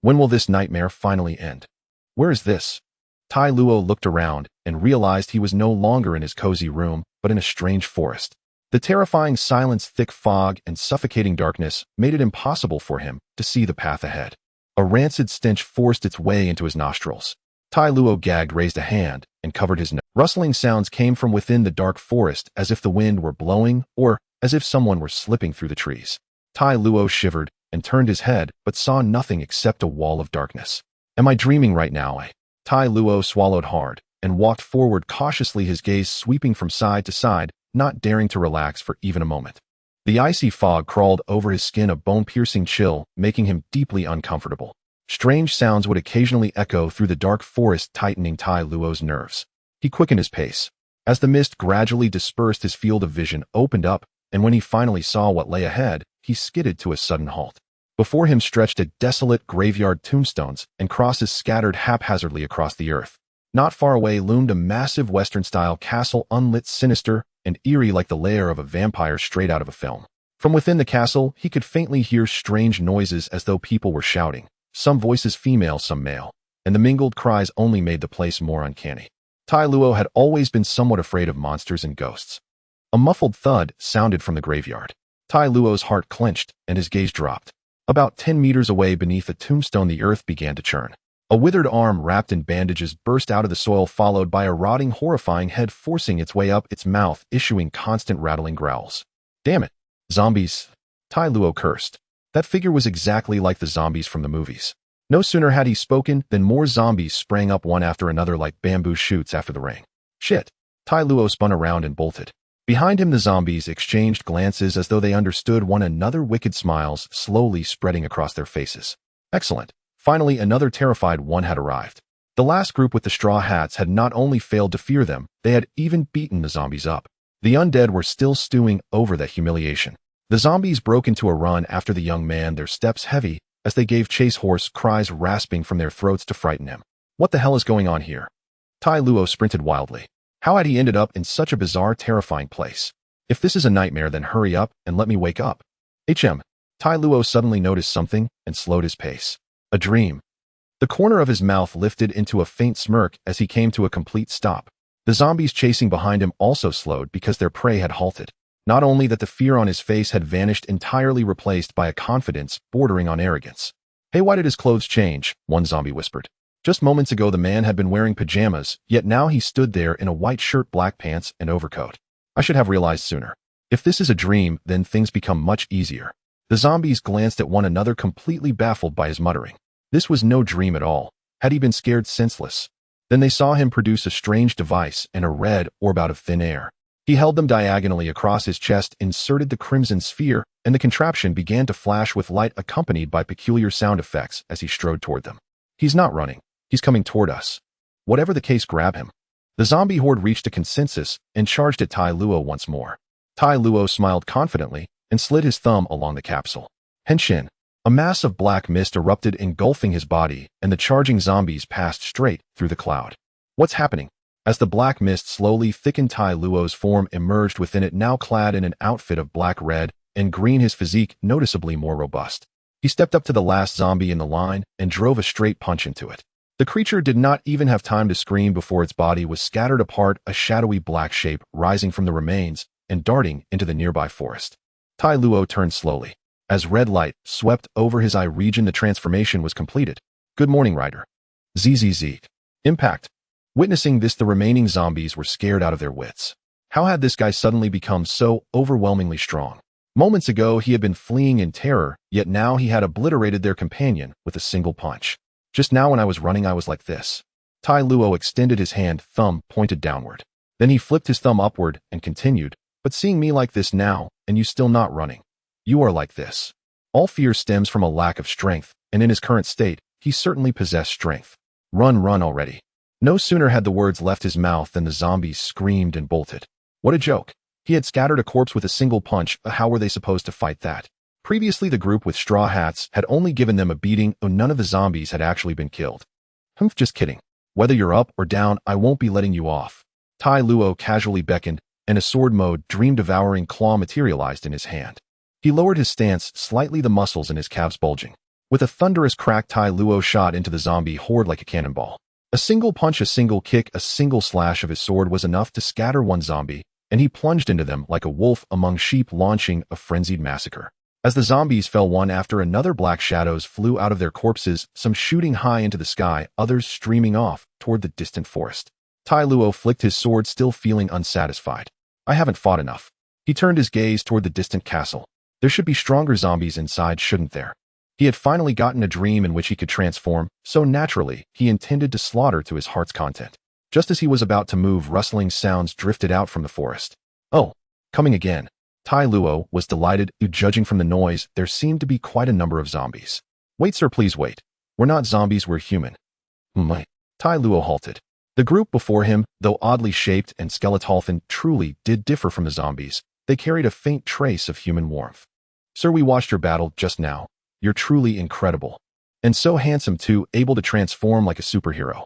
When will this nightmare finally end? Where is this? Tai Luo looked around and realized he was no longer in his cozy room, but in a strange forest. The terrifying silence, thick fog, and suffocating darkness made it impossible for him to see the path ahead. A rancid stench forced its way into his nostrils. Tai Luo gagged, raised a hand, and covered his nose. Rustling sounds came from within the dark forest as if the wind were blowing or as if someone were slipping through the trees. Tai Luo shivered and turned his head but saw nothing except a wall of darkness. Am I dreaming right now? Tai Luo swallowed hard and walked forward cautiously, his gaze sweeping from side to side, not daring to relax for even a moment. The icy fog crawled over his skin, a bone-piercing chill, making him deeply uncomfortable. Strange sounds would occasionally echo through the dark forest, tightening Tai Luo's nerves. He quickened his pace. As the mist gradually dispersed, his field of vision opened up, and when he finally saw what lay ahead, he skidded to a sudden halt. Before him stretched a desolate graveyard, tombstones and crosses scattered haphazardly across the earth. Not far away loomed a massive Western-style castle, unlit, sinister, and eerie like the lair of a vampire straight out of a film. From within the castle, he could faintly hear strange noises as though people were shouting, some voices female, some male, and the mingled cries only made the place more uncanny. Tai Luo had always been somewhat afraid of monsters and ghosts. A muffled thud sounded from the graveyard. Tai Luo's heart clenched and his gaze dropped. About 10 meters away beneath a tombstone, the earth began to churn. A withered arm wrapped in bandages burst out of the soil, followed by a rotting, horrifying head forcing its way up, its mouth issuing constant rattling growls. Damn it! Zombies! Tai Luo cursed. That figure was exactly like the zombies from the movies. No sooner had he spoken than more zombies sprang up one after another like bamboo shoots after the rain. Shit! Tai Luo spun around and bolted. Behind him, the zombies exchanged glances as though they understood one another, wicked smiles slowly spreading across their faces. Excellent. Finally, another terrified one had arrived. The last group with the straw hats had not only failed to fear them, they had even beaten the zombies up. The undead were still stewing over that humiliation. The zombies broke into a run after the young man, their steps heavy as they gave chase, hoarse cries rasping from their throats to frighten him. What the hell is going on here? Tai Luo sprinted wildly. How had he ended up in such a bizarre, terrifying place? If this is a nightmare, then hurry up and let me wake up. Tai Luo suddenly noticed something and slowed his pace. A dream. The corner of his mouth lifted into a faint smirk as he came to a complete stop. The zombies chasing behind him also slowed because their prey had halted. Not only that, the fear on his face had vanished entirely, replaced by a confidence bordering on arrogance. Hey, why did his clothes change? One zombie whispered. Just moments ago the man had been wearing pajamas, yet now he stood there in a white shirt, black pants, and overcoat. I should have realized sooner. If this is a dream, then things become much easier. The zombies glanced at one another, completely baffled by his muttering. This was no dream at all. Had he been scared senseless? Then they saw him produce a strange device and a red orb out of thin air. He held them diagonally across his chest, inserted the crimson sphere, and the contraption began to flash with light accompanied by peculiar sound effects as he strode toward them. He's not running. He's coming toward us. Whatever the case, grab him. The zombie horde reached a consensus and charged at Tai Luo once more. Tai Luo smiled confidently and slid his thumb along the capsule. Henshin. A mass of black mist erupted, engulfing his body, and the charging zombies passed straight through the cloud. What's happening? As the black mist slowly thickened, Tai Luo's form emerged within it, now clad in an outfit of black, red, and green, his physique noticeably more robust. He stepped up to the last zombie in the line and drove a straight punch into it. The creature did not even have time to scream before its body was scattered apart, a shadowy black shape rising from the remains and darting into the nearby forest. Tai Luo turned slowly. As red light swept over his eye region, the transformation was completed. Good morning, Rider. ZZZ. Impact. Witnessing this, the remaining zombies were scared out of their wits. How had this guy suddenly become so overwhelmingly strong? Moments ago, he had been fleeing in terror, yet now he had obliterated their companion with a single punch. Just now when I was running, I was like this. Tai Luo extended his hand, thumb pointed downward. Then he flipped his thumb upward and continued, but seeing me like this now, and you still not running. You are like this. All fear stems from a lack of strength, and in his current state, he certainly possessed strength. Run already. No sooner had the words left his mouth than the zombies screamed and bolted. What a joke. He had scattered a corpse with a single punch. How were they supposed to fight that? Previously, the group with straw hats had only given them a beating, though none of the zombies had actually been killed. Just kidding. Whether you're up or down, I won't be letting you off. Tai Luo casually beckoned, and a sword mode dream-devouring claw materialized in his hand. He lowered his stance slightly, the muscles in his calves bulging. With a thunderous crack, Tai Luo shot into the zombie horde like a cannonball. A single punch, a single kick, a single slash of his sword was enough to scatter one zombie, and he plunged into them like a wolf among sheep, launching a frenzied massacre. As the zombies fell one after another, black shadows flew out of their corpses, some shooting high into the sky, others streaming off toward the distant forest. Tai Luo flicked his sword, still feeling unsatisfied. I haven't fought enough. He turned his gaze toward the distant castle. There should be stronger zombies inside, shouldn't there? He had finally gotten a dream in which he could transform, so naturally, he intended to slaughter to his heart's content. Just as he was about to move, rustling sounds drifted out from the forest. Oh, coming again. Tai Luo was delighted. Judging from the noise, there seemed to be quite a number of zombies. Wait, sir, please wait. We're not zombies, we're human. Tai Luo halted. The group before him, though oddly shaped and skeletal, truly did differ from the zombies. They carried a faint trace of human warmth. Sir, we watched your battle just now. You're truly incredible. And so handsome too, able to transform like a superhero.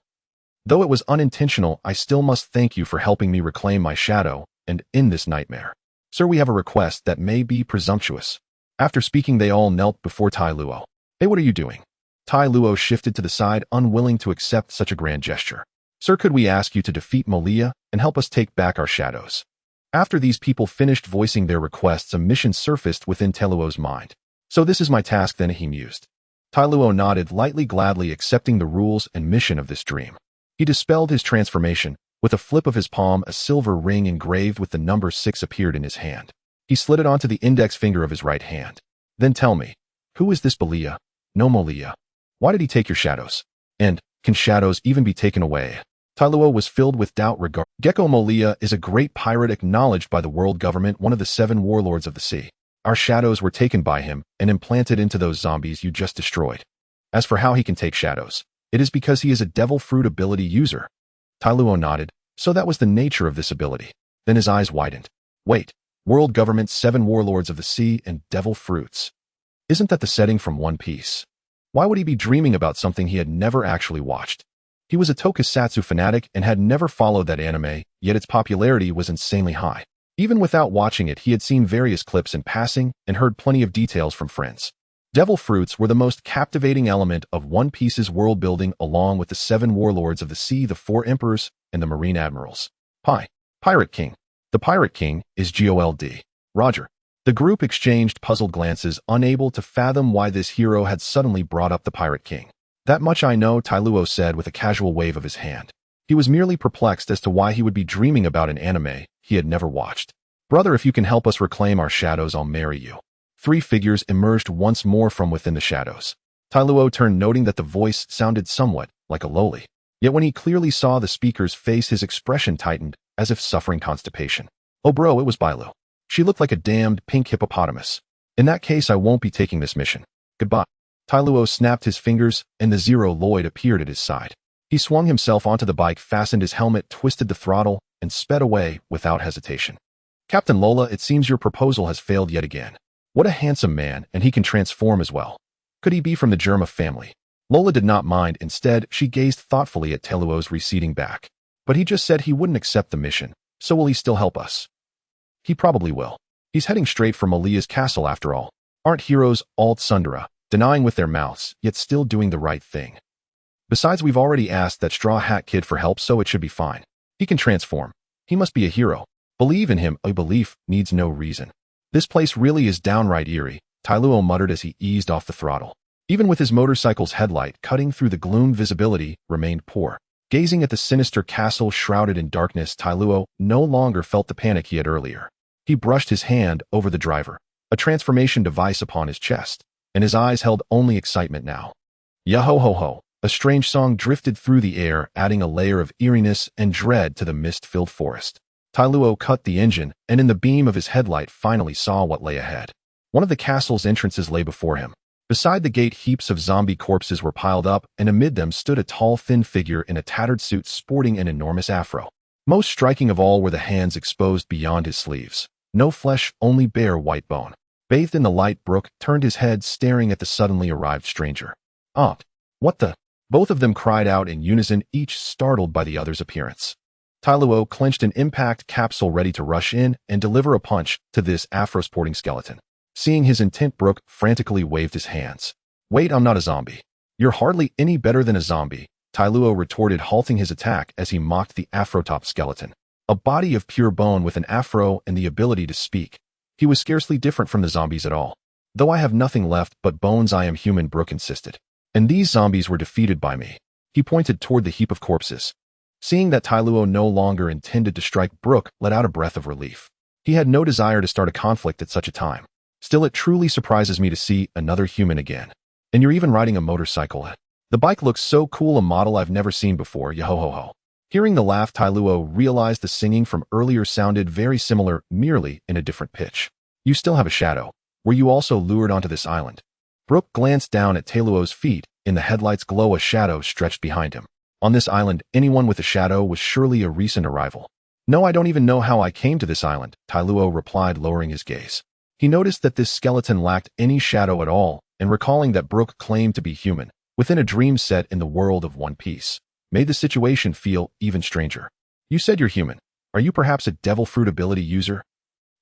Though it was unintentional, I still must thank you for helping me reclaim my shadow and end this nightmare. Sir, we have a request that may be presumptuous. After speaking, they all knelt before Tai Luo. Hey, what are you doing? Tai Luo shifted to the side, unwilling to accept such a grand gesture. Sir, could we ask you to defeat Molia and help us take back our shadows? After these people finished voicing their requests, a mission surfaced within Tai Luo's mind. So this is my task then, he mused. Tai Luo nodded, lightly, gladly accepting the rules and mission of this dream. He dispelled his transformation. With a flip of his palm, a silver ring engraved with the number 6 appeared in his hand. He slid it onto the index finger of his right hand. Then tell me, who is this Belia? No Molia. Why did he take your shadows? And, can shadows even be taken away? Tai Luo was filled with doubt regarding Gecko. Molia is a great pirate acknowledged by the world government, one of the 7 warlords of the sea. Our shadows were taken by him and implanted into those zombies you just destroyed. As for how he can take shadows, it is because he is a devil fruit ability user. Tai Luo nodded. So that was the nature of this ability. Then his eyes widened. Wait, world government, 7 warlords of the sea, and devil fruits. Isn't that the setting from One Piece? Why would he be dreaming about something he had never actually watched? He was a tokusatsu fanatic and had never followed that anime, yet its popularity was insanely high. Even without watching it, he had seen various clips in passing and heard plenty of details from friends. Devil fruits were the most captivating element of One Piece's world building, along with the 7 warlords of the sea, the 4 emperors, and the marine admirals. Pirate King. The Pirate King is Gold. Roger. The group exchanged puzzled glances, unable to fathom why this hero had suddenly brought up the Pirate King. That much I know, Tai Luo said with a casual wave of his hand. He was merely perplexed as to why he would be dreaming about an anime he had never watched. Brother, if you can help us reclaim our shadows, I'll marry you. 3 figures emerged once more from within the shadows. Tai Luo turned, noting that the voice sounded somewhat like a lowly. Yet when he clearly saw the speaker's face, his expression tightened, as if suffering constipation. Oh bro, it was Bailu. She looked like a damned pink hippopotamus. In that case, I won't be taking this mission. Goodbye. Tai Luo snapped his fingers, and the Zero Lloyd appeared at his side. He swung himself onto the bike, fastened his helmet, twisted the throttle, and sped away without hesitation. Captain Lola, it seems your proposal has failed yet again. What a handsome man, and he can transform as well. Could he be from the Germa family? Lola did not mind. Instead, she gazed thoughtfully at Tai Luo's receding back. But he just said he wouldn't accept the mission, so will he still help us? He probably will. He's heading straight for Malia's castle after all. Aren't heroes all tsundere, denying with their mouths, yet still doing the right thing? Besides, we've already asked that Straw Hat Kid for help, so it should be fine. He can transform. He must be a hero. Believe in him. A belief needs no reason. This place really is downright eerie, Tai Luo muttered as he eased off the throttle. Even with his motorcycle's headlight cutting through the gloom, visibility remained poor. Gazing at the sinister castle shrouded in darkness, Tai Luo no longer felt the panic he had earlier. He brushed his hand over the driver, a transformation device upon his chest, and his eyes held only excitement now. Yaho-ho-ho, a strange song drifted through the air, adding a layer of eeriness and dread to the mist-filled forest. Tai Luo cut the engine, and in the beam of his headlight finally saw what lay ahead. One of the castle's entrances lay before him. Beside the gate, heaps of zombie corpses were piled up, and amid them stood a tall, thin figure in a tattered suit sporting an enormous afro. Most striking of all were the hands exposed beyond his sleeves. No flesh, only bare white bone. Bathed in the light, Brooke turned his head, staring at the suddenly arrived stranger. What the? Both of them cried out in unison, each startled by the other's appearance. Tai Luo clenched an impact capsule ready to rush in and deliver a punch to this afro-sporting skeleton. Seeing his intent, Brooke frantically waved his hands. Wait, I'm not a zombie. You're hardly any better than a zombie, Tai Luo retorted, halting his attack as he mocked the afro-top skeleton. A body of pure bone with an afro and the ability to speak. He was scarcely different from the zombies at all. Though I have nothing left but bones, I am human, Brook insisted. And these zombies were defeated by me. He pointed toward the heap of corpses. Seeing that Tai Luo no longer intended to strike, Brook let out a breath of relief. He had no desire to start a conflict at such a time. Still, it truly surprises me to see another human again. And you're even riding a motorcycle. The bike looks so cool, a model I've never seen before, yo-ho-ho-ho. Hearing the laugh, Tai Luo realized the singing from earlier sounded very similar, merely in a different pitch. You still have a shadow. Were you also lured onto this island? Brook glanced down at Tai Luo's feet. In the headlights' glow, a shadow stretched behind him. On this island, anyone with a shadow was surely a recent arrival. No, I don't even know how I came to this island, Tai Luo replied, lowering his gaze. He noticed that this skeleton lacked any shadow at all, and recalling that Brook claimed to be human, within a dream set in the world of One Piece, made the situation feel even stranger. You said you're human. Are you perhaps a devil fruit ability user?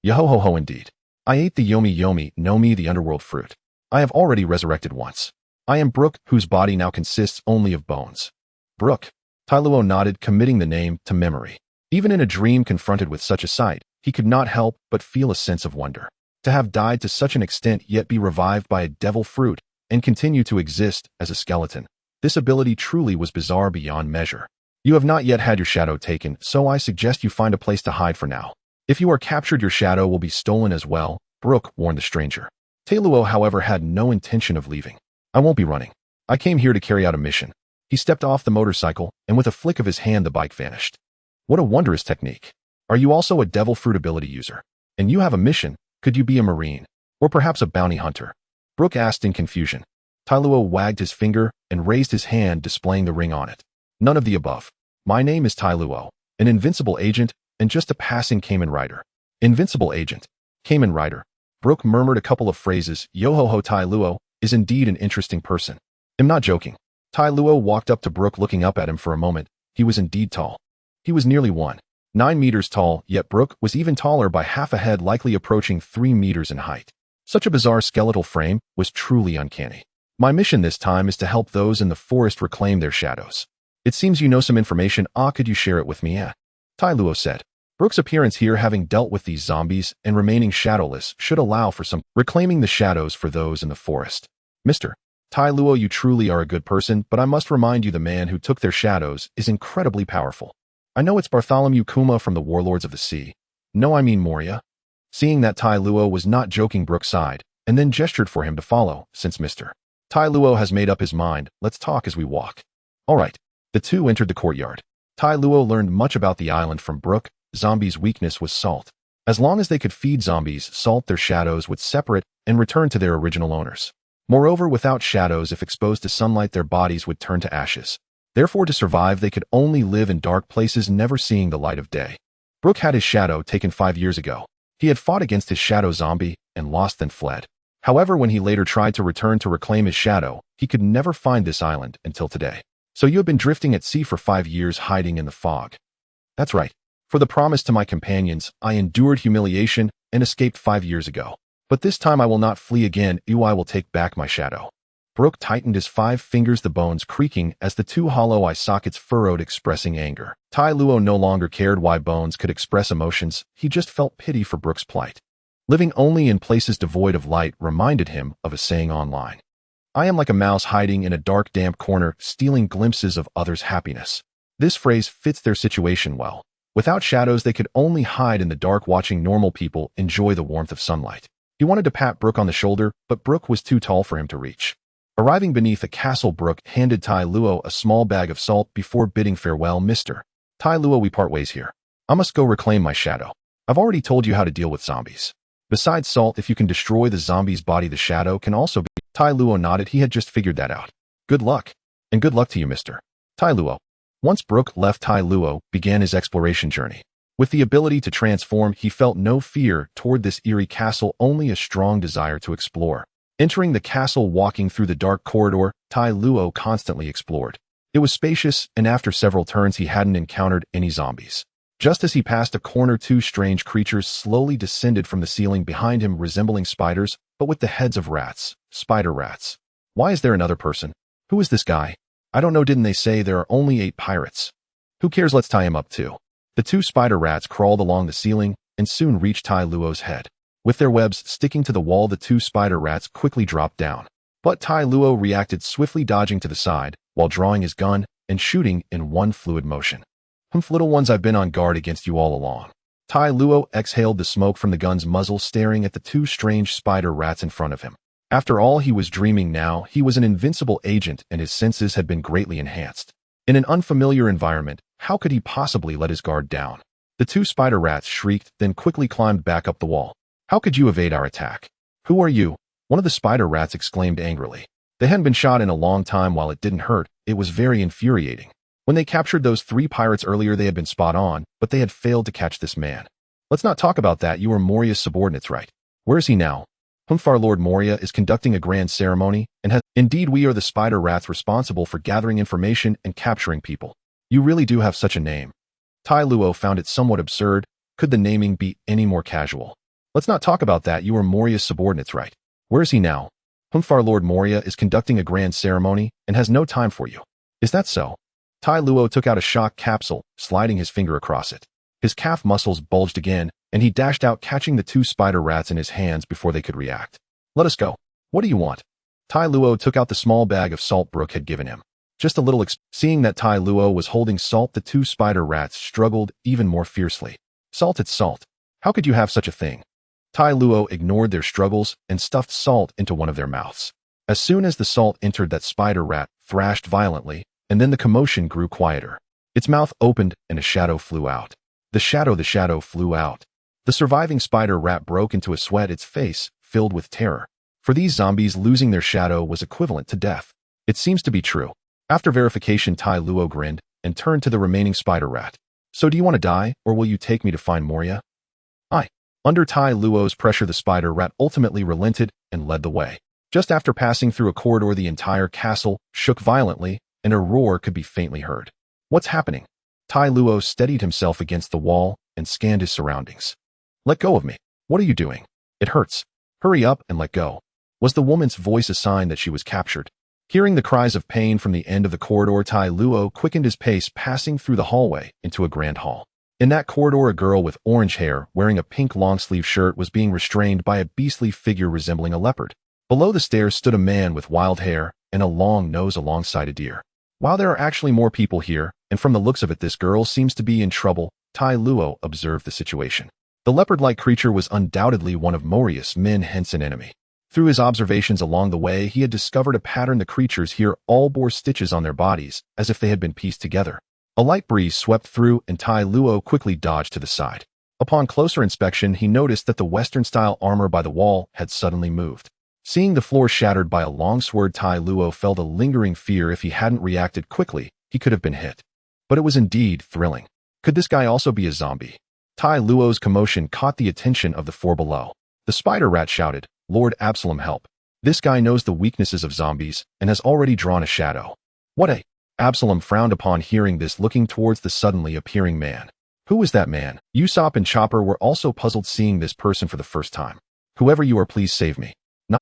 Yo-ho-ho-ho, indeed. I ate the yomi no mi, the underworld fruit. I have already resurrected once. I am Brook, whose body now consists only of bones. Brook. Tai Luo nodded, committing the name to memory. Even in a dream confronted with such a sight, he could not help but feel a sense of wonder. To have died to such an extent yet be revived by a devil fruit and continue to exist as a skeleton. This ability truly was bizarre beyond measure. You have not yet had your shadow taken, so I suggest you find a place to hide for now. If you are captured, your shadow will be stolen as well, Brook warned the stranger. Tai Luo, however, had no intention of leaving. I won't be running. I came here to carry out a mission. He stepped off the motorcycle, and with a flick of his hand the bike vanished. What a wondrous technique. Are you also a devil fruit ability user? And you have a mission? Could you be a marine? Or perhaps a bounty hunter? Brook asked in confusion. Tai Luo wagged his finger and raised his hand, displaying the ring on it. None of the above. My name is Tai Luo, an invincible agent and just a passing Kamen Rider. Invincible agent. Kamen Rider. Brook murmured a couple of phrases. Yo-ho-ho, Tai Luo is indeed an interesting person. I'm not joking. Tai Luo walked up to Brook, looking up at him for a moment. He was indeed tall. He was nearly 1.9 meters tall, yet Brook was even taller by half a head, likely approaching 3 meters in height. Such a bizarre skeletal frame was truly uncanny. My mission this time is to help those in the forest reclaim their shadows. It seems you know some information. Could you share it with me? Tai Luo said. Brook's appearance here, having dealt with these zombies and remaining shadowless, should allow for some reclaiming the shadows for those in the forest. Mr. Tai Luo, you truly are a good person, but I must remind you the man who took their shadows is incredibly powerful. I know it's Bartholomew Kuma from the Warlords of the Sea. No, I mean Moria. Seeing that Tai Luo was not joking, Brook sighed, and then gestured for him to follow. Since Mr. Tai Luo has made up his mind, let's talk as we walk. All right. The two entered the courtyard. Tai Luo learned much about the island from Brook. Zombies' weakness was salt. As long as they could feed zombies salt, their shadows would separate and return to their original owners. Moreover, without shadows, if exposed to sunlight, their bodies would turn to ashes. Therefore, to survive, they could only live in dark places, never seeing the light of day. Brook had his shadow taken 5 years ago. He had fought against his shadow zombie and lost, then fled. However, when he later tried to return to reclaim his shadow, he could never find this island until today. So you have been drifting at sea for 5 years, hiding in the fog. That's right. For the promise to my companions, I endured humiliation and escaped 5 years ago. But this time I will not flee again. I will take back my shadow. Brook tightened his 5 fingers, the bones creaking as the 2 hollow eye sockets furrowed, expressing anger. Tai Luo no longer cared why bones could express emotions. He just felt pity for Brook's plight. Living only in places devoid of light reminded him of a saying online. I am like a mouse hiding in a dark, damp corner, stealing glimpses of others' happiness. This phrase fits their situation well. Without shadows, they could only hide in the dark, watching normal people enjoy the warmth of sunlight. He wanted to pat Brook on the shoulder, but Brook was too tall for him to reach. Arriving beneath a castle, Brook handed Tai Luo a small bag of salt before bidding farewell. Mr. Tai Luo, we part ways here. I must go reclaim my shadow. I've already told you how to deal with zombies. Besides salt, if you can destroy the zombie's body, the shadow can also be. Tai Luo nodded. He had just figured that out. Good luck. And good luck to you, Mr. Tai Luo. Once Brook left, Tai Luo began his exploration journey. With the ability to transform, he felt no fear toward this eerie castle, only a strong desire to explore. Entering the castle, walking through the dark corridor, Tai Luo constantly explored. It was spacious, and after several turns he hadn't encountered any zombies. Just as he passed a corner, 2 strange creatures slowly descended from the ceiling behind him, resembling spiders, but with the heads of rats. Spider rats. Why is there another person? Who is this guy? I don't know, didn't they say there are only 8 pirates? Who cares, let's tie him up too. The 2 spider rats crawled along the ceiling and soon reached Tai Luo's head. With their webs sticking to the wall, the 2 spider rats quickly dropped down. But Tai Luo reacted swiftly, dodging to the side while drawing his gun and shooting in one fluid motion. Humph, little ones, I've been on guard against you all along. Tai Luo exhaled the smoke from the gun's muzzle, staring at the 2 strange spider rats in front of him. After all, he was dreaming now. He was an invincible agent and his senses had been greatly enhanced. In an unfamiliar environment, how could he possibly let his guard down? The 2 spider rats shrieked, then quickly climbed back up the wall. How could you evade our attack? Who are you? One of the spider rats exclaimed angrily. They hadn't been shot in a long time. While it didn't hurt, it was very infuriating. When they captured those 3 pirates earlier, they had been spot on, but they had failed to catch this man. Let's not talk about that. You are Moria's subordinates, right? Where is he now? Humph, our Lord Moria is conducting a grand ceremony and has— Indeed, we are the spider rats responsible for gathering information and capturing people. You really do have such a name. Tai Luo found it somewhat absurd. Could the naming be any more casual? Let's not talk about that. You are Moria's subordinates, right? Where is he now? Humph, our Lord Moria is conducting a grand ceremony and has no time for you. Is that so? Tai Luo took out a shock capsule, sliding his finger across it. His calf muscles bulged again, and he dashed out, catching the 2 spider rats in his hands before they could react. Let us go. What do you want? Tai Luo took out the small bag of salt Brooke had given him. Just a little. Seeing that Tai Luo was holding salt, the 2 spider rats struggled even more fiercely. Salt, it's salt. How could you have such a thing? Tai Luo ignored their struggles and stuffed salt into one of their mouths. As soon as the salt entered, that spider rat thrashed violently, and then the commotion grew quieter. Its mouth opened and a shadow flew out. The shadow flew out. The surviving spider rat broke into a sweat, its face filled with terror. For these zombies, losing their shadow was equivalent to death. It seems to be true. After verification, Tai Luo grinned and turned to the remaining spider rat. So do you want to die, or will you take me to find Moria? Under Tai Luo's pressure, the spider rat ultimately relented and led the way. Just after passing through a corridor, the entire castle shook violently, and a roar could be faintly heard. What's happening? Tai Luo steadied himself against the wall and scanned his surroundings. Let go of me. What are you doing? It hurts. Hurry up and let go. Was the woman's voice a sign that she was captured? Hearing the cries of pain from the end of the corridor, Tai Luo quickened his pace, passing through the hallway into a grand hall. In that corridor, a girl with orange hair, wearing a pink long-sleeve shirt, was being restrained by a beastly figure resembling a leopard. Below the stairs stood a man with wild hair and a long nose alongside a deer. While there are actually more people here, and from the looks of it, this girl seems to be in trouble, Tai Luo observed the situation. The leopard-like creature was undoubtedly one of Moria's men, hence an enemy. Through his observations along the way, he had discovered a pattern. The creatures here all bore stitches on their bodies, as if they had been pieced together. A light breeze swept through, and Tai Luo quickly dodged to the side. Upon closer inspection, he noticed that the Western-style armor by the wall had suddenly moved. Seeing the floor shattered by a long sword, Tai Luo felt a lingering fear. If he hadn't reacted quickly, he could have been hit. But it was indeed thrilling. Could this guy also be a zombie? Tai Luo's commotion caught the attention of the 4 below. The spider rat shouted, "Lord Absalom, help. This guy knows the weaknesses of zombies and has already drawn a shadow." What a— Absalom frowned upon hearing this, looking towards the suddenly appearing man. Who was that man? Usopp and Chopper were also puzzled, seeing this person for the first time. Whoever you are, please save me.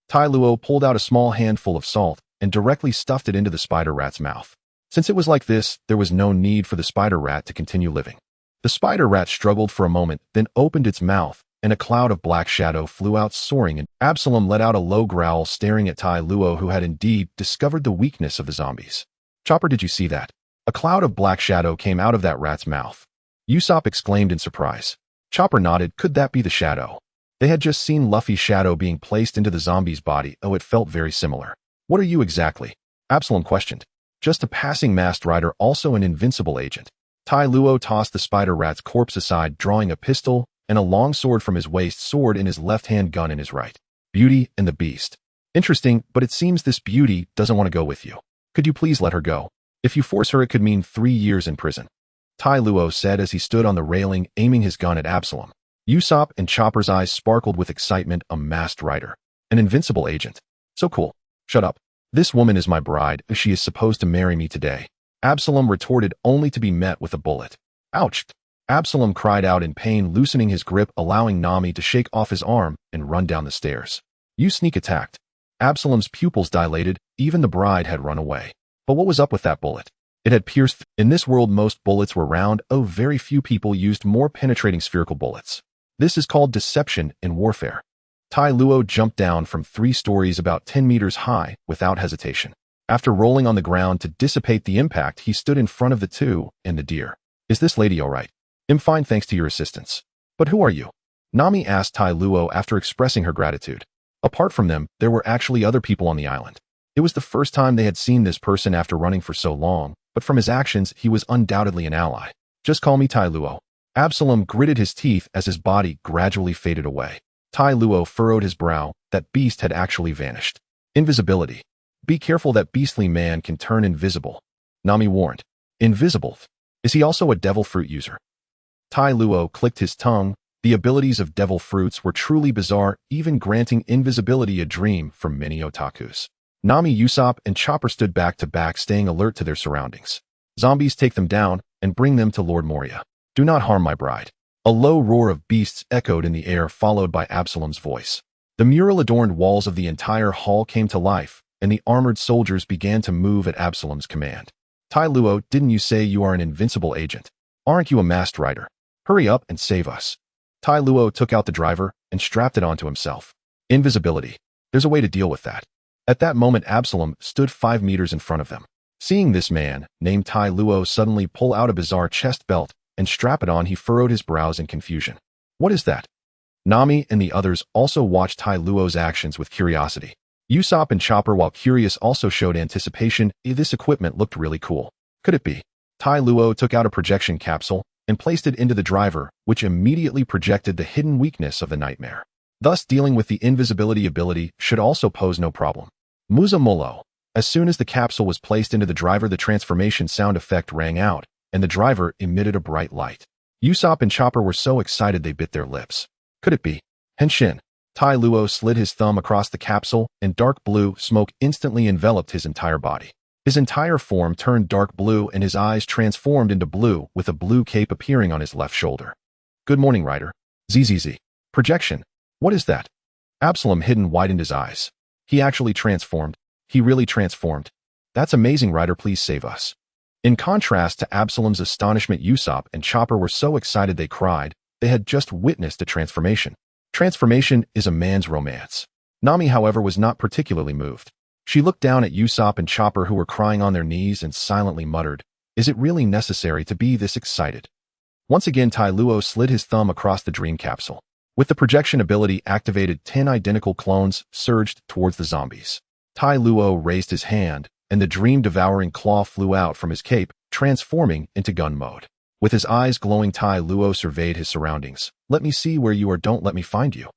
Tai Luo pulled out a small handful of salt and directly stuffed it into the spider rat's mouth. Since it was like this, there was no need for the spider rat to continue living. The spider rat struggled for a moment, then opened its mouth, and a cloud of black shadow flew out, soaring, and Absalom let out a low growl, staring at Tai Luo, who had indeed discovered the weakness of the zombies. Chopper, did you see that? A cloud of black shadow came out of that rat's mouth. Usopp exclaimed in surprise. Chopper nodded. Could that be the shadow? They had just seen Luffy's shadow being placed into the zombie's body. Oh, it felt very similar. What are you exactly? Absalom questioned. Just a passing masked rider, also an invincible agent. Tai Luo tossed the spider rat's corpse aside, drawing a pistol and a long sword from his waist, sword in his left hand, gun in his right. Beauty and the Beast. Interesting, but it seems this beauty doesn't want to go with you. Could you please let her go? If you force her, it could mean 3 years in prison. Tai Luo said as he stood on the railing, aiming his gun at Absalom. Usopp and Chopper's eyes sparkled with excitement. A masked rider. An invincible agent. So cool. Shut up. This woman is my bride. She is supposed to marry me today. Absalom retorted, only to be met with a bullet. Ouch! Absalom cried out in pain, loosening his grip, allowing Nami to shake off his arm and run down the stairs. You sneak attacked. Absalom's pupils dilated, even the bride had run away. But what was up with that bullet? It had pierced. In this world most bullets were round, very few people used more penetrating spherical bullets. This is called deception in warfare. Tai Luo jumped down from 3 stories about 10 meters high without hesitation. After rolling on the ground to dissipate the impact, he stood in front of the 2 and the deer. Is this lady all right? I'm fine thanks to your assistance. But who are you? Nami asked Tai Luo after expressing her gratitude. Apart from them, there were actually other people on the island. It was the first time they had seen this person after running for so long, but from his actions, he was undoubtedly an ally. Just call me Tai Luo. Absalom gritted his teeth as his body gradually faded away. Tai Luo furrowed his brow. That beast had actually vanished. Invisibility. Be careful, that beastly man can turn invisible. Nami warned. Invisible? Is he also a devil fruit user? Tai Luo clicked his tongue. The abilities of devil fruits were truly bizarre, even granting invisibility a dream for many otakus. Nami, Usopp, and Chopper stood back to back, staying alert to their surroundings. Zombies, take them down and bring them to Lord Moria. Do not harm my bride. A low roar of beasts echoed in the air, followed by Absalom's voice. The mural-adorned walls of the entire hall came to life, and the armored soldiers began to move at Absalom's command. Tai Luo, didn't you say you are an invincible agent? Aren't you a masked rider? Hurry up and save us. Tai Luo took out the driver and strapped it onto himself. Invisibility. There's a way to deal with that. At that moment, Absalom stood 5 meters in front of them. Seeing this man, named Tai Luo, suddenly pull out a bizarre chest belt and strap it on, he furrowed his brows in confusion. What is that? Nami and the others also watched Tai Luo's actions with curiosity. Usopp and Chopper, while curious, also showed anticipation. This equipment looked really cool. Could it be? Tai Luo took out a projection capsule and placed it into the driver, which immediately projected the hidden weakness of the nightmare. Thus, dealing with the invisibility ability should also pose no problem. Muza Molo. As soon as the capsule was placed into the driver, the transformation sound effect rang out, and the driver emitted a bright light. Usopp and Chopper were so excited they bit their lips. Could it be? Henshin. Tai Luo slid his thumb across the capsule, and dark blue smoke instantly enveloped his entire body. His entire form turned dark blue, and his eyes transformed into blue, with a blue cape appearing on his left shoulder. Good morning, Rider. ZZZ. Projection. What is that? Absalom widened his eyes. He actually transformed. He really transformed. That's amazing, Rider, please save us. In contrast to Absalom's astonishment, Usopp and Chopper were so excited they cried. They had just witnessed a transformation. Transformation is a man's romance. Nami, however, was not particularly moved. She looked down at Usopp and Chopper, who were crying on their knees, and silently muttered, "Is it really necessary to be this excited?" Once again, Tai Luo slid his thumb across the dream capsule. With the projection ability activated, 10 identical clones surged towards the zombies. Tai Luo raised his hand, and the dream-devouring claw flew out from his cape, transforming into gun mode. With his eyes glowing, Tai Luo surveyed his surroundings. Let me see where you are, don't let me find you.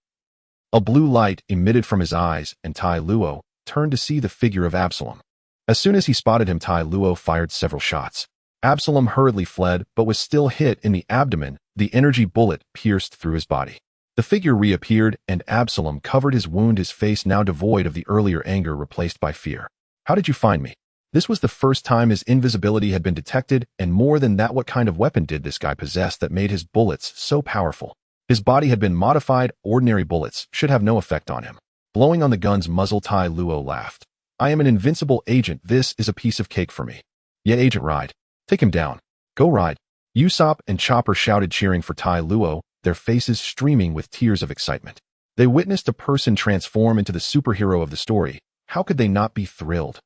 A blue light emitted from his eyes, and Tai Luo turned to see the figure of Absalom. As soon as he spotted him, Tai Luo fired several shots. Absalom hurriedly fled, but was still hit in the abdomen. The energy bullet pierced through his body. The figure reappeared, and Absalom covered his wound, his face now devoid of the earlier anger, replaced by fear. How did you find me? This was the first time his invisibility had been detected, and more than that, what kind of weapon did this guy possess that made his bullets so powerful? His body had been modified. Ordinary bullets should have no effect on him. Blowing on the gun's muzzle, Tai Luo laughed. I am an invincible agent. This is a piece of cake for me. Yeah, Agent Ride. Take him down. Go Ride. Usopp and Chopper shouted, cheering for Tai Luo, their faces streaming with tears of excitement. They witnessed a person transform into the superhero of the story. How could they not be thrilled?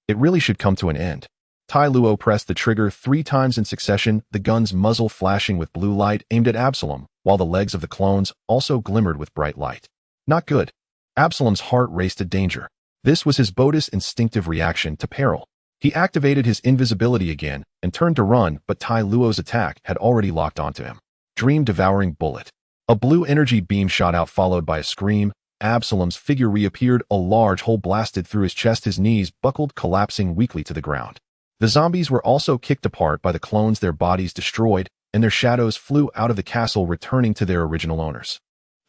It really should come to an end. Tai Luo pressed the trigger 3 times in succession, the gun's muzzle flashing with blue light aimed at Absalom, while the legs of the clones also glimmered with bright light. Not good. Absalom's heart raced to danger. This was his boldest instinctive reaction to peril. He activated his invisibility again and turned to run, but Tai Luo's attack had already locked onto him. Dream-devouring bullet. A blue energy beam shot out, followed by a scream. Absalom's figure reappeared, a large hole blasted through his chest, his knees buckled, collapsing weakly to the ground. The zombies were also kicked apart by the clones, their bodies destroyed, and their shadows flew out of the castle, returning to their original owners.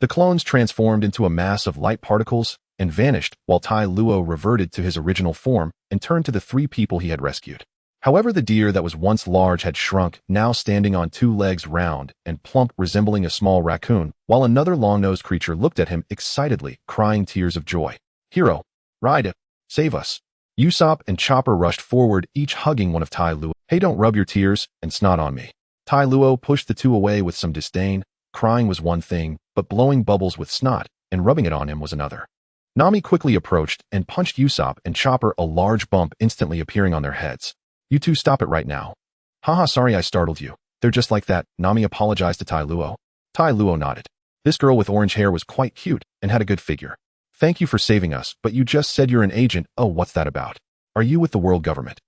The clones transformed into a mass of light particles and vanished, while Tai Luo reverted to his original form and turned to the 3 people he had rescued. However, the deer that was once large had shrunk, now standing on 2 legs, round and plump, resembling a small raccoon, while another long-nosed creature looked at him excitedly, crying tears of joy. Hero. Ride, save us. Usopp and Chopper rushed forward, each hugging one of Tai Luo. Hey, don't rub your tears and snot on me. Tai Luo pushed the two away with some disdain. Crying was one thing, but blowing bubbles with snot and rubbing it on him was another. Nami quickly approached and punched Usopp and Chopper, a large bump instantly appearing on their heads. You two stop it right now. Haha, sorry I startled you. They're just like that. Nami apologized to Tai Luo. Tai Luo nodded. This girl with orange hair was quite cute and had a good figure. Thank you for saving us, but you just said you're an agent. Oh, what's that about? Are you with the world government?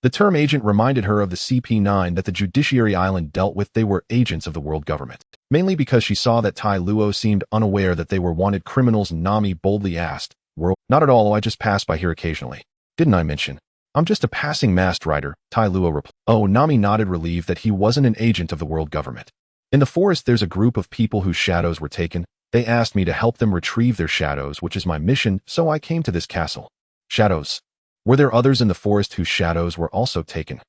The term agent reminded her of the CP9 that the Judiciary Island dealt with. They were agents of the world government. Mainly because she saw that Tai Luo seemed unaware that they were wanted criminals. Nami boldly asked, World? Not at all, I just pass by here occasionally. Didn't I mention? I'm just a passing masked rider, Tai Luo replied. Oh, Nami nodded, relieved that he wasn't an agent of the world government. In the forest, there's a group of people whose shadows were taken. They asked me to help them retrieve their shadows, which is my mission, so I came to this castle. Shadows. Were there others in the forest whose shadows were also taken?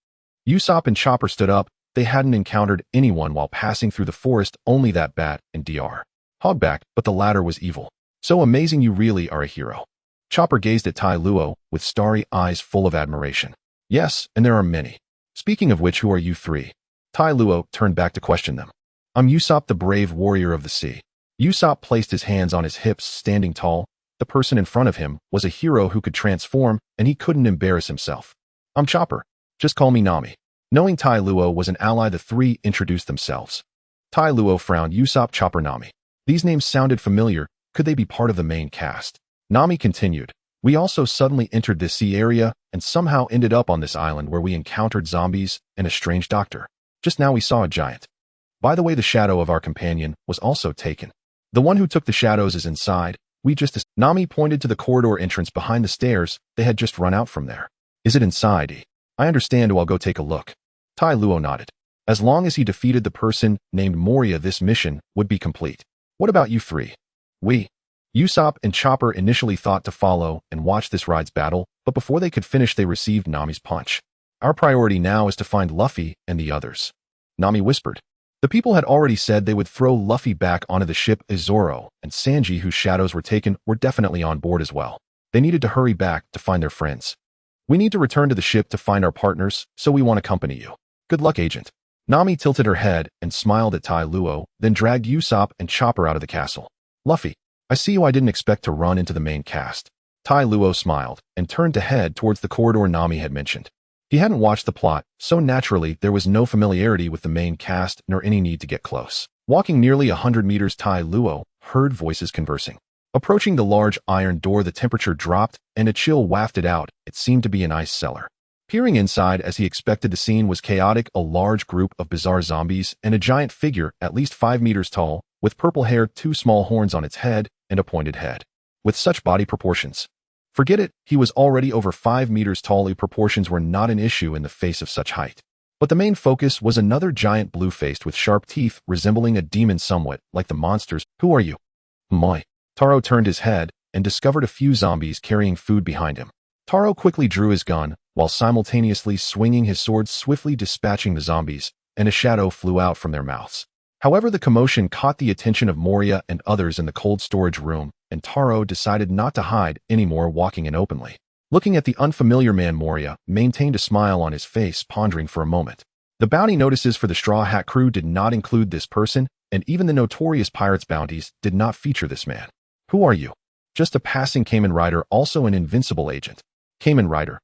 Usopp and Chopper stood up. They hadn't encountered anyone while passing through the forest, only that bat and Dr. Hogback, but the latter was evil. So amazing, you really are a hero. Chopper gazed at Tai Luo with starry eyes full of admiration. Yes, and there are many. Speaking of which, who are you three? Tai Luo turned back to question them. I'm Usopp, the brave warrior of the sea. Usopp placed his hands on his hips, standing tall. The person in front of him was a hero who could transform, and he couldn't embarrass himself. I'm Chopper. Just call me Nami. Knowing Tai Luo was an ally, the three introduced themselves. Tai Luo frowned. Usopp, Chopper, Nami. These names sounded familiar. Could they be part of the main cast? Nami continued. We also suddenly entered this sea area and somehow ended up on this island where we encountered zombies and a strange doctor. Just now we saw a giant. By the way, the shadow of our companion was also taken. The one who took the shadows is inside. Nami pointed to the corridor entrance behind the stairs. They had just run out from there. Is it inside? I understand. I'll go take a look. Tai Luo nodded. As long as he defeated the person named Moria, this mission would be complete. What about you three? Usopp and Chopper initially thought to follow and watch this ride's battle, but before they could finish, they received Nami's punch. Our priority now is to find Luffy and the others. Nami whispered. The people had already said they would throw Luffy back onto the ship. Zoro and Sanji, whose shadows were taken, were definitely on board as well. They needed to hurry back to find their friends. We need to return to the ship to find our partners, so we want to accompany you. Good luck, agent. Nami tilted her head and smiled at Tai Luo, then dragged Usopp and Chopper out of the castle. Luffy, I see you. I didn't expect to run into the main cast. Tai Luo smiled and turned to head towards the corridor Nami had mentioned. He hadn't watched the plot, so naturally there was no familiarity with the main cast nor any need to get close. Walking nearly 100 meters, Tai Luo heard voices conversing. Approaching the large iron door, the temperature dropped and a chill wafted out. It seemed to be an ice cellar. Peering inside, as he expected, the scene was chaotic. A large group of bizarre zombies and a giant figure at least 5 meters tall, with purple hair, 2 small horns on its head, and a pointed head. With such body proportions. Forget it, he was already over 5 meters tall. Proportions were not an issue in the face of such height. But the main focus was another giant blue-faced with sharp teeth, resembling a demon somewhat like the monsters. Who are you? Moi. Taro turned his head and discovered a few zombies carrying food behind him. Taro quickly drew his gun, while simultaneously swinging his sword, swiftly dispatching the zombies, and a shadow flew out from their mouths. However, the commotion caught the attention of Moria and others in the cold storage room, and Taro decided not to hide anymore, walking in openly. Looking at the unfamiliar man, Moria maintained a smile on his face, pondering for a moment. The bounty notices for the Straw Hat crew did not include this person, and even the notorious pirates' bounties did not feature this man. Who are you? Just a passing Kamen Rider, also an invincible agent. Kamen Rider.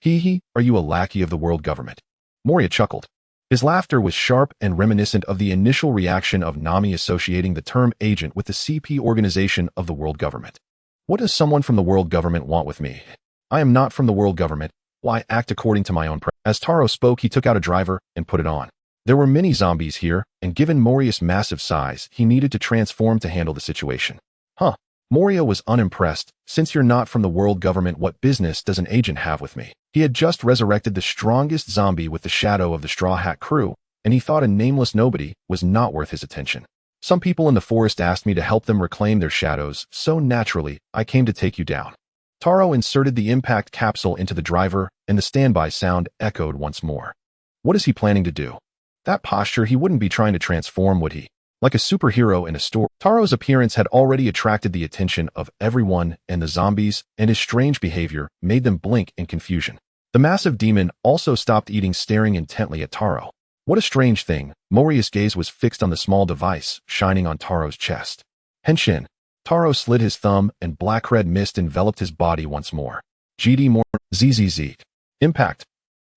Hee, are you a lackey of the world government? Moria chuckled. His laughter was sharp and reminiscent of the initial reaction of Nami associating the term agent with the CP organization of the world government. What does someone from the world government want with me? I am not from the world government. Why act according to my own As Taro spoke, he took out a driver and put it on. There were many zombies here, and given Moria's massive size, he needed to transform to handle the situation. Huh. Moria was unimpressed. Since you're not from the world government, what business does an agent have with me? He had just resurrected the strongest zombie with the shadow of the Straw Hat crew, and he thought a nameless nobody was not worth his attention. Some people in the forest asked me to help them reclaim their shadows, so naturally, I came to take you down. Taro inserted the impact capsule into the driver, and the standby sound echoed once more. What is he planning to do? That posture, he wouldn't be trying to transform, would he? Like a superhero in a story. Taro's appearance had already attracted the attention of everyone, and the zombies and his strange behavior made them blink in confusion. The massive demon also stopped eating, staring intently at Taro. What a strange thing. Moriya's gaze was fixed on the small device shining on Taro's chest. Henshin. Taro slid his thumb, and black-red mist enveloped his body once more. GD more ZZZ. Impact.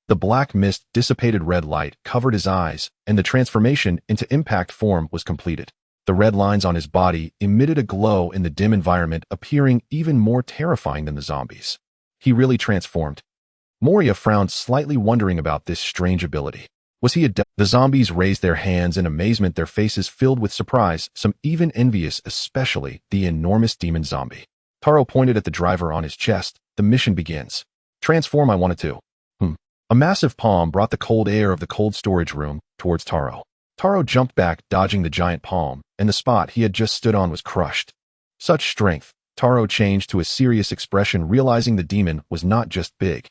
The black mist dissipated, red light covered his eyes, and the transformation into impact form was completed. The red lines on his body emitted a glow in the dim environment, appearing even more terrifying than the zombies. He really transformed. Moriya frowned slightly, wondering about this strange ability. Was he The zombies raised their hands in amazement, their faces filled with surprise, some even envious, especially the enormous demon zombie. Taro pointed at the driver on his chest. The mission begins. Transform, I wanted to. A massive palm brought the cold air of the cold storage room towards Taro. Taro jumped back, dodging the giant palm, and the spot he had just stood on was crushed. Such strength. Taro changed to a serious expression, realizing the demon was not just big.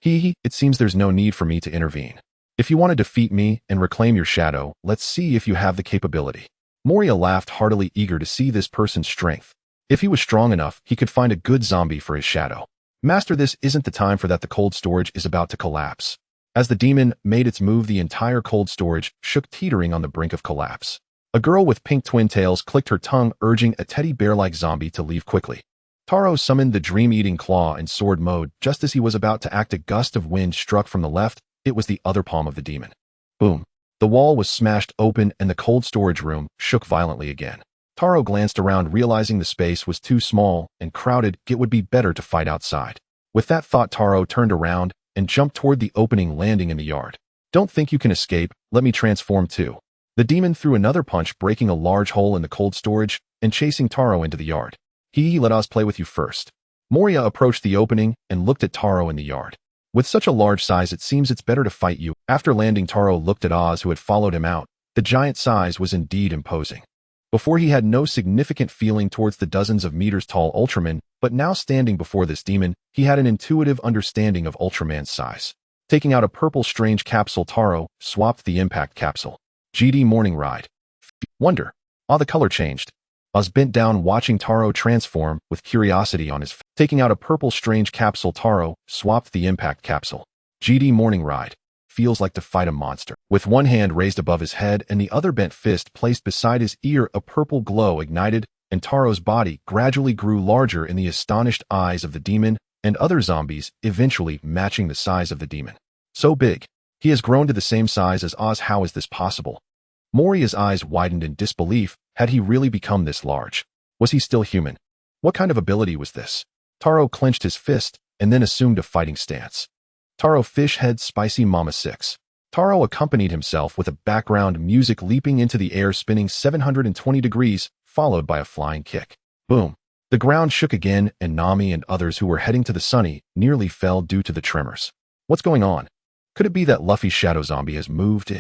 It seems there's no need for me to intervene. If you want to defeat me and reclaim your shadow, let's see if you have the capability. Moriya laughed heartily, eager to see this person's strength. If he was strong enough, he could find a good zombie for his shadow. Master, this isn't the time for that. The cold storage is about to collapse. As the demon made its move, the entire cold storage shook, teetering on the brink of collapse. A girl with pink twin tails clicked her tongue, urging a teddy bear-like zombie to leave quickly. Taro summoned the dream-eating claw in sword mode. Just as he was about to act, a gust of wind struck from the left. It was the other palm of the demon. Boom. The wall was smashed open, and the cold storage room shook violently again. Taro glanced around, realizing the space was too small and crowded. It would be better to fight outside. With that thought, Taro turned around and jumped toward the opening, landing in the yard. Don't think you can escape. Let me transform too. The demon threw another punch, breaking a large hole in the cold storage and chasing Taro into the yard. Let us play with you first. Moriya approached the opening and looked at Taro in the yard. With such a large size, it seems it's better to fight you. After landing, Taro looked at Oz, who had followed him out. The giant size was indeed imposing. Before, he had no significant feeling towards the dozens of meters tall Ultraman, but now standing before this demon, he had an intuitive understanding of Ultraman's size. Taking out a purple strange capsule, Taro swapped the impact capsule. GD morning ride. Wonder. The color changed. Oz bent down, watching Taro transform with curiosity on his face. Taking out a purple strange capsule, Taro swapped the impact capsule. GD morning ride. Feels like to fight a monster. With one hand raised above his head and the other bent fist placed beside his ear, a purple glow ignited, and Taro's body gradually grew larger in the astonished eyes of the demon and other zombies, eventually matching the size of the demon. So big. He has grown to the same size as Oz. How is this possible? Moriya's eyes widened in disbelief. Had he really become this large? Was he still human? What kind of ability was this? Taro clenched his fist and then assumed a fighting stance. Taro fish head spicy mama 6. Taro accompanied himself with a background music, leaping into the air, spinning 720 degrees, followed by a flying kick. Boom. The ground shook again, and Nami and others who were heading to the sunny nearly fell due to the tremors. What's going on? Could it be that Luffy's shadow zombie has moved?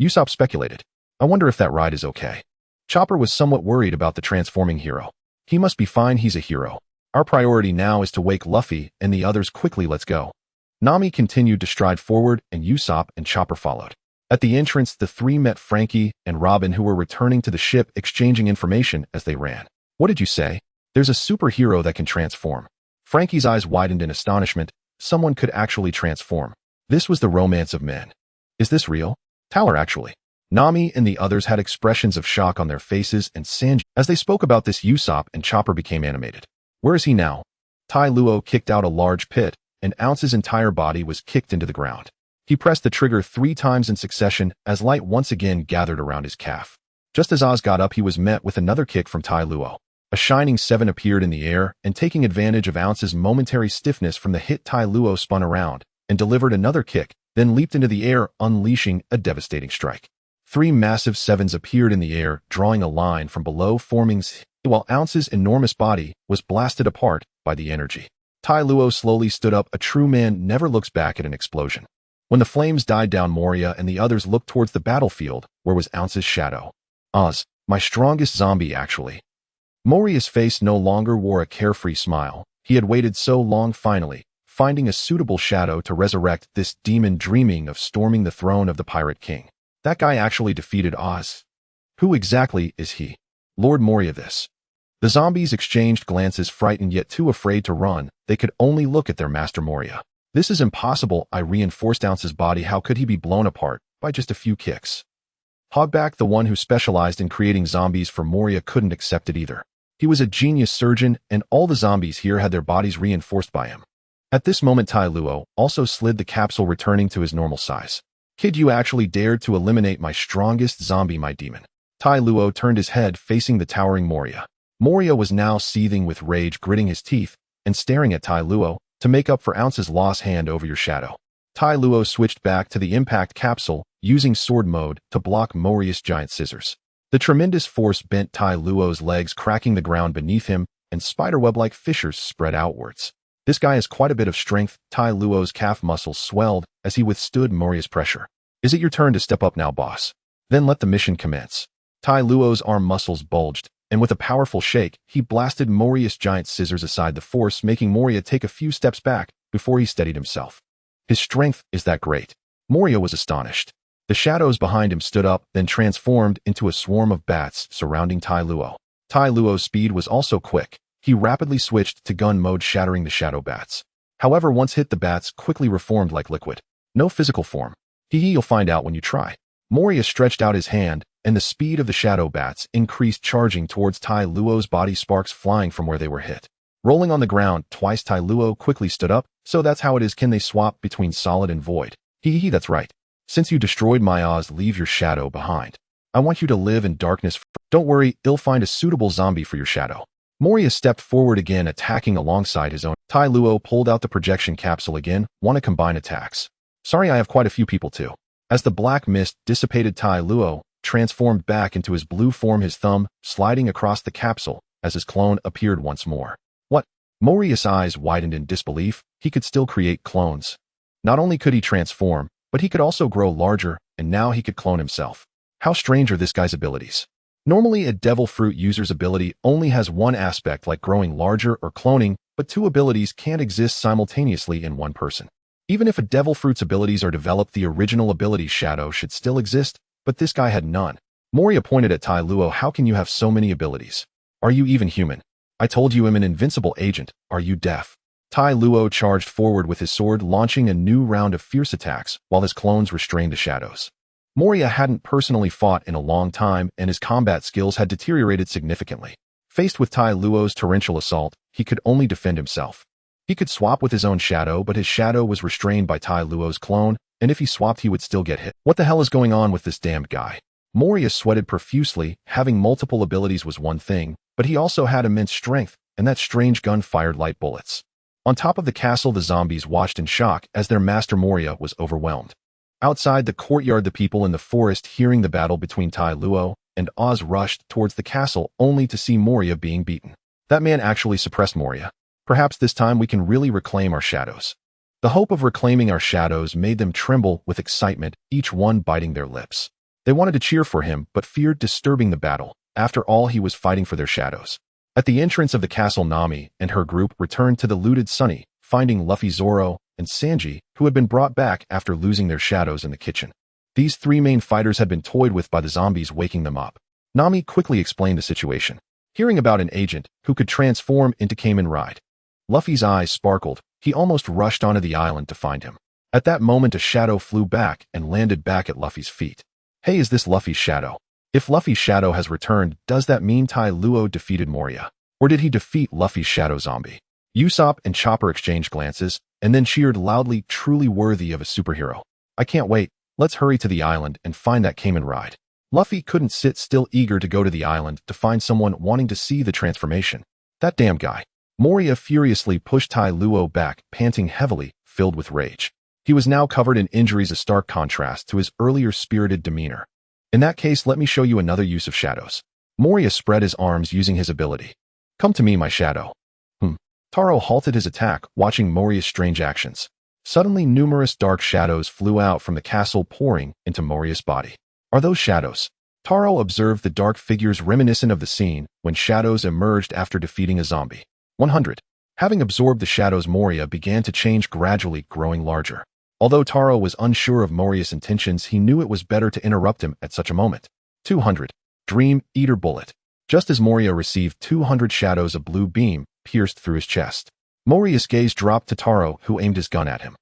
Usopp speculated. I wonder if that ride is okay. Chopper was somewhat worried about the transforming hero. He must be fine, he's a hero. Our priority now is to wake Luffy and the others quickly. Let's go. Nami continued to stride forward, and Usopp and Chopper followed. At the entrance, the three met Frankie and Robin, who were returning to the ship, exchanging information as they ran. What did you say? There's a superhero that can transform. Frankie's eyes widened in astonishment. Someone could actually transform. This was the romance of men. Is this real? Tower, actually. Nami and the others had expressions of shock on their faces, and Sanji. As they spoke about this, Usopp and Chopper became animated. Where is he now? Tai Luo kicked out a large pit, and Ounce's entire body was kicked into the ground. He pressed the trigger 3 times in succession as light once again gathered around his calf. Just as Oz got up, he was met with another kick from Tai Luo. A shining 7 appeared in the air, and taking advantage of Ounce's momentary stiffness from the hit, Tai Luo spun around and delivered another kick, then leaped into the air, unleashing a devastating strike. 3 massive 7s appeared in the air, drawing a line from below, forming while Ounce's enormous body was blasted apart by the energy. Tai Luo slowly stood up. A true man never looks back at an explosion. When the flames died down, Moriya and the others looked towards the battlefield, where was Ounce's shadow. Oz, my strongest zombie, actually. Moriya's face no longer wore a carefree smile. He had waited so long, finally finding a suitable shadow to resurrect this demon, dreaming of storming the throne of the Pirate King. That guy actually defeated Oz. Who exactly is he? Lord Moria this. The zombies exchanged glances, frightened yet too afraid to run. They could only look at their master Moria. This is impossible, I reinforced Ounce's body. How could he be blown apart by just a few kicks? Hogback, the one who specialized in creating zombies for Moria, couldn't accept it either. He was a genius surgeon, and all the zombies here had their bodies reinforced by him. At this moment, Tai Luo also slid the capsule, returning to his normal size. Kid, you actually dared to eliminate my strongest zombie, my demon. Tai Luo turned his head, facing the towering Moria. Moria was now seething with rage, gritting his teeth and staring at Tai Luo to make up for Ounce's loss. Hand over your shadow. Tai Luo switched back to the impact capsule, using sword mode to block Moria's giant scissors. The tremendous force bent Tai Luo's legs, cracking the ground beneath him, and spiderweb-like fissures spread outwards. This guy has quite a bit of strength. Tai Luo's calf muscles swelled as he withstood Moria's pressure. Is it your turn to step up now, boss? Then let the mission commence. Tai Luo's arm muscles bulged, and with a powerful shake, he blasted Moria's giant scissors aside, the force making Moria take a few steps back before he steadied himself. His strength is that great. Moria was astonished. The shadows behind him stood up, then transformed into a swarm of bats surrounding Tai Luo. Tai Luo's speed was also quick. He rapidly switched to gun mode, shattering the shadow bats. However, once hit, the bats quickly reformed like liquid. No physical form. You'll find out when you try. Moria stretched out his hand, and the speed of the shadow bats increased, charging towards Tai Luo's body, sparks flying from where they were hit. Rolling on the ground twice, Tai Luo quickly stood up. So that's how it is. Can they swap between solid and void? That's right. Since you destroyed my Oz, leave your shadow behind. I want you to live in darkness. Don't worry, I'll find a suitable zombie for your shadow. Moria stepped forward again, attacking alongside his own. Tai Luo pulled out the projection capsule again. Want to combine attacks? Sorry, I have quite a few people too. As the black mist dissipated, Tai Luo transformed back into his blue form, his thumb sliding across the capsule as his clone appeared once more. What? Moria's eyes widened in disbelief. He could still create clones. Not only could he transform, but he could also grow larger, and now he could clone himself. How strange are this guy's abilities? Normally, a devil fruit user's ability only has one aspect, like growing larger or cloning, but two abilities can't exist simultaneously in one person. Even if a devil fruit's abilities are developed, the original ability shadow should still exist, but this guy had none. Moria pointed at Tai Luo. How can you have so many abilities? Are you even human? I told you I'm an invincible agent. Are you deaf? Tai Luo charged forward with his sword, launching a new round of fierce attacks while his clones restrained the shadows. Moria hadn't personally fought in a long time, and his combat skills had deteriorated significantly. Faced with Tai Luo's torrential assault, he could only defend himself. He could swap with his own shadow, but his shadow was restrained by Tai Luo's clone, and if he swapped, he would still get hit. What the hell is going on with this damned guy? Moria sweated profusely. Having multiple abilities was one thing, but he also had immense strength, and that strange gun fired light bullets. On top of the castle, the zombies watched in shock as their master Moria was overwhelmed. Outside the courtyard, the people in the forest, hearing the battle between Tai Luo and Oz, rushed towards the castle only to see Moria being beaten. That man actually suppressed Moria. Perhaps this time we can really reclaim our shadows. The hope of reclaiming our shadows made them tremble with excitement, each one biting their lips. They wanted to cheer for him, but feared disturbing the battle. After all, he was fighting for their shadows. At the entrance of the castle, Nami and her group returned to the looted Sunny, finding Luffy, Zoro, and Sanji, who had been brought back after losing their shadows in the kitchen. These three main fighters had been toyed with by the zombies, waking them up. Nami quickly explained the situation. Hearing about an agent who could transform into Kamen Rider, Luffy's eyes sparkled. He almost rushed onto the island to find him. At that moment, a shadow flew back and landed back at Luffy's feet. Hey, is this Luffy's shadow? If Luffy's shadow has returned, does that mean Tai Luo defeated Moria? Or did he defeat Luffy's shadow zombie? Usopp and Chopper exchanged glances, and then cheered loudly, truly worthy of a superhero. I can't wait. Let's hurry to the island and find that Kamen Rider. Luffy couldn't sit still, eager to go to the island to find someone wanting to see the transformation. That damn guy. Moria furiously pushed Tai Luo back, panting heavily, filled with rage. He was now covered in injuries, a stark contrast to his earlier spirited demeanor. In that case, let me show you another use of shadows. Moria spread his arms, using his ability. Come to me, my shadow. Taro halted his attack, watching Moria's strange actions. Suddenly, numerous dark shadows flew out from the castle, pouring into Moria's body. Are those shadows? Taro observed the dark figures, reminiscent of the scene when shadows emerged after defeating a zombie. 100. Having absorbed the shadows, Moria began to change, gradually growing larger. Although Taro was unsure of Moria's intentions, he knew it was better to interrupt him at such a moment. 200. Dream Eater Bullet. Just as Moria received 200 shadows, a blue beam pierced through his chest. Moria's gaze dropped to Tero, who aimed his gun at him.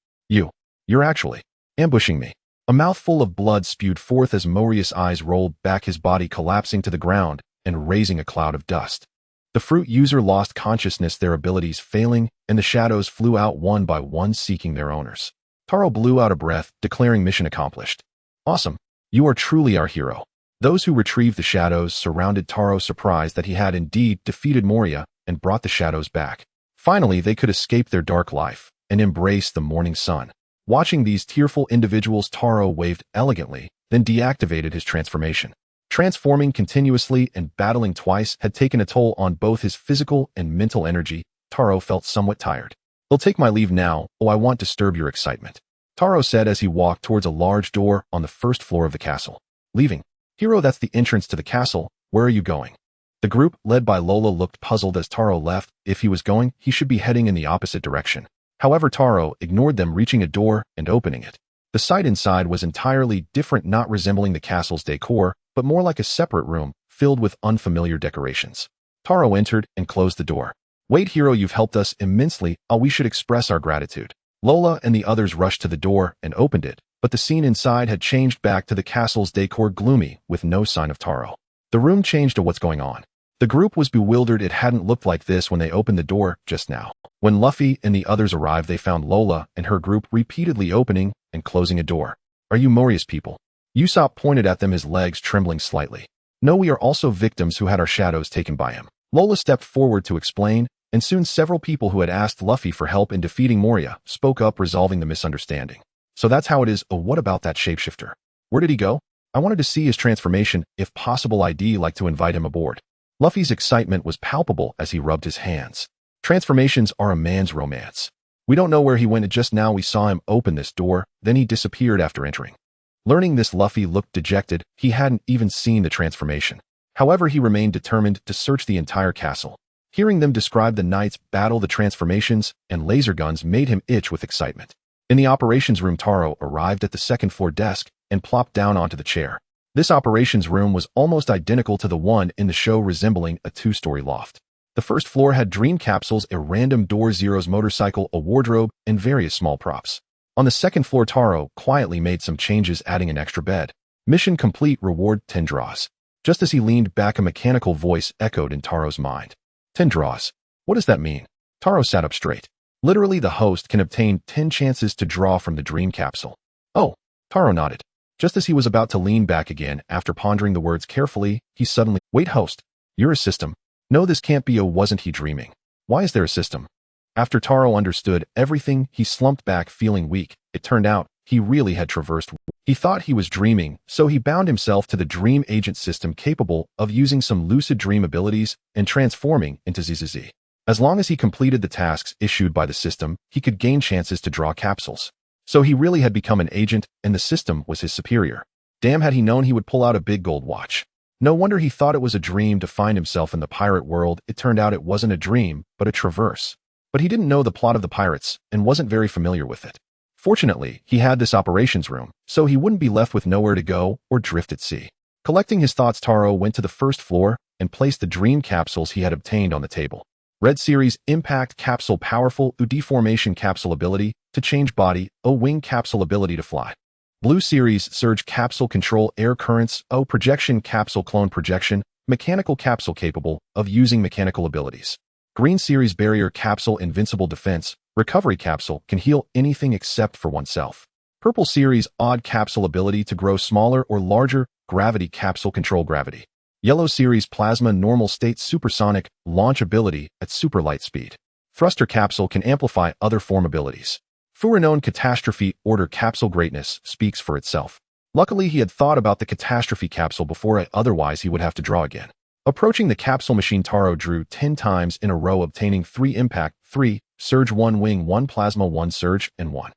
You're actually ambushing me. A mouthful of blood spewed forth as Moria's eyes rolled back, his body collapsing to the ground and raising a cloud of dust. The fruit user lost consciousness, their abilities failing, and the shadows flew out one by one, seeking their owners. Tero blew out a breath, declaring mission accomplished. Awesome. You are truly our hero. Those who retrieved the shadows surrounded Tero, surprised that he had indeed defeated Moria and brought the shadows back. Finally, they could escape their dark life and embrace the morning sun. Watching these tearful individuals, Tero waved elegantly, then deactivated his transformation. Transforming continuously and battling twice had taken a toll on both his physical and mental energy. Tero felt somewhat tired. I'll take my leave now, I won't disturb your excitement, Tero said as he walked towards a large door on the first floor of the castle. Leaving? Hero, that's the entrance to the castle. Where are you going? The group, led by Lola, looked puzzled as Tero left. If he was going, he should be heading in the opposite direction. However, Tero ignored them, reaching a door and opening it. The sight inside was entirely different, not resembling the castle's decor, but more like a separate room, filled with unfamiliar decorations. Tero entered and closed the door. Wait, Hero, you've helped us immensely. We should express our gratitude. Lola and the others rushed to the door and opened it, but the scene inside had changed back to the castle's decor, gloomy, with no sign of Tero. The room changed to what's going on. The group was bewildered. It hadn't looked like this when they opened the door just now. When Luffy and the others arrived, they found Lola and her group repeatedly opening and closing a door. Are you Moria's people? Usopp pointed at them, his legs trembling slightly. No, we are also victims who had our shadows taken by him. Lola stepped forward to explain, and soon several people who had asked Luffy for help in defeating Moria spoke up, resolving the misunderstanding. So that's how it is. Oh, what about that shapeshifter? Where did he go? I wanted to see his transformation. If possible, I'd like to invite him aboard. Luffy's excitement was palpable as he rubbed his hands. Transformations are a man's romance. We don't know where he went. Just now we saw him open this door, then he disappeared after entering. Learning this, Luffy looked dejected. He hadn't even seen the transformation. However, he remained determined to search the entire castle. Hearing them describe the night's battle, the transformations, and laser guns made him itch with excitement. In the operations room, Tero arrived at the second floor desk and plopped down onto the chair. This operations room was almost identical to the one in the show, resembling a two-story loft. The first floor had dream capsules, a random door, Zero's motorcycle, a wardrobe, and various small props. On the second floor, Tero quietly made some changes, adding an extra bed. Mission complete, reward 10 draws. Just as he leaned back, a mechanical voice echoed in Tero's mind. 10 draws. What does that mean? Tero sat up straight. Literally, the host can obtain 10 chances to draw from the dream capsule. Oh, Tero nodded. Just as he was about to lean back again, after pondering the words carefully, he suddenly, wait, host, you're a system. No, this can't be. Wasn't he dreaming? Why is there a system? After Tero understood everything, he slumped back, feeling weak. It turned out, he really had traversed. He thought he was dreaming, so he bound himself to the dream agent system, capable of using some lucid dream abilities and transforming into ZZZ. As long as he completed the tasks issued by the system, he could gain chances to draw capsules. So he really had become an agent, and the system was his superior. Damn, had he known, he would pull out a big gold watch. No wonder he thought it was a dream to find himself in the pirate world. It turned out it wasn't a dream, but a traverse. But he didn't know the plot of the Pirates, and wasn't very familiar with it. Fortunately, he had this operations room, so he wouldn't be left with nowhere to go or drift at sea. Collecting his thoughts, Tero went to the first floor and placed the dream capsules he had obtained on the table. Red Series Impact Capsule, powerful. Deformation Capsule, ability to change body. Wing Capsule, ability to fly. Blue Series Surge Capsule, control air currents. Projection Capsule, clone projection. Mechanical Capsule, capable of using mechanical abilities. Green Series Barrier Capsule, invincible defense. Recovery Capsule, can heal anything except for oneself. Purple Series Odd Capsule, ability to grow smaller or larger. Gravity Capsule, control gravity. Yellow Series Plasma Normal State Supersonic, launch ability at super light speed. Thruster Capsule, can amplify other form abilities. Furinone Catastrophe Order Capsule, greatness speaks for itself. Luckily, he had thought about the Catastrophe Capsule before, otherwise he would have to draw again. Approaching the capsule machine, Tero drew 10 times in a row, obtaining 3 impact, 3 surge, 1 wing, 1 plasma, 1 surge, and 1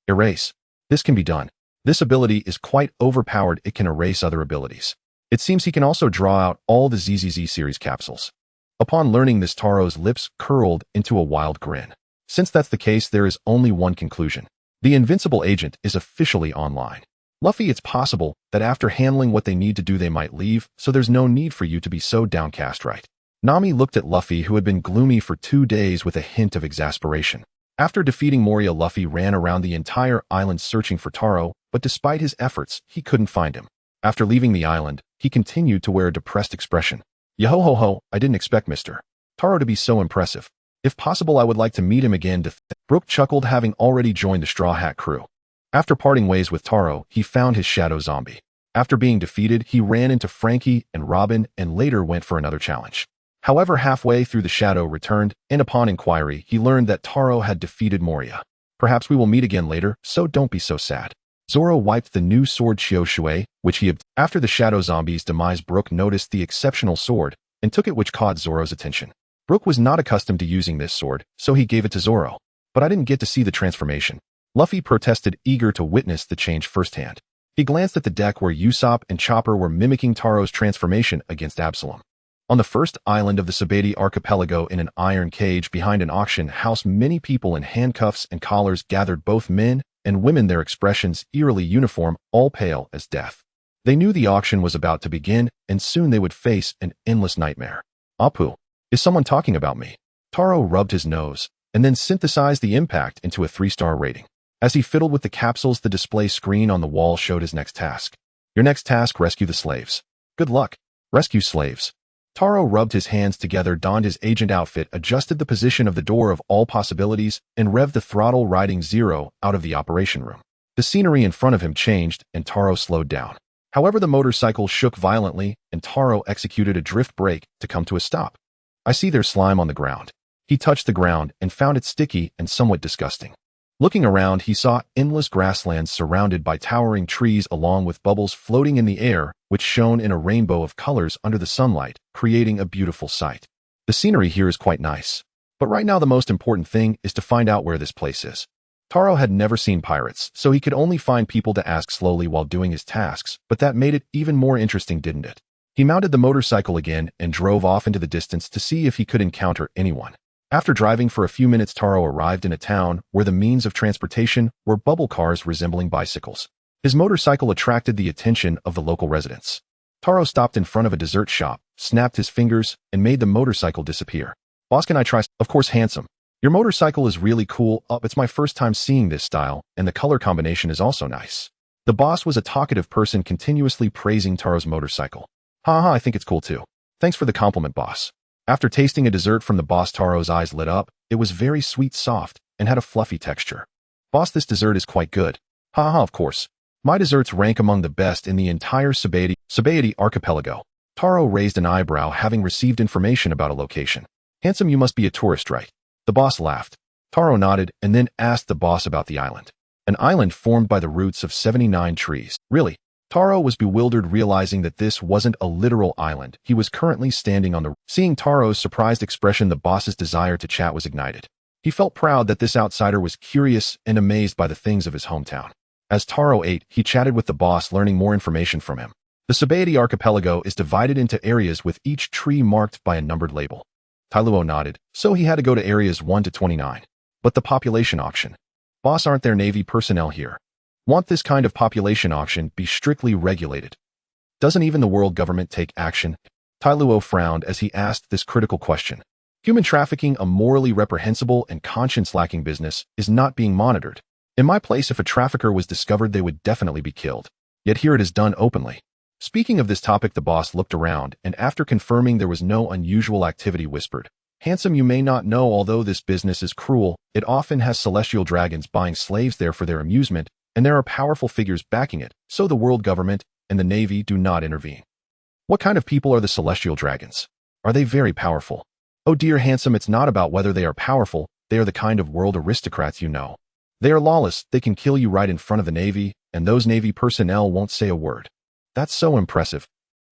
erase. This can be done. This ability is quite overpowered. It can erase other abilities. It seems he can also draw out all the ZZZ series capsules. Upon learning this, Tero's lips curled into a wild grin. Since that's the case, there is only one conclusion. The invincible agent is officially online. Luffy, it's possible that after handling what they need to do they might leave, so there's no need for you to be so downcast, right? Nami looked at Luffy, who had been gloomy for 2 days, with a hint of exasperation. After defeating Moria, Luffy ran around the entire island searching for Tero, but despite his efforts, he couldn't find him. After leaving the island, he continued to wear a depressed expression. Yo-ho-ho, I didn't expect Mr. Tero to be so impressive. If possible, I would like to meet him again. Brook chuckled, having already joined the Straw Hat crew. After parting ways with Tero, he found his shadow zombie. After being defeated, he ran into Frankie and Robin and later went for another challenge. However, halfway through the shadow returned, and upon inquiry, he learned that Tero had defeated Moria. Perhaps we will meet again later, so don't be so sad. Zoro wiped the new sword Chioshui, which he obtained. After the shadow zombie's demise, Brook noticed the exceptional sword and took it, which caught Zoro's attention. Brook was not accustomed to using this sword, so he gave it to Zoro. But I didn't get to see the transformation. Luffy protested, eager to witness the change firsthand. He glanced at the deck where Usopp and Chopper were mimicking Taro's transformation against Absalom. On the first island of the Sabaody archipelago, in an iron cage behind an auction house, many people in handcuffs and collars gathered, both men and women, their expressions eerily uniform, all pale as death. They knew the auction was about to begin, and soon they would face an endless nightmare. Apu, is someone talking about me? Taro rubbed his nose, and then synthesized the impact into a 3-star rating. As he fiddled with the capsules, the display screen on the wall showed his next task. Your next task: rescue the slaves. Good luck. Rescue slaves. Taro rubbed his hands together, donned his agent outfit, adjusted the position of the door of all possibilities, and revved the throttle, riding Zero out of the operation room. The scenery in front of him changed, and Taro slowed down. However, the motorcycle shook violently, and Taro executed a drift brake to come to a stop. I see there's slime on the ground. He touched the ground and found it sticky and somewhat disgusting. Looking around, he saw endless grasslands surrounded by towering trees, along with bubbles floating in the air, which shone in a rainbow of colors under the sunlight, creating a beautiful sight. The scenery here is quite nice. But right now the most important thing is to find out where this place is. Taro had never seen pirates, so he could only find people to ask slowly while doing his tasks, but that made it even more interesting, didn't it? He mounted the motorcycle again and drove off into the distance to see if he could encounter anyone. After driving for a few minutes, Taro arrived in a town where the means of transportation were bubble cars resembling bicycles. His motorcycle attracted the attention of the local residents. Taro stopped in front of a dessert shop, snapped his fingers, and made the motorcycle disappear. Boss, can I try? Of course, handsome. Your motorcycle is really cool. It's my first time seeing this style, and the color combination is also nice. The boss was a talkative person, continuously praising Taro's motorcycle. Haha, I think it's cool too. Thanks for the compliment, boss. After tasting a dessert from the boss, Taro's eyes lit up. It was very sweet, soft, and had a fluffy texture. Boss, this dessert is quite good. Haha, of course. My desserts rank among the best in the entire Sabaody archipelago. Taro raised an eyebrow, having received information about a location. Handsome, you must be a tourist, right? The boss laughed. Taro nodded and then asked the boss about the island. An island formed by the roots of 79 trees. Really? Taro was bewildered, realizing that this wasn't a literal island. He was currently standing on the... Seeing Taro's surprised expression, the boss's desire to chat was ignited. He felt proud that this outsider was curious and amazed by the things of his hometown. As Taro ate, he chatted with the boss, learning more information from him. The Sabaody archipelago is divided into areas with each tree marked by a numbered label. Tailuo nodded, so he had to go to areas 1 to 29. But the population auction. Boss, aren't there Navy personnel here? Want this kind of population auction be strictly regulated? Doesn't even the world government take action? Tailuo frowned as he asked this critical question. Human trafficking, a morally reprehensible and conscience-lacking business, is not being monitored. In my place, if a trafficker was discovered, they would definitely be killed. Yet here it is done openly. Speaking of this topic, the boss looked around and after confirming there was no unusual activity, whispered, Handsome, you may not know, although this business is cruel, it often has celestial dragons buying slaves there for their amusement, and there are powerful figures backing it, so the world government and the Navy do not intervene. What kind of people are the celestial dragons? Are they very powerful? Oh dear, Handsome, it's not about whether they are powerful, they are the kind of world aristocrats you know. They are lawless, they can kill you right in front of the Navy, and those Navy personnel won't say a word. That's so impressive.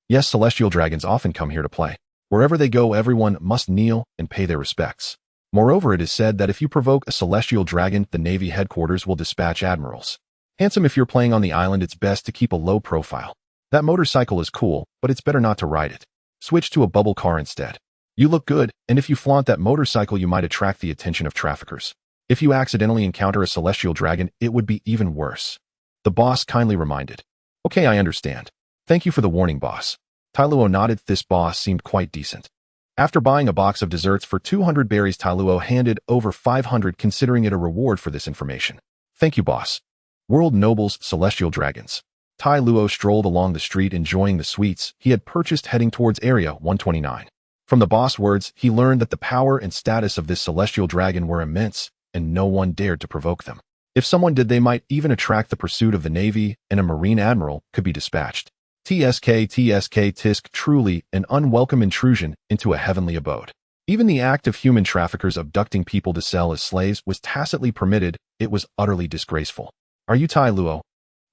Yes, celestial dragons often come here to play. Wherever they go, everyone must kneel and pay their respects. Moreover, it is said that if you provoke a celestial dragon, the Navy headquarters will dispatch admirals. Handsome, if you're playing on the island, it's best to keep a low profile. That motorcycle is cool, but it's better not to ride it. Switch to a bubble car instead. You look good, and if you flaunt that motorcycle, you might attract the attention of traffickers. If you accidentally encounter a celestial dragon, it would be even worse. The boss kindly reminded. Okay, I understand. Thank you for the warning, boss. Tai Luo nodded. This boss seemed quite decent. After buying a box of desserts for 200 berries, Tai Luo handed over 500, considering it a reward for this information. Thank you, boss. World Nobles, Celestial Dragons. Tai Luo strolled along the street enjoying the sweets he had purchased, heading towards Area 129. From the boss words, he learned that the power and status of this celestial dragon were immense, and no one dared to provoke them. If someone did, they might even attract the pursuit of the Navy, and a Marine Admiral could be dispatched. Tisk, truly an unwelcome intrusion into a heavenly abode. Even the act of human traffickers abducting people to sell as slaves was tacitly permitted. It was utterly disgraceful. Are you Tai Luo?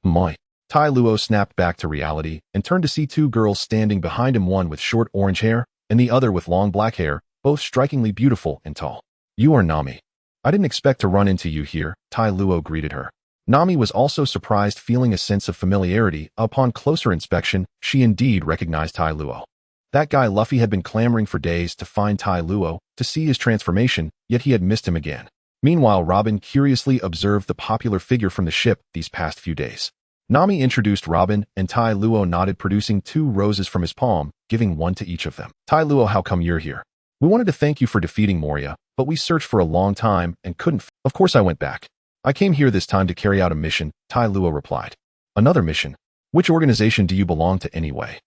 Moi. Tai Luo snapped back to reality and turned to see two girls standing behind him, one with short orange hair and the other with long black hair, both strikingly beautiful and tall. You are Nami. I didn't expect to run into you here, Tai Luo greeted her. Nami was also surprised, feeling a sense of familiarity. Upon closer inspection, she indeed recognized Tai Luo. That guy Luffy had been clamoring for days to find Tai Luo, to see his transformation, yet he had missed him again. Meanwhile, Robin curiously observed the popular figure from the ship these past few days. Nami introduced Robin, and Tai Luo nodded, producing 2 roses from his palm, giving one to each of them. Tai Luo, how come you're here? We wanted to thank you for defeating Moria, but we searched for a long time and couldn't. Of course I went back. I came here this time to carry out a mission, Tai Luo replied. Another mission? Which organization do you belong to anyway?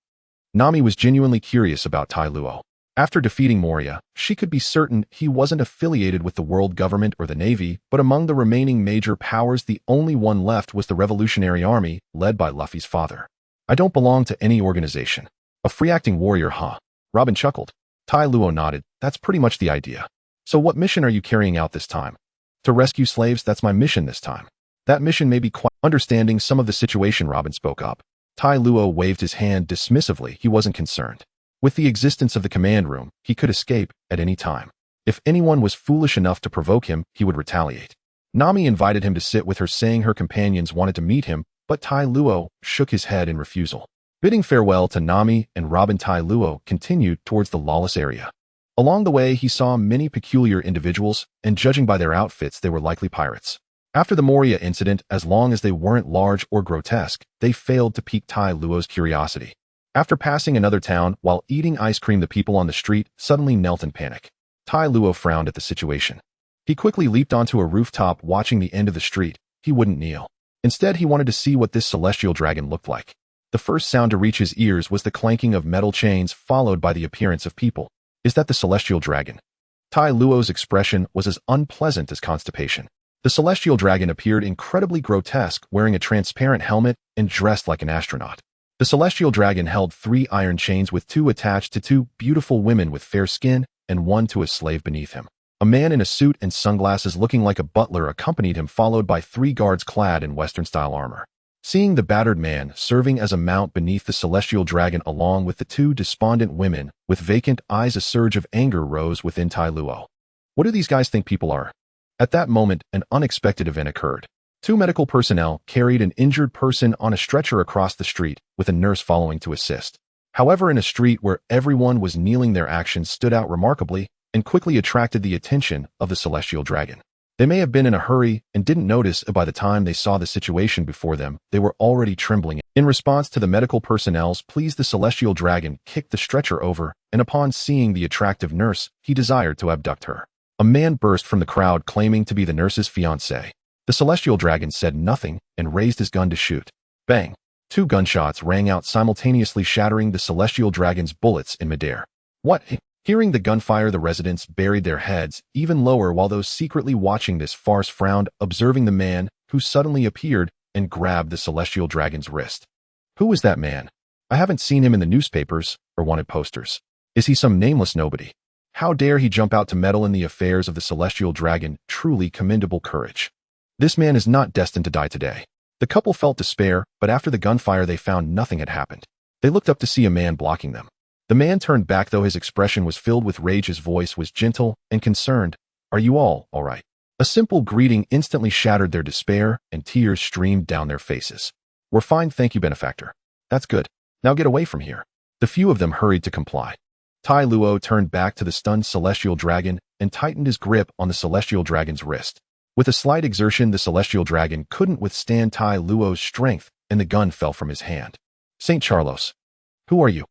Nami was genuinely curious about Tai Luo. After defeating Moria, she could be certain he wasn't affiliated with the world government or the Navy, but among the remaining major powers, the only one left was the Revolutionary Army, led by Luffy's father. I don't belong to any organization. A free-acting warrior, huh? Robin chuckled. Tai Luo nodded. That's pretty much the idea. So what mission are you carrying out this time? To rescue slaves, that's my mission this time. That mission may be quite understanding some of the situation, Robin spoke up. Tai Luo waved his hand dismissively. He wasn't concerned. With the existence of the command room, he could escape at any time. If anyone was foolish enough to provoke him, he would retaliate. Nami invited him to sit with her, saying her companions wanted to meet him, but Tai Luo shook his head in refusal. Bidding farewell to Nami and Robin, Tai Luo continued towards the lawless area. Along the way, he saw many peculiar individuals, and judging by their outfits, they were likely pirates. After the Moria incident, as long as they weren't large or grotesque, they failed to pique Tai Luo's curiosity. After passing another town while eating ice cream, the people on the street suddenly knelt in panic. Tai Luo frowned at the situation. He quickly leaped onto a rooftop, watching the end of the street. He wouldn't kneel. Instead, he wanted to see what this celestial dragon looked like. The first sound to reach his ears was the clanking of metal chains, followed by the appearance of people. Is that the celestial dragon? Tai Luo's expression was as unpleasant as constipation. The celestial dragon appeared incredibly grotesque, wearing a transparent helmet and dressed like an astronaut. The celestial dragon held 3 iron chains, with 2 attached to 2 beautiful women with fair skin and 1 to a slave beneath him. A man in a suit and sunglasses, looking like a butler, accompanied him, followed by 3 guards clad in Western-style armor. Seeing the battered man serving as a mount beneath the celestial dragon along with the 2 despondent women with vacant eyes, a surge of anger rose within Tai Luo. What do these guys think people are? At that moment, an unexpected event occurred. 2 medical personnel carried an injured person on a stretcher across the street, with a nurse following to assist. However, in a street where everyone was kneeling, their actions stood out remarkably and quickly attracted the attention of the celestial dragon. They may have been in a hurry and didn't notice, by the time they saw the situation before them, they were already trembling. In response to the medical personnel's pleas, the celestial dragon kicked the stretcher over, and upon seeing the attractive nurse, he desired to abduct her. A man burst from the crowd, claiming to be the nurse's fiancé. The celestial dragon said nothing and raised his gun to shoot. Bang! 2 gunshots rang out simultaneously, shattering the celestial dragon's bullets in midair. What? Hearing the gunfire, the residents buried their heads even lower, while those secretly watching this farce frowned, observing the man who suddenly appeared and grabbed the celestial dragon's wrist. Who was that man? I haven't seen him in the newspapers or wanted posters. Is he some nameless nobody? How dare he jump out to meddle in the affairs of the celestial dragon? Truly commendable courage. This man is not destined to die today. The couple felt despair, but after the gunfire they found nothing had happened. They looked up to see a man blocking them. The man turned back, though his expression was filled with rage. His voice was gentle and concerned. Are you all right? A simple greeting instantly shattered their despair, and tears streamed down their faces. We're fine, thank you, benefactor. That's good. Now get away from here. The few of them hurried to comply. Tai Luo turned back to the stunned celestial dragon and tightened his grip on the celestial dragon's wrist. With a slight exertion, the celestial dragon couldn't withstand Tai Luo's strength, and the gun fell from his hand. St. Charlos. Who are you?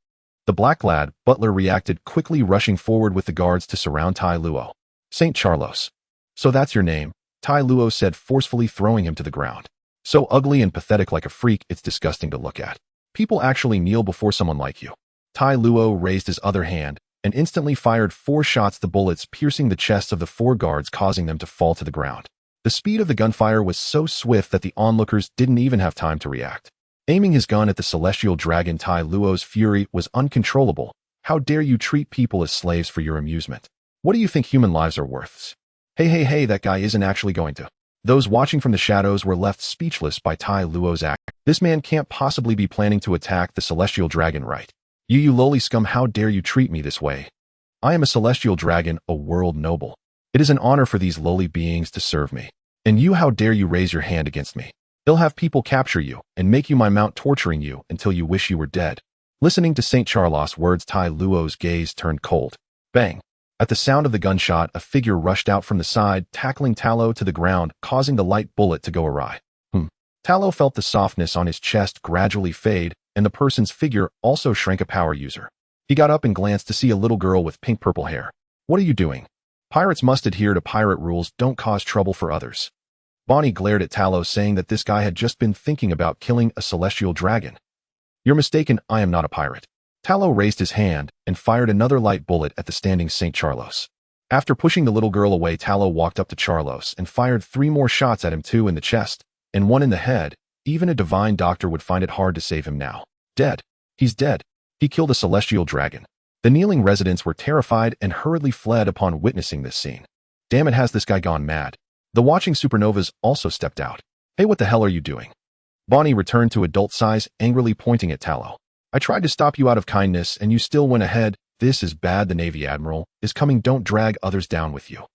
The black lad, butler, reacted quickly, rushing forward with the guards to surround Tai Luo. St. Charlos. So that's your name, Tai Luo said forcefully, throwing him to the ground. So ugly and pathetic, like a freak, it's disgusting to look at. People actually kneel before someone like you. Tai Luo raised his other hand and instantly fired 4 shots, the bullets piercing the chests of the 4 guards, causing them to fall to the ground. The speed of the gunfire was so swift that the onlookers didn't even have time to react. Aiming his gun at the celestial dragon, Tai Luo's fury was uncontrollable. How dare you treat people as slaves for your amusement? What do you think human lives are worth? Hey, that guy isn't actually going to. Those watching from the shadows were left speechless by Tai Luo's act. This man can't possibly be planning to attack the celestial dragon, right? You lowly scum, how dare you treat me this way? I am a celestial dragon, a world noble. It is an honor for these lowly beings to serve me. And you, how dare you raise your hand against me? They'll have people capture you and make you my mount, torturing you until you wish you were dead. Listening to St. Charlos' words, Tai Luo's gaze turned cold. Bang! At the sound of the gunshot, a figure rushed out from the side, tackling Talo to the ground, causing the light bullet to go awry. Talo felt the softness on his chest gradually fade, and the person's figure also shrank. A power user. He got up and glanced to see a little girl with pink-purple hair. What are you doing? Pirates must adhere to pirate rules, don't cause trouble for others. Bonnie glared at Talo, saying that this guy had just been thinking about killing a celestial dragon. You're mistaken, I am not a pirate. Talo raised his hand and fired another light bullet at the standing St. Charlos. After pushing the little girl away, Talo walked up to Charlos and fired 3 more shots at him, 2 in the chest and 1 in the head. Even a divine doctor would find it hard to save him now. Dead. He's dead. He killed a celestial dragon. The kneeling residents were terrified and hurriedly fled upon witnessing this scene. Damn it, has this guy gone mad? The watching supernovas also stepped out. Hey, what the hell are you doing? Bonnie returned to adult size, angrily pointing at Talo. I tried to stop you out of kindness and you still went ahead. This is bad. The Navy Admiral is coming. Don't drag others down with you.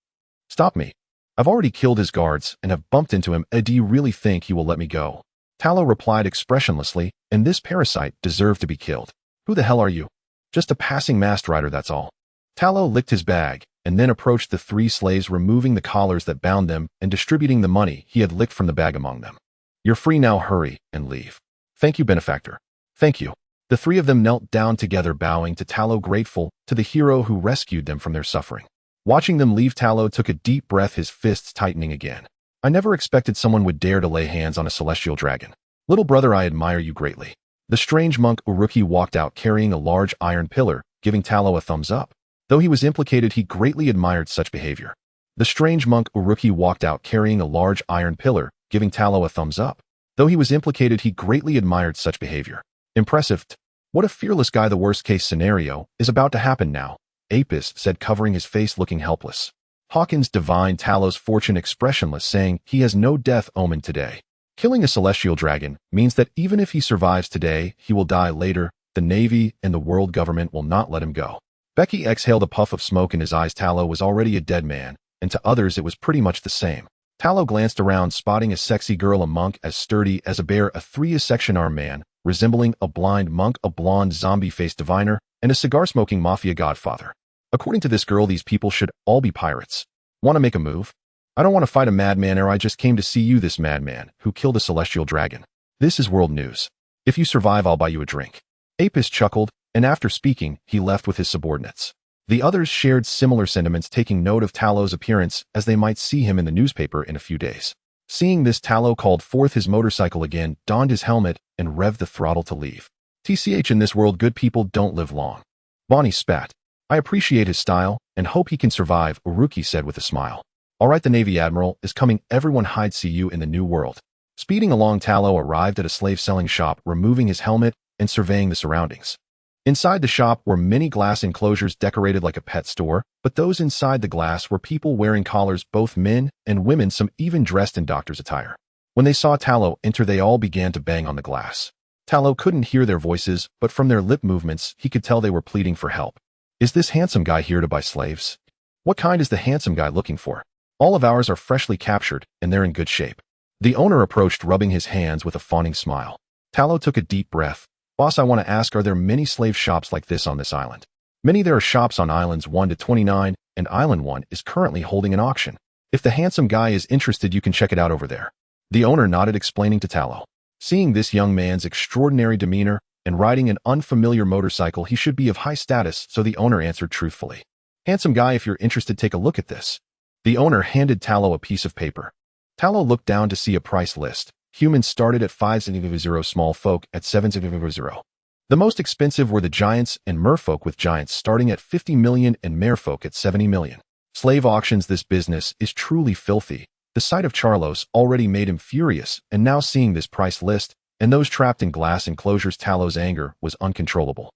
Stop me. I've already killed his guards and have bumped into him. Do you really think he will let me go? Talo replied expressionlessly, and this parasite deserved to be killed. Who the hell are you? Just a passing mast rider, that's all. Talo licked his bag and then approached the 3 slaves, removing the collars that bound them and distributing the money he had licked from the bag among them. You're free now, hurry and leave. Thank you, benefactor. Thank you. The 3 of them knelt down together, bowing to Talo, grateful to the hero who rescued them from their suffering. Watching them leave, Talo took a deep breath, his fists tightening again. I never expected someone would dare to lay hands on a celestial dragon. Little brother, I admire you greatly. The strange monk Uruki walked out carrying a large iron pillar, giving Talo a thumbs up. Though he was implicated, he greatly admired such behavior. The strange monk Uruki walked out carrying a large iron pillar, giving Talo a thumbs up. Though he was implicated, he greatly admired such behavior. Impressive. What a fearless guy. The worst-case scenario is about to happen now, Apis said, covering his face, looking helpless. Hawkins divined Talo's fortune, expressionless, saying he has no death omen today. Killing a celestial dragon means that even if he survives today, he will die later. The Navy and the world government will not let him go. Becky exhaled a puff of smoke in his eyes. Talo was already a dead man, and to others it was pretty much the same. Talo glanced around, spotting a sexy girl, a monk as sturdy as a bear, a 3-section-arm man resembling a blind monk, a blonde zombie-faced diviner, and a cigar-smoking mafia godfather. According to this girl, these people should all be pirates. Want to make a move? I don't want to fight a madman, or I just came to see you, this madman who killed a celestial dragon. This is world news. If you survive, I'll buy you a drink. Apis chuckled, and after speaking, he left with his subordinates. The others shared similar sentiments, taking note of Talo's appearance as they might see him in the newspaper in a few days. Seeing this, Talo called forth his motorcycle again, donned his helmet, and revved the throttle to leave. TCH, in this world, good people don't live long. Bonnie spat. I appreciate his style and hope he can survive, Uruki said with a smile. All right, the Navy Admiral is coming. Everyone hide. See you in the new world. Speeding along, Talo arrived at a slave-selling shop, removing his helmet and surveying the surroundings. Inside the shop were many glass enclosures decorated like a pet store, but those inside the glass were people wearing collars, both men and women, some even dressed in doctor's attire. When they saw Talo enter, they all began to bang on the glass. Talo couldn't hear their voices, but from their lip movements, he could tell they were pleading for help. Is this handsome guy here to buy slaves? What kind is the handsome guy looking for? All of ours are freshly captured, and they're in good shape. The owner approached, rubbing his hands with a fawning smile. Talo took a deep breath. Boss, I want to ask, are there many slave shops like this on this island? Many. There are shops on islands 1 to 29, and Island 1 is currently holding an auction. If the handsome guy is interested, you can check it out over there. The owner nodded, explaining to Talo. Seeing this young man's extraordinary demeanor and riding an unfamiliar motorcycle, he should be of high status, so the owner answered truthfully. Handsome guy, if you're interested, take a look at this. The owner handed Talo a piece of paper. Talo looked down to see a price list. Humans started at 5,000, small folk at 7,000. The most expensive were the giants and merfolk, with giants starting at 50 million and merfolk at 70 million. Slave auctions. This business is truly filthy. The sight of Charlos already made him furious, and now seeing this price list and those trapped in glass enclosures, Talo's anger was uncontrollable.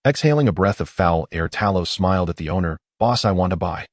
Exhaling a breath of foul air, Talo smiled at the owner. Boss, I want to buy.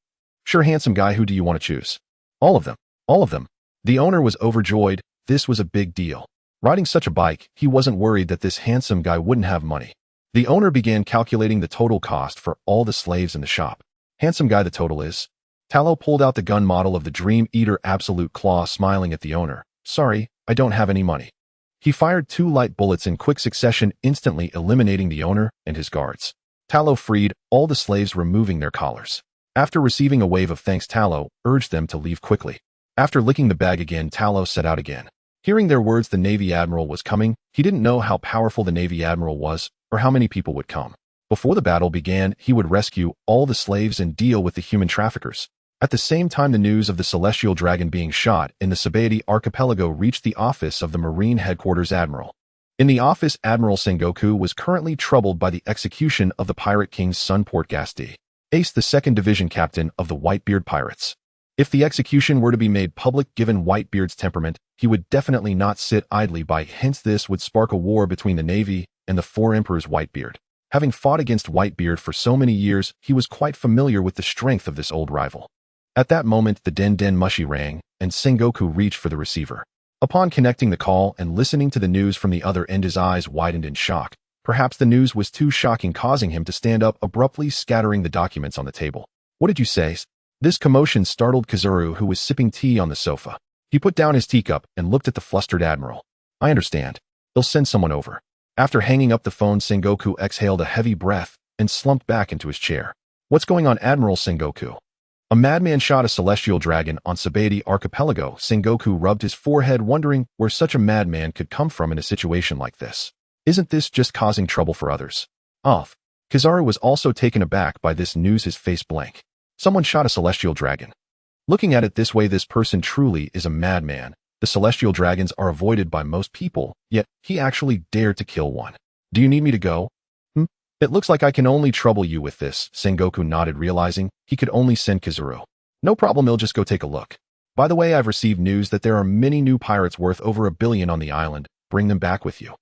Sure, handsome guy, who do you want to choose? All of them. All of them. The owner was overjoyed. This was a big deal. Riding such a bike, he wasn't worried that this handsome guy wouldn't have money. The owner began calculating the total cost for all the slaves in the shop. Handsome guy, the total is... Talo pulled out the gun model of the Dream Eater Absolute Claw, smiling at the owner. Sorry, I don't have any money. He fired 2 light bullets in quick succession, instantly eliminating the owner and his guards. Talo freed all the slaves, removing their collars. After receiving a wave of thanks, Talo urged them to leave quickly. After licking the bag again, Talo set out again. Hearing their words, the Navy Admiral was coming. He didn't know how powerful the Navy Admiral was or how many people would come. Before the battle began, he would rescue all the slaves and deal with the human traffickers. At the same time, the news of the Celestial Dragon being shot in the Sabaody Archipelago reached the office of the Marine Headquarters Admiral. In the office, Admiral Sengoku was currently troubled by the execution of the Pirate King's son, Portgasti, Ace, the 2nd Division Captain of the Whitebeard Pirates. If the execution were to be made public, given Whitebeard's temperament, he would definitely not sit idly by. Hence, this would spark a war between the Navy and the 4 Emperors. Whitebeard. Having fought against Whitebeard for so many years, he was quite familiar with the strength of this old rival. At that moment, the Den Mushi rang, and Sengoku reached for the receiver. Upon connecting the call and listening to the news from the other end, his eyes widened in shock. Perhaps the news was too shocking, causing him to stand up abruptly, scattering the documents on the table. What did you say? This commotion startled Kazuru, who was sipping tea on the sofa. He put down his teacup and looked at the flustered admiral. I understand. They'll send someone over. After hanging up the phone, Sengoku exhaled a heavy breath and slumped back into his chair. What's going on, Admiral Sengoku? A madman shot a celestial dragon on Sabaody Archipelago. Sengoku rubbed his forehead, wondering where such a madman could come from in a situation like this. Isn't this just causing trouble for others? Kizaru was also taken aback by this news, his face blank. Someone shot a celestial dragon. Looking at it this way, this person truly is a madman. The celestial dragons are avoided by most people, yet he actually dared to kill one. Do you need me to go? It looks like I can only trouble you with this. Sengoku nodded, realizing he could only send Kizuru. No problem, he'll just go take a look. By the way, I've received news that there are many new pirates worth over $1 billion on the island. Bring them back with you.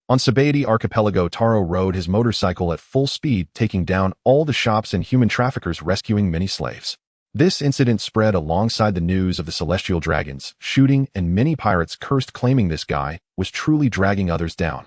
On Sabaody Archipelago, Taro rode his motorcycle at full speed, taking down all the shops and human traffickers, rescuing many slaves. This incident spread alongside the news of the celestial dragons shooting, and many pirates cursed, claiming this guy was truly dragging others down.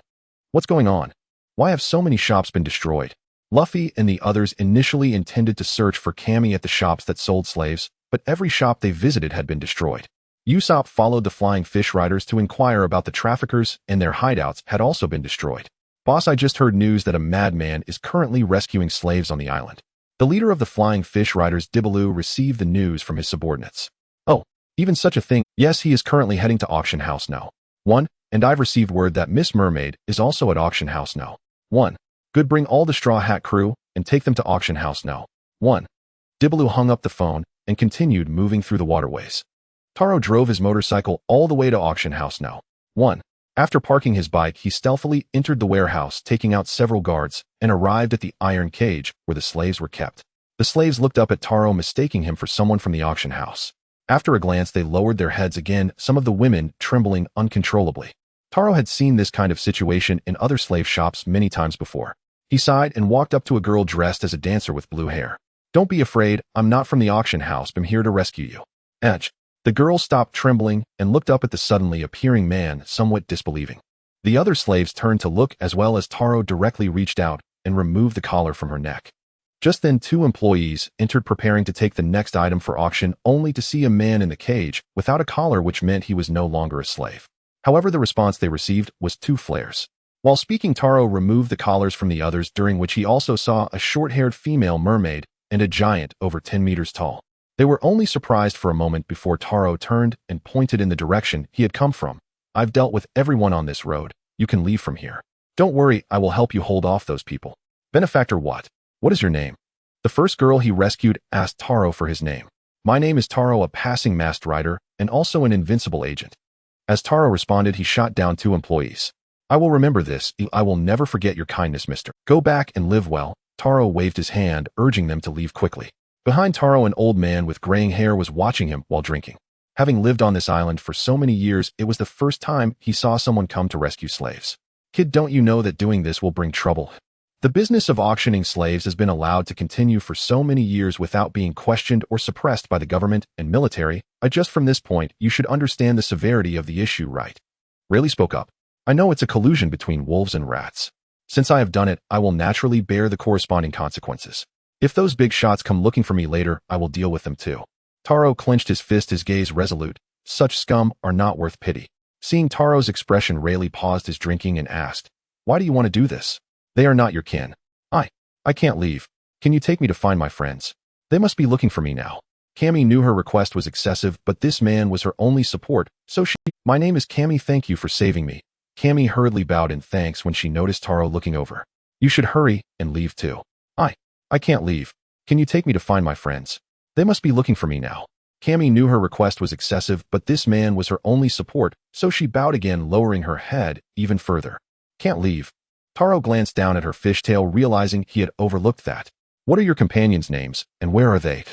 What's going on? Why have so many shops been destroyed? Luffy and the others initially intended to search for Kami at the shops that sold slaves, but every shop they visited had been destroyed. Usopp followed the Flying Fish Riders to inquire about the traffickers, and their hideouts had also been destroyed. Boss, I just heard news that a madman is currently rescuing slaves on the island. The leader of the Flying Fish Riders, Dibaloo, received the news from his subordinates. Oh, even such a thing. Yes, he is currently heading to Auction House now. 1. And I've received word that Miss Mermaid is also at Auction House now. 1. Good, bring all the Straw Hat crew and take them to Auction House now. 1. Dibaloo hung up the phone and continued moving through the waterways. Taro drove his motorcycle all the way to Auction House now. 1. After parking his bike, he stealthily entered the warehouse, taking out several guards, and arrived at the iron cage where the slaves were kept. The slaves looked up at Taro, mistaking him for someone from the auction house. After a glance, they lowered their heads again, some of the women trembling uncontrollably. Taro had seen this kind of situation in other slave shops many times before. He sighed and walked up to a girl dressed as a dancer with blue hair. Don't be afraid, I'm not from the auction house, I'm here to rescue you. Edge. The girl stopped trembling and looked up at the suddenly appearing man, somewhat disbelieving. The other slaves turned to look as well as Taro directly reached out and removed the collar from her neck. Just then 2 employees entered, preparing to take the next item for auction, only to see a man in the cage without a collar, which meant he was no longer a slave. However, the response they received was 2 flares. While speaking, Taro removed the collars from the others, during which he also saw a short-haired female mermaid and a giant over 10 meters tall. They were only surprised for a moment before Taro turned and pointed in the direction he had come from. I've dealt with everyone on this road. You can leave from here. Don't worry, I will help you hold off those people. Benefactor what? What is your name? The first girl he rescued asked Taro for his name. My name is Taro, a passing masked rider, and also an invincible agent. As Taro responded, he shot down 2 employees. I will remember this. I will never forget your kindness, mister. Go back and live well. Taro waved his hand, urging them to leave quickly. Behind Taro, an old man with graying hair was watching him while drinking. Having lived on this island for so many years, it was the first time he saw someone come to rescue slaves. Kid, don't you know that doing this will bring trouble? The business of auctioning slaves has been allowed to continue for so many years without being questioned or suppressed by the government and military. Just from this point, you should understand the severity of the issue, right? Rayleigh spoke up. I know it's a collusion between wolves and rats. Since I have done it, I will naturally bear the corresponding consequences. If those big shots come looking for me later, I will deal with them too. Taro clenched his fist, his gaze resolute. Such scum are not worth pity. Seeing Taro's expression, Rayleigh paused his drinking and asked, Why do you want to do this? They are not your kin. I can't leave. Can you take me to find my friends? They must be looking for me now. Cammy knew her request was excessive, but this man was her only support, so My name is Cammy, thank you for saving me. Cammy hurriedly bowed in thanks when she noticed Taro looking over. You should hurry and leave too. I can't leave. Can you take me to find my friends? They must be looking for me now. Cammy knew her request was excessive, but this man was her only support, so she bowed again, lowering her head even further. Can't leave. Taro glanced down at her fishtail, realizing he had overlooked that. What are your companions' names, and where are they?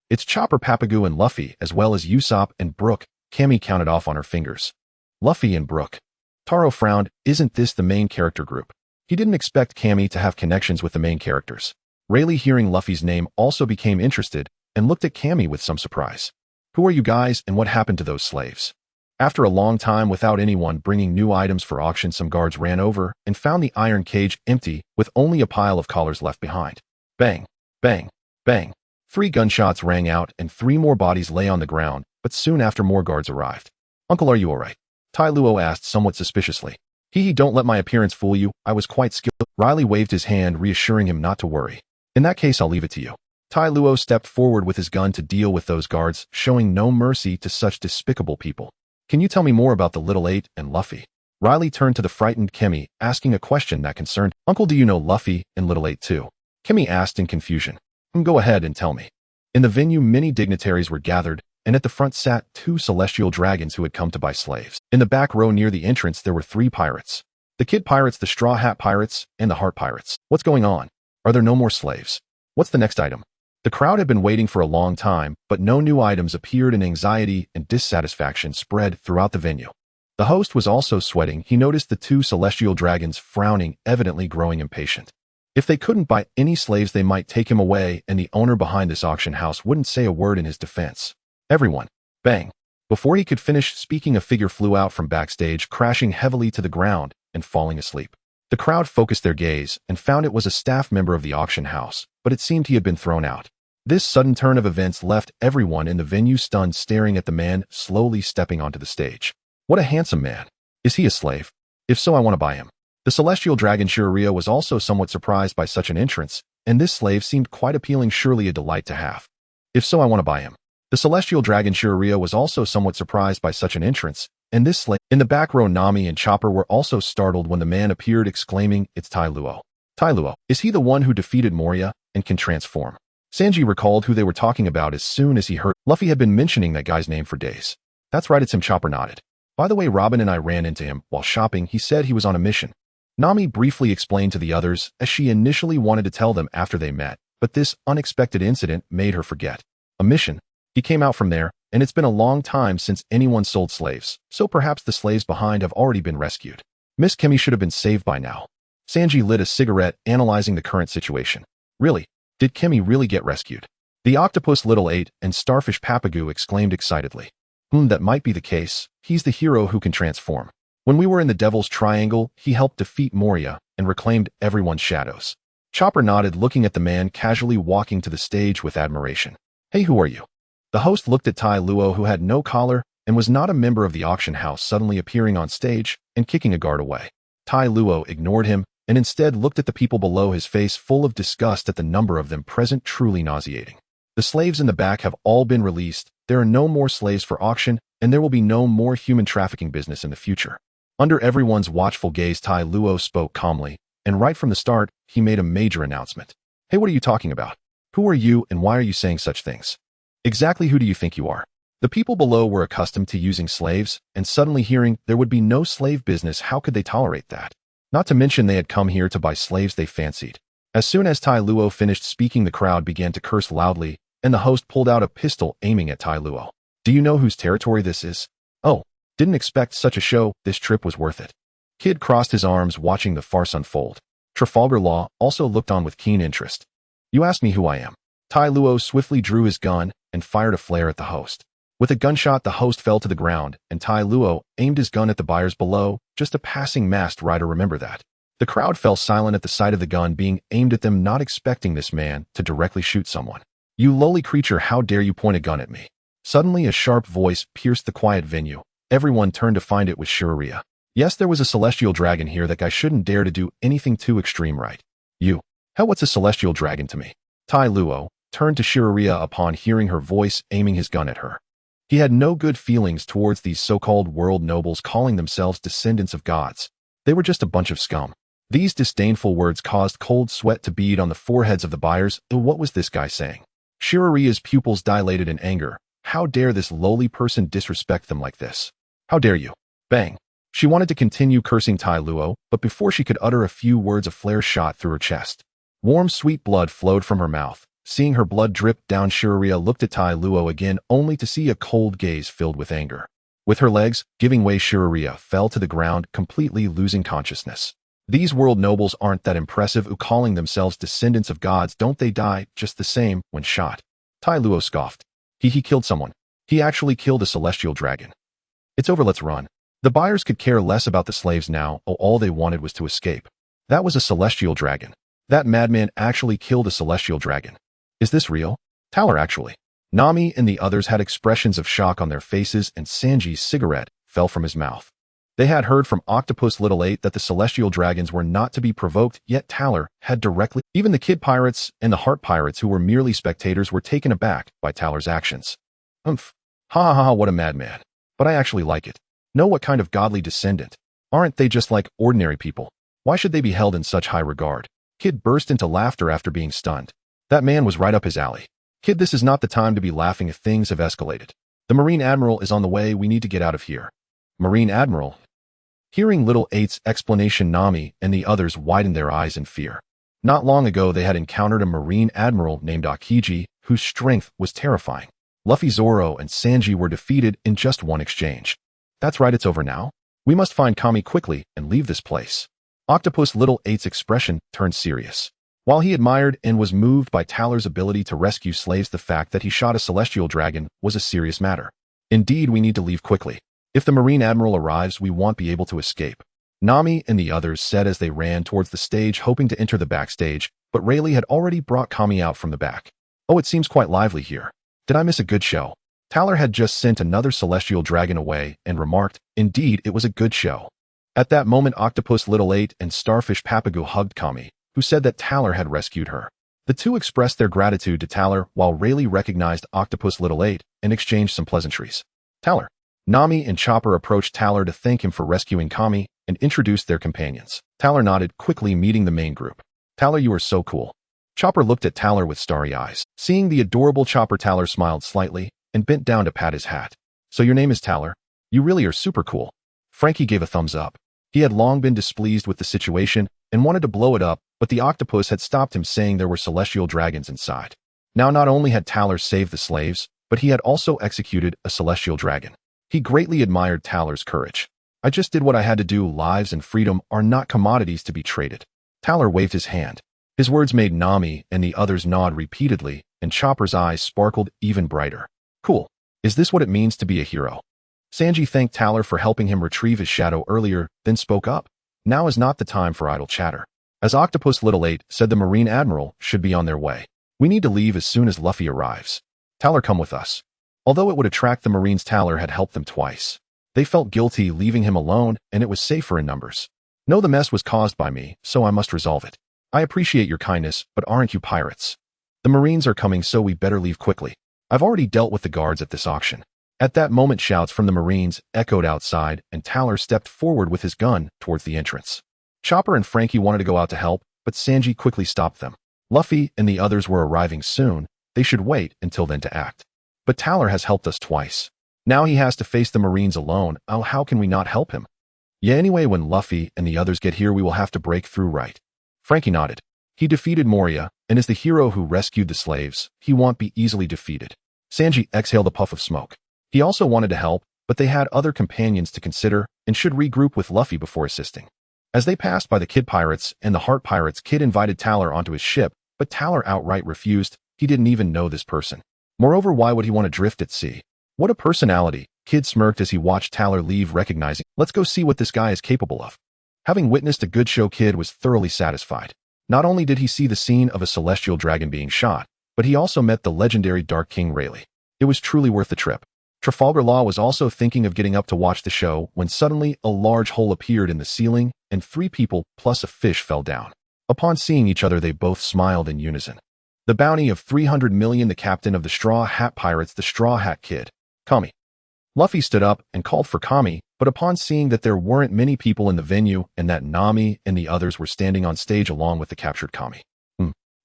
It's Chopper, Papagoo, and Luffy, as well as Usopp and Brook. Cammy counted off on her fingers. Luffy and Brook. Taro frowned. Isn't this the main character group? He didn't expect Cammy to have connections with the main characters. Rayleigh, hearing Luffy's name, also became interested and looked at Cammy with some surprise. Who are you guys, and what happened to those slaves? After a long time without anyone bringing new items for auction, some guards ran over and found the iron cage empty, with only a pile of collars left behind. Bang, bang, bang. 3 gunshots rang out and 3 more bodies lay on the ground, but soon after more guards arrived. Uncle, are you all right? Tai Luo asked somewhat suspiciously. Don't let my appearance fool you. I was quite skilled. Riley waved his hand, reassuring him not to worry. In that case, I'll leave it to you. Tai Luo stepped forward with his gun to deal with those guards, showing no mercy to such despicable people. Can you tell me more about the Little Eight and Luffy? Riley turned to the frightened Cammy, asking a question that concerned. Uncle, do you know Luffy and Little Eight too? Cammy asked in confusion. Go ahead and tell me. In the venue, many dignitaries were gathered, and at the front sat 2 celestial dragons who had come to buy slaves. In the back row near the entrance, there were 3 pirates. The Kid Pirates, the Straw Hat Pirates, and the Heart Pirates. What's going on? Are there no more slaves? What's the next item? The crowd had been waiting for a long time, but no new items appeared, and anxiety and dissatisfaction spread throughout the venue. The host was also sweating. He noticed the 2 celestial dragons frowning, evidently growing impatient. If they couldn't buy any slaves, they might take him away, and the owner behind this auction house wouldn't say a word in his defense. Everyone. Bang. Before he could finish speaking, a figure flew out from backstage, crashing heavily to the ground and falling asleep. The crowd focused their gaze and found it was a staff member of the auction house, but it seemed he had been thrown out. This sudden turn of events left everyone in the venue stunned, staring at the man slowly stepping onto the stage. What a handsome man. Is he a slave? If so, I want to buy him. The celestial dragon Shiraiya was also somewhat surprised by such an entrance, and this slave seemed quite appealing, surely a delight to have. If so, I want to buy him. The celestial dragon Shiraiya was also somewhat surprised by such an entrance, and this slave. In the back row, Nami and Chopper were also startled when the man appeared, exclaiming, It's Tai Luo. Tai Luo. Is he the one who defeated Moria and can transform? Sanji recalled who they were talking about as soon as he heard. Luffy had been mentioning that guy's name for days. That's right, it's him. Chopper nodded. By the way, Robin and I ran into him while shopping. He said he was on a mission. Nami briefly explained to the others, as she initially wanted to tell them after they met, but this unexpected incident made her forget. A mission? He came out from there, and it's been a long time since anyone sold slaves, so perhaps the slaves behind have already been rescued. Miss Kimmy should have been saved by now. Sanji lit a cigarette, analyzing the current situation. Really? Did Kimmy really get rescued? The octopus Little Eight and starfish Papagoo exclaimed excitedly. That might be the case. He's the hero who can transform. When we were in the Devil's Triangle, he helped defeat Moria and reclaimed everyone's shadows. Chopper nodded, looking at the man casually walking to the stage with admiration. Hey, who are you? The host looked at Tai Luo, who had no collar and was not a member of the auction house, suddenly appearing on stage and kicking a guard away. Tai Luo ignored him and instead looked at the people below, his face full of disgust at the number of them present, truly nauseating. The slaves in the back have all been released, there are no more slaves for auction, and there will be no more human trafficking business in the future. Under everyone's watchful gaze, Tai Luo spoke calmly, and right from the start, he made a major announcement. Hey, what are you talking about? Who are you and why are you saying such things? Exactly who do you think you are? The people below were accustomed to using slaves, and suddenly hearing there would be no slave business, how could they tolerate that? Not to mention they had come here to buy slaves they fancied. As soon as Tai Luo finished speaking, the crowd began to curse loudly, and the host pulled out a pistol aiming at Tai Luo. Do you know whose territory this is? Oh, didn't expect such a show, this trip was worth it. Kid crossed his arms watching the farce unfold. Trafalgar Law also looked on with keen interest. You asked me who I am. Tai Luo swiftly drew his gun and fired a flare at the host. With a gunshot, the host fell to the ground, and Tai Luo aimed his gun at the buyers below, just a passing masked rider, remember that. The crowd fell silent at the sight of the gun being aimed at them, not expecting this man to directly shoot someone. You lowly creature, how dare you point a gun at me? Suddenly a sharp voice pierced the quiet venue. Everyone turned to find it was Shiraria. Yes, there was a celestial dragon here. That guy shouldn't dare to do anything too extreme, right? You. Hell, what's a celestial dragon to me? Tai Luo turned to Shiraria upon hearing her voice, aiming his gun at her. He had no good feelings towards these so-called world nobles calling themselves descendants of gods. They were just a bunch of scum. These disdainful words caused cold sweat to bead on the foreheads of the buyers. What was this guy saying? Shiraria's pupils dilated in anger. How dare this lowly person disrespect them like this? How dare you? Bang. She wanted to continue cursing Tai Luo, but before she could utter a few words, a flare shot through her chest. Warm, sweet blood flowed from her mouth. Seeing her blood drip down, Shiraria looked at Tai Luo again, only to see a cold gaze filled with anger. With her legs giving way, Shiraria fell to the ground, completely losing consciousness. These world nobles aren't that impressive, calling themselves descendants of gods. Don't they die just the same when shot? Tai Luo scoffed. He killed someone. He actually killed a celestial dragon. It's over, let's run. The buyers could care less about the slaves now. All they wanted was to escape. That was a celestial dragon. That madman actually killed a celestial dragon. Is this real? Taler actually. Nami and the others had expressions of shock on their faces, and Sanji's cigarette fell from his mouth. They had heard from Octopus Little 8 that the celestial dragons were not to be provoked, yet Taler had directly. Even the Kid Pirates and the Heart Pirates, who were merely spectators, were taken aback by Taler's actions. Humph. Ha ha ha, what a madman. But I actually like it. Know what kind of godly descendant? Aren't they just like ordinary people? Why should they be held in such high regard? Kid burst into laughter after being stunned. That man was right up his alley. Kid, this is not the time to be laughing if things have escalated. The Marine Admiral is on the way, we need to get out of here. Marine Admiral? Hearing Little 8's explanation, Nami and the others widened their eyes in fear. Not long ago they had encountered a Marine Admiral named Akiji, whose strength was terrifying. Luffy, Zoro, and Sanji were defeated in just one exchange. That's right, it's over now. We must find Kami quickly and leave this place. Octopus Little 8's expression turned serious. While he admired and was moved by Taler's ability to rescue slaves, the fact that he shot a celestial dragon was a serious matter. Indeed, we need to leave quickly. If the Marine Admiral arrives, we won't be able to escape. Nami and the others said as they ran towards the stage, hoping to enter the backstage, but Rayleigh had already brought Kami out from the back. Oh, it seems quite lively here. Did I miss a good show? Taler had just sent another celestial dragon away and remarked, indeed, it was a good show. At that moment, Octopus Little 8 and Starfish Papagu hugged Kami, who said that Taler had rescued her. The two expressed their gratitude to Taler, while Rayleigh recognized Octopus Little 8 and exchanged some pleasantries. Taler. Nami and Chopper approached Taler to thank him for rescuing Kami and introduced their companions. Taler nodded, quickly meeting the main group. Taler, you are so cool. Chopper looked at Taler with starry eyes. Seeing the adorable Chopper, Taler smiled slightly and bent down to pat his hat. So your name is Taler? You really are super cool. Frankie gave a thumbs up. He had long been displeased with the situation and wanted to blow it up, but the octopus had stopped him, saying there were celestial dragons inside. Now not only had Taler saved the slaves, but he had also executed a celestial dragon. He greatly admired Taler's courage. I just did what I had to do. Lives and freedom are not commodities to be traded. Taler waved his hand. His words made Nami and the others nod repeatedly, and Chopper's eyes sparkled even brighter. Cool. Is this what it means to be a hero? Sanji thanked Taler for helping him retrieve his shadow earlier, then spoke up. Now is not the time for idle chatter. As Octopus Little 8 said, the Marine Admiral should be on their way. We need to leave as soon as Luffy arrives. Taler, come with us. Although it would attract the Marines, Taler had helped them twice. They felt guilty leaving him alone, and it was safer in numbers. No, the mess was caused by me, so I must resolve it. I appreciate your kindness, but aren't you pirates? The The Marines are coming, so we better leave quickly. I've already dealt with the guards at this auction. At that moment, shouts from the Marines echoed outside, and Tyler stepped forward with his gun towards the entrance. Chopper and Frankie wanted to go out to help, but Sanji quickly stopped them. Luffy and the others were arriving soon. They should wait until then to act. But Tyler has helped us twice. Now he has to face the Marines alone. Oh, how can we not help him? Yeah, anyway, when Luffy and the others get here, we will have to break through, right? Frankie nodded. He defeated Moria, and is the hero who rescued the slaves. He won't be easily defeated. Sanji exhaled a puff of smoke. He also wanted to help, but they had other companions to consider and should regroup with Luffy before assisting. As they passed by the Kid Pirates and the Heart Pirates, Kid invited Tyler onto his ship, but Tyler outright refused. He didn't even know this person. Moreover, why would he want to drift at sea? What a personality. Kid smirked as he watched Tyler leave, recognizing, let's go see what this guy is capable of. Having witnessed a good show, Kid was thoroughly satisfied. Not only did he see the scene of a celestial dragon being shot, but he also met the legendary Dark King Rayleigh. It was truly worth the trip. Trafalgar Law was also thinking of getting up to watch the show when suddenly a large hole appeared in the ceiling and 3 people plus a fish fell down. Upon seeing each other, they both smiled in unison. The bounty of 300 million, the captain of the Straw Hat Pirates, the Straw Hat Kid. Kami. Luffy stood up and called for Kami, but upon seeing that there weren't many people in the venue and that Nami and the others were standing on stage along with the captured Kami.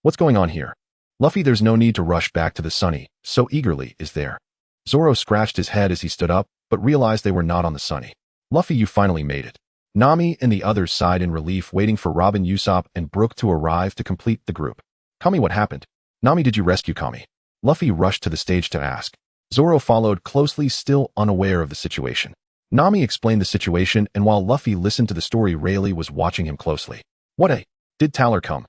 What's going on here? Luffy, there's no need to rush back to the Sunny so eagerly, is there? Zoro scratched his head as he stood up, but realized they were not on the Sunny. Luffy, you finally made it. Nami and the others sighed in relief, waiting for Robin, Usopp, and Brook to arrive to complete the group. Kami, what happened? Nami, did you rescue Kami? Luffy rushed to the stage to ask. Zoro followed closely, still unaware of the situation. Nami explained the situation, and while Luffy listened to the story, Rayleigh was watching him closely. Did Tyler come?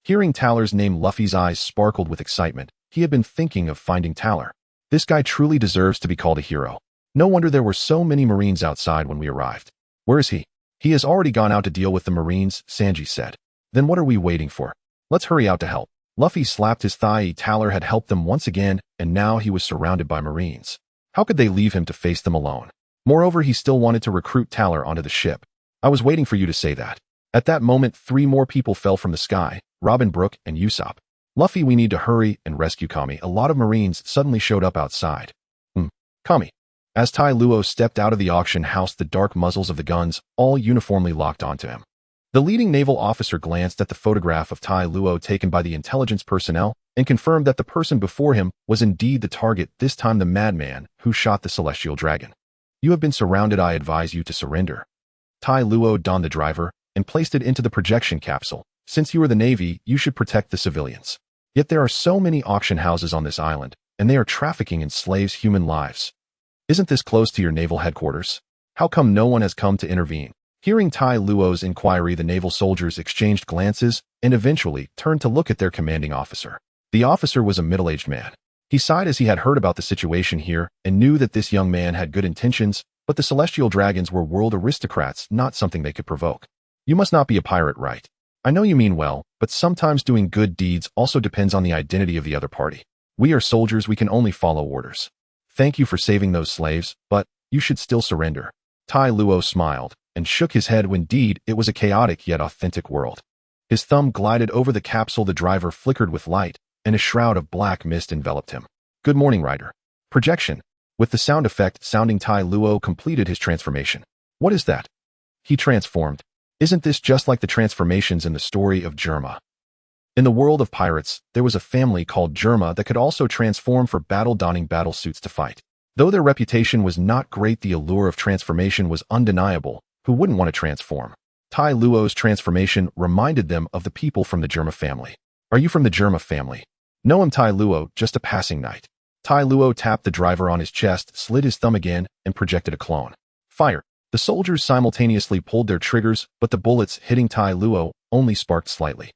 Hearing Tyler's name, Luffy's eyes sparkled with excitement. He had been thinking of finding Tyler. This guy truly deserves to be called a hero. No wonder there were so many Marines outside when we arrived. Where is he? He has already gone out to deal with the Marines, Sanji said. Then what are we waiting for? Let's hurry out to help. Luffy slapped his thigh. Tyler had helped them once again, and now he was surrounded by Marines. How could they leave him to face them alone? Moreover, he still wanted to recruit Tyler onto the ship. I was waiting for you to say that. At that moment, 3 more people fell from the sky, Robin, Brook, and Usopp. Luffy, we need to hurry and rescue Kami. A lot of Marines suddenly showed up outside. Kami. As Tai Luo stepped out of the auction house, the dark muzzles of the guns all uniformly locked onto him. The leading naval officer glanced at the photograph of Tai Luo taken by the intelligence personnel and confirmed that the person before him was indeed the target, this time the madman who shot the celestial dragon. You have been surrounded. I advise you to surrender. Tai Luo donned the driver and placed it into the projection capsule. Since you are the Navy, you should protect the civilians. Yet there are so many auction houses on this island, and they are trafficking in slaves' human lives. Isn't this close to your naval headquarters? How come no one has come to intervene? Hearing Tai Luo's inquiry, the naval soldiers exchanged glances and eventually turned to look at their commanding officer. The officer was a middle-aged man. He sighed as he had heard about the situation here and knew that this young man had good intentions, but the celestial dragons were world aristocrats, not something they could provoke. You must not be a pirate, right? I know you mean well, but sometimes doing good deeds also depends on the identity of the other party. We are soldiers, we can only follow orders. Thank you for saving those slaves, but you should still surrender. Tai Luo smiled and shook his head. Indeed, it was a chaotic yet authentic world. His thumb glided over the capsule, the driver flickered with light, and a shroud of black mist enveloped him. Good morning, Rider. Projection. With the sound effect sounding, Tai Luo completed his transformation. What is that? He transformed. Isn't this just like the transformations in the story of Germa? In the world of pirates, there was a family called Germa that could also transform for battle, donning battle suits to fight. Though their reputation was not great, the allure of transformation was undeniable. Who wouldn't want to transform? Tai Luo's transformation reminded them of the people from the Germa family. Are you from the Germa family? No, I'm Tai Luo, just a passing knight. Tai Luo tapped the driver on his chest, slid his thumb again, and projected a clone. Fire. The soldiers simultaneously pulled their triggers, but the bullets hitting Tai Luo only sparked slightly.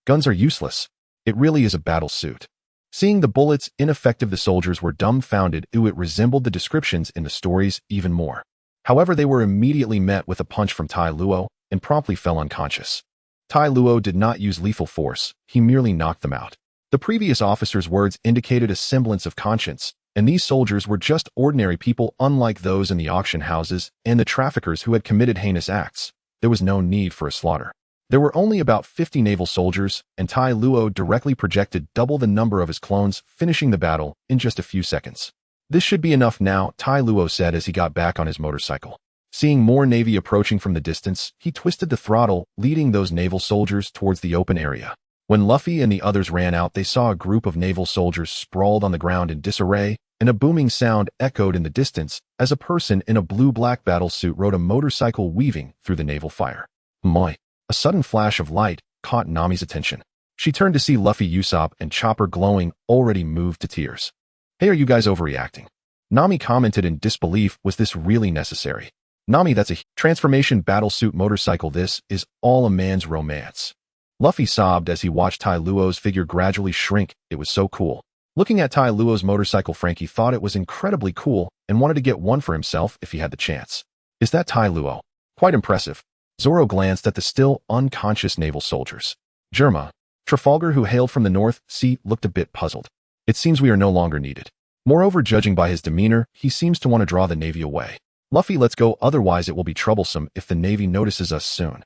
Guns are useless. It really is a battle suit. Seeing the bullets ineffective, the soldiers were dumbfounded. It resembled the descriptions in the stories even more. However, they were immediately met with a punch from Tai Luo and promptly fell unconscious. Tai Luo did not use lethal force, he merely knocked them out. The previous officer's words indicated a semblance of conscience, and these soldiers were just ordinary people, unlike those in the auction houses and the traffickers who had committed heinous acts. There was no need for a slaughter. There were only about 50 naval soldiers, and Tai Luo directly projected double the number of his clones, finishing the battle in just a few seconds. This should be enough now, Tai Luo said as he got back on his motorcycle. Seeing more navy approaching from the distance, he twisted the throttle, leading those naval soldiers towards the open area. When Luffy and the others ran out, they saw a group of naval soldiers sprawled on the ground in disarray, and a booming sound echoed in the distance as a person in a blue-black battlesuit rode a motorcycle weaving through the naval fire. Moi! A sudden flash of light caught Nami's attention. She turned to see Luffy, Usopp, and Chopper glowing, already moved to tears. Hey, are you guys overreacting? Nami commented in disbelief. Was this really necessary? Nami, that's a transformation battlesuit motorcycle. This is all a man's romance. Luffy sobbed as he watched Tai Luo's figure gradually shrink. It was so cool. Looking at Tai Luo's motorcycle, Frankie thought it was incredibly cool and wanted to get one for himself if he had the chance. Is that Tai Luo? Quite impressive. Zoro glanced at the still unconscious naval soldiers. Germa, Trafalgar, who hailed from the North Sea, looked a bit puzzled. It seems we are no longer needed. Moreover, judging by his demeanor, he seems to want to draw the Navy away. Luffy, let's go, otherwise it will be troublesome if the Navy notices us soon.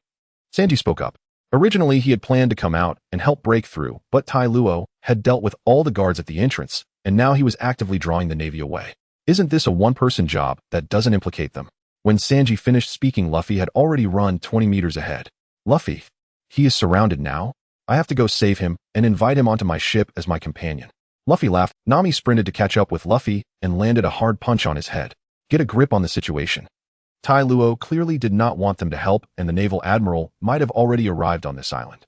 Sanji spoke up. Originally, he had planned to come out and help break through, but Tai Luo had dealt with all the guards at the entrance, and now he was actively drawing the Navy away. Isn't this a one-person job that doesn't implicate them? When Sanji finished speaking, Luffy had already run 20 meters ahead. Luffy, he is surrounded now. I have to go save him and invite him onto my ship as my companion. Luffy laughed. Nami sprinted to catch up with Luffy and landed a hard punch on his head. Get a grip on the situation. Tai Luo clearly did not want them to help, and the naval admiral might have already arrived on this island.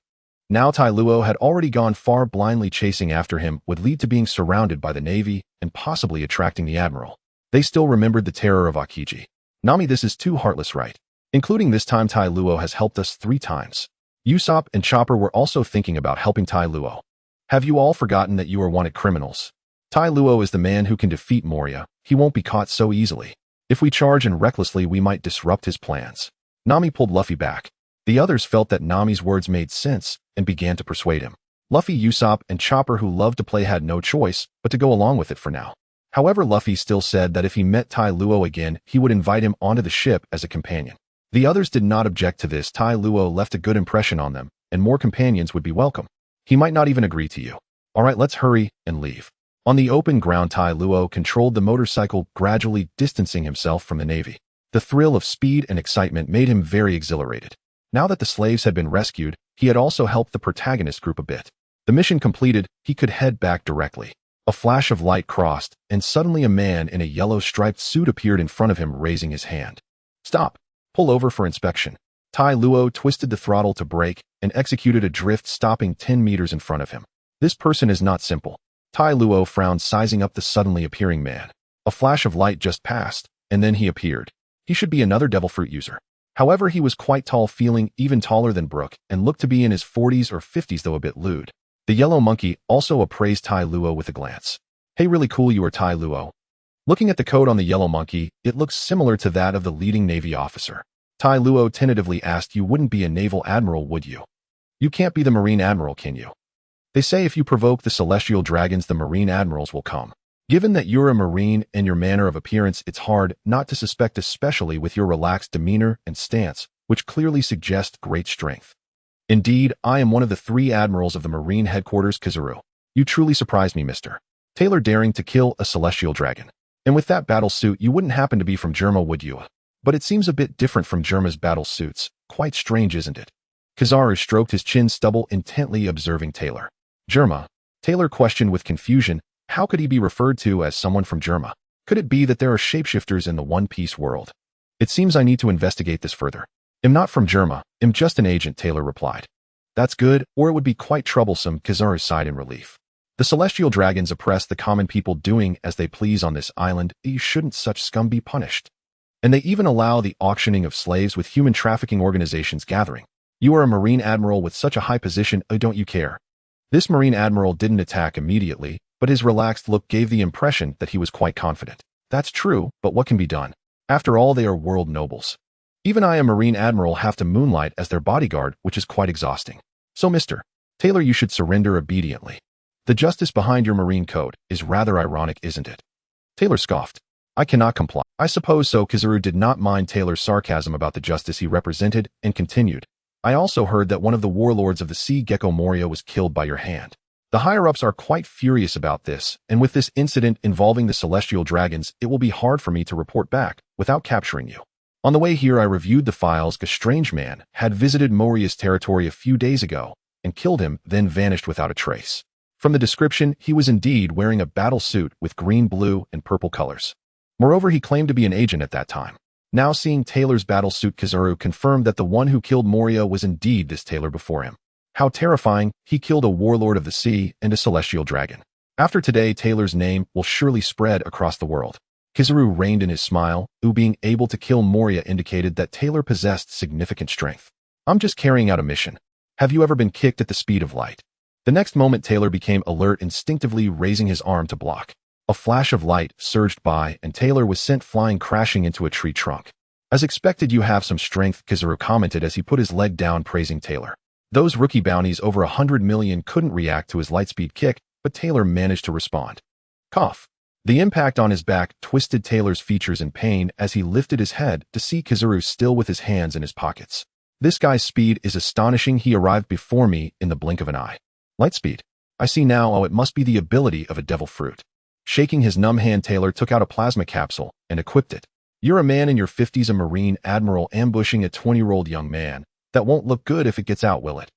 Now Tai Luo had already gone far. Blindly chasing after him would lead to being surrounded by the Navy and possibly attracting the admiral. They still remembered the terror of Akiji. Nami, this is too heartless, right? Including this time Tai Luo has helped us 3 times. Usopp and Chopper were also thinking about helping Tai Luo. Have you all forgotten that you are wanted criminals? Tai Luo is the man who can defeat Moria. He won't be caught so easily. If we charge in recklessly, we might disrupt his plans. Nami pulled Luffy back. The others felt that Nami's words made sense and began to persuade him. Luffy, Usopp, and Chopper, who loved to play, had no choice but to go along with it for now. However, Luffy still said that if he met Tai Luo again, he would invite him onto the ship as a companion. The others did not object to this. Tai Luo left a good impression on them, and more companions would be welcome. He might not even agree to you. All right, let's hurry and leave. On the open ground, Tai Luo controlled the motorcycle, gradually distancing himself from the Navy. The thrill of speed and excitement made him very exhilarated. Now that the slaves had been rescued, he had also helped the protagonist group a bit. The mission completed, he could head back directly. A flash of light crossed, and suddenly a man in a yellow striped suit appeared in front of him, raising his hand. Stop! Pull over for inspection. Tai Luo twisted the throttle to brake and executed a drift, stopping 10 meters in front of him. This person is not simple. Tai Luo frowned, sizing up the suddenly appearing man. A flash of light just passed, and then he appeared. He should be another devil fruit user. However, he was quite tall, feeling even taller than Brook, and looked to be in his 40s or 50s, though a bit lewd. The yellow monkey also appraised Tai Luo with a glance. Hey, really cool you are, Tai Luo. Looking at the coat on the yellow monkey, it looks similar to that of the leading Navy officer. Tai Luo tentatively asked, you wouldn't be a naval admiral, would you? You can't be the Marine Admiral, can you? They say if you provoke the celestial dragons, the Marine Admirals will come. Given that you're a Marine and your manner of appearance, it's hard not to suspect, especially with your relaxed demeanor and stance, which clearly suggest great strength. Indeed, I am one of the 3 admirals of the Marine headquarters, Kizaru. You truly surprised me, Mr. Taylor, daring to kill a celestial dragon. And with that battle suit, you wouldn't happen to be from Germa, would you? But it seems a bit different from Germa's battle suits. Quite strange, isn't it? Kizaru stroked his chin stubble, intently observing Taylor. Germa? Taylor questioned with confusion. How could he be referred to as someone from Germa? Could it be that there are shapeshifters in the One Piece world? It seems I need to investigate this further. I'm not from Germa. I'm just an agent, Taylor replied. That's good, or it would be quite troublesome, Kizaru sighed in relief. The celestial dragons oppress the common people, doing as they please on this island. Shouldn't such scum be punished? And they even allow the auctioning of slaves, with human trafficking organizations gathering. You are a Marine Admiral with such a high position, don't you care? This Marine Admiral didn't attack immediately, but his relaxed look gave the impression that he was quite confident. That's true, but what can be done? After all, they are world nobles. Even I, a Marine Admiral, have to moonlight as their bodyguard, which is quite exhausting. So, Mr. Taylor, you should surrender obediently. The justice behind your Marine code is rather ironic, isn't it? Taylor scoffed. I cannot comply. I suppose so. Kizaru did not mind Taylor's sarcasm about the justice he represented and continued. I also heard that one of the warlords of the sea gecko Moria was killed by your hand. The higher-ups are quite furious about this, and with this incident involving the celestial dragons, it will be hard for me to report back without capturing you. On the way here, I reviewed the files. A strange man had visited Moria's territory a few days ago and killed him, then vanished without a trace. From the description, he was indeed wearing a battle suit with green, blue, and purple colors. Moreover, he claimed to be an agent at that time. Now seeing Taylor's battle suit, Kizaru confirmed that the one who killed Moria was indeed this Taylor before him. How terrifying! He killed a warlord of the sea and a celestial dragon. After today, Taylor's name will surely spread across the world. Kizaru reined in his smile. Being able to kill Moria indicated that Taylor possessed significant strength. I'm just carrying out a mission. Have you ever been kicked at the speed of light? The next moment, Taylor became alert, instinctively raising his arm to block. A flash of light surged by, and Taylor was sent flying, crashing into a tree trunk. As expected, you have some strength, Kizaru commented as he put his leg down, praising Taylor. Those rookie bounties over 100 million couldn't react to his lightspeed kick, but Taylor managed to respond. Cough. The impact on his back twisted Taylor's features in pain as he lifted his head to see Kizaru still with his hands in his pockets. This guy's speed is astonishing. He arrived before me in the blink of an eye. Lightspeed. I see now. Oh, it must be the ability of a devil fruit. Shaking his numb hand, Taylor took out a plasma capsule and equipped it. You're a man in your 50s, a Marine admiral ambushing a 20-year-old young man. That won't look good if it gets out, will it?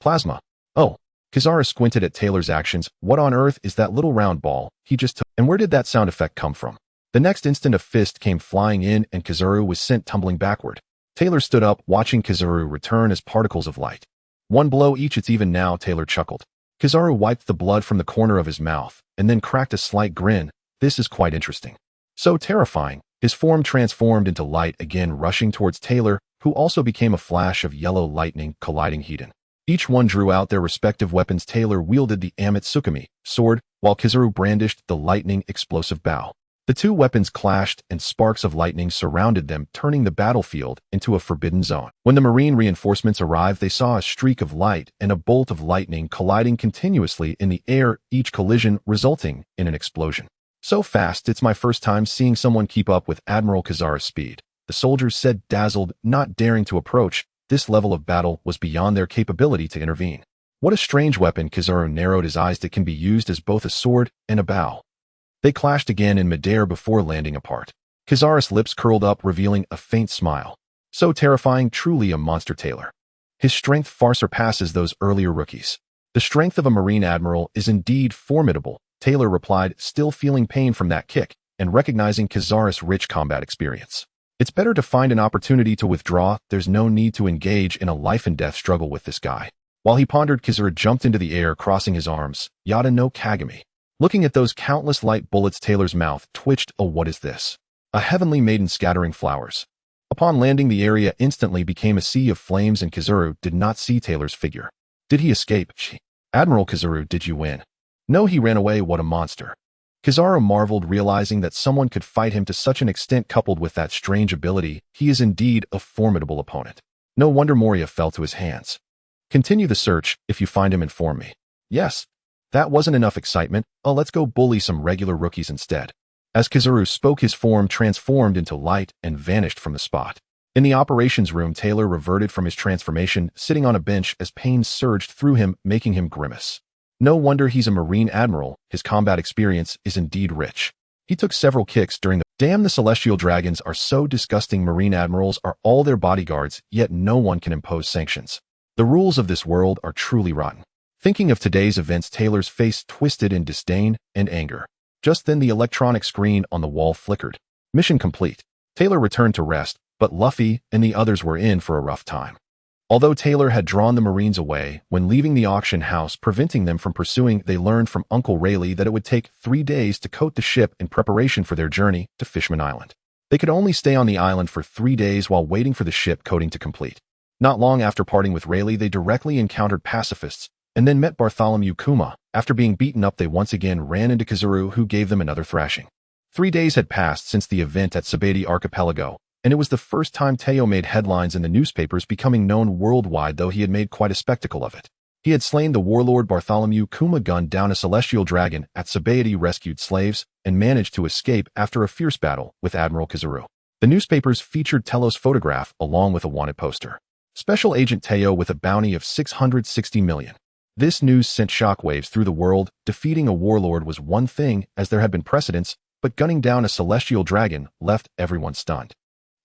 Plasma. Oh. Kizaru squinted at Taylor's actions. What on earth is that little round ball he just took? And where did that sound effect come from? The next instant, a fist came flying in and Kizaru was sent tumbling backward. Taylor stood up, watching Kizaru return as particles of light. One blow each, it's even now, Taylor chuckled. Kizaru wiped the blood from the corner of his mouth and then cracked a slight grin. This is quite interesting. So terrifying. His form transformed into light again, rushing towards Taylor, who also became a flash of yellow lightning colliding Hedon. Each one drew out their respective weapons. Taylor wielded the Amatsukami sword, while Kizaru brandished the lightning explosive bow. The two weapons clashed, and sparks of lightning surrounded them, turning the battlefield into a forbidden zone. When the Marine reinforcements arrived, they saw a streak of light and a bolt of lightning colliding continuously in the air, each collision resulting in an explosion. So fast, it's my first time seeing someone keep up with Admiral Kizaru's speed, the soldiers said, dazzled, not daring to approach. This level of battle was beyond their capability to intervene. What a strange weapon. Kizaru narrowed his eyes. That can be used as both a sword and a bow. They clashed again in midair before landing apart. Kizaru's lips curled up, revealing a faint smile. So terrifying, truly a monster, Taylor. His strength far surpasses those earlier rookies. The strength of a Marine admiral is indeed formidable, Taylor replied, still feeling pain from that kick and recognizing Kizaru's rich combat experience. It's better to find an opportunity to withdraw. There's no need to engage in a life-and-death struggle with this guy. While he pondered, Kizaru jumped into the air, crossing his arms. Yada no Kagami. Looking at those countless light bullets, Taylor's mouth twitched. Oh, what is this? A heavenly maiden scattering flowers. Upon landing, the area instantly became a sea of flames, and Kizaru did not see Taylor's figure. Did he escape? Admiral Kizaru, did you win? No, he ran away. What a monster. Kizaru marveled, realizing that someone could fight him to such an extent. Coupled with that strange ability, he is indeed a formidable opponent. No wonder Moria fell to his hands. Continue the search. If you find him, inform me. Yes. That wasn't enough excitement. Oh, let's go bully some regular rookies instead. As Kizaru spoke, his form transformed into light and vanished from the spot. In the operations room, Taylor reverted from his transformation, sitting on a bench as pain surged through him, making him grimace. No wonder he's a Marine admiral. His combat experience is indeed rich. He took several kicks during the— Damn, the celestial dragons are so disgusting. Marine admirals are all their bodyguards, yet no one can impose sanctions. The rules of this world are truly rotten. Thinking of today's events, Taylor's face twisted in disdain and anger. Just then, the electronic screen on the wall flickered. Mission complete. Taylor returned to rest, but Luffy and the others were in for a rough time. Although Taylor had drawn the Marines away when leaving the auction house, preventing them from pursuing, they learned from Uncle Rayleigh that it would take 3 days to coat the ship in preparation for their journey to Fishman Island. They could only stay on the island for 3 days while waiting for the ship coating to complete. Not long after parting with Rayleigh, they directly encountered pacifists and then met Bartholomew Kuma. After being beaten up, they once again ran into Kizaru, who gave them another thrashing. 3 days had passed since the event at Sabeti Archipelago, and it was the first time Teo made headlines in the newspapers, becoming known worldwide, though he had made quite a spectacle of it. He had slain the warlord Bartholomew Kuma, gunned down a celestial dragon at Sabeti, rescued slaves, and managed to escape after a fierce battle with Admiral Kizaru. The newspapers featured Telo's photograph along with a wanted poster. Special Agent Teo with a bounty of 660 million. This news sent shockwaves through the world. Defeating a warlord was one thing, as there had been precedents, but gunning down a celestial dragon left everyone stunned.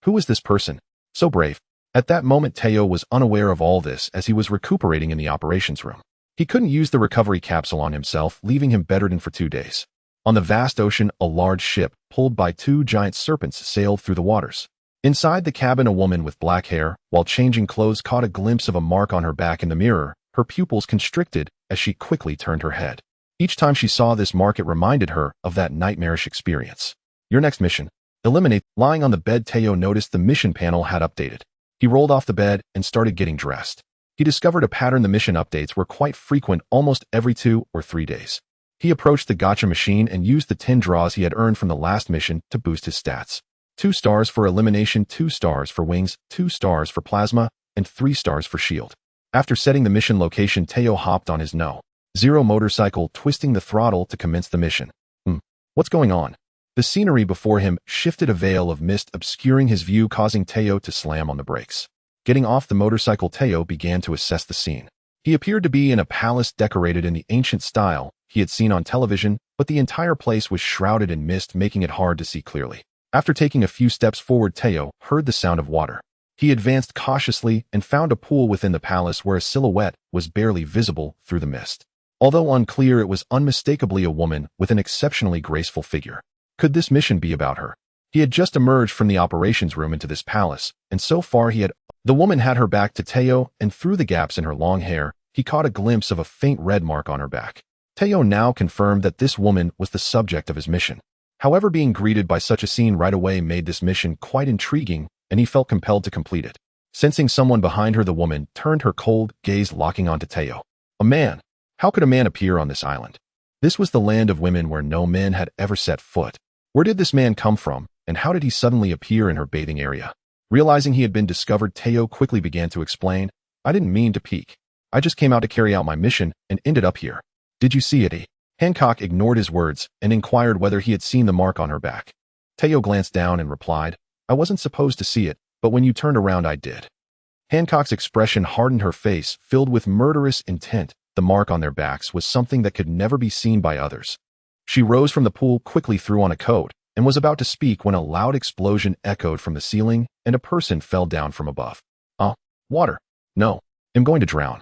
Who was this person? So brave. At that moment, Teo was unaware of all this as he was recuperating in the operations room. He couldn't use the recovery capsule on himself, leaving him bedridden for 2 days. On the vast ocean, a large ship, pulled by 2 giant serpents, sailed through the waters. Inside the cabin, a woman with black hair, while changing clothes, caught a glimpse of a mark on her back in the mirror. Her pupils constricted as she quickly turned her head. Each time she saw this mark, it reminded her of that nightmarish experience. Your next mission. Eliminate. Lying on the bed, Teo noticed the mission panel had updated. He rolled off the bed and started getting dressed. He discovered a pattern. The mission updates were quite frequent, almost every 2 or 3 days. He approached the gacha machine and used the 10 draws he had earned from the last mission to boost his stats. 2 stars for elimination, 2 stars for wings, 2 stars for plasma, and 3 stars for shield. After setting the mission location, Teo hopped on his No-Zero motorcycle, twisting the throttle to commence the mission. What's going on? The scenery before him shifted, a veil of mist obscuring his view, causing Teo to slam on the brakes. Getting off the motorcycle, Teo began to assess the scene. He appeared to be in a palace decorated in the ancient style he had seen on television, but the entire place was shrouded in mist, making it hard to see clearly. After taking a few steps forward, Teo heard the sound of water. He advanced cautiously and found a pool within the palace where a silhouette was barely visible through the mist. Although unclear, it was unmistakably a woman with an exceptionally graceful figure. Could this mission be about her? He had just emerged from the operations room into this palace, and so far the woman had her back to Teo, and through the gaps in her long hair, he caught a glimpse of a faint red mark on her back. Teo now confirmed that this woman was the subject of his mission. However, being greeted by such a scene right away made this mission quite intriguing, and he felt compelled to complete it. Sensing someone behind her, the woman turned her cold gaze, locking onto Teo. A man? How could a man appear on this island? This was the land of women where no men had ever set foot. Where did this man come from, and how did he suddenly appear in her bathing area? Realizing he had been discovered, Teo quickly began to explain. I didn't mean to peek. I just came out to carry out my mission and ended up here. Did you see it? Hancock ignored his words and inquired whether he had seen the mark on her back. Teo glanced down and replied, I wasn't supposed to see it, but when you turned around I did. Hancock's expression hardened, her face filled with murderous intent. The mark on their backs was something that could never be seen by others. She rose from the pool, quickly threw on a coat, and was about to speak when a loud explosion echoed from the ceiling and a person fell down from above. Water. No. I'm going to drown.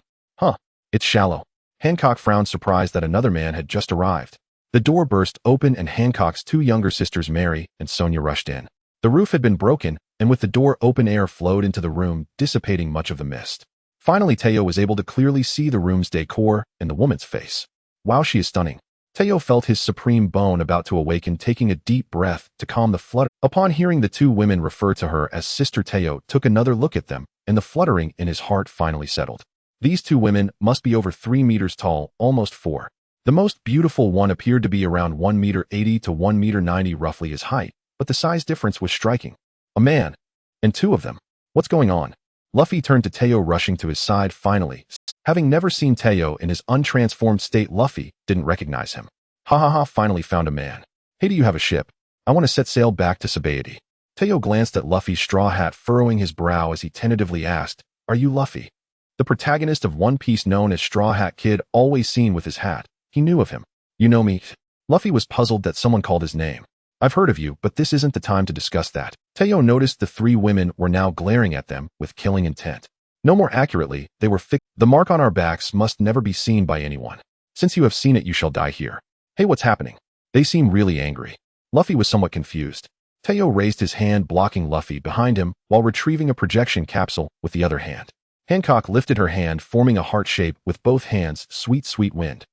It's shallow. Hancock frowned, surprised that another man had just arrived. The door burst open and Hancock's 2 younger sisters, Mary and Sonia, rushed in. The roof had been broken, and with the door open, air flowed into the room, dissipating much of the mist. Finally, Teo was able to clearly see the room's decor and the woman's face. Wow, she is stunning. Teo felt his supreme bone about to awaken, taking a deep breath to calm the flutter. Upon hearing the 2 women refer to her as sister, Teo took another look at them, and the fluttering in his heart finally settled. These 2 women must be over 3 meters tall, almost 4. The most beautiful one appeared to be around 1 meter 80 to 1 meter 90 roughly his height, but the size difference was striking. A man. And 2 of them. What's going on? Luffy turned to Teo, rushing to his side finally. Having never seen Teo in his untransformed state, Luffy didn't recognize him. Finally found a man. Hey, do you have a ship? I want to set sail back to Sabaody. Teo glanced at Luffy's straw hat, furrowing his brow as he tentatively asked, Are you Luffy? The protagonist of One Piece, known as Straw Hat Kid, always seen with his hat. He knew of him. You know me? Luffy was puzzled that someone called his name. I've heard of you, but this isn't the time to discuss that. Teo noticed the 3 women were now glaring at them with killing intent. No, more accurately, they were fixed. The mark on our backs must never be seen by anyone. Since you have seen it, you shall die here. Hey, what's happening? They seem really angry. Luffy was somewhat confused. Teo raised his hand, blocking Luffy behind him while retrieving a projection capsule with the other hand. Hancock lifted her hand, forming a heart shape with both hands. Sweet, sweet wind.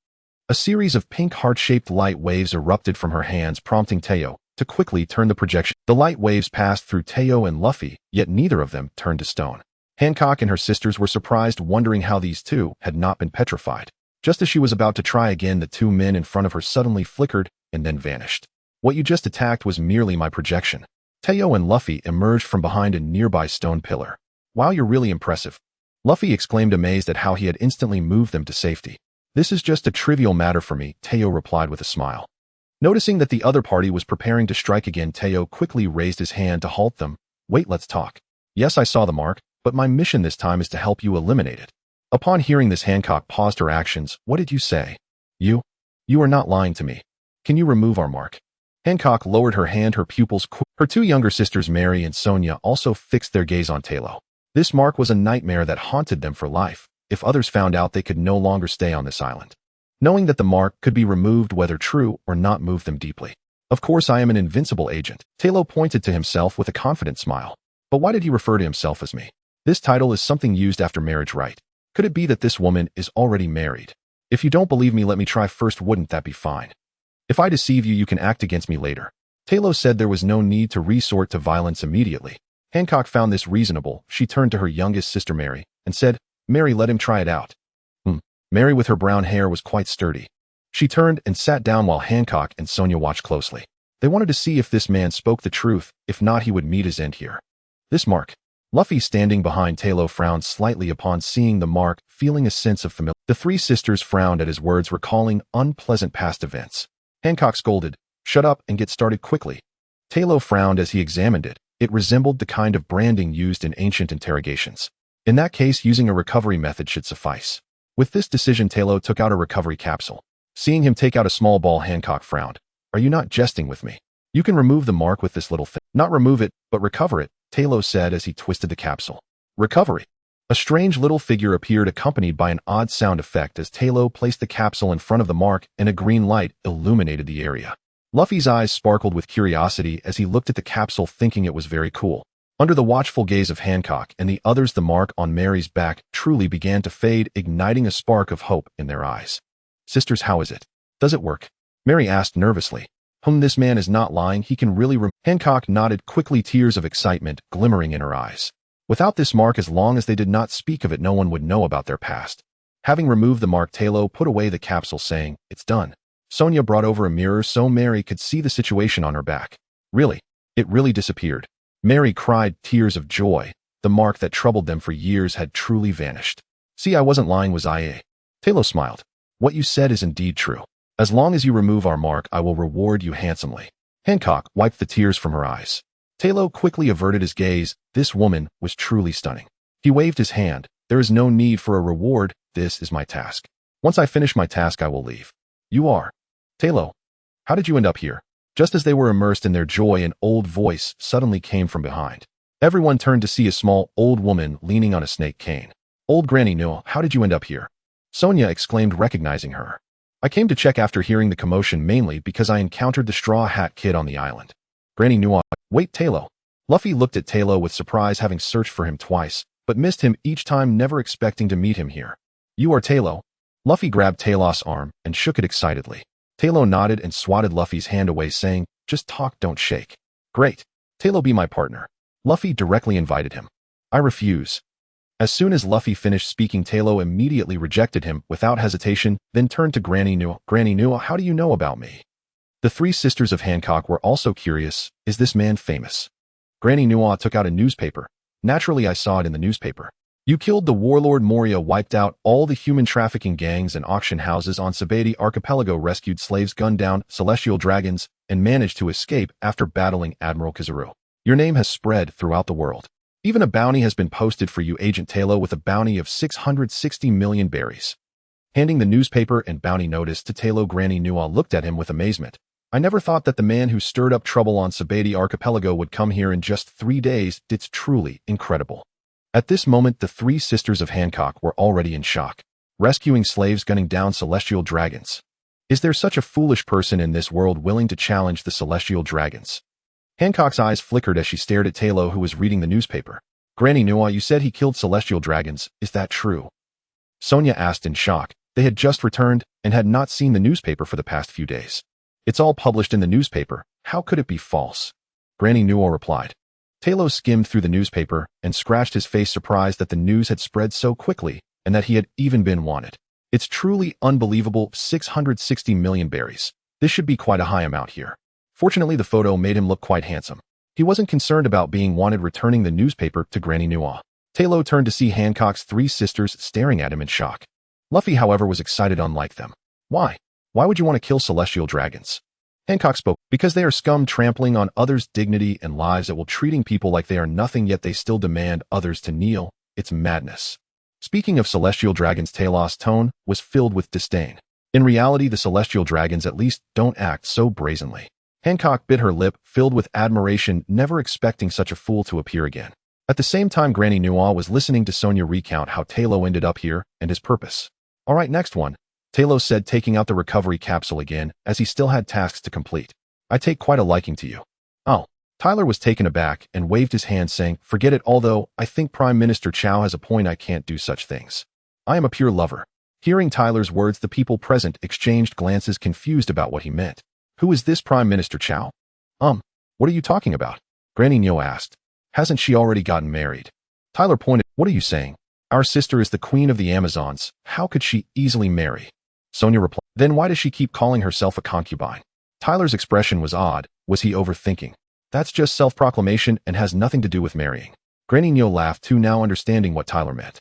A series of pink heart-shaped light waves erupted from her hands, prompting Teo to quickly turn the projection. The light waves passed through Teo and Luffy, yet neither of them turned to stone. Hancock and her sisters were surprised, wondering how these 2 had not been petrified. Just as she was about to try again, the 2 men in front of her suddenly flickered and then vanished. What you just attacked was merely my projection. Teo and Luffy emerged from behind a nearby stone pillar. Wow, you're really impressive. Luffy exclaimed, amazed at how he had instantly moved them to safety. This is just a trivial matter for me, Teo replied with a smile. Noticing that the other party was preparing to strike again, Teo quickly raised his hand to halt them. Wait, let's talk. Yes, I saw the mark, but my mission this time is to help you eliminate it. Upon hearing this, Hancock paused her actions. What did you say? You are not lying to me. Can you remove our mark? Hancock lowered her hand, her pupils. Her two younger sisters, Mary and Sonia, also fixed their gaze on Tero. This mark was a nightmare that haunted them for life. If others found out, they could no longer stay on this island. Knowing that the mark could be removed, whether true or not, moved them deeply. Of course, I am an invincible agent. Tero pointed to himself with a confident smile. But why did he refer to himself as me? This title is something used after marriage, right? Could it be that this woman is already married? If you don't believe me, let me try first. Wouldn't that be fine? If I deceive you, you can act against me later. Tero said there was no need to resort to violence immediately. Hancock found this reasonable. She turned to her youngest sister, Mary, and said, Mary, let him try it out. Mary, with her brown hair, was quite sturdy. She turned and sat down while Hancock and Sonia watched closely. They wanted to see if this man spoke the truth. If not, he would meet his end here. This mark. Luffy, standing behind Tero, frowned slightly upon seeing the mark, feeling a sense of familiarity. The three sisters frowned at his words, recalling unpleasant past events. Hancock scolded, shut up and get started quickly. Tero frowned as he examined it. It resembled the kind of branding used in ancient interrogations. In that case, using a recovery method should suffice. With this decision, Tero took out a recovery capsule. Seeing him take out a small ball, Hancock frowned. Are you not jesting with me? You can remove the mark with this little thing. Not remove it, but recover it, Tero said as he twisted the capsule. Recovery. A strange little figure appeared, accompanied by an odd sound effect as Tero placed the capsule in front of the mark and a green light illuminated the area. Luffy's eyes sparkled with curiosity as he looked at the capsule, thinking it was very cool. Under the watchful gaze of Hancock and the others, the mark on Mary's back truly began to fade, igniting a spark of hope in their eyes. Sisters, how is it? Does it work? Mary asked nervously. This man is not lying. He can really Hancock nodded quickly, tears of excitement glimmering in her eyes. Without this mark, as long as they did not speak of it, no one would know about their past. Having removed the mark, Tero put away the capsule, saying, It's done. Sonia brought over a mirror so Mary could see the situation on her back. Really? It really disappeared. Mary cried tears of joy. The mark that troubled them for years had truly vanished. See, I wasn't lying, was I? Tero smiled. What you said is indeed true. As long as you remove our mark, I will reward you handsomely. Hancock wiped the tears from her eyes. Tero quickly averted his gaze. This woman was truly stunning. He waved his hand. There is no need for a reward. This is my task. Once I finish my task, I will leave. You are. Tero, how did you end up here? Just as they were immersed in their joy, an old voice suddenly came from behind. Everyone turned to see a small, old woman leaning on a snake cane. Old Granny Nua, how did you end up here? Sonia exclaimed, recognizing her. I came to check after hearing the commotion, mainly because I encountered the Straw Hat Kid on the island. Granny Nua, wait, Tero. Luffy looked at Tero with surprise, having searched for him twice, but missed him each time, never expecting to meet him here. You are Tero? Luffy grabbed Tero's arm and shook it excitedly. Tero nodded and swatted Luffy's hand away, saying, just talk, don't shake. Great. Tero, be my partner. Luffy directly invited him. I refuse. As soon as Luffy finished speaking, Tero immediately rejected him without hesitation, then turned to Granny Nua. Granny Nua, how do you know about me? The three sisters of Hancock were also curious. Is this man famous? Granny Nua took out a newspaper. Naturally, I saw it in the newspaper. You killed the warlord Moria, wiped out all the human trafficking gangs and auction houses on Sabati Archipelago, rescued slaves, gunned down celestial dragons, and managed to escape after battling Admiral Kizaru. Your name has spread throughout the world. Even a bounty has been posted for you, Agent Tero, with a bounty of 660 million berries. Handing the newspaper and bounty notice to Tero, Granny Nua looked at him with amazement. I never thought that the man who stirred up trouble on Sabati Archipelago would come here in just 3 days. It's truly incredible. At this moment, the three sisters of Hancock were already in shock. Rescuing slaves, gunning down celestial dragons. Is there such a foolish person in this world willing to challenge the celestial dragons? Hancock's eyes flickered as she stared at Tero, who was reading the newspaper. Granny Nua, you said he killed celestial dragons. Is that true? Sonia asked in shock. They had just returned and had not seen the newspaper for the past few days. It's all published in the newspaper. How could it be false? Granny Nua replied. Tero skimmed through the newspaper and scratched his face, surprised that the news had spread so quickly and that he had even been wanted. It's truly unbelievable. 660 million berries. This should be quite a high amount here. Fortunately, the photo made him look quite handsome. He wasn't concerned about being wanted. Returning the newspaper to Granny Nua, Tero turned to see Hancock's three sisters staring at him in shock. Luffy, however, was excited, unlike them. Why? Why would you want to kill celestial dragons? Hancock spoke. Because they are scum, trampling on others' dignity and lives, that will treating people like they are nothing, yet they still demand others to kneel. it's madness. Speaking of celestial dragons, Talos' tone was filled with disdain. In reality, the celestial dragons at least don't act so brazenly. Hancock bit her lip, filled with admiration, never expecting such a fool to appear again. At the same time, Granny Newell was listening to Sonia recount how Tero ended up here and his purpose. All right, next one, Tero said, taking out the recovery capsule again, as he still had tasks to complete. I take quite a liking to you. Oh. Tyler was taken aback and waved his hand, saying, forget it, although I think Prime Minister Chow has a point. I can't do such things. I am a pure lover. Hearing Tyler's words, the people present exchanged glances, confused about what he meant. Who is this Prime Minister Chow? What are you talking about? Granny Nyo asked. Hasn't she already gotten married? Tyler pointed. What are you saying? Our sister is the queen of the Amazons. How could she easily marry? Sonia replied. Then why does she keep calling herself a concubine? Tyler's expression was odd. Was he overthinking? That's just self-proclamation and has nothing to do with marrying. Granny Nyo laughed too, now understanding what Tyler meant.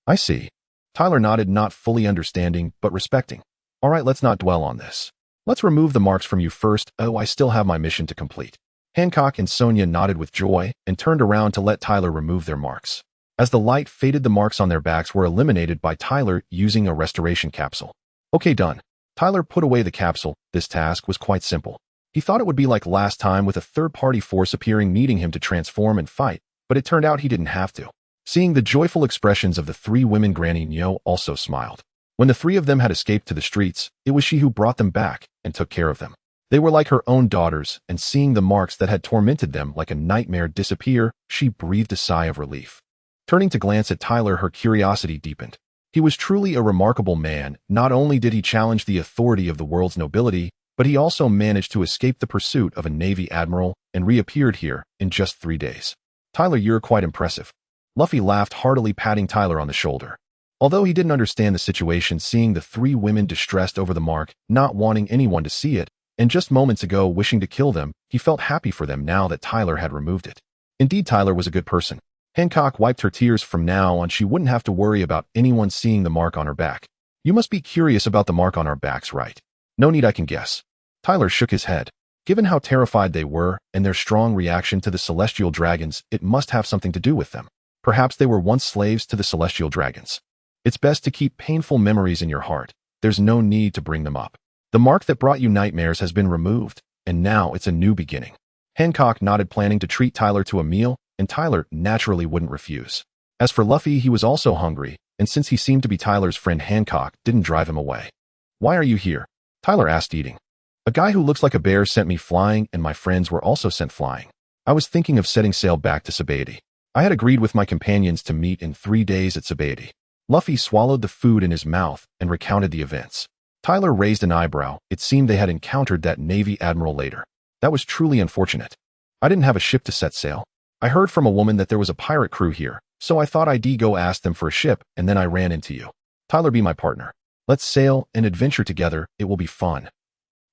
I see. Tyler nodded, not fully understanding, but respecting. All right, let's not dwell on this. Let's remove the marks from you first. Oh, I still have my mission to complete. Hancock and Sonia nodded with joy and turned around to let Tyler remove their marks. As the light faded, the marks on their backs were eliminated by Tyler using a restoration capsule. Okay, done. Tyler put away the capsule. This task was quite simple. He thought it would be like last time with a third-party force appearing needing him to transform and fight, but it turned out he didn't have to. Seeing the joyful expressions of the three women, Granny Nyo also smiled. When the three of them had escaped to the streets, it was she who brought them back and took care of them. They were like her own daughters, and seeing the marks that had tormented them like a nightmare disappear, she breathed a sigh of relief. Turning to glance at Tyler, her curiosity deepened. He was truly a remarkable man. Not only did he challenge the authority of the world's nobility, but he also managed to escape the pursuit of a Navy admiral and reappeared here in just 3 days. Tyler, you're quite impressive. Luffy laughed heartily, patting Tyler on the shoulder. Although he didn't understand the situation, seeing the three women distressed over the mark, not wanting anyone to see it, and just moments ago wishing to kill them, he felt happy for them now that Tyler had removed it. Indeed, Tyler was a good person. Hancock wiped her tears. From now on, she wouldn't have to worry about anyone seeing the mark on her back. You must be curious about the mark on our backs, right? No need, I can guess. Tyler shook his head. Given how terrified they were and their strong reaction to the celestial dragons, it must have something to do with them. Perhaps they were once slaves to the celestial dragons. It's best to keep painful memories in your heart. There's no need to bring them up. The mark that brought you nightmares has been removed, and now it's a new beginning. Hancock nodded, planning to treat Tyler to a meal, and Tyler naturally wouldn't refuse. As for Luffy, he was also hungry, and since he seemed to be Tyler's friend, Hancock didn't drive him away. Why are you here? Tyler asked, eating. A guy who looks like a bear sent me flying, and my friends were also sent flying. I was thinking of setting sail back to Sabaody. I had agreed with my companions to meet in 3 days at Sabaody. Luffy swallowed the food in his mouth and recounted the events. Tyler raised an eyebrow. It seemed they had encountered that Navy admiral later. That was truly unfortunate. I didn't have a ship to set sail. I heard from a woman that there was a pirate crew here, so I thought I'd go ask them for a ship, and then I ran into you. Tyler, be my partner. Let's sail and adventure together. It will be fun.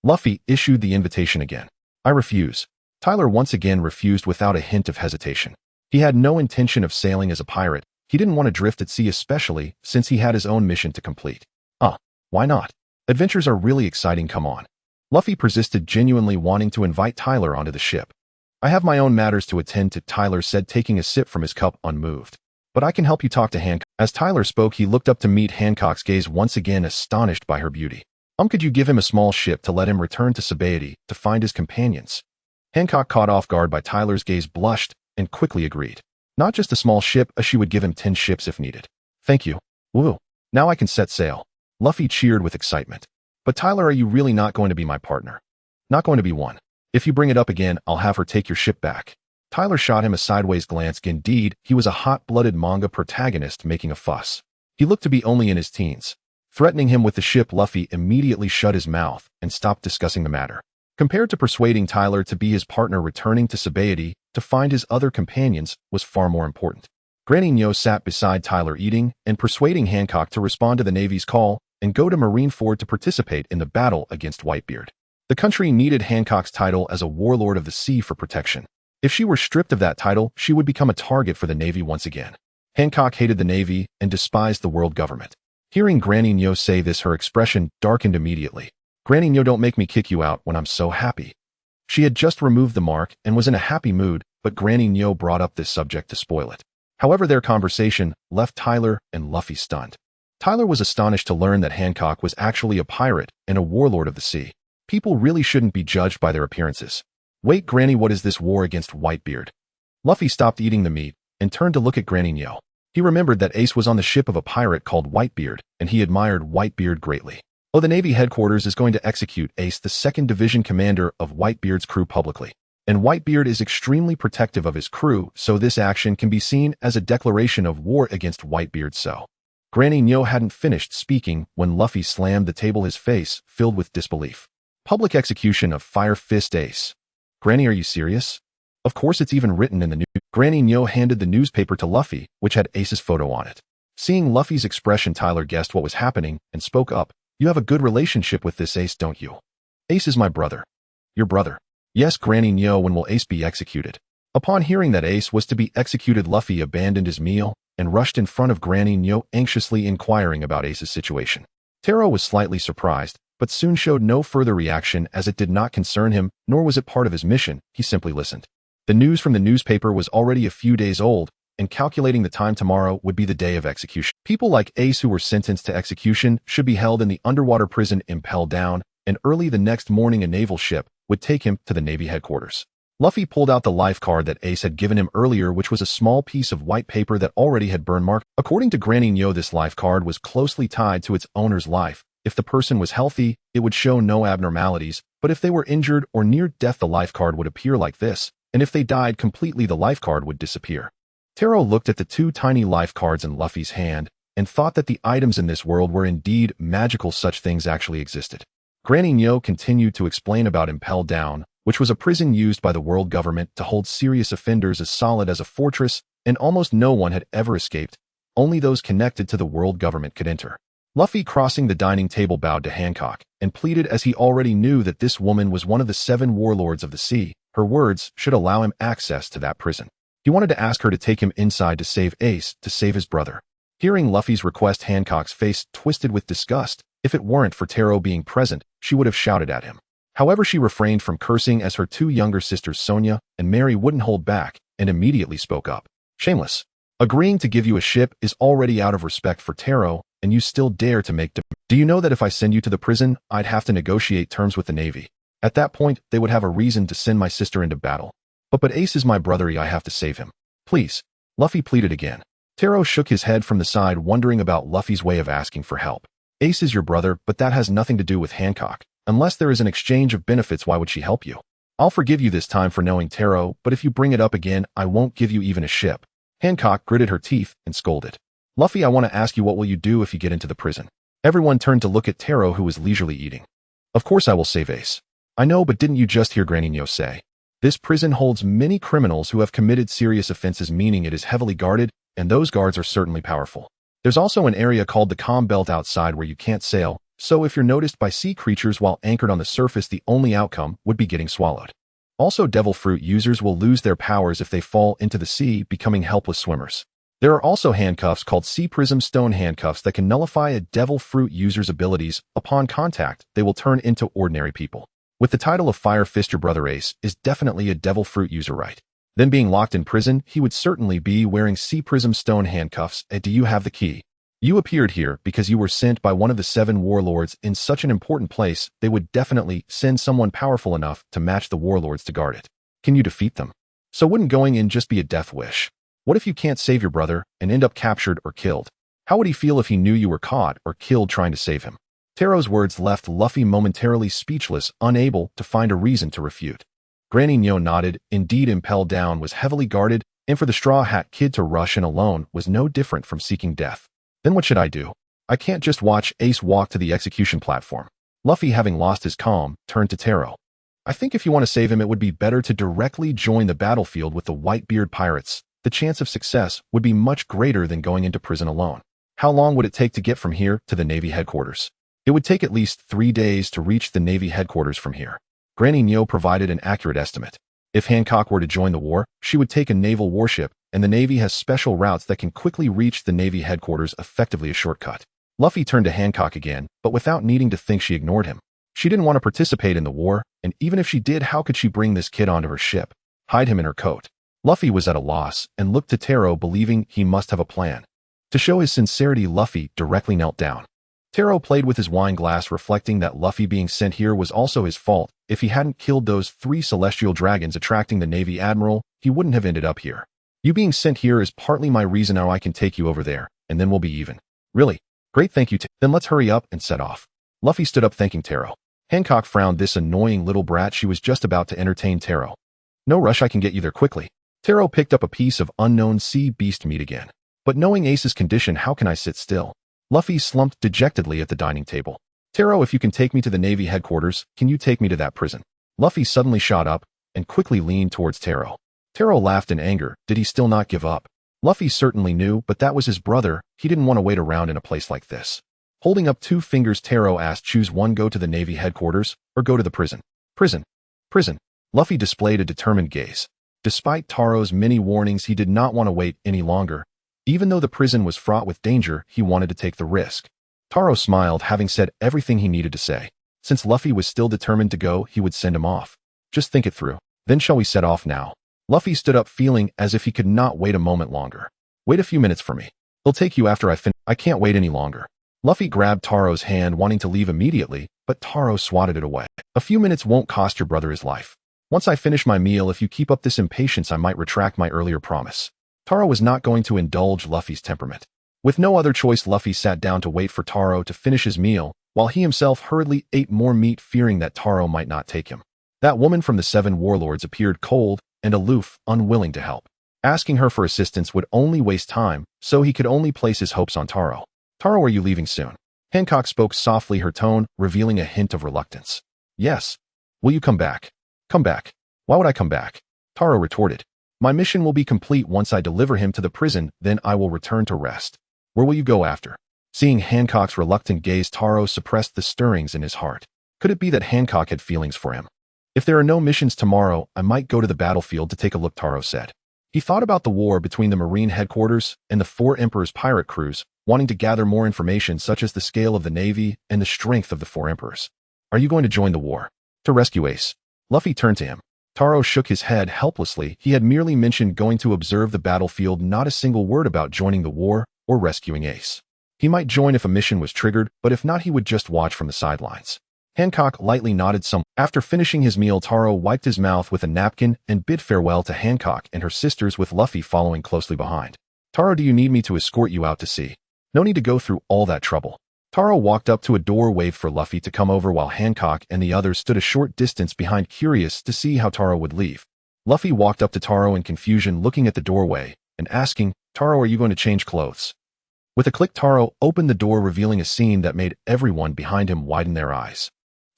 Luffy issued the invitation again. I refuse. Tyler once again refused without a hint of hesitation. He had no intention of sailing as a pirate. He didn't want to drift at sea, especially since he had his own mission to complete. Why not? Adventures are really exciting, come on. Luffy persisted, genuinely wanting to invite Tyler onto the ship. I have my own matters to attend to, Tyler said, taking a sip from his cup, unmoved. But I can help you talk to Hancock. As Tyler spoke, he looked up to meet Hancock's gaze, once again astonished by her beauty. Could you give him a small ship to let him return to Sabaody to find his companions? Hancock, caught off guard by Tyler's gaze, blushed and quickly agreed. Not just a small ship, she would give him 10 ships if needed. Thank you. Woo. Now I can set sail. Luffy cheered with excitement. But Tyler, are you really not going to be my partner? Not going to be one. If you bring it up again, I'll have her take your ship back. Tyler shot him a sideways glance. Indeed, he was a hot-blooded manga protagonist making a fuss. He looked to be only in his teens. Threatening him with the ship, Luffy immediately shut his mouth and stopped discussing the matter. Compared to persuading Tyler to be his partner, returning to Sabaody to find his other companions was far more important. Granny Nyo sat beside Tyler eating and persuading Hancock to respond to the Navy's call and go to Marineford to participate in the battle against Whitebeard. The country needed Hancock's title as a warlord of the sea for protection. If she were stripped of that title, she would become a target for the Navy once again. Hancock hated the Navy and despised the world government. Hearing Granny Nyo say this, her expression darkened immediately. Granny Nyo, don't make me kick you out when I'm so happy. She had just removed the mark and was in a happy mood, but Granny Nyo brought up this subject to spoil it. However, their conversation left Tyler and Luffy stunned. Tyler was astonished to learn that Hancock was actually a pirate and a warlord of the sea. People really shouldn't be judged by their appearances. Wait, Granny, what is this war against Whitebeard? Luffy stopped eating the meat and turned to look at Granny Nyo. He remembered that Ace was on the ship of a pirate called Whitebeard, and he admired Whitebeard greatly. Oh, the Navy headquarters is going to execute Ace, the 2nd Division commander of Whitebeard's crew, publicly. And Whitebeard is extremely protective of his crew, so this action can be seen as a declaration of war against Whitebeard. So, Granny Nyo hadn't finished speaking when Luffy slammed the table, his face filled with disbelief. Public execution of Fire Fist Ace. Granny, are you serious? Of course, it's even written in the news. Granny Nyo handed the newspaper to Luffy, which had Ace's photo on it. Seeing Luffy's expression, Tyler guessed what was happening and spoke up. You have a good relationship with this Ace, don't you? Ace is my brother. Your brother? Yes, Granny Nyo. When will Ace be executed? Upon hearing that Ace was to be executed, Luffy abandoned his meal and rushed in front of Granny Nyo, anxiously inquiring about Ace's situation. Tero was slightly surprised, but soon showed no further reaction as it did not concern him, nor was it part of his mission. He simply listened. The news from the newspaper was already a few days old, and calculating the time, tomorrow would be the day of execution. People like Ace who were sentenced to execution should be held in the underwater prison Impel Down, and early the next morning a naval ship would take him to the Navy headquarters. Luffy pulled out the life card that Ace had given him earlier, which was a small piece of white paper that already had burn marks. According to Granny Nyo, this life card was closely tied to its owner's life. If the person was healthy, it would show no abnormalities, but if they were injured or near death, the life card would appear like this, and if they died completely, the life card would disappear. Tero looked at the 2 tiny life cards in Luffy's hand and thought that the items in this world were indeed magical. Such things actually existed. Granny Nyo continued to explain about Impel Down, which was a prison used by the world government to hold serious offenders, as solid as a fortress, and almost no one had ever escaped. Only those connected to the world government could enter. Luffy, crossing the dining table, bowed to Hancock and pleaded, as he already knew that this woman was one of the 7 warlords of the sea. Her words should allow him access to that prison. He wanted to ask her to take him inside to save Ace, to save his brother. Hearing Luffy's request, Hancock's face twisted with disgust. If it weren't for Tero being present, she would have shouted at him. However, she refrained from cursing, as her 2 younger sisters, Sonia and Mary, wouldn't hold back and immediately spoke up. Shameless. Agreeing to give you a ship is already out of respect for Tero, and you still dare to make demands. Do you know that if I send you to the prison, I'd have to negotiate terms with the Navy? At that point, they would have a reason to send my sister into battle. But Ace is my brother. I have to save him. Please. Luffy pleaded again. Tero shook his head from the side, wondering about Luffy's way of asking for help. Ace is your brother, but that has nothing to do with Hancock. Unless there is an exchange of benefits, why would she help you? I'll forgive you this time for knowing Tero, but if you bring it up again, I won't give you even a ship. Hancock gritted her teeth and scolded. Luffy, I want to ask you, what will you do if you get into the prison? Everyone turned to look at Tero, who was leisurely eating. Of course I will save Ace. I know, but didn't you just hear Granny Nyo say? This prison holds many criminals who have committed serious offenses, meaning it is heavily guarded, and those guards are certainly powerful. There's also an area called the Calm Belt outside where you can't sail, so if you're noticed by sea creatures while anchored on the surface, the only outcome would be getting swallowed. Also, devil fruit users will lose their powers if they fall into the sea, becoming helpless swimmers. There are also handcuffs called Sea Prism Stone handcuffs that can nullify a devil fruit user's abilities. Upon contact, they will turn into ordinary people. With the title of Fire Fist, your brother Ace is definitely a devil fruit user, right? Then being locked in prison, he would certainly be wearing Sea Prism Stone handcuffs. Do you have the key? You appeared here because you were sent by one of the 7 warlords in such an important place. They would definitely send someone powerful enough to match the warlords to guard it. Can you defeat them? So wouldn't going in just be a death wish? What if you can't save your brother and end up captured or killed? How would he feel if he knew you were caught or killed trying to save him? Tero's words left Luffy momentarily speechless, unable to find a reason to refute. Granny Nyo nodded. Indeed, Impel Down was heavily guarded, and for the Straw Hat Kid to rush in alone was no different from seeking death. Then what should I do? I can't just watch Ace walk to the execution platform. Luffy, having lost his calm, turned to Tero. I think if you want to save him, it would be better to directly join the battlefield with the Whitebeard pirates. The chance of success would be much greater than going into prison alone. How long would it take to get from here to the Navy headquarters? It would take at least 3 days to reach the Navy headquarters from here. Granny Nyo provided an accurate estimate. If Hancock were to join the war, she would take a naval warship, and the Navy has special routes that can quickly reach the Navy headquarters, effectively a shortcut. Luffy turned to Hancock again, but without needing to think, she ignored him. She didn't want to participate in the war, and even if she did, how could she bring this kid onto her ship? Hide him in her coat. Luffy was at a loss and looked to Tero, believing he must have a plan. To show his sincerity, Luffy directly knelt down. Tero played with his wine glass, reflecting that Luffy being sent here was also his fault. If he hadn't killed those 3 celestial dragons attracting the Navy Admiral, he wouldn't have ended up here. You being sent here is partly my reason how I can take you over there, and then we'll be even. Really? Great, thank you. Then let's hurry up and set off. Luffy stood up thanking Tero. Hancock frowned. This annoying little brat. She was just about to entertain Tero. No rush, I can get you there quickly. Tero picked up a piece of unknown sea beast meat again. But knowing Ace's condition, how can I sit still? Luffy slumped dejectedly at the dining table. Tero, if you can take me to the Navy headquarters, can you take me to that prison? Luffy suddenly shot up and quickly leaned towards Tero. Tero laughed in anger. Did he still not give up? Luffy certainly knew, but that was his brother. He didn't want to wait around in a place like this. Holding up 2 fingers, Tero asked, choose one, go to the Navy headquarters or go to the prison. Prison. Prison. Luffy displayed a determined gaze. Despite Taro's many warnings, he did not want to wait any longer. Even though the prison was fraught with danger, he wanted to take the risk. Taro smiled, having said everything he needed to say. Since Luffy was still determined to go, he would send him off. Just think it through. Then shall we set off now? Luffy stood up, feeling as if he could not wait a moment longer. Wait a few minutes for me. I'll take you after I finish. I can't wait any longer. Luffy grabbed Taro's hand, wanting to leave immediately, but Taro swatted it away. A few minutes won't cost your brother his life. Once I finish my meal, if you keep up this impatience, I might retract my earlier promise. Taro was not going to indulge Luffy's temperament. With no other choice, Luffy sat down to wait for Taro to finish his meal, while he himself hurriedly ate more meat, fearing that Taro might not take him. That woman from the 7 warlords appeared cold and aloof, unwilling to help. Asking her for assistance would only waste time, so he could only place his hopes on Taro. Taro, are you leaving soon? Hancock spoke softly, her tone revealing a hint of reluctance. Yes. Will you come back? Come back. Why would I come back? Taro retorted. My mission will be complete once I deliver him to the prison, then I will return to rest. Where will you go after? Seeing Hancock's reluctant gaze, Taro suppressed the stirrings in his heart. Could it be that Hancock had feelings for him? If there are no missions tomorrow, I might go to the battlefield to take a look, Taro said. He thought about the war between the Marine headquarters and the 4 Emperors' pirate crews, wanting to gather more information such as the scale of the Navy and the strength of the 4 Emperors. Are you going to join the war? To rescue Ace? Luffy turned to him. Taro shook his head helplessly. He had merely mentioned going to observe the battlefield, not a single word about joining the war or rescuing Ace. He might join if a mission was triggered, but if not, he would just watch from the sidelines. Hancock lightly nodded some. After finishing his meal, Taro wiped his mouth with a napkin and bid farewell to Hancock and her sisters, with Luffy following closely behind. Taro, do you need me to escort you out to sea? No need to go through all that trouble. Taro walked up to a door, waved for Luffy to come over, while Hancock and the others stood a short distance behind, curious to see how Taro would leave. Luffy walked up to Taro in confusion, looking at the doorway and asking, Taro, are you going to change clothes? With a click, Taro opened the door, revealing a scene that made everyone behind him widen their eyes.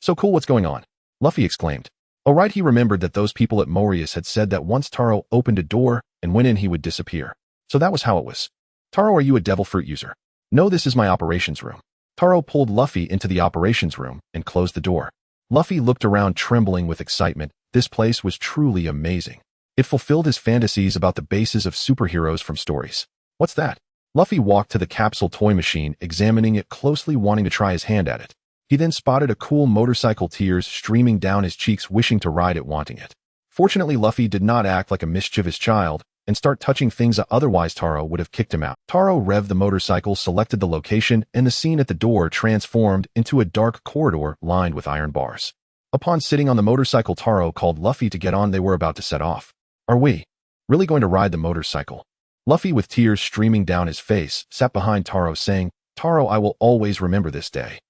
So cool, what's going on? Luffy exclaimed. Oh right, he remembered that those people at Moebius had said that once Taro opened a door and went in, he would disappear. So that was how it was. Taro, are you a devil fruit user? No, this is my operations room. Taro pulled Luffy into the operations room and closed the door. Luffy looked around, trembling with excitement. This place was truly amazing. It fulfilled his fantasies about the bases of superheroes from stories. What's that? Luffy walked to the capsule toy machine, examining it closely, wanting to try his hand at it. He then spotted a cool motorcycle, tears streaming down his cheeks, wishing to ride it, wanting it. Fortunately, Luffy did not act like a mischievous child and start touching things, otherwise Taro would have kicked him out. Taro revved the motorcycle, selected the location, and the scene at the door transformed into a dark corridor lined with iron bars. Upon sitting on the motorcycle, Taro called Luffy to get on. They were about to set off. Are we really going to ride the motorcycle? Luffy, with tears streaming down his face, sat behind Taro, saying, Taro, I will always remember this day.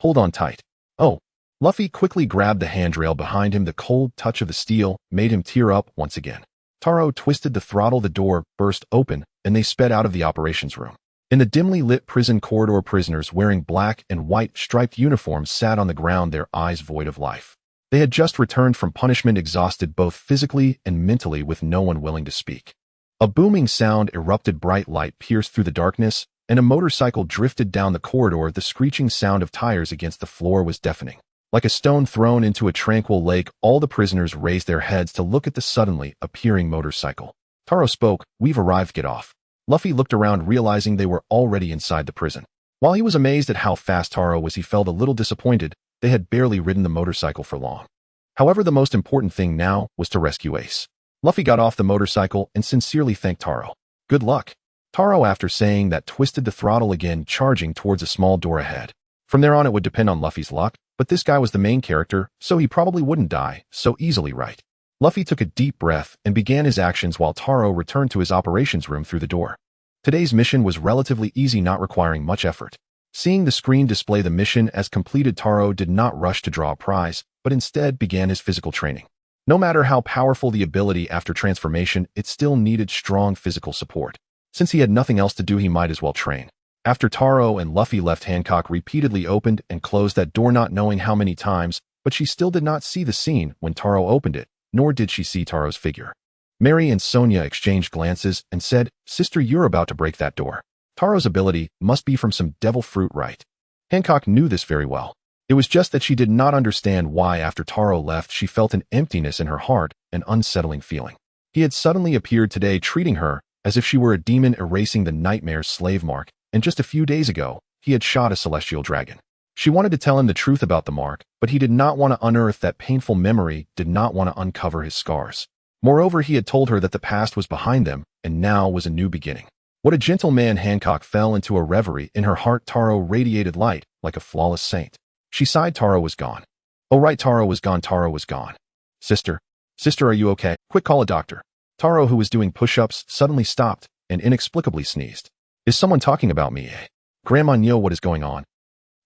Hold on tight. Oh. Luffy quickly grabbed the handrail behind him. The cold touch of the steel made him tear up once again. Taro twisted the throttle, the door burst open, and they sped out of the operations room. In the dimly lit prison corridor, prisoners wearing black and white striped uniforms sat on the ground, their eyes void of life. They had just returned from punishment, exhausted both physically and mentally, with no one willing to speak. A booming sound erupted, bright light pierced through the darkness, and a motorcycle drifted down the corridor. The screeching sound of tires against the floor was deafening. Like a stone thrown into a tranquil lake, all the prisoners raised their heads to look at the suddenly appearing motorcycle. Taro spoke, We've arrived, get off. Luffy looked around, realizing they were already inside the prison. While he was amazed at how fast Taro was, he felt a little disappointed. They had barely ridden the motorcycle for long. However, the most important thing now was to rescue Ace. Luffy got off the motorcycle and sincerely thanked Taro. Good luck. Taro, after saying that, twisted the throttle again, charging towards a small door ahead. From there on, it would depend on Luffy's luck, but this guy was the main character, so he probably wouldn't die so easily, right? Luffy took a deep breath and began his actions while Taro returned to his operations room through the door. Today's mission was relatively easy, not requiring much effort. Seeing the screen display the mission as completed, Taro did not rush to draw a prize, but instead began his physical training. No matter how powerful the ability after transformation, it still needed strong physical support. Since he had nothing else to do, he might as well train. After Taro and Luffy left, Hancock repeatedly opened and closed that door, not knowing how many times, but she still did not see the scene when Taro opened it, nor did she see Taro's figure. Mary and Sonia exchanged glances and said, "Sister, you're about to break that door. Taro's ability must be from some devil fruit, right?" Hancock knew this very well. It was just that she did not understand why after Taro left she felt an emptiness in her heart, an unsettling feeling. He had suddenly appeared today, treating her as if she were a demon, erasing the nightmare's slave mark, and just a few days ago, he had shot a celestial dragon. She wanted to tell him the truth about the mark, but he did not want to unearth that painful memory, did not want to uncover his scars. Moreover, he had told her that the past was behind them, and now was a new beginning. What a gentle man! Hancock fell into a reverie. In her heart, Taro radiated light, like a flawless saint. She sighed. Taro was gone. Oh right, Taro was gone. Taro was gone. Sister, are you okay? Quick, call a doctor. Taro, who was doing push-ups, suddenly stopped and inexplicably sneezed. Is someone talking about me? Grandma Nyo, what is going on?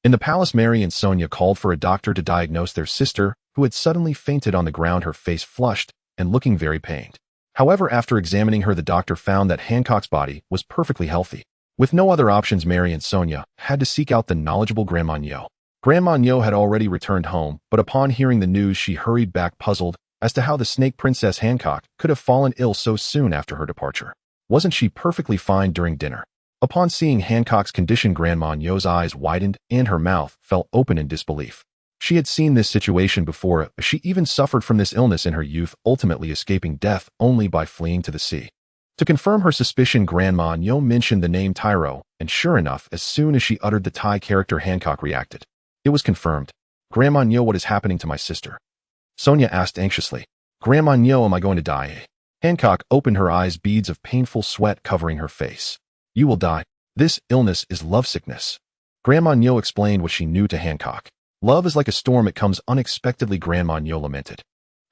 In the palace, Mary and Sonia called for a doctor to diagnose their sister, who had suddenly fainted on the ground, her face flushed and looking very pained. However, after examining her, the doctor found that Hancock's body was perfectly healthy. With no other options, Mary and Sonia had to seek out the knowledgeable Grandma Nyo. Grandma Nyo had already returned home, but upon hearing the news, she hurried back, puzzled as to how the Snake Princess Hancock could have fallen ill so soon after her departure. Wasn't she perfectly fine during dinner? Upon seeing Hancock's condition, Grandma Nyo's eyes widened and her mouth fell open in disbelief. She had seen this situation before. She even suffered from this illness in her youth, ultimately escaping death only by fleeing to the sea. To confirm her suspicion, Grandma Nyo mentioned the name Tero, and sure enough, as soon as she uttered the Thai character, Hancock reacted. It was confirmed. Grandma Nyo, what is happening to my sister? Sonia asked anxiously. Grandma Nyo, am I going to die? Hancock opened her eyes, beads of painful sweat covering her face. You will die. This illness is lovesickness. Grandma Nyo explained what she knew to Hancock. Love is like a storm, it comes unexpectedly, Grandma Nyo lamented.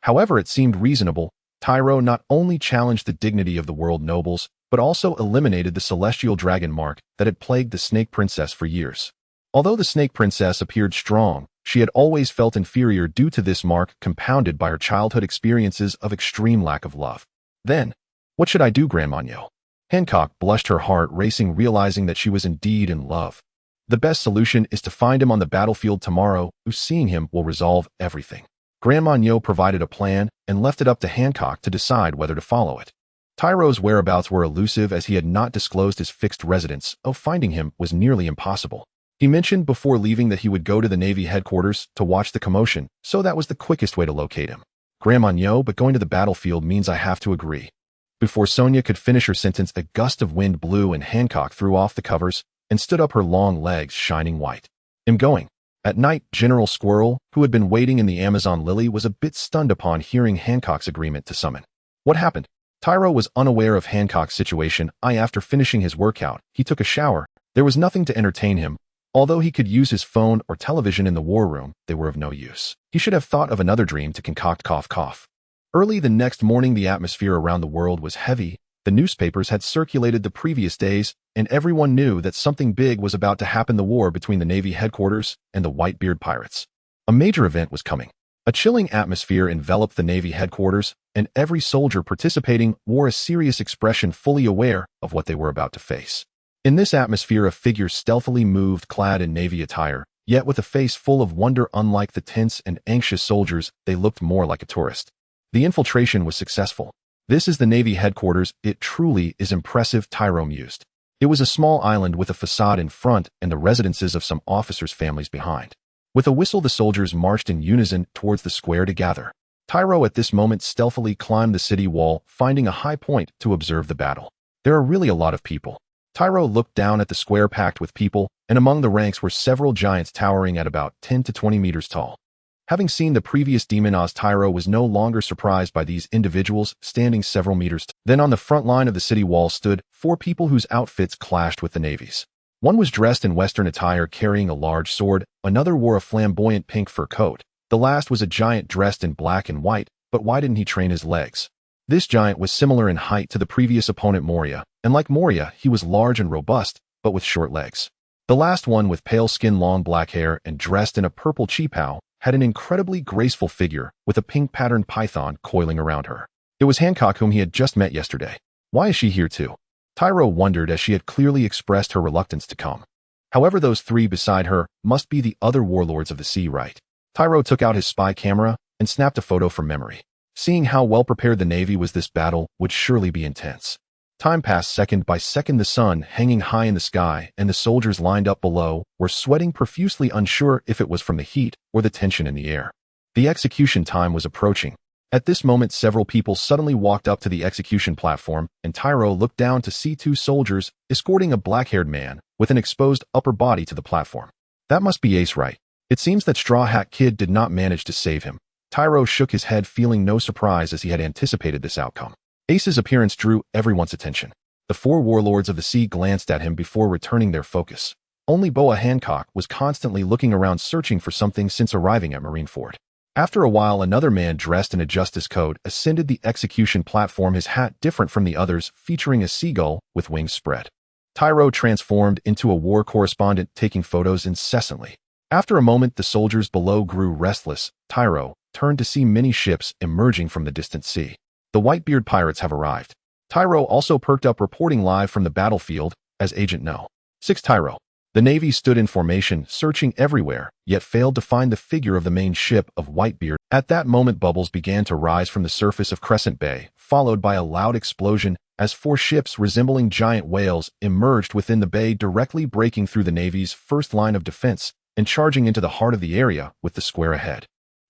However, it seemed reasonable. Tero not only challenged the dignity of the world nobles, but also eliminated the celestial dragon mark that had plagued the Snake Princess for years. Although the Snake Princess appeared strong, she had always felt inferior due to this mark, compounded by her childhood experiences of extreme lack of love. Then, what should I do, Grandma Nyo? Hancock blushed, her heart racing, realizing that she was indeed in love. The best solution is to find him on the battlefield tomorrow, who seeing him will resolve everything. Grandma Nyo provided a plan and left it up to Hancock to decide whether to follow it. Tero's whereabouts were elusive as he had not disclosed his fixed residence, finding him was nearly impossible. He mentioned before leaving that he would go to the Navy headquarters to watch the commotion, so that was the quickest way to locate him. Grandma Nyo, but going to the battlefield means I have to agree. Before Sonia could finish her sentence, a gust of wind blew and Hancock threw off the covers and stood up, her long legs shining white. I'm going. At night, General Squirrel, who had been waiting in the Amazon Lily, was a bit stunned upon hearing Hancock's agreement to summon. What happened? Tero was unaware of Hancock's situation. After finishing his workout, he took a shower. There was nothing to entertain him. Although he could use his phone or television in the war room, they were of no use. He should have thought of another dream to concoct. Cough. Early the next morning, the atmosphere around the world was heavy. The newspapers had circulated the previous days, and everyone knew that something big was about to happen: the war between the Navy headquarters and the Whitebeard pirates. A major event was coming. A chilling atmosphere enveloped the Navy headquarters, and every soldier participating wore a serious expression, fully aware of what they were about to face. In this atmosphere, a figure stealthily moved, clad in Navy attire, yet with a face full of wonder. Unlike the tense and anxious soldiers, they looked more like a tourist. The infiltration was successful. This is the Navy headquarters. It truly is impressive, Tero mused. It was a small island with a facade in front and the residences of some officers' families behind. With a whistle, the soldiers marched in unison towards the square to gather. Tero at this moment stealthily climbed the city wall, finding a high point to observe the battle. There are really a lot of people. Tero looked down at the square packed with people, and among the ranks were several giants towering at about 10 to 20 meters tall. Having seen the previous demon Oz, Tero was no longer surprised by these individuals standing several meters. Then on the front line of the city wall stood 4 people whose outfits clashed with the Navy's. One was dressed in Western attire carrying a large sword, another wore a flamboyant pink fur coat. The last was a giant dressed in black and white, but why didn't he train his legs? This giant was similar in height to the previous opponent Moria, and like Moria, he was large and robust, but with short legs. The last one, with pale skin, long black hair, and dressed in a purple qipao, had an incredibly graceful figure with a pink patterned python coiling around her. It was Hancock, whom he had just met yesterday. Why is she here too? Tero wondered, as she had clearly expressed her reluctance to come. However, those 3 beside her must be the other warlords of the sea, right? Tero took out his spy camera and snapped a photo from memory. Seeing how well prepared the Navy was, this battle would surely be intense. Time passed second by second, the sun hanging high in the sky, and the soldiers lined up below were sweating profusely, unsure if it was from the heat or the tension in the air. The execution time was approaching. At this moment, several people suddenly walked up to the execution platform, and Tero looked down to see 2 soldiers escorting a black-haired man with an exposed upper body to the platform. That must be Ace, right? It seems that Straw Hat Kid did not manage to save him. Tero shook his head, feeling no surprise, as he had anticipated this outcome. Ace's appearance drew everyone's attention. The 4 warlords of the sea glanced at him before returning their focus. Only Boa Hancock was constantly looking around, searching for something since arriving at Marineford. After a while, another man dressed in a justice coat ascended the execution platform, his hat different from the others, featuring a seagull with wings spread. Tero transformed into a war correspondent, taking photos incessantly. After a moment, the soldiers below grew restless. Tero turned to see many ships emerging from the distant sea. The Whitebeard pirates have arrived. Tero also perked up, reporting live from the battlefield as Agent No. 6 Tero. The Navy stood in formation, searching everywhere, yet failed to find the figure of the main ship of Whitebeard. At that moment, bubbles began to rise from the surface of Crescent Bay, followed by a loud explosion as 4 ships resembling giant whales emerged within the bay, directly breaking through the Navy's first line of defense and charging into the heart of the area with the square ahead.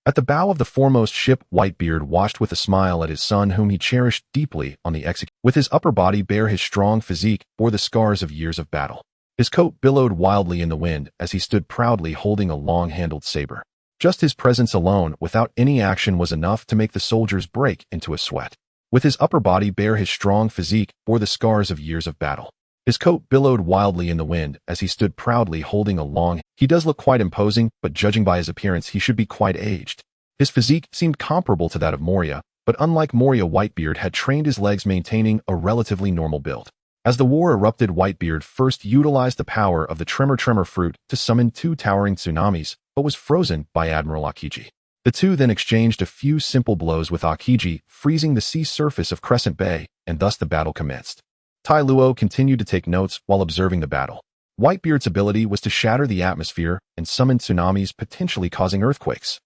At the bow of the foremost ship, Whitebeard watched with a smile at his son, whom he cherished deeply, on the execution. With his upper body bare, his strong physique bore the scars of years of battle. His coat billowed wildly in the wind as he stood proudly holding a long-handled saber. Just his presence alone, without any action, was enough to make the soldiers break into a sweat. With his upper body bare, his strong physique bore the scars of years of battle. His coat billowed wildly in the wind as he stood proudly holding a long. He does look quite imposing, but judging by his appearance, he should be quite aged. His physique seemed comparable to that of Moria, but unlike Moria, Whitebeard had trained his legs, maintaining a relatively normal build. As the war erupted, Whitebeard first utilized the power of the Tremor fruit to summon 2 towering tsunamis, but was frozen by Admiral Akiji. The 2 then exchanged a few simple blows with Akiji, freezing the sea surface of Crescent Bay, and thus the battle commenced. Tai Luo continued to take notes while observing the battle. Whitebeard's ability was to shatter the atmosphere and summon tsunamis, potentially causing earthquakes.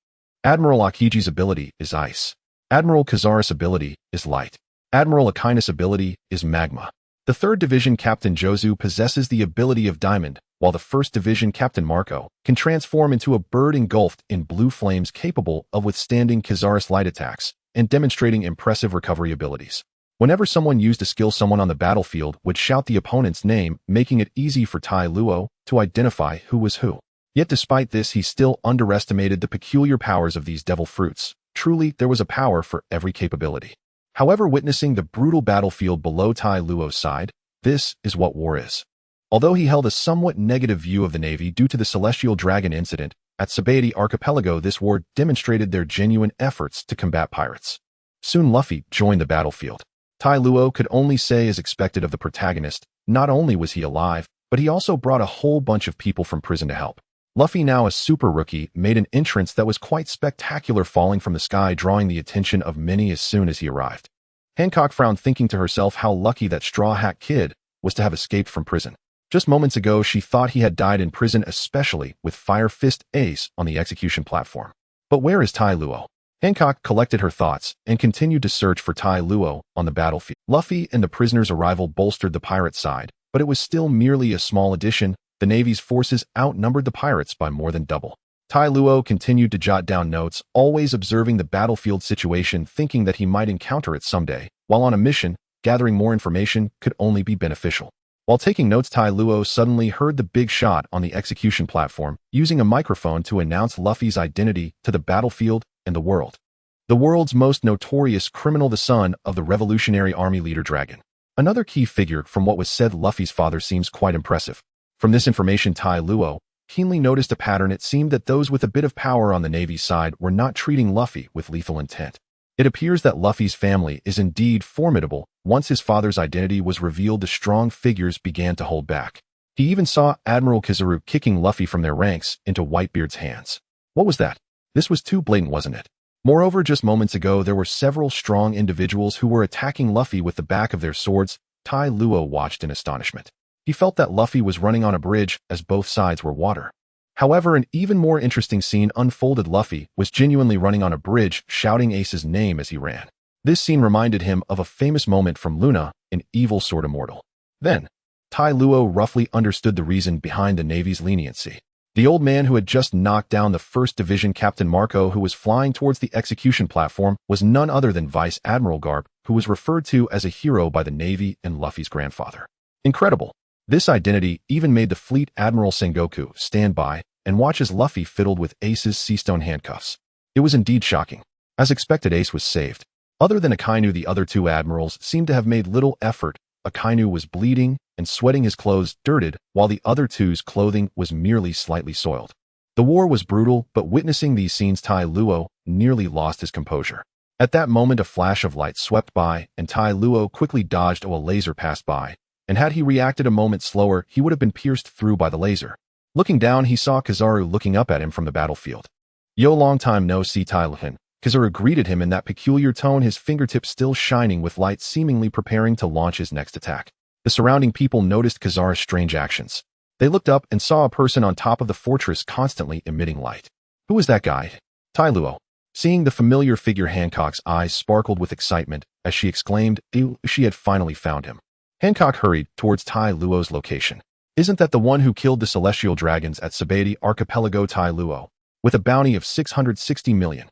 Admiral Akiji's ability is ice. Admiral Kazaris' ability is light. Admiral Akina's ability is magma. The 3rd Division Captain Jozu possesses the ability of diamond, while the 1st Division Captain Marco can transform into a bird engulfed in blue flames, capable of withstanding Kazaris' light attacks and demonstrating impressive recovery abilities. Whenever someone used a skill, someone on the battlefield would shout the opponent's name, making it easy for Tai Luo to identify who was who. Yet despite this, he still underestimated the peculiar powers of these devil fruits. Truly, there was a power for every capability. However, witnessing the brutal battlefield below Tai Luo's side, this is what war is. Although he held a somewhat negative view of the Navy due to the Celestial Dragon incident at Sabaody Archipelago, this war demonstrated their genuine efforts to combat pirates. Soon Luffy joined the battlefield. Tai Luo could only say as expected of the protagonist. Not only was he alive, but he also brought a whole bunch of people from prison to help. Luffy, now a super rookie, made an entrance that was quite spectacular, falling from the sky, drawing the attention of many as soon as he arrived. Hancock frowned, thinking to herself how lucky that Straw Hat Kid was to have escaped from prison. Just moments ago, she thought he had died in prison, especially with Fire Fist Ace on the execution platform. But where is Tai Luo? Hancock collected her thoughts and continued to search for Tai Luo on the battlefield. Luffy and the prisoner's arrival bolstered the pirate side, but it was still merely a small addition. The Navy's forces outnumbered the pirates by more than double. Tai Luo continued to jot down notes, always observing the battlefield situation, thinking that he might encounter it someday. While on a mission, gathering more information could only be beneficial. While taking notes, Tai Luo suddenly heard the big shot on the execution platform, using a microphone to announce Luffy's identity to the battlefield and the world. The world's most notorious criminal, the son of the Revolutionary Army leader Dragon. Another key figure from what was said, Luffy's father seems quite impressive. From this information, Tai Luo keenly noticed a pattern. It seemed that those with a bit of power on the Navy's side were not treating Luffy with lethal intent. It appears that Luffy's family is indeed formidable. Once his father's identity was revealed, the strong figures began to hold back. He even saw Admiral Kizaru kicking Luffy from their ranks into Whitebeard's hands. What was that? This was too blatant, wasn't it? Moreover, just moments ago, there were several strong individuals who were attacking Luffy with the back of their swords. Tai Luo watched in astonishment. He felt that Luffy was running on a bridge as both sides were water. However, an even more interesting scene unfolded. Luffy was genuinely running on a bridge, shouting Ace's name as he ran. This scene reminded him of a famous moment from Luna in Evil Sword Immortal. Then, Tai Luo roughly understood the reason behind the Navy's leniency. The old man who had just knocked down the 1st Division Captain Marco, who was flying towards the execution platform, was none other than Vice Admiral Garp, who was referred to as a hero by the Navy and Luffy's grandfather. Incredible! This identity even made the Fleet Admiral Sengoku stand by and watch as Luffy fiddled with Ace's seastone handcuffs. It was indeed shocking. As expected, Ace was saved. Other than Akainu, the other two admirals seemed to have made little effort. Akainu was bleeding and sweating, his clothes dirted, while the other two's clothing was merely slightly soiled. The war was brutal, but witnessing these scenes, Tai Luo nearly lost his composure. At that moment, a flash of light swept by, and Tai Luo quickly dodged. A laser passed by, and had he reacted a moment slower, he would have been pierced through by the laser. Looking down, he saw Kizaru looking up at him from the battlefield. "Yo, long time no see, Tai Luhan." Kizaru greeted him in that peculiar tone, his fingertips still shining with light, seemingly preparing to launch his next attack. The surrounding people noticed Kizaru's strange actions. They looked up and saw a person on top of the fortress constantly emitting light. Who was that guy? Tai Luo. Seeing the familiar figure, Hancock's eyes sparkled with excitement as she exclaimed, "Ew," she had finally found him. Hancock hurried towards Tai Luo's location. "Isn't that the one who killed the celestial dragons at Sabaody Archipelago?" Tai Luo, with a bounty of 660 million.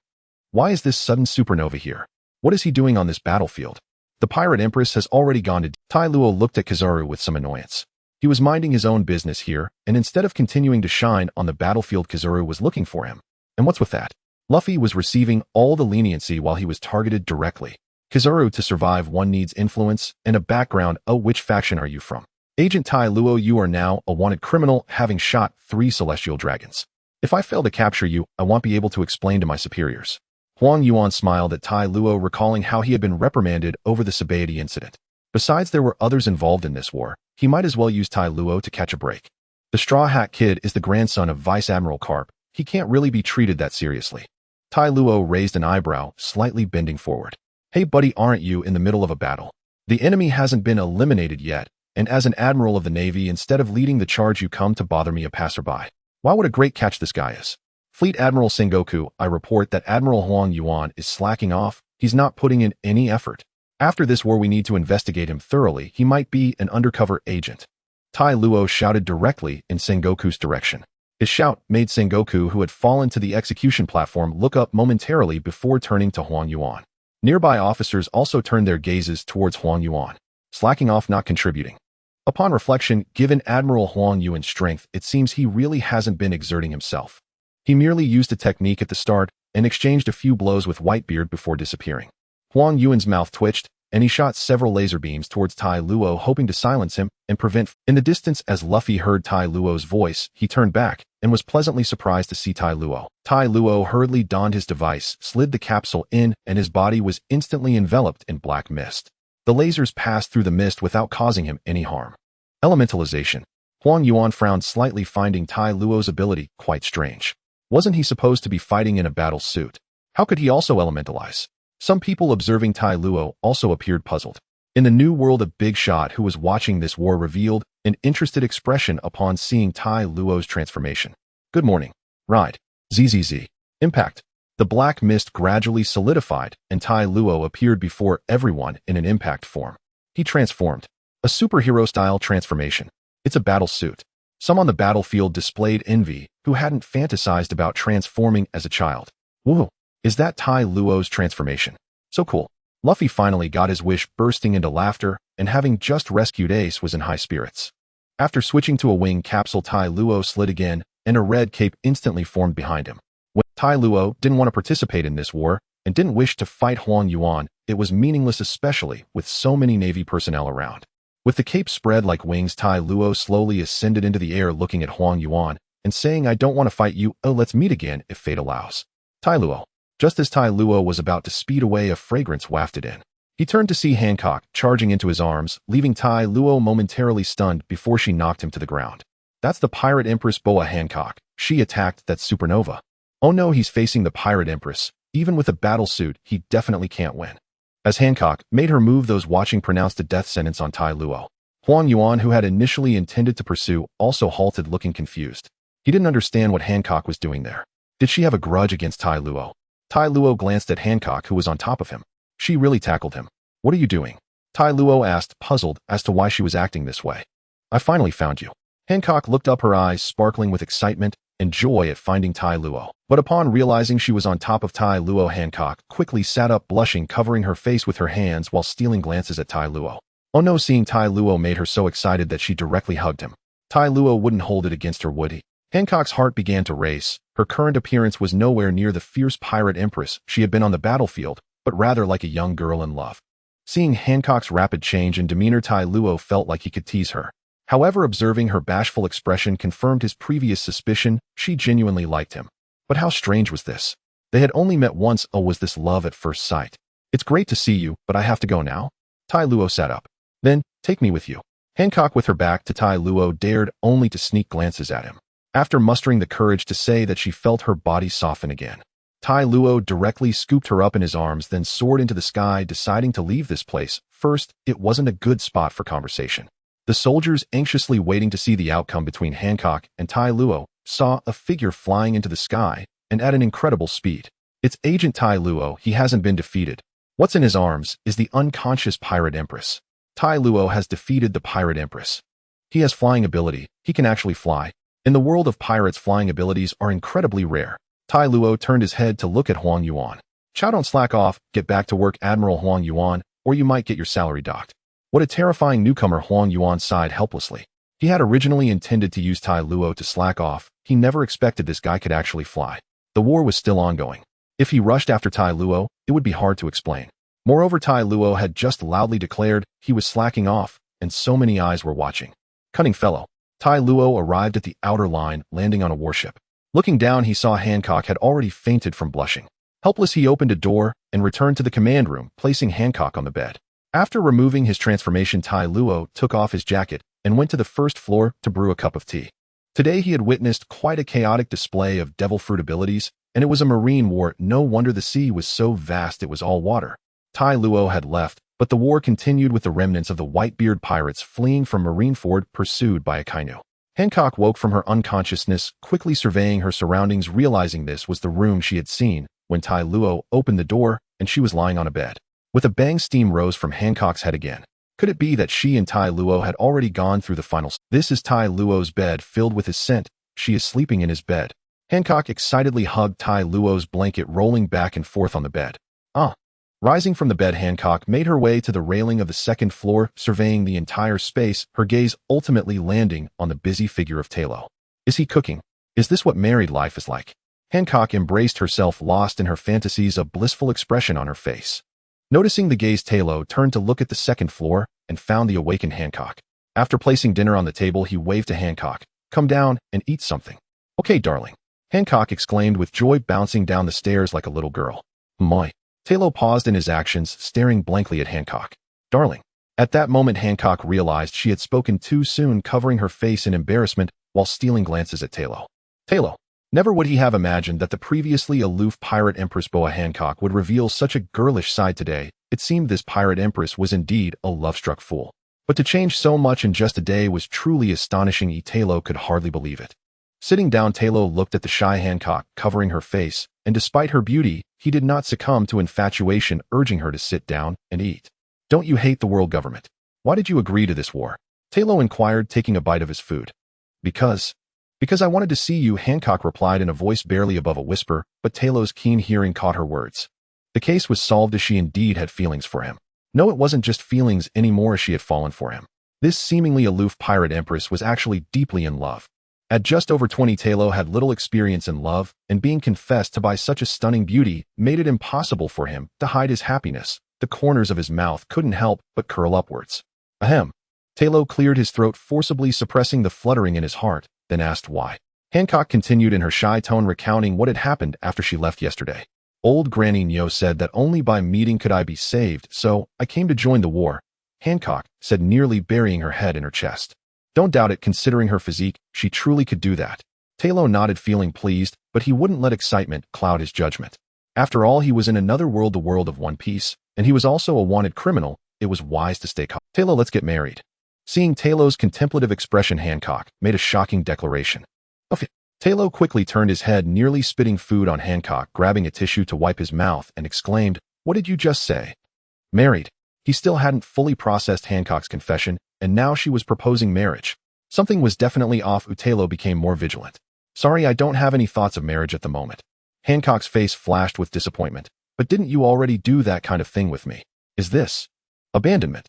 Why is this sudden supernova here? What is he doing on this battlefield? The pirate empress has already gone to... Tai Luo looked at Kizaru with some annoyance. He was minding his own business here, and instead of continuing to shine on the battlefield, Kizaru was looking for him. And what's with that? Luffy was receiving all the leniency while he was targeted directly. Kizaru, to survive, one needs influence and a background. Oh, which faction are you from? Agent Tai Luo, you are now a wanted criminal, having shot 3 celestial dragons. If I fail to capture you, I won't be able to explain to my superiors. Huang Yuan smiled at Tai Luo, recalling how he had been reprimanded over the Sabaody incident. Besides, there were others involved in this war. He might as well use Tai Luo to catch a break. The Straw Hat Kid is the grandson of Vice Admiral Karp. He can't really be treated that seriously. Tai Luo raised an eyebrow, slightly bending forward. Hey buddy, aren't you in the middle of a battle? The enemy hasn't been eliminated yet, and as an admiral of the Navy, instead of leading the charge, you come to bother me, a passerby. Wow, what a great catch this guy is. Fleet Admiral Sengoku, I report that Admiral Huang Yuan is slacking off. He's not putting in any effort. After this war, we need to investigate him thoroughly. He might be an undercover agent. Tai Luo shouted directly in Sengoku's direction. His shout made Sengoku, who had fallen to the execution platform, look up momentarily before turning to Huang Yuan. Nearby officers also turned their gazes towards Huang Yuan. Slacking off, not contributing. Upon reflection, given Admiral Huang Yuan's strength, it seems he really hasn't been exerting himself. He merely used a technique at the start and exchanged a few blows with Whitebeard before disappearing. Huang Yuan's mouth twitched, and he shot several laser beams towards Tai Luo, hoping to silence him and prevent. In the distance, as Luffy heard Tai Luo's voice, he turned back and was pleasantly surprised to see Tai Luo. Tai Luo hurriedly donned his device, slid the capsule in, and his body was instantly enveloped in black mist. The lasers passed through the mist without causing him any harm. Elementalization. Huang Yuan frowned slightly, finding Tai Luo's ability quite strange. Wasn't he supposed to be fighting in a battle suit? How could he also elementalize? Some people observing Tai Luo also appeared puzzled. In the new world, a big shot who was watching this war revealed an interested expression upon seeing Tai Luo's transformation. Good morning. Ride. ZZZ. Impact. The black mist gradually solidified, and Tai Luo appeared before everyone in an impact form. He transformed. A superhero-style transformation. It's a battle suit. Some on the battlefield displayed envy, who hadn't fantasized about transforming as a child. Whoa, is that Tai Luo's transformation? So cool. Luffy finally got his wish, bursting into laughter, and having just rescued Ace was in high spirits. After switching to a wing capsule, Tai Luo slid again, and a red cape instantly formed behind him. When Tai Luo didn't want to participate in this war, and didn't wish to fight Huang Yuan, it was meaningless, especially with so many Navy personnel around. With the cape spread like wings, Tai Luo slowly ascended into the air, looking at Huang Yuan, and saying, "I don't want to fight you, oh, let's meet again if fate allows." Tai Luo. Just as Tai Luo was about to speed away, a fragrance wafted in. He turned to see Hancock charging into his arms, leaving Tai Luo momentarily stunned before she knocked him to the ground. That's the Pirate Empress Boa Hancock. She attacked that supernova. Oh no, he's facing the Pirate Empress. Even with a battle suit, he definitely can't win. As Hancock made her move, those watching pronounced a death sentence on Tai Luo. Huang Yuan, who had initially intended to pursue, also halted, looking confused. He didn't understand what Hancock was doing there. Did she have a grudge against Tai Luo? Tai Luo glanced at Hancock, who was on top of him. She really tackled him. "What are you doing?" Tai Luo asked, puzzled as to why she was acting this way. "I finally found you." Hancock looked up, her eyes sparkling with excitement and joy at finding Tai Luo. But upon realizing she was on top of Tai Luo, Hancock quickly sat up, blushing, covering her face with her hands while stealing glances at Tai Luo. Oh no, seeing Tai Luo made her so excited that she directly hugged him. Tai Luo wouldn't hold it against her, would he? Hancock's heart began to race. Her current appearance was nowhere near the fierce pirate empress she had been on the battlefield, but rather like a young girl in love. Seeing Hancock's rapid change in demeanor, Tai Luo felt like he could tease her. However, observing her bashful expression confirmed his previous suspicion. She genuinely liked him. But how strange was this? They had only met once. Oh, was this love at first sight? "It's great to see you, but I have to go now." Tai Luo sat up. "Then, take me with you." Hancock, with her back to Tai Luo, dared only to sneak glances at him. After mustering the courage to say that she felt her body soften again, Tai Luo directly scooped her up in his arms, then soared into the sky, deciding to leave this place. First, it wasn't a good spot for conversation. The soldiers, anxiously waiting to see the outcome between Hancock and Tai Luo, saw a figure flying into the sky, and at an incredible speed. It's Agent Tai Luo. He hasn't been defeated. What's in his arms is the unconscious Pirate Empress. Tai Luo has defeated the Pirate Empress. He has flying ability. He can actually fly. In the world of pirates, flying abilities are incredibly rare. Tai Luo turned his head to look at Huang Yuan. "Chow, don't slack off. Get back to work, Admiral Huang Yuan, or you might get your salary docked." What a terrifying newcomer! Huang Yuan sighed helplessly. He had originally intended to use Tai Luo to slack off. He never expected this guy could actually fly. The war was still ongoing. If he rushed after Tai Luo, it would be hard to explain. Moreover, Tai Luo had just loudly declared he was slacking off, and so many eyes were watching. Cunning fellow. Tai Luo arrived at the outer line, landing on a warship. Looking down, he saw Hancock had already fainted from blushing. Helpless, he opened a door and returned to the command room, placing Hancock on the bed. After removing his transformation, Tai Luo took off his jacket and went to the first floor to brew a cup of tea. Today he had witnessed quite a chaotic display of devil fruit abilities, and it was a marine war. No wonder the sea was so vast, it was all water. Tai Luo had left, but the war continued with the remnants of the Whitebeard pirates fleeing from Marineford, pursued by a Kainu. Hancock woke from her unconsciousness, quickly surveying her surroundings, realizing this was the room she had seen when Tai Luo opened the door and she was lying on a bed. With a bang, steam rose from Hancock's head again. Could it be that she and Tai Luo had already gone through the finals? This is Tai Luo's bed, filled with his scent. She is sleeping in his bed. Hancock excitedly hugged Tai Luo's blanket, rolling back and forth on the bed. Rising from the bed, Hancock made her way to the railing of the second floor, surveying the entire space, her gaze ultimately landing on the busy figure of Tero. Is he cooking? Is this what married life is like? Hancock embraced herself, lost in her fantasies, a blissful expression on her face. Noticing the gaze, Tero turned to look at the second floor and found the awakened Hancock. After placing dinner on the table, he waved to Hancock. "Come down and eat something." "Okay, darling," Hancock exclaimed with joy, bouncing down the stairs like a little girl. "Moi." Tero paused in his actions, staring blankly at Hancock. "Darling." At that moment, Hancock realized she had spoken too soon, covering her face in embarrassment while stealing glances at Tero. Never would he have imagined that the previously aloof Pirate Empress Boa Hancock would reveal such a girlish side today. It seemed this Pirate Empress was indeed a love-struck fool. But to change so much in just a day was truly astonishing. Tero could hardly believe it. Sitting down, Tero looked at the shy Hancock, covering her face, and despite her beauty, he did not succumb to infatuation, urging her to sit down and eat. "Don't you hate the world government? Why did you agree to this war?" Tero inquired, taking a bite of his food. Because I wanted to see you," Hancock replied in a voice barely above a whisper, but Tero's keen hearing caught her words. The case was solved as she indeed had feelings for him. No, it wasn't just feelings anymore as she had fallen for him. This seemingly aloof pirate empress was actually deeply in love. At just over 20, Tero had little experience in love, and being confessed to by such a stunning beauty made it impossible for him to hide his happiness. The corners of his mouth couldn't help but curl upwards. Ahem. Tero cleared his throat, forcibly suppressing the fluttering in his heart, then asked why. Hancock continued in her shy tone, recounting what had happened after she left yesterday. Old Granny Nyo said that only by meeting could I be saved, so I came to join the war, Hancock said, nearly burying her head in her chest. Don't doubt it, considering her physique, she truly could do that. Tero nodded, feeling pleased, but he wouldn't let excitement cloud his judgment. After all, he was in another world, the world of One Piece, and he was also a wanted criminal. It was wise to stay calm. Tero, let's get married. Seeing Tero's contemplative expression, Hancock made a shocking declaration. Okay. Tero quickly turned his head, nearly spitting food on Hancock, grabbing a tissue to wipe his mouth, and exclaimed, "What did you just say?" Married. He still hadn't fully processed Hancock's confession, and now she was proposing marriage. Something was definitely off. Tero became more vigilant. Sorry, I don't have any thoughts of marriage at the moment. Hancock's face flashed with disappointment. But didn't you already do that kind of thing with me? Is this abandonment?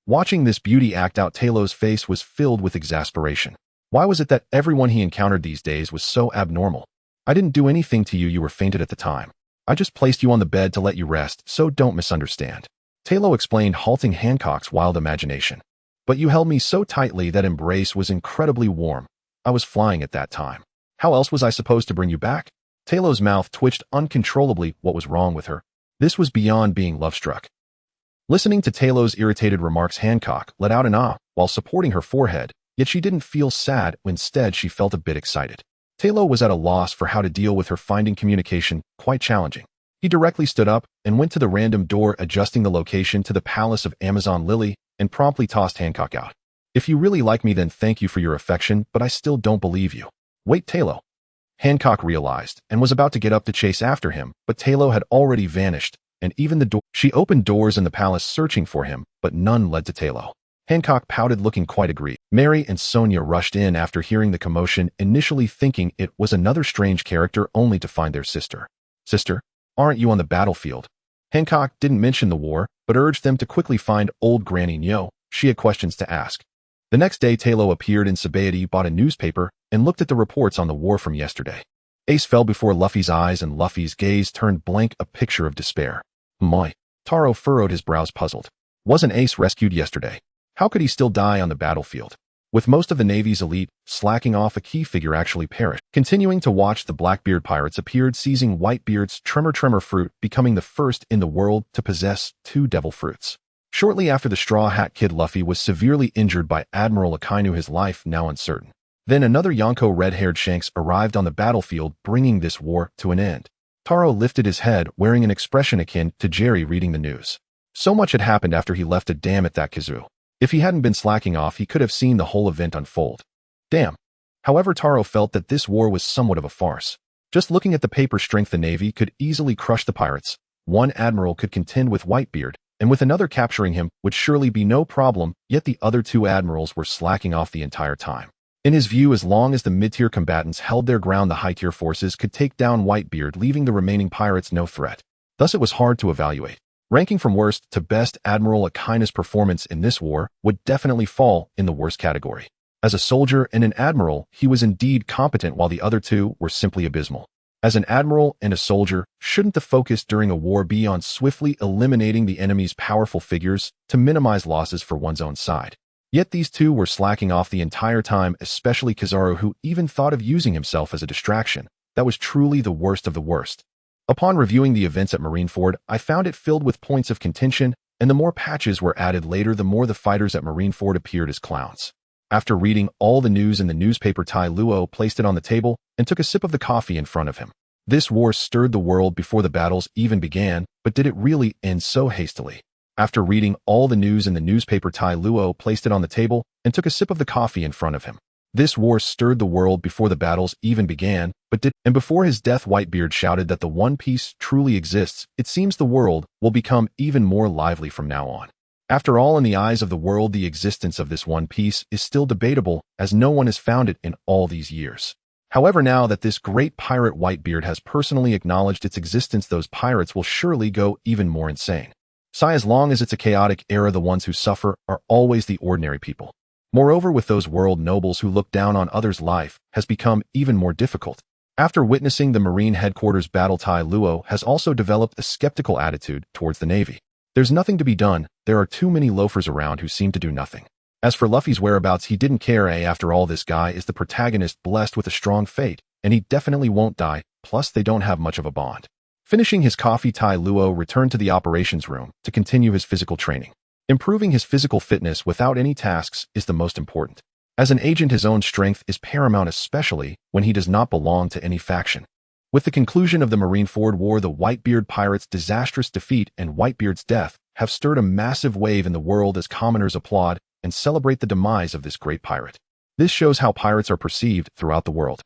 Watching this beauty act out, Tero's face was filled with exasperation. Why was it that everyone he encountered these days was so abnormal? I didn't do anything to you. You were fainted at the time. I just placed you on the bed to let you rest, so don't misunderstand. Tero explained, halting Hancock's wild imagination. But you held me so tightly that embrace was incredibly warm. I was flying at that time. How else was I supposed to bring you back? Tero's mouth twitched uncontrollably. What was wrong with her? This was beyond being love-struck. Listening to Tero's irritated remarks, Hancock let out an ah while supporting her forehead, yet she didn't feel sad. Instead, she felt a bit excited. Tero was at a loss for how to deal with her, finding communication quite challenging. He directly stood up and went to the random door, adjusting the location to the palace of Amazon Lily, and promptly tossed Hancock out. If you really like me, then thank you for your affection, but I still don't believe you. Wait, Tero. Hancock realized and was about to get up to chase after him, but Tero had already vanished, and even the door. She opened doors in the palace searching for him, but none led to Tero. Hancock pouted, looking quite aggrieved. Mary and Sonia rushed in after hearing the commotion, initially thinking it was another strange character, only to find their sister. Sister, aren't you on the battlefield? Hancock didn't mention the war, but urged them to quickly find old Granny Nyo. She had questions to ask. The next day, Tero appeared in Sabaody, bought a newspaper, and looked at the reports on the war from yesterday. Ace fell before Luffy's eyes, and Luffy's gaze turned blank, a picture of despair. My. Taro furrowed his brows, puzzled. Wasn't Ace rescued yesterday? How could he still die on the battlefield? With most of the Navy's elite slacking off, a key figure actually perished. Continuing to watch, the Blackbeard pirates appeared, seizing Whitebeard's Tremor fruit, becoming the first in the world to possess 2 devil fruits. Shortly after, the Straw Hat Kid Luffy was severely injured by Admiral Akainu, his life now uncertain. Then another Yonko red-haired Shanks arrived on the battlefield, bringing this war to an end. Taro lifted his head, wearing an expression akin to Jerry reading the news. So much had happened after he left. Damn it, that Kazoo. If he hadn't been slacking off, he could have seen the whole event unfold. Damn. However, Taro felt that this war was somewhat of a farce. Just looking at the paper strength, the Navy could easily crush the pirates. One admiral could contend with Whitebeard, and with another capturing him would surely be no problem, yet the other 2 admirals were slacking off the entire time. In his view, as long as the mid-tier combatants held their ground, the high-tier forces could take down Whitebeard, leaving the remaining pirates no threat. Thus, it was hard to evaluate. Ranking from worst to best, Admiral Akainu's performance in this war would definitely fall in the worst category. As a soldier and an admiral, he was indeed competent, while the other 2 were simply abysmal. As an admiral and a soldier, shouldn't the focus during a war be on swiftly eliminating the enemy's powerful figures to minimize losses for one's own side? Yet these 2 were slacking off the entire time, especially Kizaru, who even thought of using himself as a distraction. That was truly the worst of the worst. Upon reviewing the events at Marineford, I found it filled with points of contention, and the more patches were added later, the more the fighters at Marineford appeared as clowns. After reading all the news in the newspaper, Tai Luo placed it on the table and took a sip of the coffee in front of him. This war stirred the world before the battles even began, but did it really end so hastily? After reading all the news in the newspaper, Tai Luo placed it on the table and took a sip of the coffee in front of him. This war stirred the world before the battles even began, and before his death, Whitebeard shouted that the One Piece truly exists. It seems the world will become even more lively from now on. After all, in the eyes of the world, the existence of this One Piece is still debatable, as no one has found it in all these years. However, now that this great pirate Whitebeard has personally acknowledged its existence, those pirates will surely go even more insane. Sigh, as long as it's a chaotic era, the ones who suffer are always the ordinary people. Moreover, with those world nobles who look down on others, life has become even more difficult. After witnessing the Marine headquarters battle, Tai Luo has also developed a skeptical attitude towards the Navy. There's nothing to be done, there are too many loafers around who seem to do nothing. As for Luffy's whereabouts, he didn't care. After all, this guy is the protagonist, blessed with a strong fate, and he definitely won't die, plus they don't have much of a bond. Finishing his coffee, Tai Luo returned to the operations room to continue his physical training. Improving his physical fitness without any tasks is the most important. As an agent, his own strength is paramount, especially when he does not belong to any faction. With the conclusion of the Marineford War, the Whitebeard pirates' disastrous defeat and Whitebeard's death have stirred a massive wave in the world as commoners applaud and celebrate the demise of this great pirate. This shows how pirates are perceived throughout the world.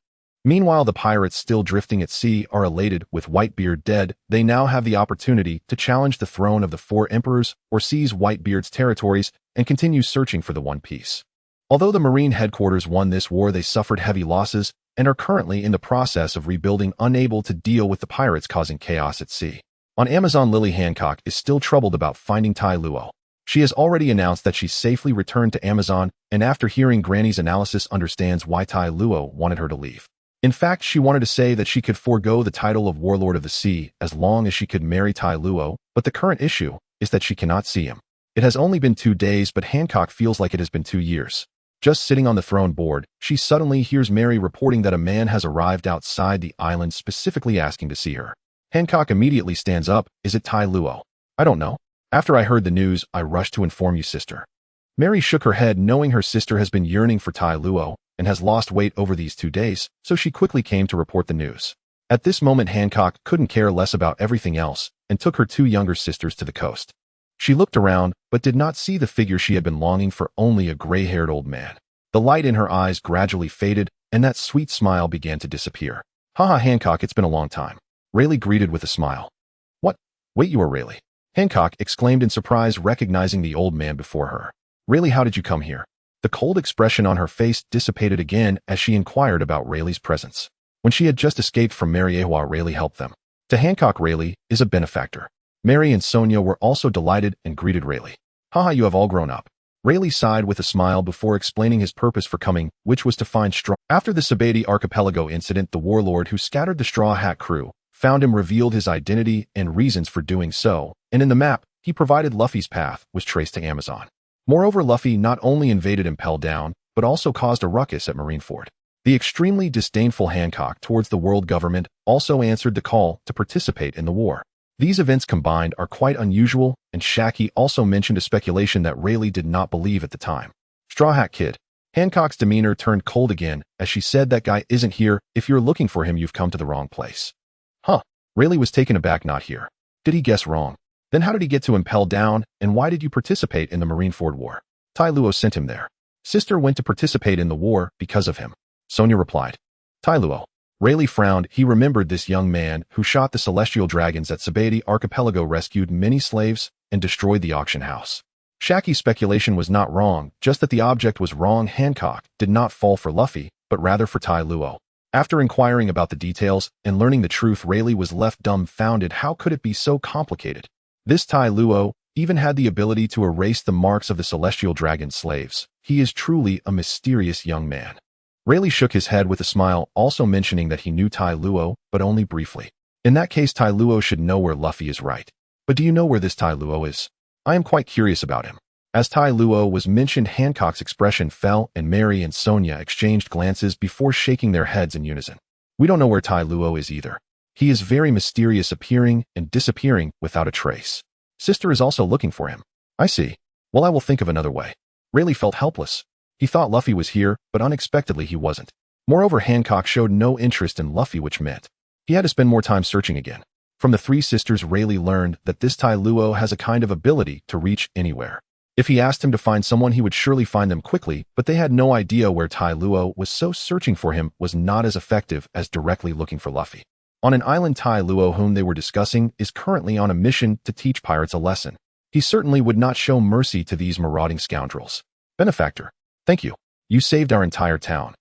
Meanwhile, the pirates still drifting at sea are elated. With Whitebeard dead, they now have the opportunity to challenge the throne of the four emperors or seize Whitebeard's territories and continue searching for the One Piece. Although the Marine headquarters won this war, they suffered heavy losses and are currently in the process of rebuilding, unable to deal with the pirates causing chaos at sea. On Amazon, Lily Hancock is still troubled about finding Tai Luo. She has already announced that she safely returned to Amazon, and after hearing Granny's analysis, understands why Tai Luo wanted her to leave. In fact, she wanted to say that she could forego the title of Warlord of the Sea as long as she could marry Tai Luo, but the current issue is that she cannot see him. It has only been 2 days, but Hancock feels like it has been 2 years. Just sitting on the throne board, she suddenly hears Mary reporting that a man has arrived outside the island, specifically asking to see her. Hancock immediately stands up. Is it Tai Luo? I don't know. After I heard the news, I rushed to inform you, sister. Mary shook her head, knowing her sister has been yearning for Tai Luo and has lost weight over these 2 days, so she quickly came to report the news. At this moment, Hancock couldn't care less about everything else and took her 2 younger sisters to the coast. She looked around, but did not see the figure she had been longing for, only a gray-haired old man. The light in her eyes gradually faded, and that sweet smile began to disappear. Haha, Hancock, it's been a long time. Rayleigh greeted with a smile. What? Wait, you are Rayleigh? Hancock exclaimed in surprise, recognizing the old man before her. Rayleigh, how did you come here? The cold expression on her face dissipated again as she inquired about Rayleigh's presence. When she had just escaped from Mary Ahua, Rayleigh helped them. To Hancock, Rayleigh is a benefactor. Mary and Sonia were also delighted and greeted Rayleigh. Haha, you have all grown up. Rayleigh sighed with a smile before explaining his purpose for coming, which was to find Straw. After the Sabeti Archipelago incident, the warlord who scattered the Straw Hat crew found him, revealed his identity and reasons for doing so, and in the map he provided, Luffy's path was traced to Amazon. Moreover, Luffy not only invaded Impel Down, but also caused a ruckus at Marineford. The extremely disdainful Hancock towards the world government also answered the call to participate in the war. These events combined are quite unusual, and Shaki also mentioned a speculation that Rayleigh did not believe at the time. Straw Hat Kid. Hancock's demeanor turned cold again as she said, that guy isn't here. If you're looking for him, you've come to the wrong place. Huh. Rayleigh was taken aback. Not here. Did he guess wrong? Then how did he get to Impel Down, and why did you participate in the Marineford War? Tai Luo sent him there. Sister went to participate in the war because of him. Sonia replied. Tai Luo. Rayleigh frowned. He remembered this young man who shot the celestial dragons at Sabeti Archipelago, rescued many slaves, and destroyed the auction house. Shaki's speculation was not wrong, just that the object was wrong. Hancock did not fall for Luffy, but rather for Tai Luo. After inquiring about the details and learning the truth, Rayleigh was left dumbfounded. How could it be so complicated? This Tai Luo even had the ability to erase the marks of the celestial dragon slaves. He is truly a mysterious young man. Rayleigh shook his head with a smile, also mentioning that he knew Tai Luo, but only briefly. In that case, Tai Luo should know where Luffy is, right? But do you know where this Tai Luo is? I am quite curious about him. As Tai Luo was mentioned, Hancock's expression fell, and Mary and Sonia exchanged glances before shaking their heads in unison. We don't know where Tai Luo is either. He is very mysterious, appearing and disappearing without a trace. Sister is also looking for him. I see. Well, I will think of another way. Rayleigh felt helpless. He thought Luffy was here, but unexpectedly he wasn't. Moreover, Hancock showed no interest in Luffy, which meant he had to spend more time searching again. From the 3 sisters, Rayleigh learned that this Tai Luo has a kind of ability to reach anywhere. If he asked him to find someone, he would surely find them quickly, but they had no idea where Tai Luo was, so searching for him was not as effective as directly looking for Luffy. On an island, Tai Luo, whom they were discussing, is currently on a mission to teach pirates a lesson. He certainly would not show mercy to these marauding scoundrels. Benefactor. Thank you. You saved our entire town.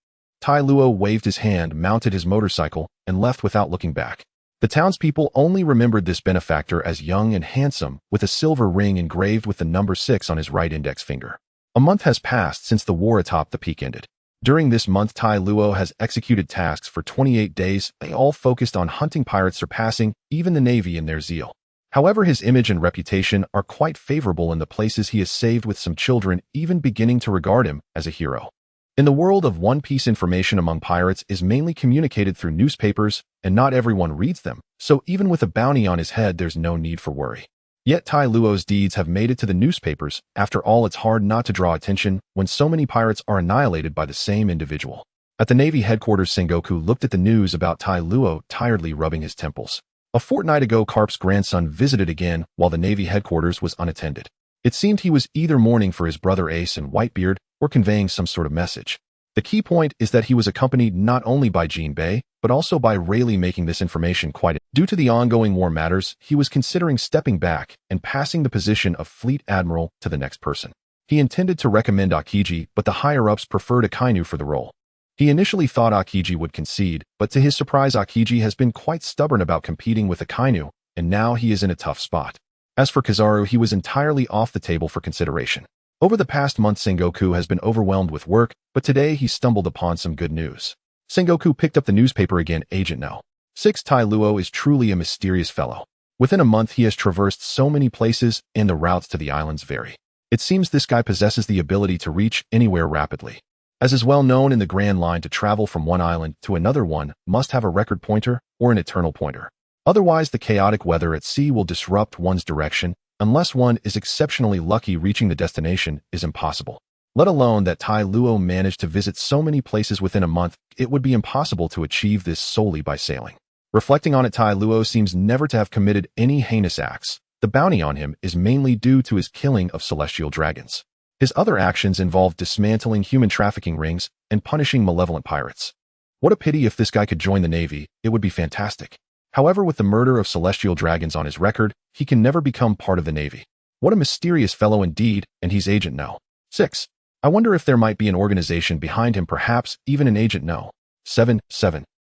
Tai Luo waved his hand, mounted his motorcycle, and left without looking back. The townspeople only remembered this benefactor as young and handsome, with a silver ring engraved with the number 6 on his right index finger. A month has passed since the war atop the peak ended. During this month, Tai Luo has executed tasks for 28 days, they all focused on hunting pirates, surpassing even the Navy in their zeal. However, his image and reputation are quite favorable in the places he has saved, with some children even beginning to regard him as a hero. In the world of One Piece, information among pirates is mainly communicated through newspapers, and not everyone reads them, so even with a bounty on his head, there's no need for worry. Yet Tai Luo's deeds have made it to the newspapers. After all, it's hard not to draw attention when so many pirates are annihilated by the same individual. At the Navy headquarters, Sengoku looked at the news about Tai Luo, tiredly rubbing his temples. A fortnight ago, Carp's grandson visited again while the Navy headquarters was unattended. It seemed he was either mourning for his brother Ace and Whitebeard or conveying some sort of message. The key point is that he was accompanied not only by Jinbei, but also by Rayleigh, making this information quite. Due to the ongoing war matters, he was considering stepping back and passing the position of Fleet Admiral to the next person. He intended to recommend Akiji, but the higher-ups preferred Akainu for the role. He initially thought Akiji would concede, but to his surprise, Akiji has been quite stubborn about competing with Akainu, and now he is in a tough spot. As for Kizaru, he was entirely off the table for consideration. Over the past month, Sengoku has been overwhelmed with work, but today he stumbled upon some good news. Sengoku picked up the newspaper again. Agent No. 6 Tai Luo is truly a mysterious fellow. Within a month, he has traversed so many places, and the routes to the islands vary. It seems this guy possesses the ability to reach anywhere rapidly. As is well known in the Grand Line, to travel from one island to another one must have a record pointer or an eternal pointer. Otherwise, the chaotic weather at sea will disrupt one's direction. Unless one is exceptionally lucky, reaching the destination is impossible. Let alone that Tai Luo managed to visit so many places within a month, it would be impossible to achieve this solely by sailing. Reflecting on it, Tai Luo seems never to have committed any heinous acts. The bounty on him is mainly due to his killing of celestial dragons. His other actions involve dismantling human trafficking rings and punishing malevolent pirates. What a pity! If this guy could join the Navy, it would be fantastic. However, with the murder of celestial dragons on his record, he can never become part of the Navy. What a mysterious fellow indeed, and he's Agent No. 6. I wonder if there might be an organization behind him, perhaps even an Agent No. 7.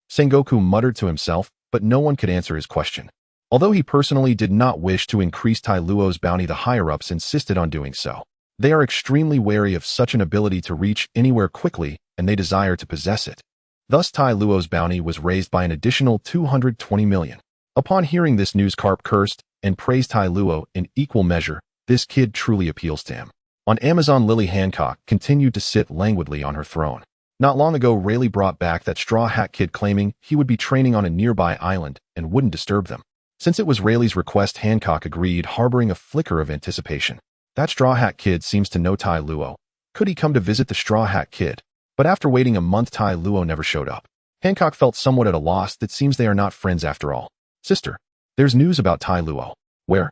Sengoku muttered to himself, but no one could answer his question. Although he personally did not wish to increase Tai Luo's bounty, the higher-ups insisted on doing so. They are extremely wary of such an ability to reach anywhere quickly, and they desire to possess it. Thus, Tai Luo's bounty was raised by an additional 220 million. Upon hearing this news, Carp cursed and praised Tai Luo in equal measure. This kid truly appeals to him. On Amazon, Lily Hancock continued to sit languidly on her throne. Not long ago, Rayleigh brought back that Straw Hat Kid, claiming he would be training on a nearby island and wouldn't disturb them. Since it was Rayleigh's request, Hancock agreed, harboring a flicker of anticipation. That Straw Hat Kid seems to know Tai Luo. Could he come to visit the Straw Hat Kid? But after waiting a month, Tai Luo never showed up. Hancock felt somewhat at a loss. It seems they are not friends after all. Sister, there's news about Tai Luo. Where?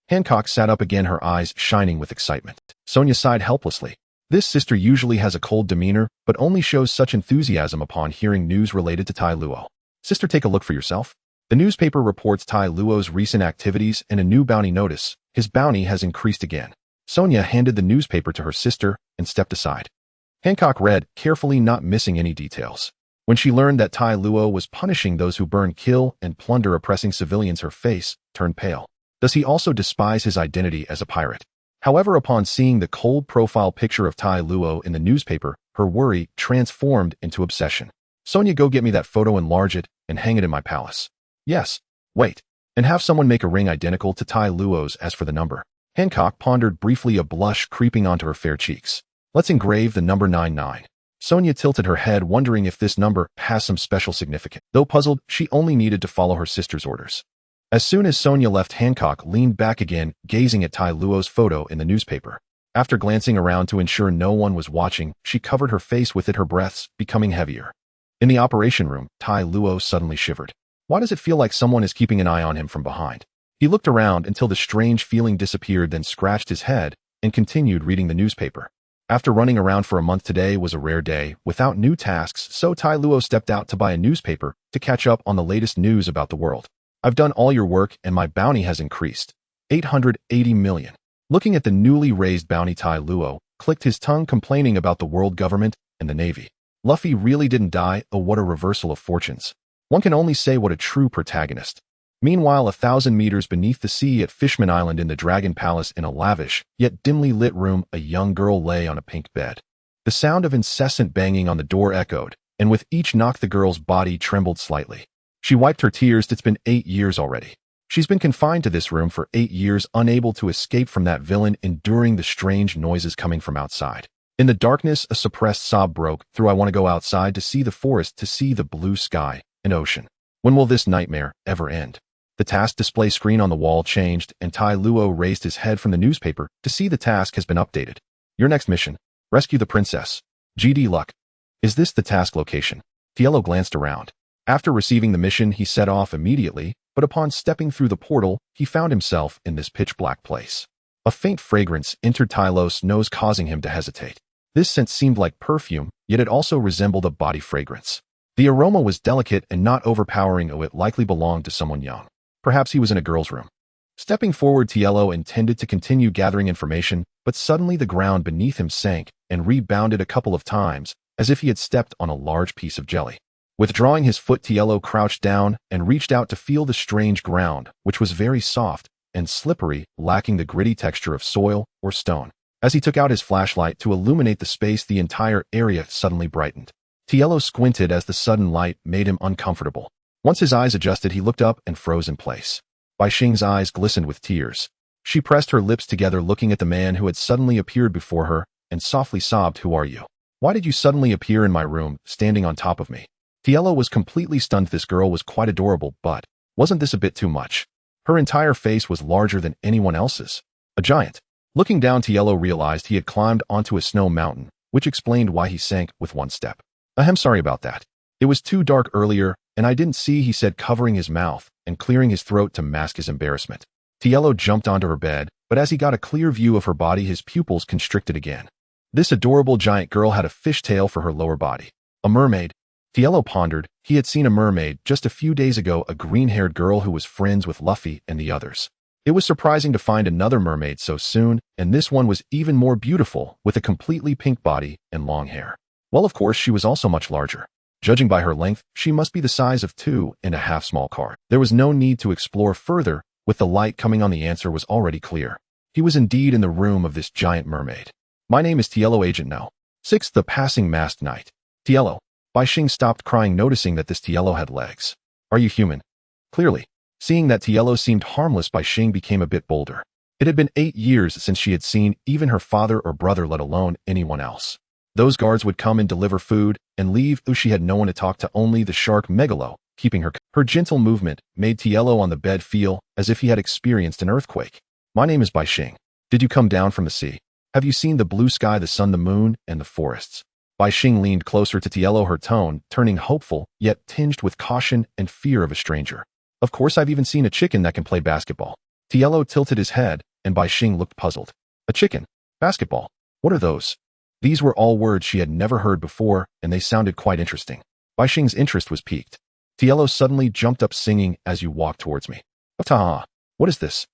Hancock sat up again, her eyes shining with excitement. Sonia sighed helplessly. This sister usually has a cold demeanor, but only shows such enthusiasm upon hearing news related to Tai Luo. Sister, take a look for yourself. The newspaper reports Tai Luo's recent activities and a new bounty notice. His bounty has increased again. Sonia handed the newspaper to her sister and stepped aside. Hancock read, carefully, not missing any details. When she learned that Tai Luo was punishing those who burn, kill, and plunder oppressing civilians, her face turned pale. Does he also despise his identity as a pirate? However, upon seeing the cold profile picture of Tai Luo in the newspaper, her worry transformed into obsession. Sonia, go get me that photo, enlarge it, and hang it in my palace. Yes. Wait. And have someone make a ring identical to Tai Luo's. As for the number, Hancock pondered briefly, a blush creeping onto her fair cheeks. Let's engrave the number 99. Sonia tilted her head, wondering if this number has some special significance. Though puzzled, she only needed to follow her sister's orders. As soon as Sonia left, Hancock leaned back again, gazing at Tai Luo's photo in the newspaper. After glancing around to ensure no one was watching, she covered her face with it, her breaths becoming heavier. In the operation room, Tai Luo suddenly shivered. Why does it feel like someone is keeping an eye on him from behind? He looked around until the strange feeling disappeared, then scratched his head and continued reading the newspaper. After running around for a month, today was a rare day, without new tasks, so Tai Luo stepped out to buy a newspaper to catch up on the latest news about the world. I've done all your work and my bounty has increased. 880 million. Looking at the newly raised bounty, Tai Luo clicked his tongue, complaining about the world government and the Navy. Luffy really didn't die. Oh, what a reversal of fortunes. One can only say what a true protagonist. Meanwhile, 1,000 meters beneath the sea at Fishman Island in the Dragon Palace in a lavish, yet dimly lit room, a young girl lay on a pink bed. The sound of incessant banging on the door echoed, and with each knock the girl's body trembled slightly. She wiped her tears. It's been 8 years already. She's been confined to this room for 8 years, unable to escape from that villain, enduring the strange noises coming from outside. In the darkness, a suppressed sob broke through. I want to go outside to see the forest, to see the blue sky and ocean. When will this nightmare ever end? The task display screen on the wall changed, and Tai Luo raised his head from the newspaper to see the task has been updated. Your next mission: rescue the princess. GD luck. Is this the task location? Tero glanced around. After receiving the mission, he set off immediately, but upon stepping through the portal, he found himself in this pitch-black place. A faint fragrance entered Tylo's nose, causing him to hesitate. This scent seemed like perfume, yet it also resembled a body fragrance. The aroma was delicate and not overpowering. Oh, it likely belonged to someone young. Perhaps he was in a girl's room. Stepping forward, Tero intended to continue gathering information, but suddenly the ground beneath him sank and rebounded a couple of times, as if he had stepped on a large piece of jelly. Withdrawing his foot, Tero crouched down and reached out to feel the strange ground, which was very soft and slippery, lacking the gritty texture of soil or stone. As he took out his flashlight to illuminate the space, the entire area suddenly brightened. Tero squinted as the sudden light made him uncomfortable. Once his eyes adjusted, he looked up and froze in place. Bai Xing's eyes glistened with tears. She pressed her lips together, looking at the man who had suddenly appeared before her, and softly sobbed, "Who are you? Why did you suddenly appear in my room, standing on top of me?" Tero was completely stunned. This girl was quite adorable, but wasn't this a bit too much? Her entire face was larger than anyone else's. A giant. Looking down, Tero realized he had climbed onto a snow mountain, which explained why he sank with one step. "I'm sorry about that. It was too dark earlier, and I didn't see," he said, covering his mouth and clearing his throat to mask his embarrassment. Tero jumped onto her bed, but as he got a clear view of her body, his pupils constricted again. This adorable giant girl had a fishtail for her lower body. A mermaid. Tero pondered. He had seen a mermaid just a few days ago, a green-haired girl who was friends with Luffy and the others. It was surprising to find another mermaid so soon, and this one was even more beautiful, with a completely pink body and long hair. Well, of course, she was also much larger. Judging by her length, she must be the size of 2.5 small cars. There was no need to explore further. With the light coming on, the answer was already clear. He was indeed in the room of this giant mermaid. "My name is Tero, Agent No. 6, the passing masked knight." "Tero." Bai Xing stopped crying, noticing that this Tero had legs. "Are you human?" Clearly. Seeing that Tero seemed harmless, Bai Xing became a bit bolder. It had been 8 years since she had seen even her father or brother, let alone anyone else. Those guards would come and deliver food and leave. She had no one to talk to, only the shark Megalo, keeping her. Her gentle movement made Tero on the bed feel as if he had experienced an earthquake. "My name is Bai Xing. Did you come down from the sea? Have you seen the blue sky, the sun, the moon, and the forests?" Bai Xing leaned closer to Tero, her tone turning hopeful, yet tinged with caution and fear of a stranger. "Of course, I've even seen a chicken that can play basketball." Tero tilted his head, and Bai Xing looked puzzled. "A chicken? Basketball? What are those?" These were all words she had never heard before, and they sounded quite interesting. Bai Xing's interest was piqued. Tero suddenly jumped up, singing, "As you walk towards me." "Ta! What is this?"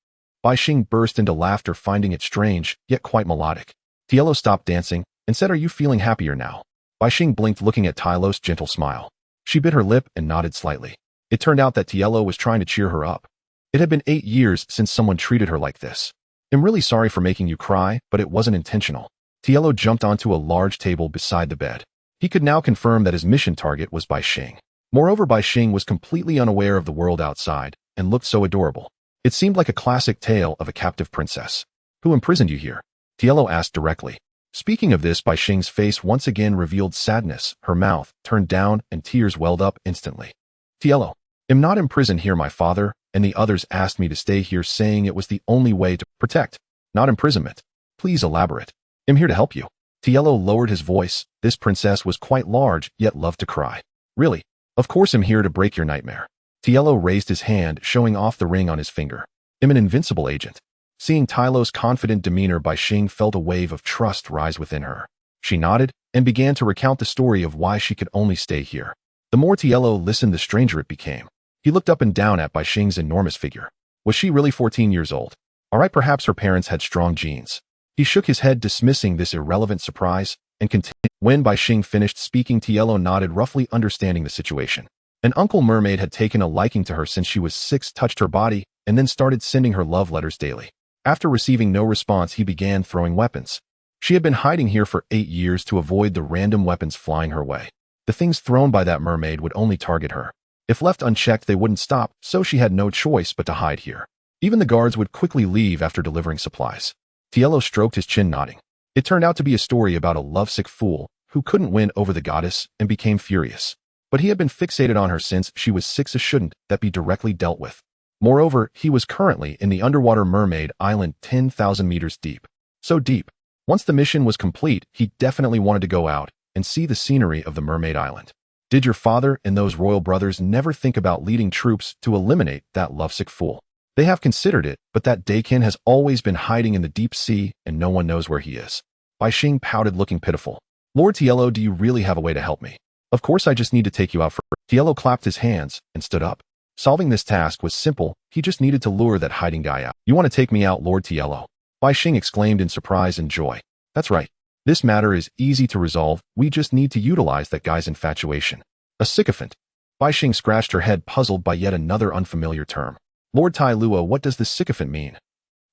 Bai Xing burst into laughter, finding it strange, yet quite melodic. Tero stopped dancing and said, "Are you feeling happier now?" Bai Xing blinked, looking at Tylo's gentle smile. She bit her lip and nodded slightly. It turned out that Tero was trying to cheer her up. It had been 8 years since someone treated her like this. "I'm really sorry for making you cry, but it wasn't intentional." Tero jumped onto a large table beside the bed. He could now confirm that his mission target was Bai Xing. Moreover, Bai Xing was completely unaware of the world outside and looked so adorable. It seemed like a classic tale of a captive princess. "Who imprisoned you here?" Tero asked directly. Speaking of this, Bai Xing's face once again revealed sadness. Her mouth turned down and tears welled up instantly. "Tero, I'm not imprisoned here. My father and the others asked me to stay here, saying it was the only way to protect, not imprisonment. Please elaborate." "I'm here to help you." Tero lowered his voice. This princess was quite large, yet loved to cry. "Really? Of course I'm here to break your nightmare." Tero raised his hand, showing off the ring on his finger. "I'm an invincible agent." Seeing Tylo's confident demeanor, Bai Xing felt a wave of trust rise within her. She nodded and began to recount the story of why she could only stay here. The more Tero listened, the stranger it became. He looked up and down at Bai Xing's enormous figure. Was she really 14 years old? All right, perhaps her parents had strong genes. He shook his head, dismissing this irrelevant surprise, and continued. When Bai Xing finished speaking, Tero nodded, roughly understanding the situation. An uncle mermaid had taken a liking to her since she was 6, touched her body, and then started sending her love letters daily. After receiving no response, he began throwing weapons. She had been hiding here for 8 years to avoid the random weapons flying her way. The things thrown by that mermaid would only target her. If left unchecked, they wouldn't stop, so she had no choice but to hide here. Even the guards would quickly leave after delivering supplies. Tero stroked his chin, nodding. It turned out to be a story about a lovesick fool who couldn't win over the goddess and became furious. But he had been fixated on her since she was 6. Shouldn't that be directly dealt with? Moreover, he was currently in the underwater mermaid island 10,000 meters deep. So deep. Once the mission was complete, he definitely wanted to go out and see the scenery of the mermaid island. Did your father and those royal brothers never think about leading troops to eliminate that lovesick fool? They have considered it, but that Dakin has always been hiding in the deep sea and no one knows where he is. Bai Xing pouted, looking pitiful. Lord Tero, do you really have a way to help me? Of course, I just need to take you out for... Tero clapped his hands and stood up. Solving this task was simple. He just needed to lure that hiding guy out. You want to take me out, Lord Tero? Bai Xing exclaimed in surprise and joy. That's right. This matter is easy to resolve. We just need to utilize that guy's infatuation. A sycophant. Bai Xing scratched her head, puzzled by yet another unfamiliar term. Lord Tai Luo, what does this sycophant mean?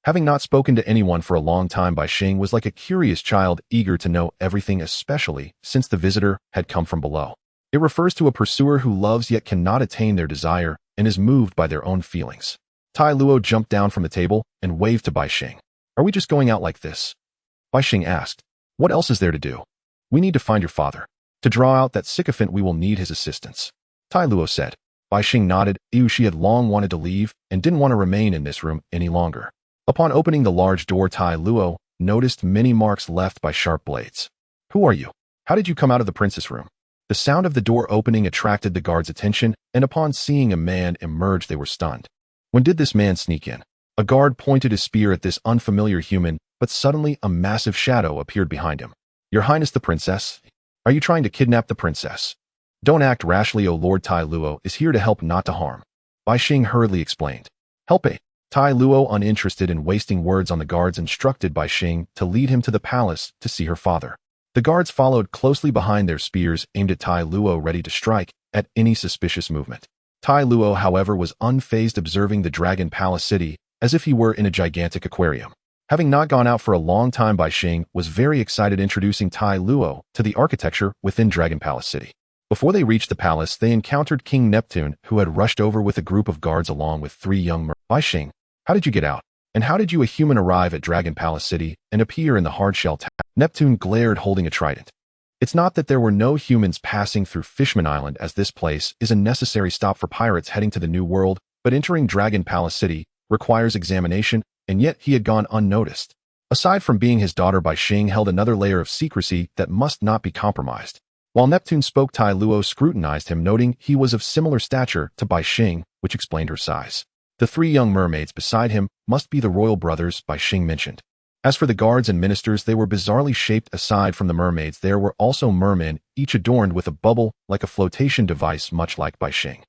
Having not spoken to anyone for a long time, Bai Xing was like a curious child, eager to know everything, especially since the visitor had come from below. It refers to a pursuer who loves yet cannot attain their desire and is moved by their own feelings. Tai Luo jumped down from the table and waved to Bai Xing. Are we just going out like this? Bai Xing asked. What else is there to do? We need to find your father. To draw out that sycophant, we will need his assistance. Tai Luo said. Bai Xing nodded. She had long wanted to leave and didn't want to remain in this room any longer. Upon opening the large door, Tai Luo noticed many marks left by sharp blades. Who are you? How did you come out of the princess room? The sound of the door opening attracted the guards' attention, and upon seeing a man emerge, they were stunned. When did this man sneak in? A guard pointed his spear at this unfamiliar human, but suddenly a massive shadow appeared behind him. Your Highness the Princess? Are you trying to kidnap the princess? Don't act rashly, O Lord. Tai Luo is here to help, not to harm. Bai Xing hurriedly explained. Help me. Tai Luo, uninterested in wasting words on the guards, instructed Bai Xing to lead him to the palace to see her father. The guards followed closely behind, their spears aimed at Tai Luo, ready to strike at any suspicious movement. Tai Luo, however, was unfazed, observing the Dragon Palace city as if he were in a gigantic aquarium. Having not gone out for a long time, Bai Xing was very excited, introducing Tai Luo to the architecture within Dragon Palace city. Before they reached the palace, they encountered King Neptune, who had rushed over with a group of guards along with 3 young mermaids. Bai Xing, how did you get out? And how did you, a human, arrive at Dragon Palace city and appear in the hardshell town? Neptune glared, holding a trident. It's not that there were no humans passing through Fishman Island, as this place is a necessary stop for pirates heading to the New World, but entering Dragon Palace city requires examination, and yet he had gone unnoticed. Aside from being his daughter, Bai Xing held another layer of secrecy that must not be compromised. While Neptune spoke, Tai Luo scrutinized him, noting he was of similar stature to Bai Xing, which explained her size. The 3 young mermaids beside him must be the royal brothers Bai Xing mentioned. As for the guards and ministers, they were bizarrely shaped. Aside from the mermaids, there were also mermen, each adorned with a bubble like a flotation device, much like Bai Xing.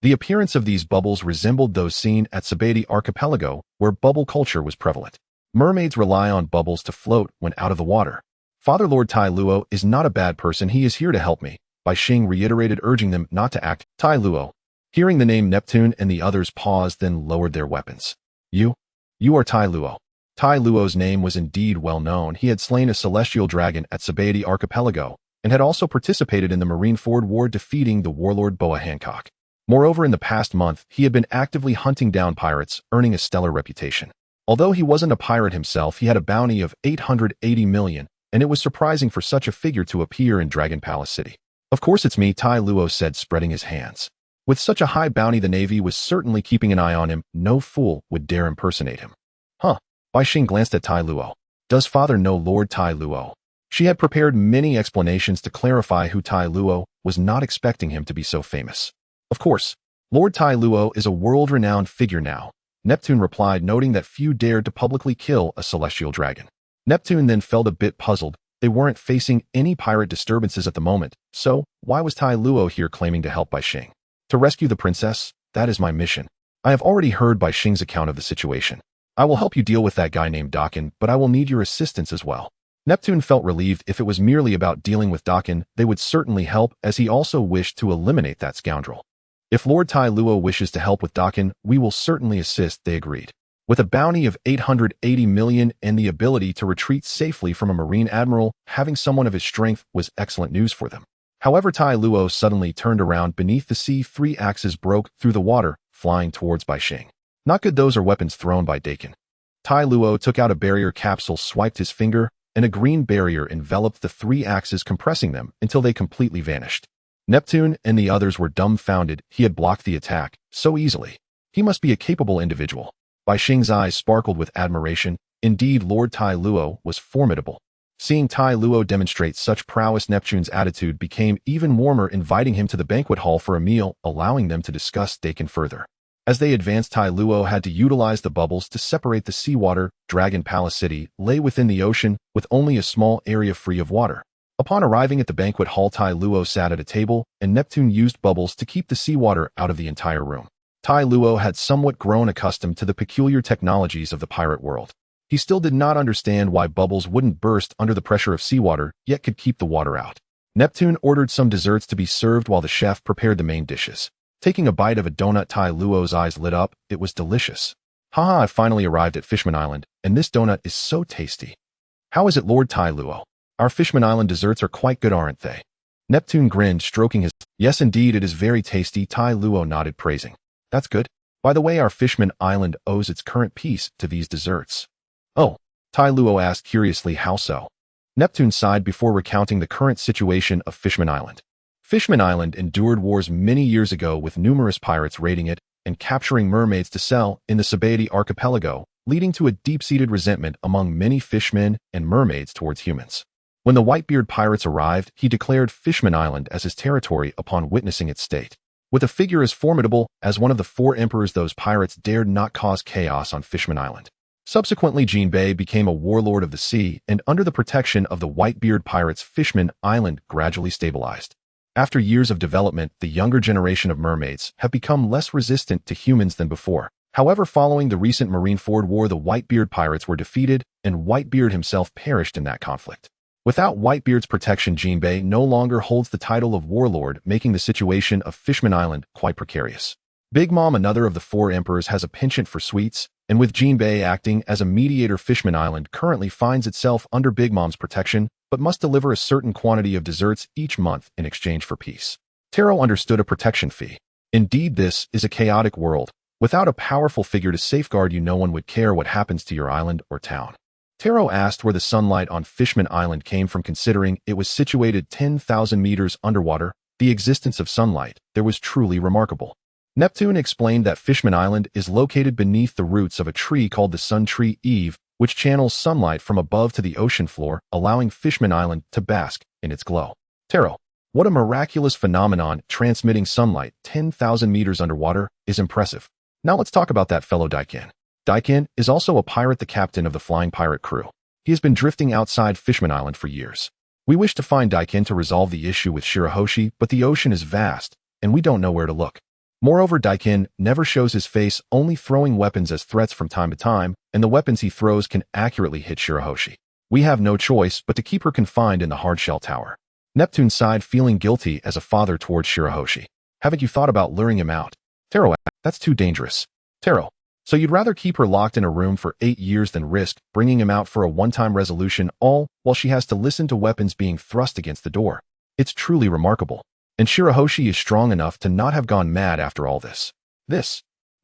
The appearance of these bubbles resembled those seen at Sabadi Archipelago, where bubble culture was prevalent. Mermaids rely on bubbles to float when out of the water. Father Lord Tai Luo is not a bad person. He is here to help me, Bai Xing reiterated, urging them not to act. Tai Luo, hearing the name Neptune, and the others paused, then lowered their weapons. You are Tai Luo. Tai Luo's name was indeed well known. He had slain a celestial dragon at Sabadi Archipelago and had also participated in the Marineford War, defeating the warlord Boa Hancock. Moreover, in the past month, he had been actively hunting down pirates, earning a stellar reputation. Although he wasn't a pirate himself, he had a bounty of 880 million, and it was surprising for such a figure to appear in Dragon Palace city. Of course it's me, Tai Luo said, spreading his hands. With such a high bounty, the Navy was certainly keeping an eye on him. No fool would dare impersonate him. Huh. Bai Xing glanced at Tai Luo. Does father know Lord Tai Luo? She had prepared many explanations to clarify who Tai Luo was, not expecting him to be so famous. Of course, Lord Tai Luo is a world-renowned figure now, Neptune replied, noting that few dared to publicly kill a celestial dragon. Neptune then felt a bit puzzled. They weren't facing any pirate disturbances at the moment, so why was Tai Luo here claiming to help Bai Xing? To rescue the princess? That is my mission. I have already heard Bai Xing's account of the situation. I will help you deal with that guy named Dakin, but I will need your assistance as well. Neptune felt relieved. If it was merely about dealing with Dakin, they would certainly help, as he also wished to eliminate that scoundrel. If Lord Tai Luo wishes to help with Dakin, we will certainly assist, they agreed. With a bounty of 880 million and the ability to retreat safely from a marine admiral, having someone of his strength was excellent news for them. However, Tai Luo suddenly turned around beneath the sea. 3 axes broke through the water, flying towards Bai Xing. Not good, those are weapons thrown by Dakin. Tai Luo took out a barrier capsule, swiped his finger, and a green barrier enveloped the 3 axes, compressing them until they completely vanished. Neptune and the others were dumbfounded. He had blocked the attack so easily. He must be a capable individual. Bai Xing's eyes sparkled with admiration. Indeed, Lord Tai Luo was formidable. Seeing Tai Luo demonstrate such prowess, Neptune's attitude became even warmer, inviting him to the banquet hall for a meal, allowing them to discuss Dakin further. As they advanced, Tai Luo had to utilize the bubbles to separate the seawater. Dragon Palace City lay within the ocean, with only a small area free of water. Upon arriving at the banquet hall, Tai Luo sat at a table, and Neptune used bubbles to keep the seawater out of the entire room. Tai Luo had somewhat grown accustomed to the peculiar technologies of the pirate world. He still did not understand why bubbles wouldn't burst under the pressure of seawater, yet could keep the water out. Neptune ordered some desserts to be served while the chef prepared the main dishes. Taking a bite of a donut, Tai Luo's eyes lit up. It was delicious. Haha, I finally arrived at Fishman Island, and this donut is so tasty. How is it, Lord Tai Luo? Our Fishman Island desserts are quite good, aren't they? Neptune grinned, stroking his... Yes, indeed, it is very tasty. Tai Luo nodded, praising. That's good. By the way, our Fishman Island owes its current peace to these desserts. Oh, Tai Luo asked curiously, how so? Neptune sighed before recounting the current situation of Fishman Island. Fishman Island endured wars many years ago, with numerous pirates raiding it and capturing mermaids to sell in the Sabaody archipelago, leading to a deep-seated resentment among many fishmen and mermaids towards humans. When the Whitebeard pirates arrived, he declared Fishman Island as his territory upon witnessing its state. With a figure as formidable as one of the 4 emperors, those pirates dared not cause chaos on Fishman Island. Subsequently, Jinbei became a warlord of the sea, and under the protection of the Whitebeard pirates, Fishman Island gradually stabilized. After years of development, the younger generation of mermaids have become less resistant to humans than before. However, following the recent Marineford War, the Whitebeard pirates were defeated, and Whitebeard himself perished in that conflict. Without Whitebeard's protection, Jinbei no longer holds the title of warlord, making the situation of Fishman Island quite precarious. Big Mom, another of the 4 emperors, has a penchant for sweets, and with Jinbei acting as a mediator, Fishman Island currently finds itself under Big Mom's protection, but must deliver a certain quantity of desserts each month in exchange for peace. Tero understood a protection fee. Indeed, this is a chaotic world. Without a powerful figure to safeguard you, no one would care what happens to your island or town. Tero asked where the sunlight on Fishman Island came from. Considering it was situated 10,000 meters underwater, the existence of sunlight there was truly remarkable. Neptune explained that Fishman Island is located beneath the roots of a tree called the Sun Tree Eve, which channels sunlight from above to the ocean floor, allowing Fishman Island to bask in its glow. Tero, what a miraculous phenomenon! Transmitting sunlight 10,000 meters underwater is impressive. Now let's talk about that fellow Dakin. Dakin is also a pirate, the captain of the flying pirate crew. He has been drifting outside Fishman Island for years. We wish to find Dakin to resolve the issue with Shirahoshi, but the ocean is vast, and we don't know where to look. Moreover, Dakin never shows his face, only throwing weapons as threats from time to time, and the weapons he throws can accurately hit Shirahoshi. We have no choice but to keep her confined in the hardshell tower. Neptune sighed, feeling guilty as a father towards Shirahoshi. Haven't you thought about luring him out? Tero, that's too dangerous. Tero, so you'd rather keep her locked in a room for 8 years than risk bringing him out for a one-time resolution, all while she has to listen to weapons being thrust against the door. It's truly remarkable. And Shirahoshi is strong enough to not have gone mad after all this.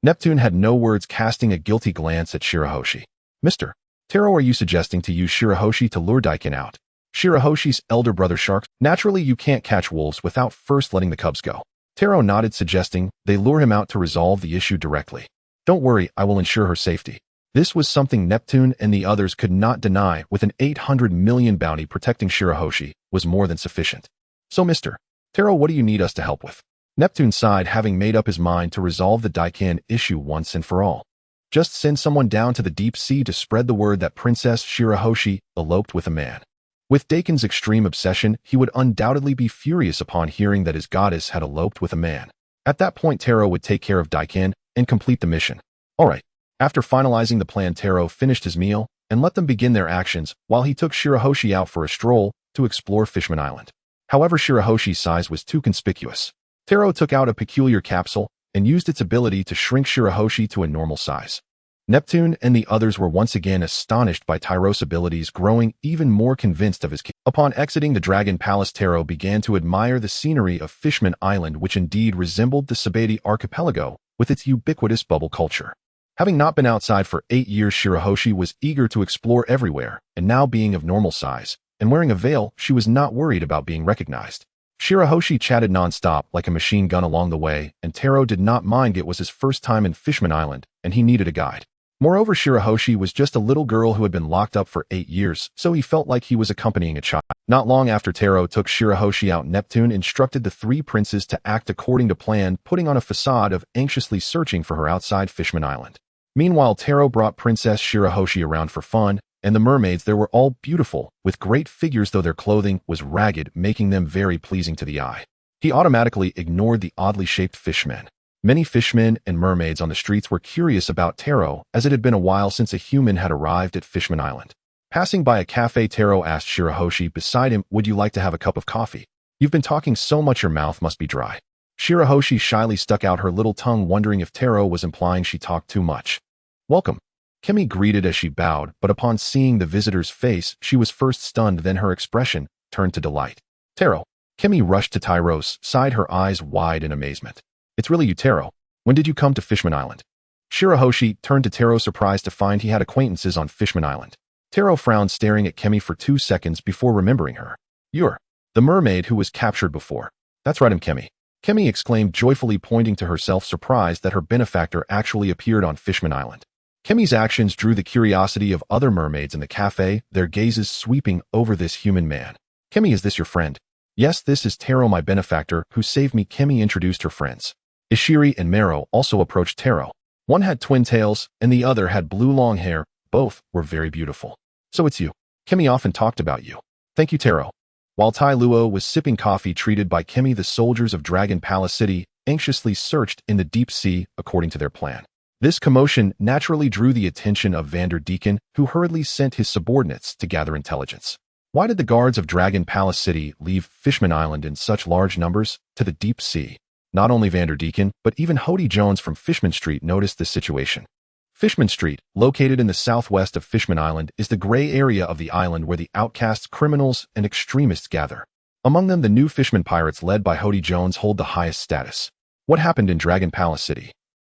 Neptune had no words, casting a guilty glance at Shirahoshi. Mr. Tero, are you suggesting to use Shirahoshi to lure Dakin out? Shirahoshi's elder brother shark. Naturally, you can't catch wolves without first letting the cubs go. Tero nodded, suggesting they lure him out to resolve the issue directly. Don't worry, I will ensure her safety. This was something Neptune and the others could not deny. With an 800 million bounty, protecting Shirahoshi was more than sufficient. So, Mr. Tero, what do you need us to help with? Neptune sighed, having made up his mind to resolve the Dakin issue once and for all. Just send someone down to the deep sea to spread the word that Princess Shirahoshi eloped with a man. With Dakin's extreme obsession, he would undoubtedly be furious upon hearing that his goddess had eloped with a man. At that point, Tero would take care of Dakin and complete the mission. All right, After finalizing the plan, Tero finished his meal and let them begin their actions while he took Shirahoshi out for a stroll to explore Fishman Island. However, Shirahoshi's size was too conspicuous. Tero took out a peculiar capsule and used its ability to shrink Shirahoshi to a normal size. Neptune and the others were once again astonished by Tero's abilities, growing even more convinced of his king. Upon exiting the Dragon Palace, Tero began to admire the scenery of Fishman Island, which indeed resembled the Sabeti archipelago with its ubiquitous bubble culture. Having not been outside for 8 years, Shirahoshi was eager to explore everywhere, and now being of normal size and wearing a veil, she was not worried about being recognized. Shirahoshi chatted non-stop like a machine gun along the way, and Tero did not mind. It was his first time in Fishman Island, and he needed a guide. Moreover, Shirahoshi was just a little girl who had been locked up for 8 years, so he felt like he was accompanying a child. Not long after Tero took Shirahoshi out, Neptune instructed the 3 princes to act according to plan, putting on a facade of anxiously searching for her outside Fishman Island. Meanwhile, Tero brought Princess Shirahoshi around for fun, and the mermaids there were all beautiful, with great figures, though their clothing was ragged, making them very pleasing to the eye. He automatically ignored the oddly shaped fishmen. Many fishmen and mermaids on the streets were curious about Tero, as it had been a while since a human had arrived at Fishman Island. Passing by a cafe, Tero asked Shirahoshi beside him, "Would you like to have a cup of coffee? You've been talking so much your mouth must be dry." Shirahoshi shyly stuck out her little tongue, wondering if Tero was implying she talked too much. "Welcome," Kemi greeted as she bowed, but upon seeing the visitor's face, she was first stunned, then her expression turned to delight. "Tero." Kemi rushed to Tero's side, her eyes wide in amazement. "It's really you, Tero. When did you come to Fishman Island?" Shirahoshi turned to Tero, surprised to find he had acquaintances on Fishman Island. Tero frowned, staring at Kemi for 2 seconds before remembering her. "You're the mermaid who was captured before." "That's right, I'm Kemi." Kemi exclaimed joyfully, pointing to herself, surprised that her benefactor actually appeared on Fishman Island. Kemi's actions drew the curiosity of other mermaids in the cafe, their gazes sweeping over this human man. "Kemi, is this your friend?" "Yes, this is Tero, my benefactor, who saved me." Kemi introduced her friends. Ishiri and Mero also approached Tero. One had twin tails, and the other had blue long hair. Both were very beautiful. "So it's you. Kemi often talked about you." "Thank you, Tero." While Tai Luo was sipping coffee treated by Kemi, the soldiers of Dragon Palace City anxiously searched in the deep sea according to their plan. This commotion naturally drew the attention of Vander Deacon, who hurriedly sent his subordinates to gather intelligence. Why did the guards of Dragon Palace City leave Fishman Island in such large numbers to the deep sea? Not only Vander Deacon, but even Hody Jones from Fishman Street noticed this situation. Fishman Street, located in the southwest of Fishman Island, is the gray area of the island where the outcasts, criminals, and extremists gather. Among them, the new Fishman pirates led by Hody Jones hold the highest status. What happened in Dragon Palace City?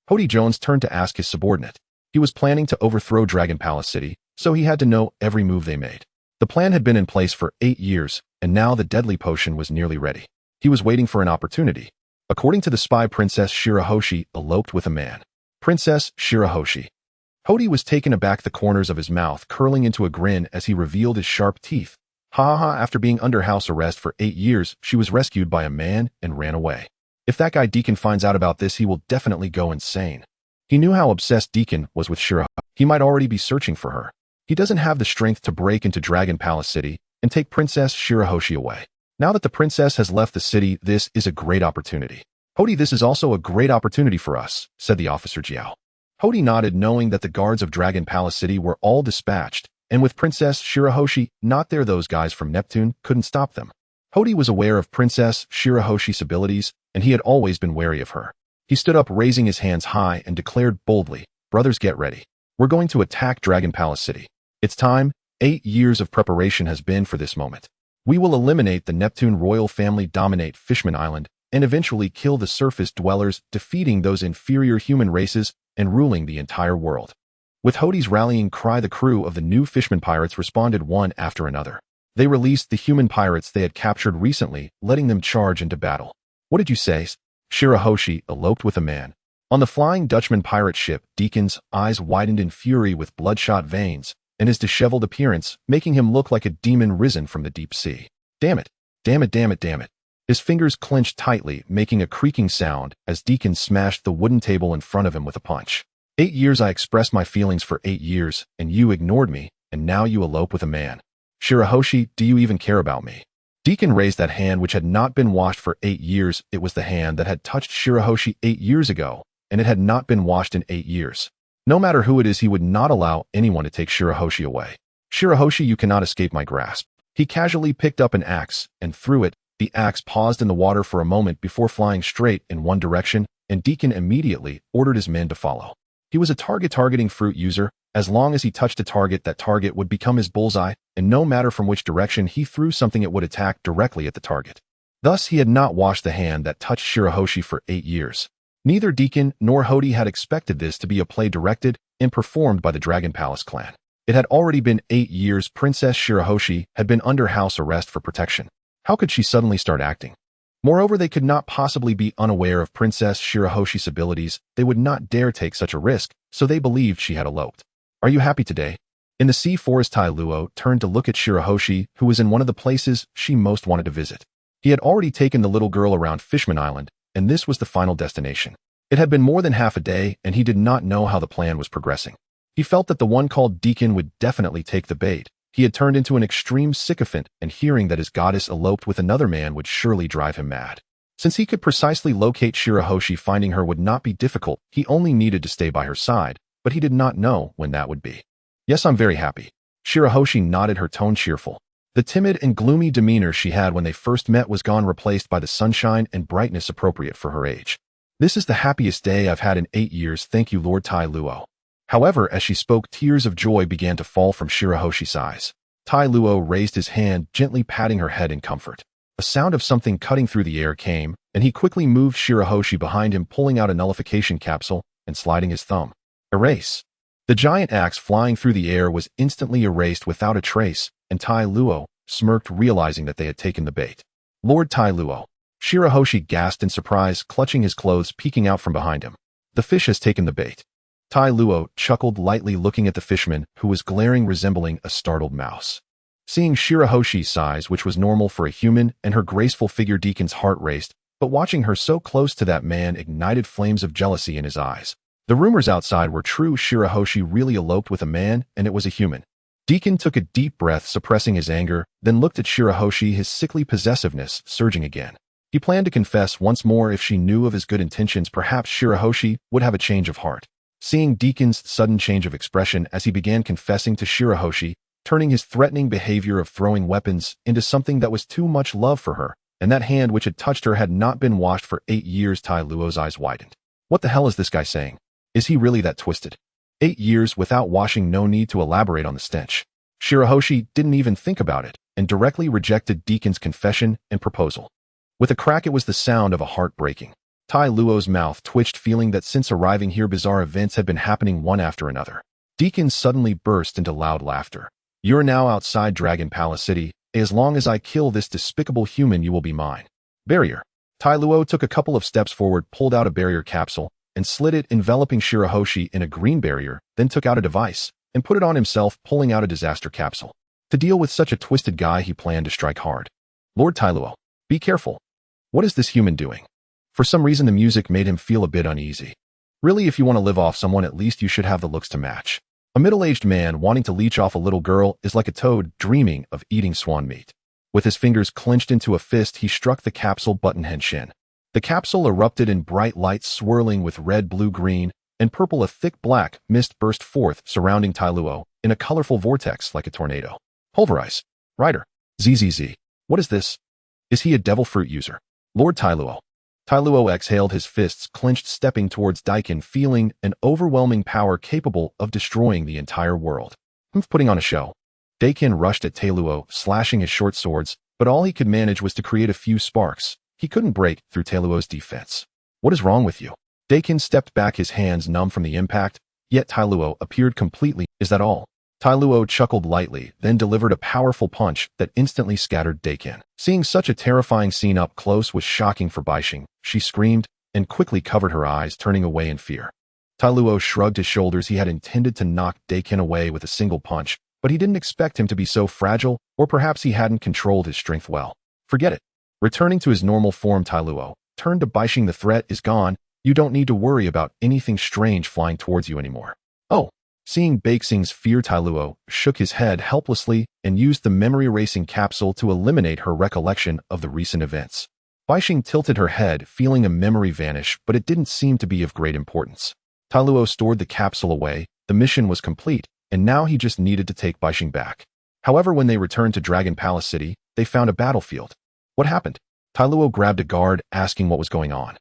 Hody Jones turned to ask his subordinate. He was planning to overthrow Dragon Palace City, so he had to know every move they made. The plan had been in place for 8 years, and now the deadly potion was nearly ready. He was waiting for an opportunity. According to the spy, Princess Shirahoshi eloped with a man. Princess Shirahoshi. Hody was taken aback, the corners of his mouth curling into a grin as he revealed his sharp teeth. Ha ha ha, after being under house arrest for 8 years, she was rescued by a man and ran away. If that guy Deacon finds out about this, he will definitely go insane. He knew how obsessed Deacon was with Shirahoshi. He might already be searching for her. He doesn't have the strength to break into Dragon Palace City and take Princess Shirahoshi away. Now that the princess has left the city, this is a great opportunity. Hody, this is also a great opportunity for us, said the officer Jiao. Hody nodded, knowing that the guards of Dragon Palace City were all dispatched, and with Princess Shirahoshi not there, those guys from Neptune couldn't stop them. Hody was aware of Princess Shirahoshi's abilities, and he had always been wary of her. He stood up, raising his hands high, and declared boldly, "Brothers, get ready. We're going to attack Dragon Palace City. It's time. 8 years of preparation has been for this moment. We will eliminate the Neptune royal family, dominate Fishman Island, and eventually kill the surface dwellers, defeating those inferior human races and ruling the entire world." With Hody's rallying cry, the crew of the new Fishman pirates responded one after another. They released the human pirates they had captured recently, letting them charge into battle. "What did you say?" Shirahoshi eloped with a man. On the Flying Dutchman pirate ship, Deacon's eyes widened in fury with bloodshot veins, and his disheveled appearance making him look like a demon risen from the deep sea. Damn it! Damn it! Damn it! Damn it! His fingers clenched tightly, making a creaking sound as Deacon smashed the wooden table in front of him with a punch. 8 years I expressed my feelings for 8 years, and you ignored me, and now you elope with a man. Shirahoshi, do you even care about me? Deacon raised that hand which had not been washed for 8 years. It was the hand that had touched Shirahoshi 8 years ago, and it had not been washed in 8 years. No matter who it is, he would not allow anyone to take Shirahoshi away. Shirahoshi, you cannot escape my grasp. He casually picked up an axe and threw it. The axe paused in the water for a moment before flying straight in one direction, and Deacon immediately ordered his men to follow. He was a targeting fruit user. As long as he touched a target, that target would become his bullseye, and no matter from which direction he threw something, it would attack directly at the target. Thus, he had not washed the hand that touched Shirahoshi for 8 years. Neither Deacon nor Hody had expected this to be a play directed and performed by the Dragon Palace clan. It had already been 8 years Princess Shirahoshi had been under house arrest for protection. How could she suddenly start acting? Moreover, they could not possibly be unaware of Princess Shirahoshi's abilities. They would not dare take such a risk, so they believed she had eloped. Are you happy today? In the sea forest, Tai Luo turned to look at Shirahoshi, who was in one of the places she most wanted to visit. He had already taken the little girl around Fishman Island, and this was the final destination. It had been more than half a day, and he did not know how the plan was progressing. He felt that the one called Deacon would definitely take the bait. He had turned into an extreme sycophant, and hearing that his goddess eloped with another man would surely drive him mad. Since he could precisely locate Shirahoshi, finding her would not be difficult. He only needed to stay by her side, but he did not know when that would be. Yes, I'm very happy. Shirahoshi nodded, her tone cheerful. The timid and gloomy demeanor she had when they first met was gone, replaced by the sunshine and brightness appropriate for her age. This is the happiest day I've had in 8 years, thank you, Lord Tai Luo. However, as she spoke, tears of joy began to fall from Shirahoshi's eyes. Tai Luo raised his hand, gently patting her head in comfort. A sound of something cutting through the air came, and he quickly moved Shirahoshi behind him, pulling out a nullification capsule and sliding his thumb. Erase. The giant axe flying through the air was instantly erased without a trace, and Tai Luo smirked, realizing that they had taken the bait. Lord Tai Luo. Shirahoshi gasped in surprise, clutching his clothes, peeking out from behind him. The fish has taken the bait. Tai Luo chuckled lightly, looking at the fisherman, who was glaring, resembling a startled mouse. Seeing Shirahoshi's size, which was normal for a human, and her graceful figure, Deacon's heart raced, but watching her so close to that man ignited flames of jealousy in his eyes. The rumors outside were true. Shirahoshi really eloped with a man, and it was a human. Deacon took a deep breath, suppressing his anger, then looked at Shirahoshi, his sickly possessiveness surging again. He planned to confess once more. If she knew of his good intentions, perhaps Shirahoshi would have a change of heart. Seeing Deacon's sudden change of expression as he began confessing to Shirahoshi, turning his threatening behavior of throwing weapons into something that was too much love for her, and that hand which had touched her had not been washed for 8 years, Tai Luo's eyes widened. What the hell is this guy saying? Is he really that twisted? 8 years without washing, no need to elaborate on the stench. Shirahoshi didn't even think about it, and directly rejected Deacon's confession and proposal. With a crack, it was the sound of a heart breaking. Tai Luo's mouth twitched, feeling that since arriving here, bizarre events had been happening one after another. Deacon suddenly burst into loud laughter. You're now outside Dragon Palace City. As long as I kill this despicable human, you will be mine. Barrier. Tai Luo took a couple of steps forward, pulled out a barrier capsule, and slid it, enveloping Shirahoshi in a green barrier, then took out a device and put it on himself, pulling out a disaster capsule. To deal with such a twisted guy, he planned to strike hard. Lord Tai Luo, be careful. What is this human doing? For some reason, the music made him feel a bit uneasy. Really, if you want to live off someone, at least you should have the looks to match. A middle-aged man wanting to leech off a little girl is like a toad dreaming of eating swan meat. With his fingers clenched into a fist, he struck the capsule button henshin. The capsule erupted in bright lights, swirling with red, blue, green, and purple. A thick black mist burst forth, surrounding Tai Luo in a colorful vortex like a tornado. Pulverize. Rider. ZZZ. What is this? Is he a devil fruit user? Lord Tai Luo. Tai Luo exhaled, his fists clenched, stepping towards Deacon, feeling an overwhelming power capable of destroying the entire world. Putting on a show. Deacon rushed at Tai Luo, slashing his short swords, but all he could manage was to create a few sparks. He couldn't break through Tai Luo's defense. What is wrong with you? Deacon stepped back, his hands numb from the impact, yet Tai Luo appeared completely. Is that all? Tai Luo chuckled lightly, then delivered a powerful punch that instantly scattered Deacon. Seeing such a terrifying scene up close was shocking for Baixing. She screamed and quickly covered her eyes, turning away in fear. Tai Luo shrugged his shoulders. He had intended to knock Deacon away with a single punch, but he didn't expect him to be so fragile, or perhaps he hadn't controlled his strength well. Forget it. Returning to his normal form, Tai Luo turned to Baixing. The threat is gone. You don't need to worry about anything strange flying towards you anymore. Oh. Seeing Baixing's fear, Tai Luo shook his head helplessly and used the memory erasing capsule to eliminate her recollection of the recent events. Baixing tilted her head, feeling a memory vanish, but it didn't seem to be of great importance. Luo stored the capsule away, the mission was complete, and now he just needed to take Baixing back. However, when they returned to Dragon Palace City, they found a battlefield. What happened? Luo grabbed a guard, asking what was going on.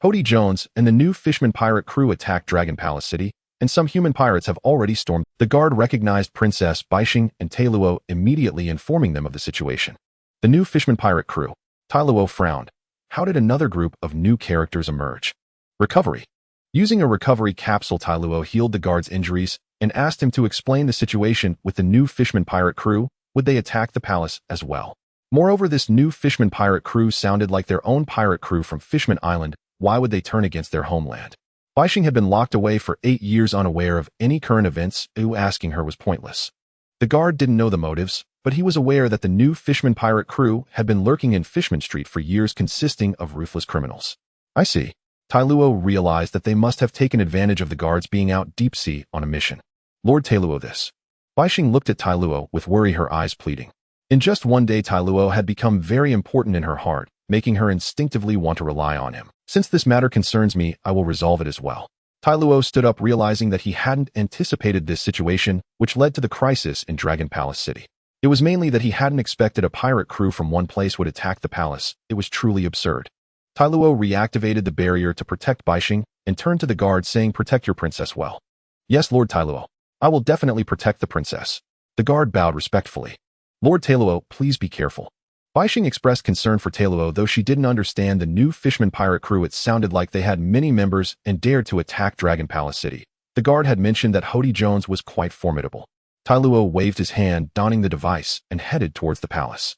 Hody Jones and the new Fishman pirate crew attacked Dragon Palace City, and some human pirates have already stormed. The guard recognized Princess Baixing and Luo, immediately informing them of the situation. The new Fishman pirate crew. Luo frowned. How did another group of new characters emerge? Recovery. Using a recovery capsule, Luo healed the guard's injuries and asked him to explain the situation with the new Fishman pirate crew. Would they attack the palace as well? Moreover, this new Fishman pirate crew sounded like their own pirate crew from Fishman Island. Why would they turn against their homeland? Baixing had been locked away for 8 years unaware of any current events. Asking her was pointless. The guard didn't know the motives, but he was aware that the new Fishman pirate crew had been lurking in Fishman Street for years, consisting of ruthless criminals. I see. Luo realized that they must have taken advantage of the guards being out deep sea on a mission. Lord Luo, this. Baixing looked at Luo with worry, her eyes pleading. In just one day, Luo had become very important in her heart, making her instinctively want to rely on him. Since this matter concerns me, I will resolve it as well. Luo stood up, realizing that he hadn't anticipated this situation, which led to the crisis in Dragon Palace City. It was mainly that he hadn't expected a pirate crew from one place would attack the palace. It was truly absurd. Luo reactivated the barrier to protect Baixing and turned to the guard, saying, "Protect your princess well." "Yes, Lord Luo. I will definitely protect the princess." The guard bowed respectfully. "Lord Luo, please be careful." Baixing expressed concern for Luo, though she didn't understand the new Fishman pirate crew. It sounded like they had many members and dared to attack Dragon Palace City. The guard had mentioned that Hody Jones was quite formidable. Luo waved his hand, donning the device, and headed towards the palace.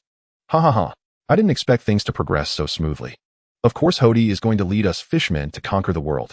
Ha ha ha. I didn't expect things to progress so smoothly. Of course Hody is going to lead us fishmen to conquer the world.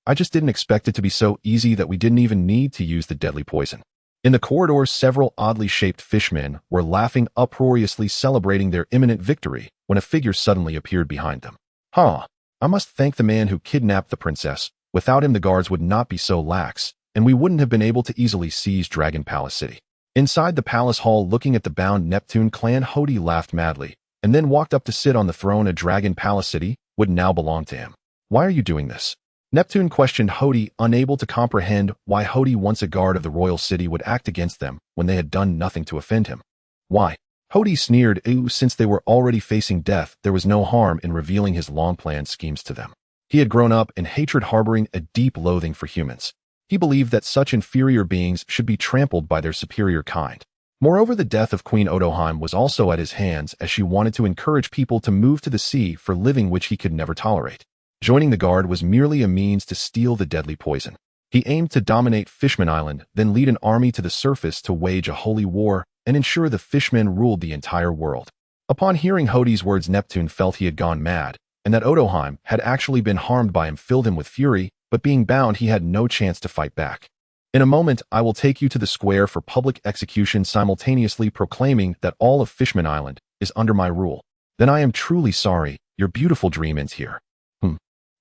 I just didn't expect it to be so easy that we didn't even need to use the deadly poison. In the corridors, several oddly shaped fishmen were laughing uproariously, celebrating their imminent victory, when a figure suddenly appeared behind them. I must thank the man who kidnapped the princess. Without him, the guards would not be so lax, and we wouldn't have been able to easily seize Dragon Palace City. Inside the palace hall, looking at the bound Neptune clan, Hody laughed madly, and then walked up to sit on the throne. A Dragon Palace City would now belong to him. Why are you doing this? Neptune questioned Hody, unable to comprehend why Hody, once a guard of the royal city, would act against them when they had done nothing to offend him. Why? Hody sneered. Since they were already facing death, there was no harm in revealing his long-planned schemes to them. He had grown up in hatred, harboring a deep loathing for humans. He believed that such inferior beings should be trampled by their superior kind. Moreover, the death of Queen Odoheim was also at his hands, as she wanted to encourage people to move to the sea for living which he could never tolerate. Joining the guard was merely a means to steal the deadly poison. He aimed to dominate Fishman Island, then lead an army to the surface to wage a holy war and ensure the fishmen ruled the entire world. Upon hearing Hody's words, Neptune felt he had gone mad, and that Odoheim had actually been harmed by him filled him with fury, but being bound, he had no chance to fight back. In a moment, I will take you to the square for public execution, simultaneously proclaiming that all of Fishman Island is under my rule. Then I am truly sorry, your beautiful dream ends here.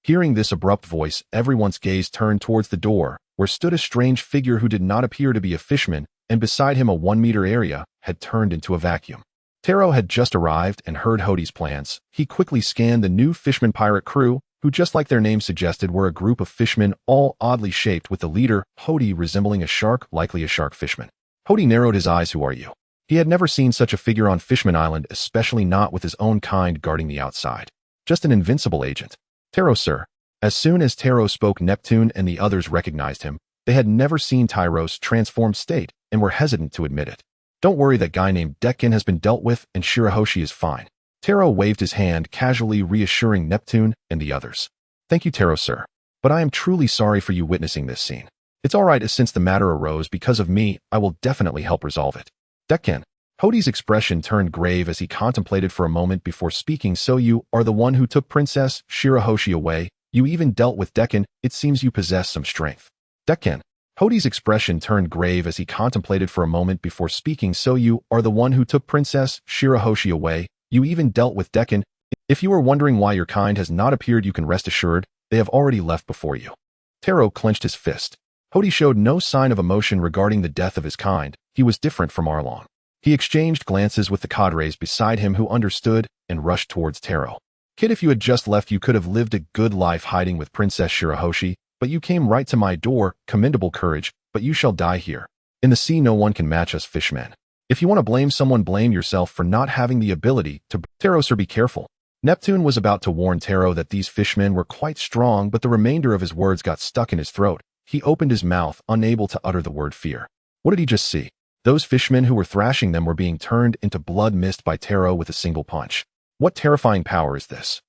Hearing this abrupt voice, everyone's gaze turned towards the door, where stood a strange figure who did not appear to be a fishman, and beside him a 1-meter area had turned into a vacuum. Tero had just arrived and heard Hody's plans. He quickly scanned the new Fishman pirate crew, who, just like their name suggested, were a group of fishmen, all oddly shaped, with the leader, Hody, resembling a shark, likely a shark fishman. Hody narrowed his eyes. Who are you? He had never seen such a figure on Fishman Island, especially not with his own kind guarding the outside. Just an invincible agent. Tero, sir. As soon as Tero spoke, Neptune and the others recognized him. They had never seen Tyro's transformed state and were hesitant to admit it. Don't worry, that guy named Dekken has been dealt with and Shirahoshi is fine. Tero waved his hand, casually reassuring Neptune and the others. Thank you, Tero, sir. But I am truly sorry for you witnessing this scene. It's all right, as since the matter arose because of me, I will definitely help resolve it. Dekken. Hody's expression turned grave as he contemplated for a moment before speaking. So you are the one who took Princess Shirahoshi away. You even dealt with Dekken. It seems you possess some strength. Dekken. Hody's expression turned grave as he contemplated for a moment before speaking. So you are the one who took Princess Shirahoshi away. You even dealt with Dekken. If you are wondering why your kind has not appeared, you can rest assured they have already left before you. Tero clenched his fist. Hody showed no sign of emotion regarding the death of his kind. He was different from Arlong. He exchanged glances with the cadres beside him, who understood and rushed towards Tero. Kid, if you had just left, you could have lived a good life hiding with Princess Shirahoshi. but you came right to my door, commendable courage, but you shall die here. In the sea no one can match us fishmen. If you want to blame someone, blame yourself for not having the ability to— Tero, sir, be careful. Neptune was about to warn Tero that these fishmen were quite strong, but the remainder of his words got stuck in his throat. He opened his mouth, unable to utter the word fear. What did he just see? Those fishmen who were thrashing them were being turned into blood mist by Tero with a single punch. What terrifying power is this?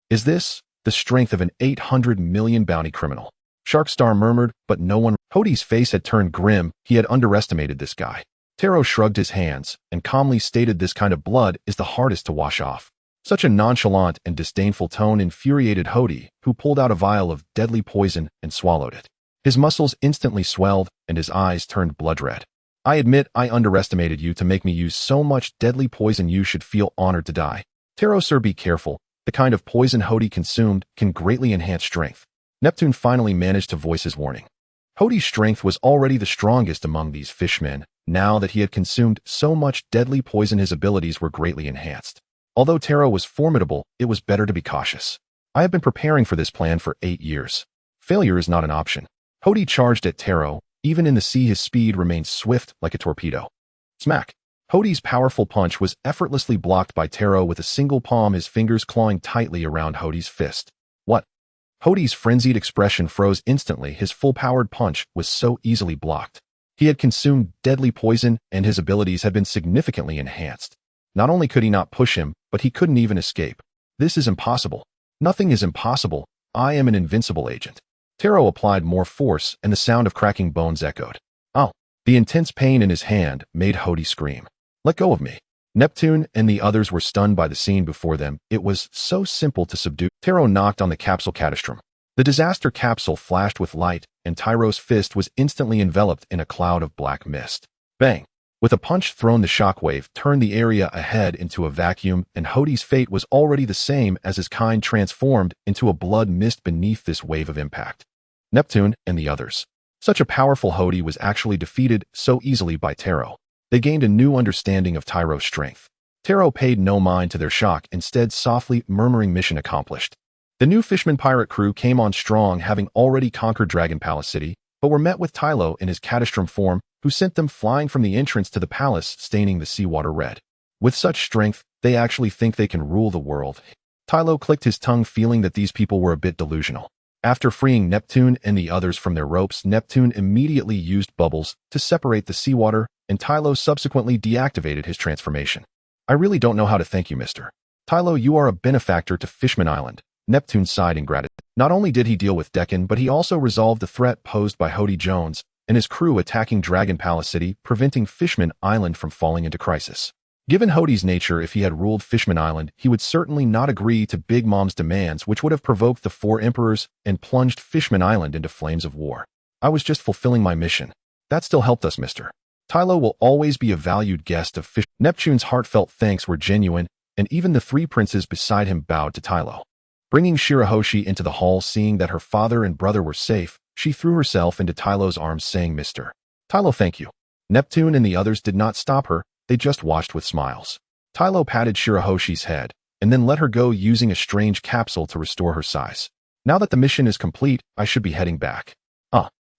Is this the strength of an 800 million bounty criminal? Sharkstar murmured, but no one— Hode's face had turned grim. He had underestimated this guy. Tero shrugged his hands and calmly stated, this kind of blood is the hardest to wash off. Such a nonchalant and disdainful tone infuriated Hode, who pulled out a vial of deadly poison and swallowed it. His muscles instantly swelled and his eyes turned blood red. I admit I underestimated you to make me use so much deadly poison. You should feel honored to die. Tero, sir, be careful. The kind of poison Hode consumed can greatly enhance strength. Neptune finally managed to voice his warning. Hode's strength was already the strongest among these fishmen. Now that he had consumed so much deadly poison, his abilities were greatly enhanced. Although Tero was formidable, it was better to be cautious. I have been preparing for this plan for 8 years. Failure is not an option. Hode charged at Tero. Even in the sea, his speed remained swift like a torpedo. Smack! Hode's powerful punch was effortlessly blocked by Tero with a single palm, his fingers clawing tightly around Hode's fist. What? Hode's frenzied expression froze instantly. His full-powered punch was so easily blocked. He had consumed deadly poison, and his abilities had been significantly enhanced. Not only could he not push him, but he couldn't even escape. This is impossible. Nothing is impossible. I am an invincible agent. Tero applied more force, and the sound of cracking bones echoed. Oh! The intense pain in his hand made Hode scream. Let go of me. Neptune and the others were stunned by the scene before them. It was so simple to subdue. Tero knocked on the capsule catastrum. The disaster capsule flashed with light, and Tero's fist was instantly enveloped in a cloud of black mist. Bang! With a punch thrown, the shockwave turned the area ahead into a vacuum, and Hode's fate was already the same as his kind, transformed into a blood mist beneath this wave of impact. Neptune and the others. Such a powerful Hode was actually defeated so easily by Tero. They gained a new understanding of Tero's strength. Tero paid no mind to their shock, instead softly murmuring, mission accomplished. The new Fishman pirate crew came on strong, having already conquered Dragon Palace City, but were met with Tylo in his catastrum form, who sent them flying from the entrance to the palace, staining the seawater red. With such strength, they actually think they can rule the world. Tylo clicked his tongue, feeling that these people were a bit delusional. After freeing Neptune and the others from their ropes, Neptune immediately used bubbles to separate the seawater, and Tylo subsequently deactivated his transformation. I really don't know how to thank you, Mr. Tylo. You are a benefactor to Fishman Island. Neptune sighed in gratitude. Not only did he deal with Deccan, but he also resolved the threat posed by Hode Jones and his crew attacking Dragon Palace City, preventing Fishman Island from falling into crisis. Given Hode's nature, if he had ruled Fishman Island, he would certainly not agree to Big Mom's demands, which would have provoked the 4 emperors and plunged Fishman Island into flames of war. I was just fulfilling my mission. That still helped us, Mr. Tylo will always be a valued guest of Fish. Neptune's heartfelt thanks were genuine, and even the 3 princes beside him bowed to Tylo. Bringing Shirahoshi into the hall, seeing that her father and brother were safe, she threw herself into Tylo's arms, saying, Mr. Tylo, thank you. Neptune and the others did not stop her, they just watched with smiles. Tylo patted Shirahoshi's head, and then let her go, using a strange capsule to restore her size. Now that the mission is complete, I should be heading back.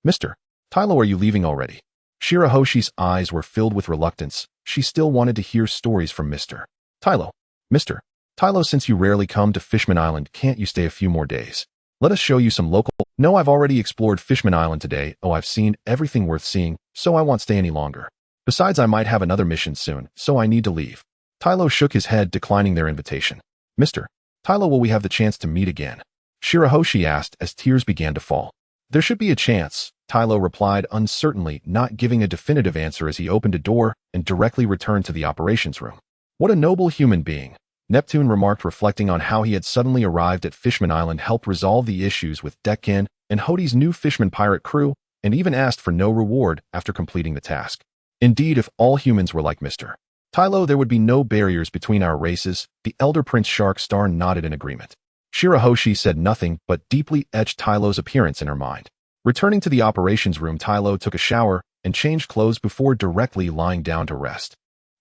Mr. Tylo, are you leaving already? Shirahoshi's eyes were filled with reluctance. She still wanted to hear stories from Mr. Tylo. Mr. Tylo, since you rarely come to Fishman Island, can't you stay a few more days? Let us show you some local— No, I've already explored Fishman Island today. I've seen everything worth seeing, so I won't stay any longer. Besides, I might have another mission soon, so I need to leave. Tylo shook his head, declining their invitation. Mr. Tylo, will we have the chance to meet again? Shirahoshi asked as tears began to fall. There should be a chance, Tylo replied uncertainly, not giving a definitive answer as he opened a door and directly returned to the operations room. What a noble human being, Neptune remarked, reflecting on how he had suddenly arrived at Fishman Island, helped resolve the issues with Deccan and Hode's new Fishman pirate crew, and even asked for no reward after completing the task. Indeed, if all humans were like Mr. Tylo, there would be no barriers between our races. The elder Prince Sharkstar nodded in agreement. Shirahoshi said nothing, but deeply etched Tylo's appearance in her mind. Returning to the operations room, Tylo took a shower and changed clothes before directly lying down to rest.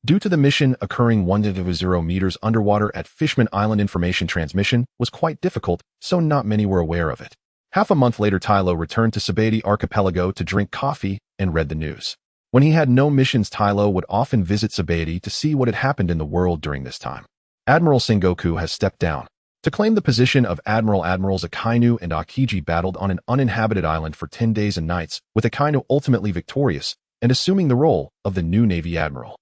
Due to the mission occurring 1.0 meters underwater at Fishman Island, information transmission was quite difficult, so not many were aware of it. Half a month later, Tylo returned to Sabati Archipelago to drink coffee and read the news. When he had no missions, Tylo would often visit Sabati to see what had happened in the world during this time. Admiral Sengoku has stepped down. To claim the position of Admiral, Admirals Akainu and Akiji battled on an uninhabited island for 10 days and nights, with Akainu ultimately victorious and assuming the role of the new Navy Admiral.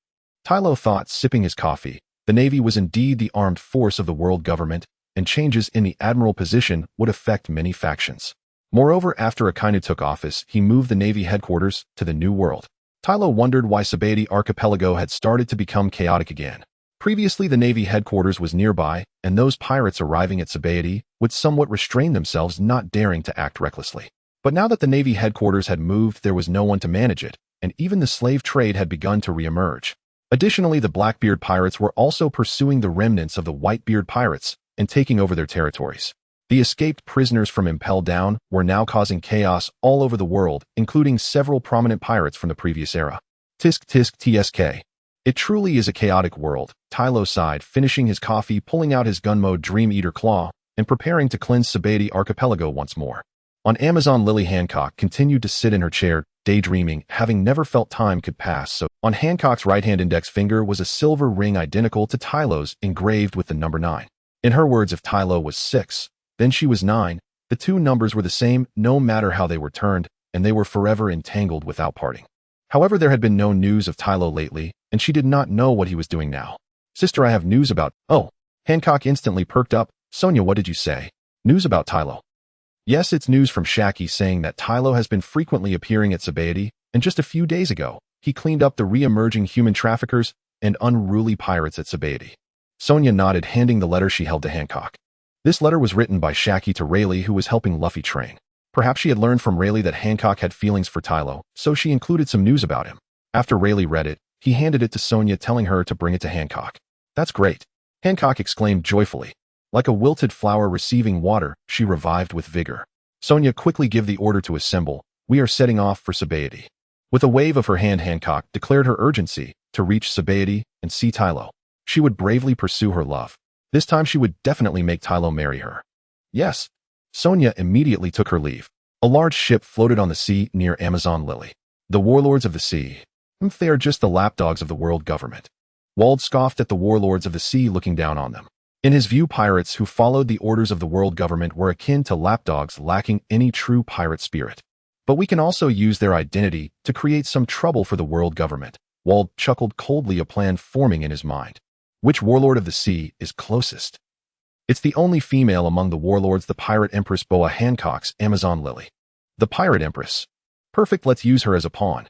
Tylo thought, sipping his coffee, the Navy was indeed the armed force of the world government, and changes in the Admiral position would affect many factions. Moreover, after Akainu took office, he moved the Navy headquarters to the New World. Tylo wondered why Sabati Archipelago had started to become chaotic again. Previously, the Navy headquarters was nearby, and those pirates arriving at Sabati would somewhat restrain themselves, not daring to act recklessly. But now that the Navy headquarters had moved, there was no one to manage it, and even the slave trade had begun to reemerge. Additionally, the Blackbeard pirates were also pursuing the remnants of the Whitebeard pirates and taking over their territories. The escaped prisoners from Impel Down were now causing chaos all over the world, including several prominent pirates from the previous era. Tisk tisk tsk. It truly is a chaotic world, Tylo sighed, finishing his coffee, pulling out his gun mode Dream Eater claw, and preparing to cleanse Sabati Archipelago once more. On Amazon, Lily Hancock continued to sit in her chair, daydreaming, having never felt time could pass so. On Hancock's right-hand index finger was a silver ring identical to Tylo's, engraved with the number 9. In her words, if Tylo was 6, then she was 9. The two numbers were the same, no matter how they were turned, and they were forever entangled without parting. However, there had been no news of Tylo lately, and she did not know what he was doing now. Sister, I have news about... Oh. Hancock instantly perked up. Sonia, what did you say? News about Tylo? Yes, it's news from Shaki saying that Tylo has been frequently appearing at Sabati, and just a few days ago, he cleaned up the re-emerging human traffickers and unruly pirates at Sabati. Sonia nodded, handing the letter she held to Hancock. This letter was written by Shaki to Rayleigh, who was helping Luffy train. Perhaps she had learned from Rayleigh that Hancock had feelings for Tylo, so she included some news about him. After Rayleigh read it, he handed it to Sonia, telling her to bring it to Hancock. That's great, Hancock exclaimed joyfully. Like a wilted flower receiving water, she revived with vigor. Sonia quickly gave the order to assemble. We are setting off for Sabati. With a wave of her hand, Hancock declared her urgency to reach Sabati and see Tylo. She would bravely pursue her love. This time she would definitely make Tylo marry her. Yes. Sonia immediately took her leave. A large ship floated on the sea near Amazon Lily. The warlords of the sea. They are just the lapdogs of the world government. Wald scoffed at the warlords of the sea, looking down on them. In his view, pirates who followed the orders of the world government were akin to lapdogs, lacking any true pirate spirit. But we can also use their identity to create some trouble for the world government. Wald chuckled coldly, a plan forming in his mind. Which warlord of the sea is closest? It's the only female among the warlords, the Pirate Empress Boa Hancock's Amazon Lily. The Pirate Empress. Perfect, let's use her as a pawn.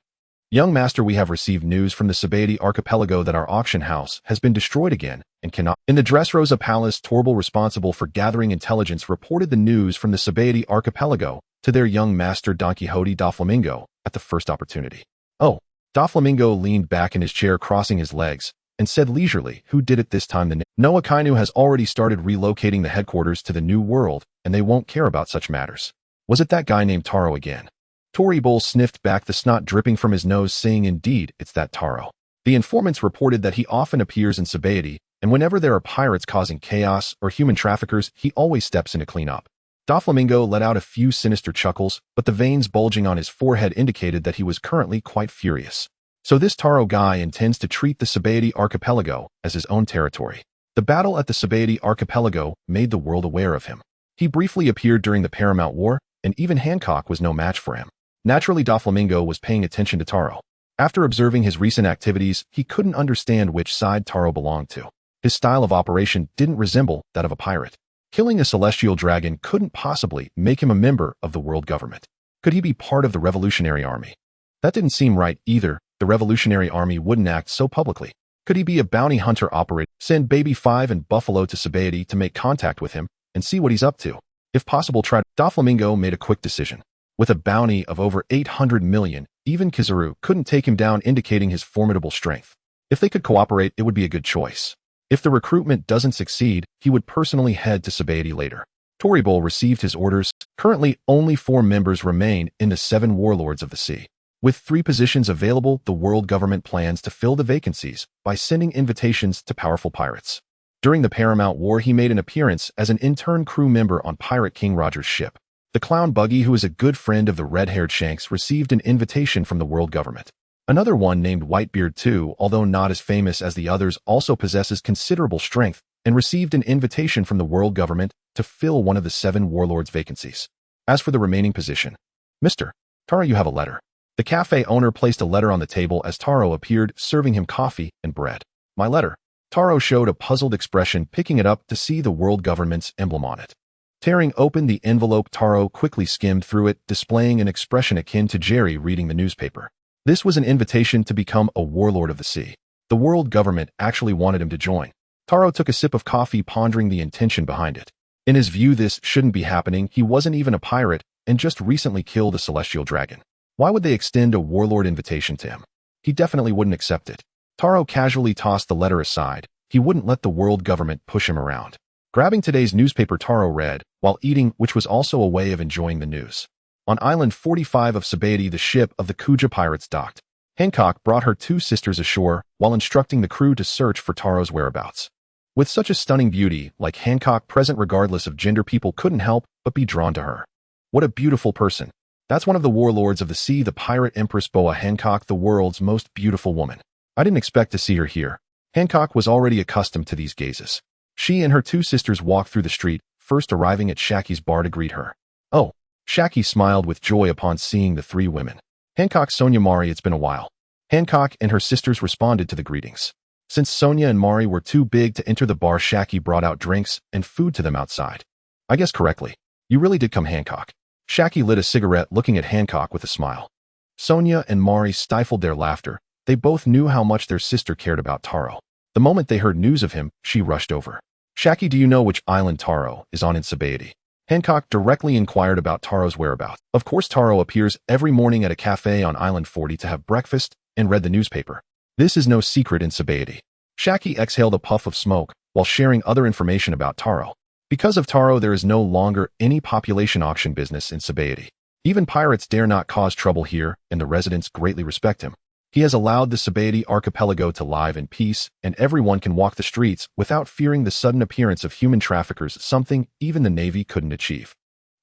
Young master, we have received news from the Sabati Archipelago that our auction house has been destroyed again and cannot. In the Dressrosa Palace, Torbal, responsible for gathering intelligence, reported the news from the Sabati Archipelago to their young master Don Quixote Doflamingo at the first opportunity. Oh, Doflamingo leaned back in his chair, crossing his legs, and said leisurely, who did it this time? Noah Kainu has already started relocating the headquarters to the New World, and they won't care about such matters. Was it that guy named Tero again? Toribol sniffed back, the snot dripping from his nose, saying, indeed, it's that Tero. The informants reported that he often appears in Sabati, and whenever there are pirates causing chaos or human traffickers, he always steps in to clean up. Doflamingo let out a few sinister chuckles, but the veins bulging on his forehead indicated that he was currently quite furious. So this Taro guy intends to treat the Sabati Archipelago as his own territory. The battle at the Sabati Archipelago made the world aware of him. He briefly appeared during the Paramount War, and even Hancock was no match for him. Naturally, Doflamingo was paying attention to Taro. After observing his recent activities, he couldn't understand which side Taro belonged to. His style of operation didn't resemble that of a pirate. Killing a celestial dragon couldn't possibly make him a member of the world government. Could he be part of the Revolutionary Army? That didn't seem right either. The Revolutionary Army wouldn't act so publicly. Could he be a bounty hunter operator? Send Baby 5 and Buffalo to Sabati to make contact with him and see what he's up to. If possible, try. Doflamingo made a quick decision. With a bounty of over 800 million, even Kizaru couldn't take him down, indicating his formidable strength. If they could cooperate, it would be a good choice. If the recruitment doesn't succeed, he would personally head to Sabati later. Toribol received his orders. Currently, only 4 members remain in the 7 warlords of the sea. With 3 positions available, the world government plans to fill the vacancies by sending invitations to powerful pirates. During the Paramount War, he made an appearance as an intern crew member on Pirate King Roger's ship. The clown Buggy, who is a good friend of the red-haired Shanks, received an invitation from the world government. Another one named Whitebeard too, although not as famous as the others, also possesses considerable strength and received an invitation from the world government to fill one of the 7 warlords' vacancies. As for the remaining position, Mr. Taro, you have a letter. The cafe owner placed a letter on the table as Taro appeared, serving him coffee and bread. My letter. Taro showed a puzzled expression, picking it up to see the world government's emblem on it. Tearing open the envelope, Taro quickly skimmed through it, displaying an expression akin to Jerry reading the newspaper. This was an invitation to become a warlord of the sea. The world government actually wanted him to join. Taro took a sip of coffee, pondering the intention behind it. In his view, this shouldn't be happening. He wasn't even a pirate and just recently killed a celestial dragon. Why would they extend a warlord invitation to him? He definitely wouldn't accept it. Taro casually tossed the letter aside. He wouldn't let the world government push him around. Grabbing today's newspaper, Taro read, while eating, which was also a way of enjoying the news. On Island 45 of Sabaody, the ship of the Kuja pirates docked. Hancock brought her 2 sisters ashore while instructing the crew to search for Taro's whereabouts. With such a stunning beauty, like Hancock present regardless of gender, people couldn't help but be drawn to her. What a beautiful person. That's one of the warlords of the sea, the pirate Empress Boa Hancock, the world's most beautiful woman. I didn't expect to see her here. Hancock was already accustomed to these gazes. She and her 2 sisters walked through the street, first arriving at Shaggy's bar to greet her. Oh, Shaggy smiled with joy upon seeing the 3 women. Hancock, Sonia, Mari, it's been a while. Hancock and her sisters responded to the greetings. Since Sonia and Mari were too big to enter the bar, Shaggy brought out drinks and food to them outside. I guessed correctly. You really did come, Hancock. Shaggy lit a cigarette, looking at Hancock with a smile. Sonia and Mari stifled their laughter. They both knew how much their sister cared about Taro. The moment they heard news of him, she rushed over. Shaggy, do you know which island Taro is on in Sabaody? Hancock directly inquired about Taro's whereabouts. Of course, Taro appears every morning at a cafe on Island 40 to have breakfast and read the newspaper. This is no secret in Sabaody. Shaggy exhaled a puff of smoke while sharing other information about Taro. Because of Taro, there is no longer any population auction business in Sabaody. Even pirates dare not cause trouble here, and the residents greatly respect him. He has allowed the Sabaody archipelago to live in peace, and everyone can walk the streets without fearing the sudden appearance of human traffickers, something even the Navy couldn't achieve.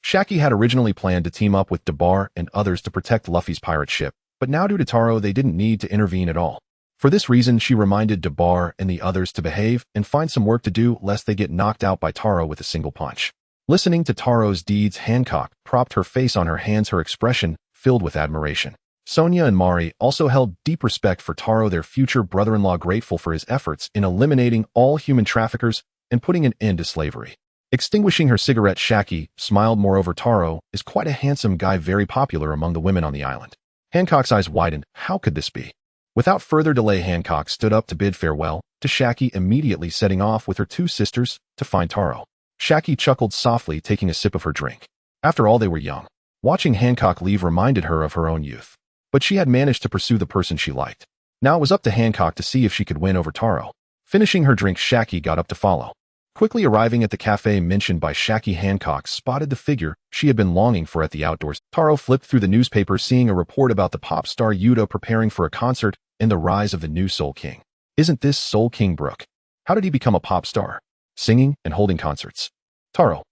Shaggy had originally planned to team up with Debar and others to protect Luffy's pirate ship, but now due to Taro, they didn't need to intervene at all. For this reason, she reminded Debar and the others to behave and find some work to do lest they get knocked out by Taro with a single punch. Listening to Taro's deeds, Hancock propped her face on her hands, her expression filled with admiration. Sonia and Mari also held deep respect for Taro, their future brother-in-law, grateful for his efforts in eliminating all human traffickers and putting an end to slavery. Extinguishing her cigarette, Shaggy smiled. Moreover, Taro is quite a handsome guy, very popular among the women on the island. Hancock's eyes widened. How could this be? Without further delay, Hancock stood up to bid farewell to Shaggy, immediately setting off with her 2 sisters to find Taro. Shaggy chuckled softly, taking a sip of her drink. After all, they were young. Watching Hancock leave reminded her of her own youth. But she had managed to pursue the person she liked. Now it was up to Hancock to see if she could win over Taro. Finishing her drink, Shaggy got up to follow. Quickly arriving at the cafe mentioned by Shaggy, Hancock spotted the figure she had been longing for at the outdoors. Taro flipped through the newspaper, seeing a report about the pop star Yuta preparing for a concert and the rise of the new Soul King. Isn't this Soul King Brook? How did he become a pop star? Singing and holding concerts. Taro.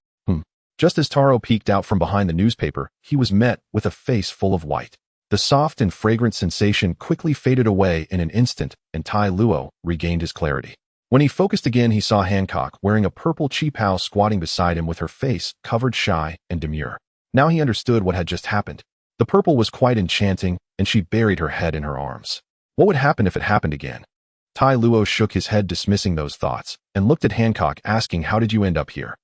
Just as Taro peeked out from behind the newspaper, he was met with a face full of white. The soft and fragrant sensation quickly faded away in an instant, and Tai Luo regained his clarity. When he focused again, he saw Hancock wearing a purple cheapao squatting beside him with her face covered, shy and demure. Now he understood what had just happened. The purple was quite enchanting, and she buried her head in her arms. What would happen if it happened again? Tai Luo shook his head, dismissing those thoughts, and looked at Hancock, asking, how did you end up here?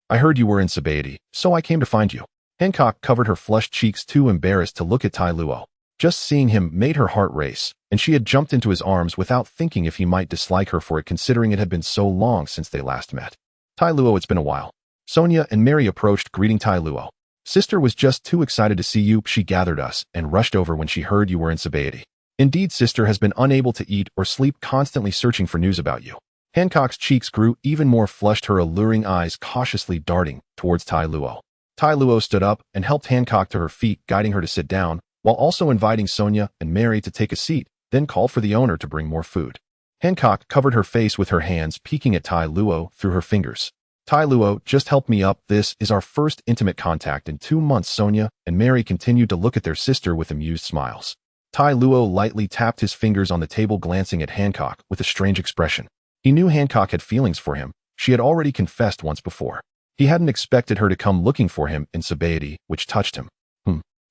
I heard you were in Sabaody, so I came to find you. Hancock covered her flushed cheeks, too embarrassed to look at Tai Luo. Just seeing him made her heart race, and she had jumped into his arms without thinking if he might dislike her for it, considering it had been so long since they last met. Tai Luo, it's been a while. Sonia and Mary approached, greeting Tai Luo. Sister was just too excited to see you. She gathered us and rushed over when she heard you were in Sabaody. Indeed, sister has been unable to eat or sleep, constantly searching for news about you. Hancock's cheeks grew even more flushed, her alluring eyes cautiously darting towards Tai Luo. Tai Luo stood up and helped Hancock to her feet, guiding her to sit down, while also inviting Sonia and Mary to take a seat, then called for the owner to bring more food. Hancock covered her face with her hands, peeking at Tai Luo through her fingers. Tai Luo, just help me up. This is our first intimate contact in 2 months. Sonia and Mary continued to look at their sister with amused smiles. Tai Luo lightly tapped his fingers on the table, glancing at Hancock with a strange expression. He knew Hancock had feelings for him. She had already confessed once before. He hadn't expected her to come looking for him in sobriety, which touched him.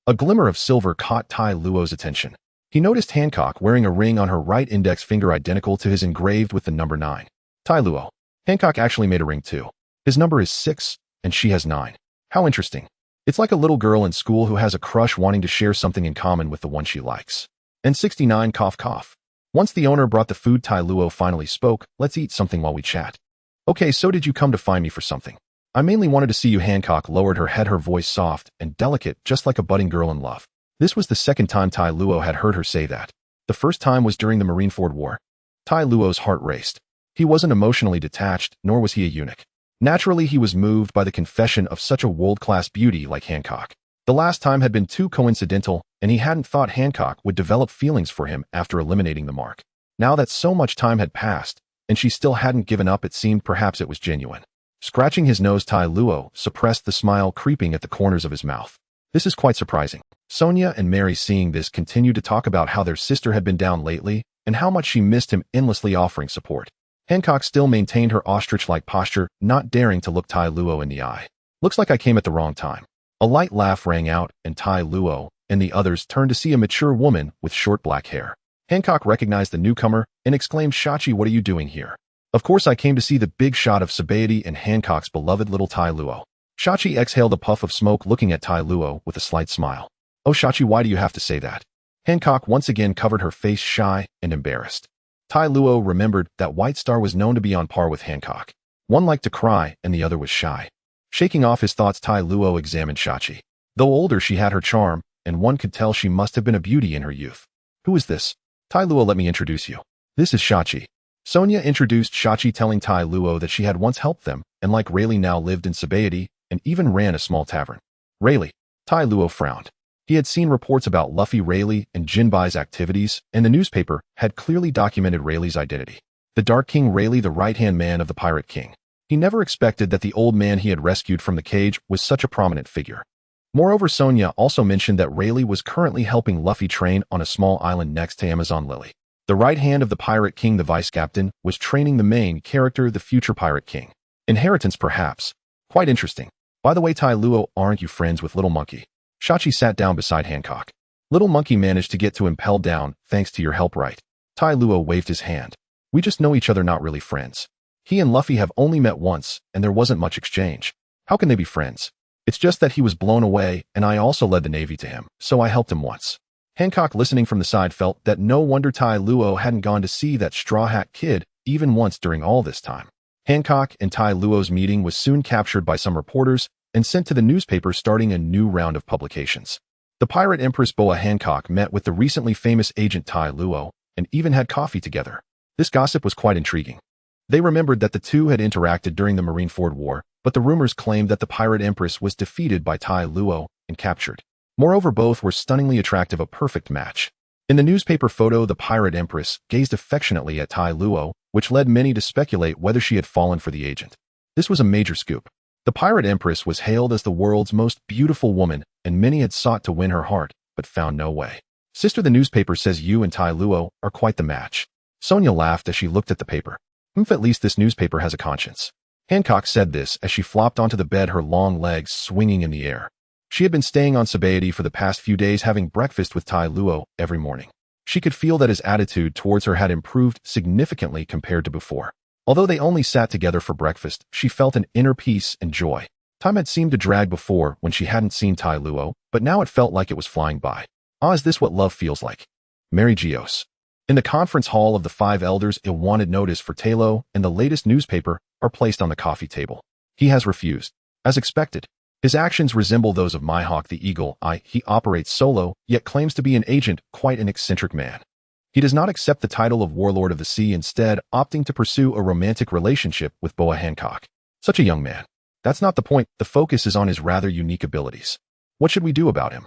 A glimmer of silver caught Tai Luo's attention. He noticed Hancock wearing a ring on her right index finger identical to his engraved with the number 9. Tai Luo. Hancock actually made a ring too. His number is 6, and she has 9. How interesting. It's like a little girl in school who has a crush wanting to share something in common with the one she likes. And 69 cough cough. Once the owner brought the food, Tai Luo finally spoke. Let's eat something while we chat. Okay, so did you come to find me for something? I mainly wanted to see you. Hancock lowered her head, her voice soft and delicate, just like a budding girl in love. This was the second time Tai Luo had heard her say that. The first time was during the Marineford War. Tai Luo's heart raced. He wasn't emotionally detached, nor was he a eunuch. Naturally, he was moved by the confession of such a world-class beauty like Hancock. The last time had been too coincidental, and he hadn't thought Hancock would develop feelings for him after eliminating the mark. Now that so much time had passed, and she still hadn't given up, it seemed perhaps it was genuine. Scratching his nose, Tai Luo suppressed the smile creeping at the corners of his mouth. This is quite surprising. Sonia and Mary, seeing this, continued to talk about how their sister had been down lately and how much she missed him, endlessly offering support. Hancock still maintained her ostrich-like posture, not daring to look Tai Luo in the eye. Looks like I came at the wrong time. A light laugh rang out, and Tai Luo and the others turned to see a mature woman with short black hair. Hancock recognized the newcomer and exclaimed, Shachi, what are you doing here? Of course, I came to see the big shot of sobriety and Hancock's beloved little Tai Luo. Shachi exhaled a puff of smoke, looking at Tai Luo with a slight smile. Oh, Shachi, why do you have to say that? Hancock once again covered her face, shy and embarrassed. Tai Luo remembered that White Star was known to be on par with Hancock. One liked to cry and the other was shy. Shaking off his thoughts, Tai Luo examined Shachi. Though older, she had her charm, and one could tell she must have been a beauty in her youth. Who is this? Tai Luo, let me introduce you. This is Shachi. Sonia introduced Shachi, telling Tai Luo that she had once helped them, and like Rayleigh now lived in sobriety and even ran a small tavern. Rayleigh. Tai Luo frowned. He had seen reports about Luffy, Rayleigh, and Jinbai's activities, and the newspaper had clearly documented Rayleigh's identity. The Dark King Rayleigh, the right-hand man of the Pirate King. He never expected that the old man he had rescued from the cage was such a prominent figure. Moreover, Sonia also mentioned that Rayleigh was currently helping Luffy train on a small island next to Amazon Lily. The right hand of the Pirate King, the vice captain, was training the main character, the future Pirate King. Inheritance, perhaps. Quite interesting. By the way, Tai Luo, aren't you friends with Little Monkey? Shachi sat down beside Hancock. Little Monkey managed to get to impel down, thanks to your help, right? Tai Luo waved his hand. We just know each other, not really friends. He and Luffy have only met once, and there wasn't much exchange. How can they be friends? It's just that he was blown away, and I also led the Navy to him, so I helped him once. Hancock, listening from the side, felt that no wonder Tai Luo hadn't gone to see that Straw Hat Kid even once during all this time. Hancock and Tai Luo's meeting was soon captured by some reporters and sent to the newspaper, starting a new round of publications. The Pirate Empress Boa Hancock met with the recently famous agent Tai Luo and even had coffee together. This gossip was quite intriguing. They remembered that the two had interacted during the Marineford War, but the rumors claimed that the Pirate Empress was defeated by Tai Luo and captured. Moreover, both were stunningly attractive, a perfect match. In the newspaper photo, the Pirate Empress gazed affectionately at Tai Luo, which led many to speculate whether she had fallen for the agent. This was a major scoop. The Pirate Empress was hailed as the world's most beautiful woman, and many had sought to win her heart, but found no way. Sister, the newspaper says you and Tai Luo are quite the match. Sonia laughed as she looked at the paper. At least this newspaper has a conscience. Hancock said this as she flopped onto the bed, her long legs swinging in the air. She had been staying on sobriety for the past few days, having breakfast with Tai Luo every morning. She could feel that his attitude towards her had improved significantly compared to before. Although they only sat together for breakfast, she felt an inner peace and joy. Time had seemed to drag before when she hadn't seen Tai Luo, but now it felt like it was flying by. Ah, is this what love feels like? Mary Geos. In the conference hall of the 5 elders, a wanted notice for Tero and the latest newspaper are placed on the coffee table. He has refused. As expected. His actions resemble those of Mihawk the Eagle Eye. He operates solo, yet claims to be an agent, quite an eccentric man. He does not accept the title of Warlord of the Sea, instead opting to pursue a romantic relationship with Boa Hancock. Such a young man. That's not the point, the focus is on his rather unique abilities. What should we do about him?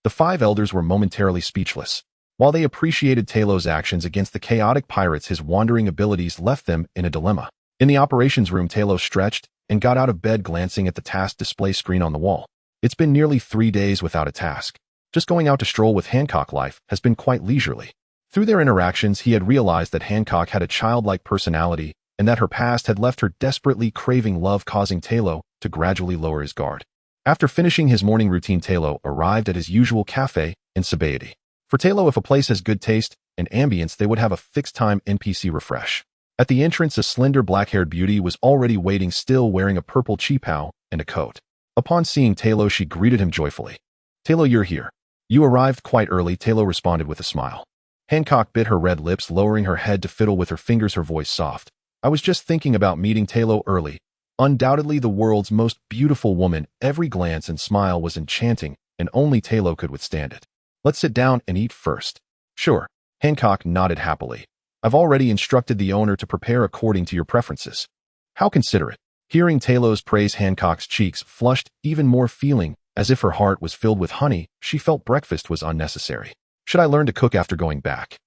The 5 elders were momentarily speechless. While they appreciated Tero's actions against the chaotic pirates, his wandering abilities left them in a dilemma. In the operations room, Tero stretched and got out of bed glancing at the task display screen on the wall. It's been nearly 3 days without a task. Just going out to stroll with Hancock life has been quite leisurely. Through their interactions, he had realized that Hancock had a childlike personality and that her past had left her desperately craving love, causing Tero to gradually lower his guard. After finishing his morning routine, Tero arrived at his usual cafe in Sabayati. For Tero, if a place has good taste and ambience, they would have a fixed-time NPC refresh. At the entrance, a slender black-haired beauty was already waiting, still wearing a purple qipao and a coat. Upon seeing Tero, she greeted him joyfully. "Tero, you're here. You arrived quite early," Tero responded with a smile. Hancock bit her red lips, lowering her head to fiddle with her fingers, her voice soft. "I was just thinking about meeting Tero early. Undoubtedly the world's most beautiful woman. Every glance and smile was enchanting, and only Tero could withstand it. Let's sit down and eat first." "Sure." Hancock nodded happily. "I've already instructed the owner to prepare according to your preferences." "How considerate." Hearing Tero's praise, Hancock's cheeks flushed even more, feeling as if her heart was filled with honey. She felt breakfast was unnecessary. "Should I learn to cook after going back?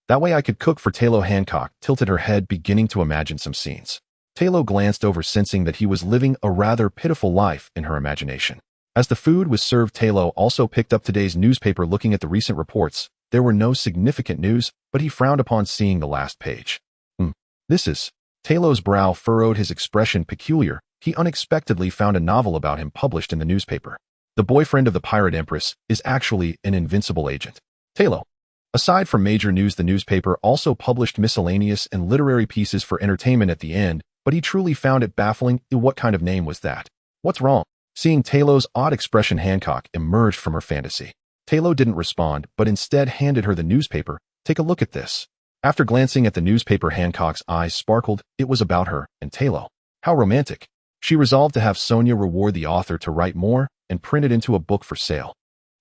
That way I could cook for Tero." Hancock tilted her head, beginning to imagine some scenes. Tero glanced over, sensing that he was living a rather pitiful life in her imagination. As the food was served, Tero also picked up today's newspaper. Looking at the recent reports, there were no significant news, but he frowned upon seeing the last page. This is... Tero's brow furrowed, his expression peculiar. He unexpectedly found a novel about him published in the newspaper. The boyfriend of the pirate empress is actually an invincible agent. Tero. Aside from major news, the newspaper also published miscellaneous and literary pieces for entertainment at the end, but he truly found it baffling. What kind of name was that? What's wrong? Seeing Tero's odd expression, Hancock emerged from her fantasy. Tero didn't respond, but instead handed her the newspaper. "Take a look at this." After glancing at the newspaper, Hancock's eyes sparkled. It was about her and Tero. How romantic. She resolved to have Sonia reward the author to write more and print it into a book for sale.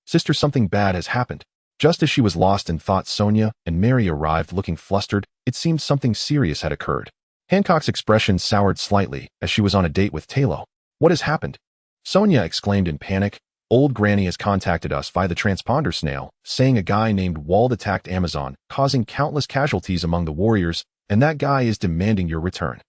"Sister, something bad has happened." Just as she was lost in thought, Sonia and Mary arrived, looking flustered. It seemed something serious had occurred. Hancock's expression soured slightly as she was on a date with Tero. "What has happened?" Sonia exclaimed in panic. "Old Granny has contacted us via the transponder snail, saying a guy named Wald attacked Amazon, causing countless casualties among the warriors, and that guy is demanding your return."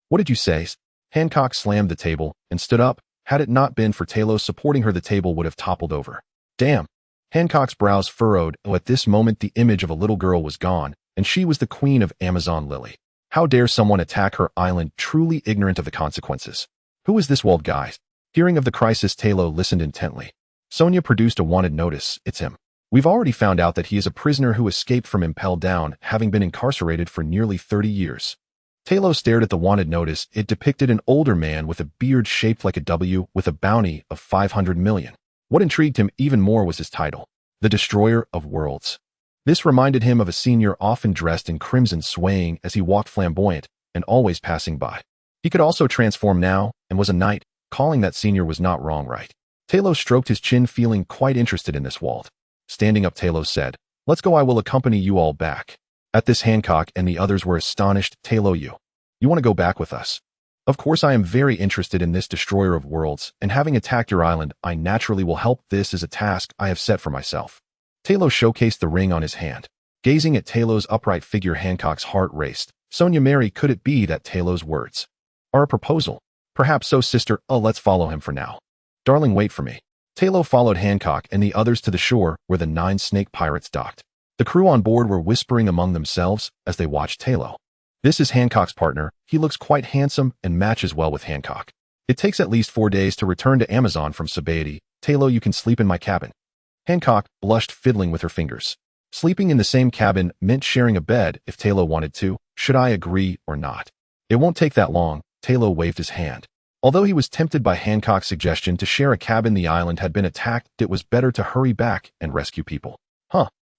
"What did you say?" Hancock slammed the table and stood up. Had it not been for Tero supporting her, the table would have toppled over. "Damn." Hancock's brows furrowed. At this moment, the image of a little girl was gone, and she was the queen of Amazon Lily. How dare someone attack her island, truly ignorant of the consequences? Who is this Wald guy? Hearing of the crisis, Tero listened intently. Sonia produced a wanted notice. "It's him. We've already found out that he is a prisoner who escaped from Impel Down, having been incarcerated for nearly 30 years. Tero stared at the wanted notice. It depicted an older man with a beard shaped like a W with a bounty of 500 million. What intrigued him even more was his title, the Destroyer of Worlds. This reminded him of a senior often dressed in crimson, swaying as he walked, flamboyant and always passing by. He could also transform now and was a knight. Calling that senior was not wrong, right? Tero stroked his chin, feeling quite interested in this Wald. Standing up, Tero said, "Let's go, I will accompany you all back." At this, Hancock and the others were astonished. "Tero, you want to go back with us?" "Of course, I am very interested in this Destroyer of Worlds, and having attacked your island, I naturally will help. This is a task I have set for myself." Tero showcased the ring on his hand. Gazing at Tero's upright figure, Hancock's heart raced. Sonia, Mary, could it be that Tero's words are a proposal? "Perhaps so, sister. Oh, let's follow him for now." "Darling, wait for me." Tero followed Hancock and the others to the shore where the 9 snake pirates docked. The crew on board were whispering among themselves as they watched Tero. "This is Hancock's partner. He looks quite handsome and matches well with Hancock. It takes at least 4 days to return to Amazon from Sabayati. Tero, you can sleep in my cabin." Hancock blushed, fiddling with her fingers. Sleeping in the same cabin meant sharing a bed if Tero wanted to. Should I agree or not? "It won't take that long." Tero waved his hand. Although he was tempted by Hancock's suggestion to share a cabin, the island had been attacked. It was better to hurry back and rescue people.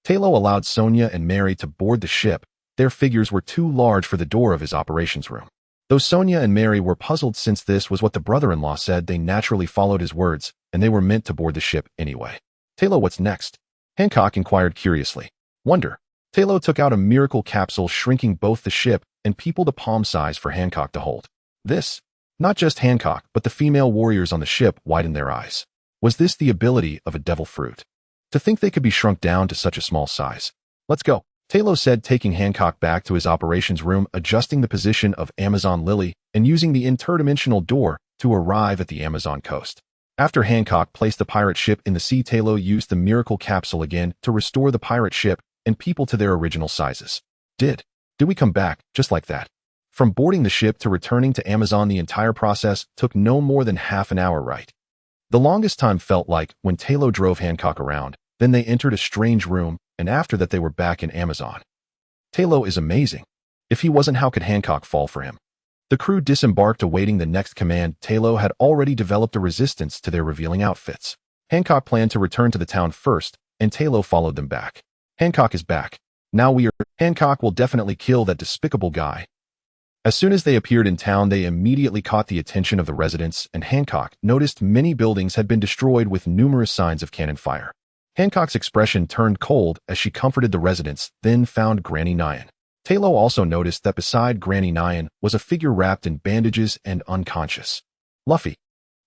Tero allowed Sonia and Mary to board the ship. Their figures were too large for the door of his operations room. Though Sonia and Mary were puzzled since this was what the brother-in-law said, they naturally followed his words, and they were meant to board the ship anyway. "Tero, what's next?" Hancock inquired curiously. "Wonder." Tero took out a miracle capsule, shrinking both the ship and people to palm size for Hancock to hold. This? Not just Hancock, but the female warriors on the ship widened their eyes. Was this the ability of a devil fruit? To think they could be shrunk down to such a small size. "Let's go." Tero said, taking Hancock back to his operations room, adjusting the position of Amazon Lily, and using the interdimensional door to arrive at the Amazon coast. After Hancock placed the pirate ship in the sea, Tero used the miracle capsule again to restore the pirate ship and people to their original sizes. Did we come back just like that? From boarding the ship to returning to Amazon, the entire process took no more than half an hour, right? The longest time felt like when Tero drove Hancock around, then they entered a strange room, and after that they were back in Amazon. Tero is amazing. If he wasn't, how could Hancock fall for him? The crew disembarked awaiting the next command. Tero had already developed a resistance to their revealing outfits. Hancock planned to return to the town first, and Tero followed them back. Hancock is back. Now Hancock will definitely kill that despicable guy. As soon as they appeared in town, they immediately caught the attention of the residents, and Hancock noticed many buildings had been destroyed with numerous signs of cannon fire. Hancock's expression turned cold as she comforted the residents, then found Granny Nyan. Tero also noticed that beside Granny Nyan was a figure wrapped in bandages and unconscious. Luffy.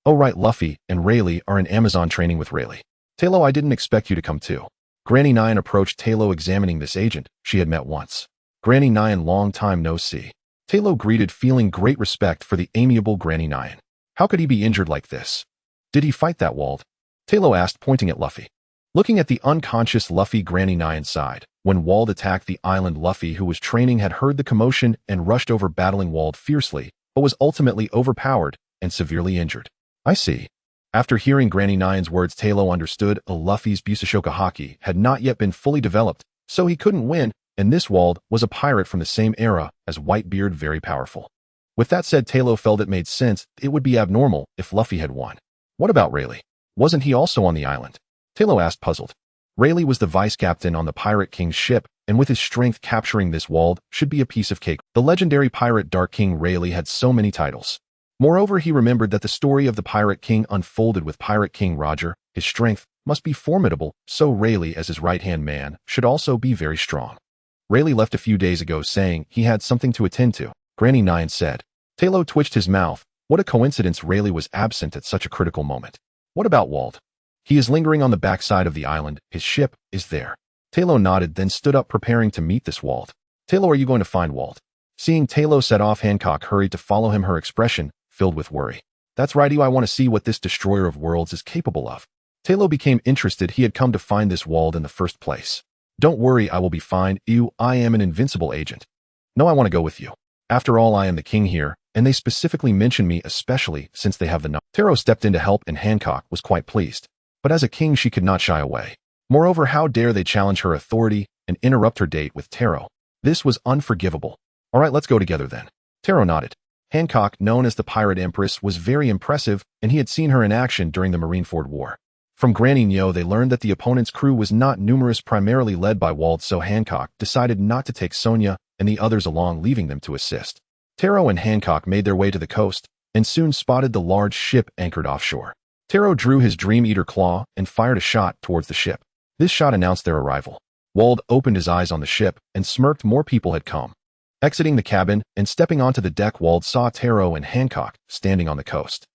Oh right, Luffy and Rayleigh are in Amazon training with Rayleigh. Tero, I didn't expect you to come too. Granny Nyan approached Tero, examining this agent she had met once. Granny Nyan, long time no see. Tero greeted, feeling great respect for the amiable Granny Nyan. How could he be injured like this? Did he fight that Wald? Tero asked, pointing at Luffy. Looking at the unconscious Luffy, Granny Nyan sighed. When Wald attacked the island, Luffy, who was training, had heard the commotion and rushed over, battling Wald fiercely, but was ultimately overpowered and severely injured. I see. After hearing Granny Nyan's words, Tero understood Luffy's Busashoka haki had not yet been fully developed, so he couldn't win, and this Wald was a pirate from the same era as Whitebeard, very powerful. With that said, Tero felt it made sense. It would be abnormal if Luffy had won. What about Rayleigh? Wasn't he also on the island? Tero asked, puzzled. Rayleigh was the vice captain on the Pirate King's ship, and with his strength, capturing this Wald should be a piece of cake. The legendary pirate Dark King Rayleigh had so many titles. Moreover, he remembered that the story of the Pirate King unfolded with Pirate King Roger. His strength must be formidable, so Rayleigh, as his right-hand man, should also be very strong. Rayleigh left a few days ago, saying he had something to attend to, Granny Nyan said. Tero twitched his mouth. What a coincidence Rayleigh was absent at such a critical moment. What about Wald? He is lingering on the backside of the island. His ship is there. Tero nodded, then stood up, preparing to meet this Wald. Tero, are you going to find Wald? Seeing Tero set off, Hancock hurried to follow him, her expression filled with worry. That's right, I want to see what this destroyer of worlds is capable of. Tero became interested. He had come to find this Wald in the first place. Don't worry, I will be fine. I am an invincible agent. No, I want to go with you. After all, I am the king here, and they specifically mention me, especially since they have the knowledge. Tero stepped in to help, and Hancock was quite pleased. But as a king, she could not shy away. Moreover, how dare they challenge her authority and interrupt her date with Tero? This was unforgivable. All right, let's go together then. Tero nodded. Hancock, known as the Pirate Empress, was very impressive, and he had seen her in action during the Marineford War. From Granny Nyo, they learned that the opponent's crew was not numerous, primarily led by Wald, so Hancock decided not to take Sonya and the others along, leaving them to assist. Tero and Hancock made their way to the coast and soon spotted the large ship anchored offshore. Tero drew his Dream Eater claw and fired a shot towards the ship. This shot announced their arrival. Wald opened his eyes on the ship and smirked. More people had come. Exiting the cabin and stepping onto the deck, Wald saw Tero and Hancock standing on the coast.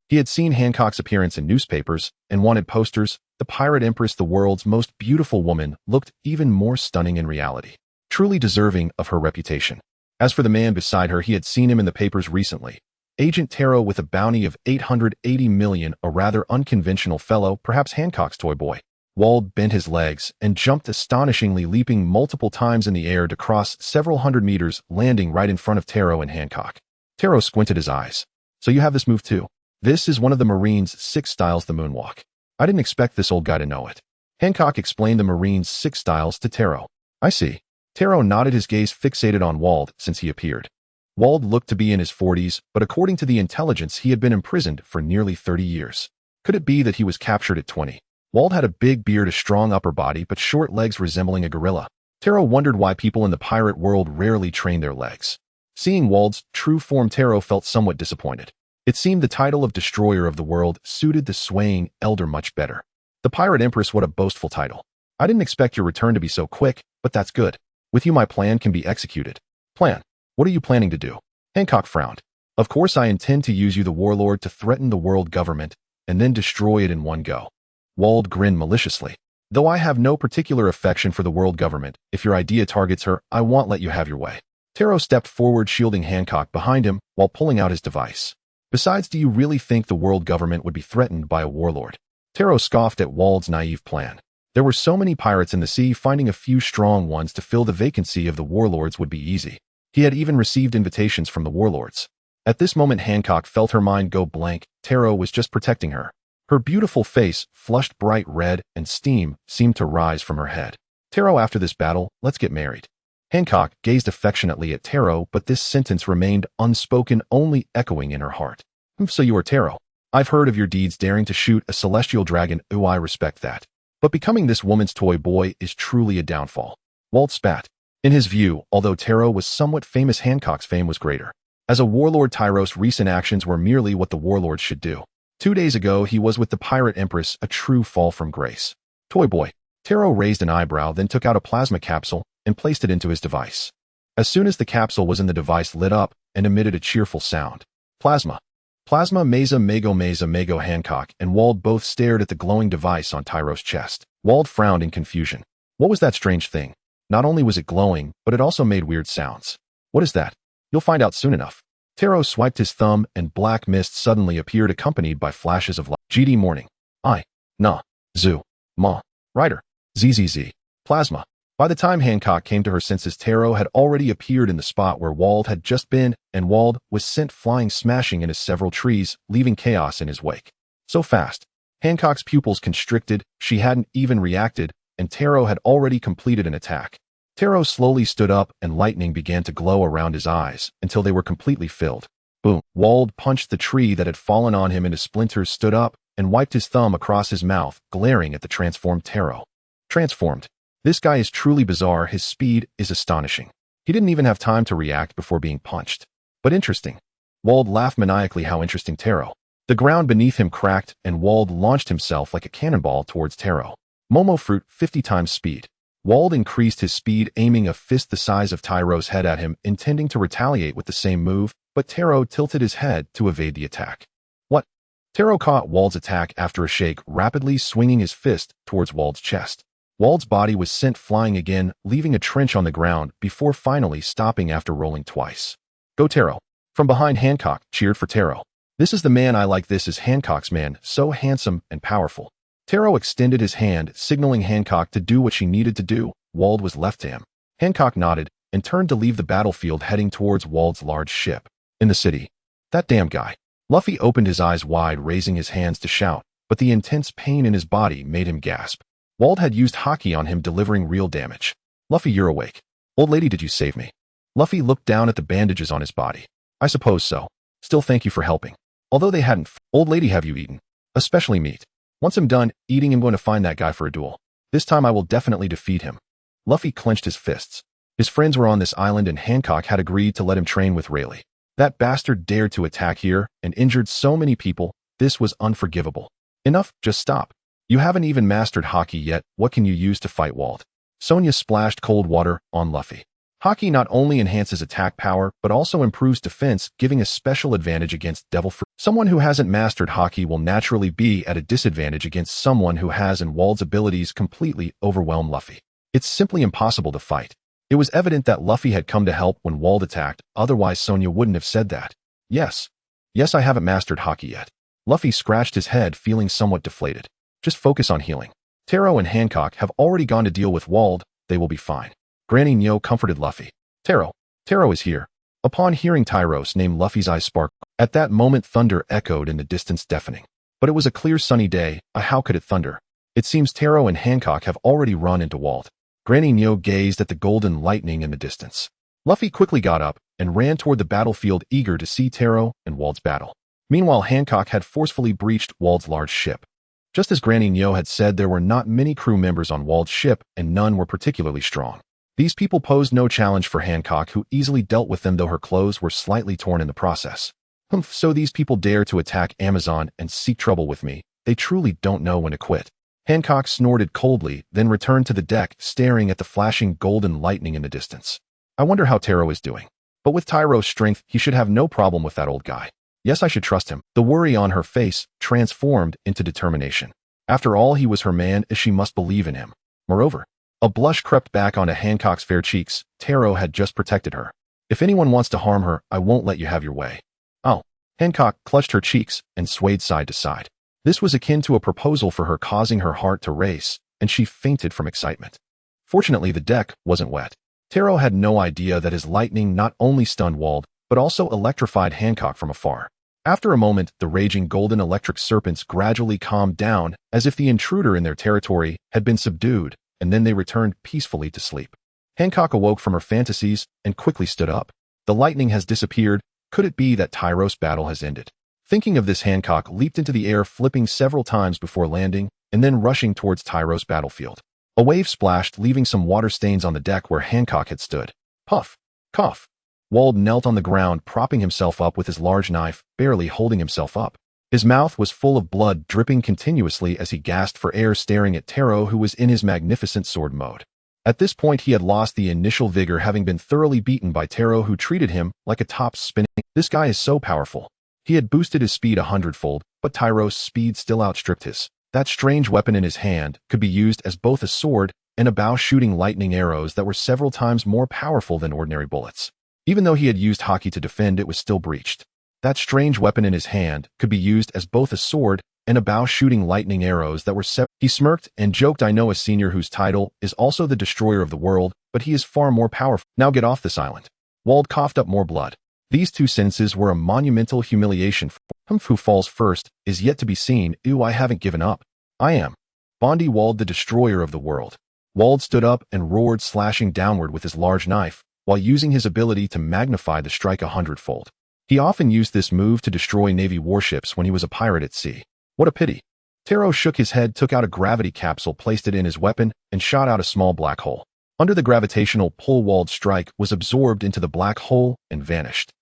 He had seen Hancock's appearance in newspapers and wanted posters. The Pirate Empress, the world's most beautiful woman, looked even more stunning in reality, truly deserving of her reputation. As for the man beside her, he had seen him in the papers recently. Agent Tero with a bounty of 880 million, a rather unconventional fellow, perhaps Hancock's toy boy. Wald bent his legs and jumped astonishingly, leaping multiple times in the air to cross several hundred meters, landing right in front of Tero and Hancock. Tero squinted his eyes. So you have this move too? This is one of the Marines' 6 styles, the moonwalk. I didn't expect this old guy to know it. Hancock explained the Marines' 6 styles to Tero. I see. Tero nodded, his gaze fixated on Wald since he appeared. Wald looked to be in his 40s, but according to the intelligence, he had been imprisoned for nearly 30 years. Could it be that he was captured at 20? Wald had a big beard, a strong upper body, but short legs resembling a gorilla. Tero wondered why people in the pirate world rarely train their legs. Seeing Wald's true form, Tero felt somewhat disappointed. It seemed the title of Destroyer of the World suited the swaying elder much better. The Pirate Empress, what a boastful title. I didn't expect your return to be so quick, but that's good. With you, my plan can be executed. Plan? What are you planning to do? Hancock frowned. Of course, I intend to use you, the warlord, to threaten the world government and then destroy it in one go. Wald grinned maliciously. Though I have no particular affection for the world government, if your idea targets her, I won't let you have your way. Tero stepped forward, shielding Hancock behind him while pulling out his device. Besides, do you really think the world government would be threatened by a warlord? Tero scoffed at Wald's naive plan. There were so many pirates in the sea, finding a few strong ones to fill the vacancy of the warlords would be easy. He had even received invitations from the warlords. At this moment, Hancock felt her mind go blank. Tero was just protecting her. Her beautiful face, flushed bright red, and steam seemed to rise from her head. Tero, after this battle, let's get married. Hancock gazed affectionately at Tero, but this sentence remained unspoken, only echoing in her heart. So you are Tero. I've heard of your deeds daring to shoot a celestial dragon. Ooh, I respect that. But becoming this woman's toy boy is truly a downfall. Walt spat. In his view, although Tero was somewhat famous, Hancock's fame was greater. As a warlord, Tyros' recent actions were merely what the warlord should do. 2 days ago, he was with the pirate empress, a true fall from grace. Toy boy. Tero raised an eyebrow, then took out a plasma capsule and placed it into his device. As soon as the capsule was in, the device lit up and emitted a cheerful sound. Plasma. Plasma Mesa Mago. Hancock and Wald both stared at the glowing device on Tyros' chest. Wald frowned in confusion. What was that strange thing? Not only was it glowing, but it also made weird sounds. What is that? You'll find out soon enough. Tero swiped his thumb and black mist suddenly appeared, accompanied by flashes of light. GD morning. I. Na. Zoo. Ma. Rider. ZZZ. Plasma. By the time Hancock came to her senses, Tero had already appeared in the spot where Wald had just been, and Wald was sent flying, smashing into several trees, leaving chaos in his wake. So fast. Hancock's pupils constricted, she hadn't even reacted, and Tero had already completed an attack. Tero slowly stood up and lightning began to glow around his eyes until they were completely filled. Boom. Wald punched the tree that had fallen on him into splinters, stood up, and wiped his thumb across his mouth, glaring at the transformed Tero. Transformed. This guy is truly bizarre. His speed is astonishing. He didn't even have time to react before being punched. But interesting. Wald laughed maniacally. How interesting, Tero. The ground beneath him cracked, and Wald launched himself like a cannonball towards Tero. Momo fruit, 50 times speed. Wald increased his speed, aiming a fist the size of Tyro's head at him, intending to retaliate with the same move, but Tero tilted his head to evade the attack. What? Tero caught Wald's attack after a shake, rapidly swinging his fist towards Wald's chest. Wald's body was sent flying again, leaving a trench on the ground before finally stopping after rolling twice. Go Tero. From behind, Hancock cheered for Tero. This is the man I like. This is Hancock's man, so handsome and powerful. Tero extended his hand, signaling Hancock to do what she needed to do. Wald was left to him. Hancock nodded and turned to leave the battlefield, heading towards Wald's large ship. In the city. That damn guy. Luffy opened his eyes wide, raising his hands to shout, but the intense pain in his body made him gasp. Wald had used Haki on him, delivering real damage. Luffy, you're awake. Old lady, did you save me? Luffy looked down at the bandages on his body. I suppose so. Still, thank you for helping. Although they hadn't. Old lady, have you eaten? Especially meat. Once I'm done eating, I'm going to find that guy for a duel. This time I will definitely defeat him. Luffy clenched his fists. His friends were on this island and Hancock had agreed to let him train with Rayleigh. That bastard dared to attack here and injured so many people. This was unforgivable. Enough, just stop. You haven't even mastered Haki yet. What can you use to fight Wald? Sonya splashed cold water on Luffy. Haki not only enhances attack power, but also improves defense, giving a special advantage against devil fruit. Someone who hasn't mastered Haki will naturally be at a disadvantage against someone who has, and Wald's abilities completely overwhelm Luffy. It's simply impossible to fight. It was evident that Luffy had come to help when Wald attacked, otherwise Sonya wouldn't have said that. Yes, I haven't mastered Haki yet. Luffy scratched his head, feeling somewhat deflated. Just focus on healing. Tero and Hancock have already gone to deal with Wald. They will be fine. Granny Nyo comforted Luffy. Tero is here. Upon hearing Tyros' name, Luffy's eyes sparkled. At that moment, thunder echoed in the distance, deafening. But it was a clear sunny day. How could it thunder? It seems Tero and Hancock have already run into Wald. Granny Nyo gazed at the golden lightning in the distance. Luffy quickly got up and ran toward the battlefield, eager to see Tero and Wald's battle. Meanwhile, Hancock had forcefully breached Wald's large ship. Just as Granny Nyo had said, there were not many crew members on Wald's ship, and none were particularly strong. These people posed no challenge for Hancock, who easily dealt with them, though her clothes were slightly torn in the process. So these people dare to attack Amazon and seek trouble with me. They truly don't know when to quit. Hancock snorted coldly, then returned to the deck, staring at the flashing golden lightning in the distance. I wonder how Tero is doing. But with Tyro's strength, he should have no problem with that old guy. Yes, I should trust him. The worry on her face transformed into determination. After all, he was her man, as she must believe in him. Moreover, a blush crept back onto Hancock's fair cheeks. Tero had just protected her. If anyone wants to harm her, I won't let you have your way. Oh. Hancock clutched her cheeks and swayed side to side. This was akin to a proposal for her, causing her heart to race, and she fainted from excitement. Fortunately, the deck wasn't wet. Tero had no idea that his lightning not only stunned Wald, but also electrified Hancock from afar. After a moment, the raging golden electric serpents gradually calmed down, as if the intruder in their territory had been subdued, and then they returned peacefully to sleep. Hancock awoke from her fantasies and quickly stood up. The lightning has disappeared. Could it be that Tyros' battle has ended? Thinking of this, Hancock leaped into the air, flipping several times before landing, and then rushing towards Tyros' battlefield. A wave splashed, leaving some water stains on the deck where Hancock had stood. Puff! Cough! Wald knelt on the ground, propping himself up with his large knife, barely holding himself up. His mouth was full of blood, dripping continuously as he gasped for air, staring at Tero, who was in his magnificent sword mode. At this point, he had lost the initial vigor, having been thoroughly beaten by Tero, who treated him like a top spinning. This guy is so powerful. He had boosted his speed 100-fold, but Tyros' speed still outstripped his. That strange weapon in his hand could be used as both a sword and a bow, shooting lightning arrows that were several times more powerful than ordinary bullets. Even though he had used hockey to defend, it was still breached. That strange weapon in his hand could be used as both a sword and a bow, shooting lightning arrows that were He smirked and joked, I know a senior whose title is also the destroyer of the world, but he is far more powerful. Now get off this island. Wald coughed up more blood. These two sentences were a monumental humiliation. Who falls first is yet to be seen. Ew, I haven't given up. I am Bondi Wald, the destroyer of the world. Wald stood up and roared, slashing downward with his large knife, while using his ability to magnify the strike 100-fold. He often used this move to destroy Navy warships when he was a pirate at sea. What a pity. Tero shook his head, took out a gravity capsule, placed it in his weapon, and shot out a small black hole. Under the gravitational pull, Wald's strike was absorbed into the black hole and vanished.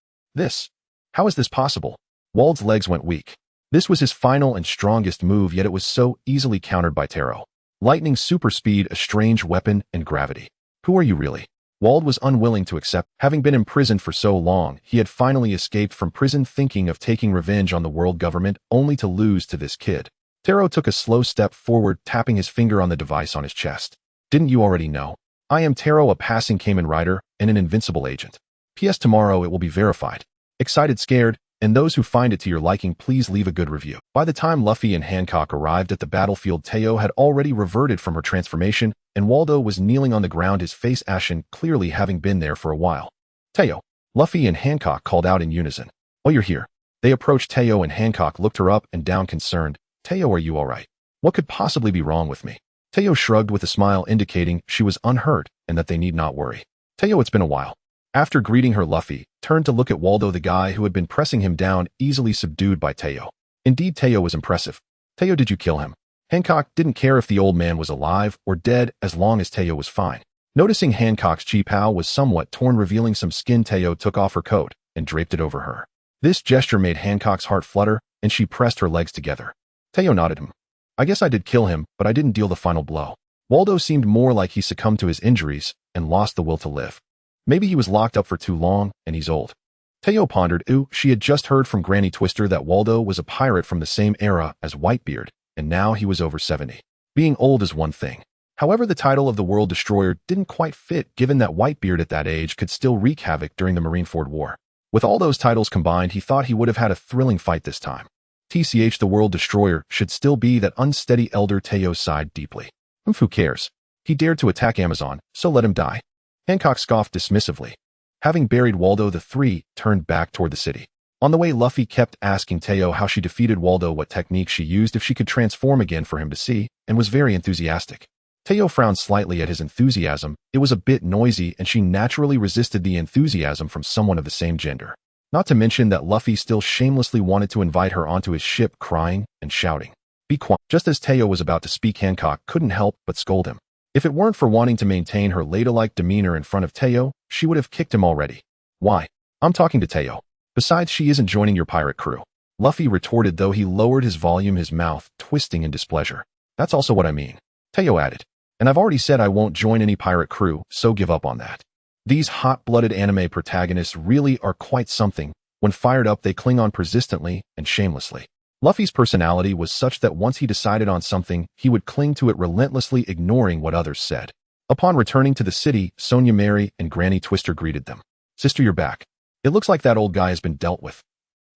How is this possible? Wald's legs went weak. This was his final and strongest move, yet it was so easily countered by Tero. Lightning super speed, a strange weapon, and gravity. Who are you really? Wald was unwilling to accept. Having been imprisoned for so long, he had finally escaped from prison, thinking of taking revenge on the world government, only to lose to this kid. Tero took a slow step forward, tapping his finger on the device on his chest. Didn't you already know? I am Tero, a passing Kamen Rider and an invincible agent. P.S. Tomorrow it will be verified. Excited, scared, and those who find it to your liking, please leave a good review. By the time Luffy and Hancock arrived at the battlefield, Teo had already reverted from her transformation, and Waldo was kneeling on the ground, his face ashen, clearly having been there for a while. Teo. Luffy and Hancock called out in unison. Oh, you're here. They approached Teo, and Hancock looked her up and down, concerned. Teo, are you all right? What could possibly be wrong with me? Teo shrugged with a smile, indicating she was unhurt and that they need not worry. Teo, it's been a while. After greeting her, Luffy turned to look at Waldo, the guy who had been pressing him down, easily subdued by Teo. Indeed, Teo was impressive. Teo, did you kill him? Hancock didn't care if the old man was alive or dead, as long as Teo was fine. Noticing Hancock's chi-pao was somewhat torn, revealing some skin, Teo took off her coat and draped it over her. This gesture made Hancock's heart flutter, and she pressed her legs together. Teo nodded him. I guess I did kill him, but I didn't deal the final blow. Waldo seemed more like he succumbed to his injuries and lost the will to live. Maybe he was locked up for too long, and he's old. Teo pondered. She had just heard from Granny Twister that Waldo was a pirate from the same era as Whitebeard, and now he was over 70. Being old is one thing. However, the title of the World Destroyer didn't quite fit, given that Whitebeard at that age could still wreak havoc during the Marineford War. With all those titles combined, he thought he would have had a thrilling fight this time. TCH, the World Destroyer should still be that unsteady elder. Teo sighed deeply. Who cares? He dared to attack Amazon, so let him die. Hancock scoffed dismissively. Having buried Waldo, the three turned back toward the city. On the way, Luffy kept asking Teo how she defeated Waldo, what technique she used, if she could transform again for him to see, and was very enthusiastic. Teo frowned slightly at his enthusiasm. It was a bit noisy, and she naturally resisted the enthusiasm from someone of the same gender. Not to mention that Luffy still shamelessly wanted to invite her onto his ship, crying and shouting. Be quiet. Just as Teo was about to speak, Hancock couldn't help but scold him. If it weren't for wanting to maintain her ladylike demeanor in front of Teo, she would have kicked him already. Why? I'm talking to Teo. Besides, she isn't joining your pirate crew. Luffy retorted, though he lowered his volume, his mouth twisting in displeasure. That's also what I mean. Teo added. And I've already said I won't join any pirate crew, so give up on that. These hot-blooded anime protagonists really are quite something. When fired up, they cling on persistently and shamelessly. Luffy's personality was such that once he decided on something, he would cling to it relentlessly, ignoring what others said. Upon returning to the city, Sonia, Mary, and Granny Twister greeted them. "Sister, you're back. It looks like that old guy has been dealt with."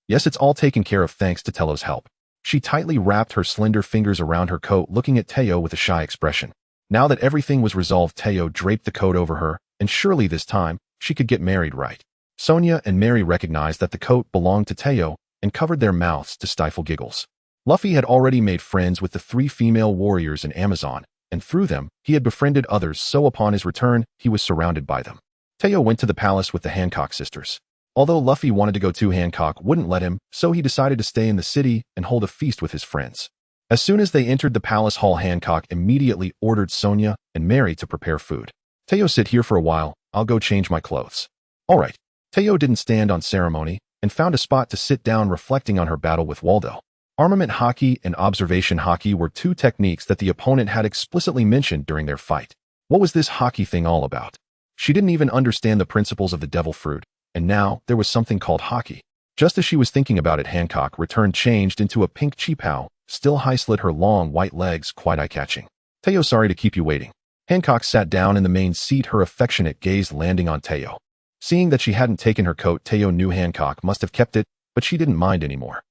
"Yes, it's all taken care of thanks to Tero's help." She tightly wrapped her slender fingers around her coat, looking at Tero with a shy expression. Now that everything was resolved, Tero draped the coat over her, and surely this time, she could get married right. Sonia and Mary recognized that the coat belonged to Tero and covered their mouths to stifle giggles. Luffy had already made friends with the 3 female warriors in Amazon, and through them, he had befriended others, so upon his return, he was surrounded by them. Tero went to the palace with the Hancock sisters. Although Luffy wanted to go too, Hancock wouldn't let him, so he decided to stay in the city and hold a feast with his friends. As soon as they entered the palace hall, Hancock immediately ordered Sonia and Mary to prepare food. "Tero, sit here for a while, I'll go change my clothes." "All right." Tero didn't stand on ceremony and found a spot to sit down, reflecting on her battle with Waldo. Armament hockey and observation hockey were 2 techniques that the opponent had explicitly mentioned during their fight. What was this hockey thing all about? She didn't even understand the principles of the devil fruit, and now there was something called hockey. Just as she was thinking about it, Hancock returned, changed into a pink cheepow, still high-slit her long white legs, quite eye-catching. "Tero, sorry to keep you waiting." Hancock sat down in the main seat, her affectionate gaze landing on Tero. Seeing that she hadn't taken her coat, Tero knew Hancock must have kept it, but she didn't mind anymore.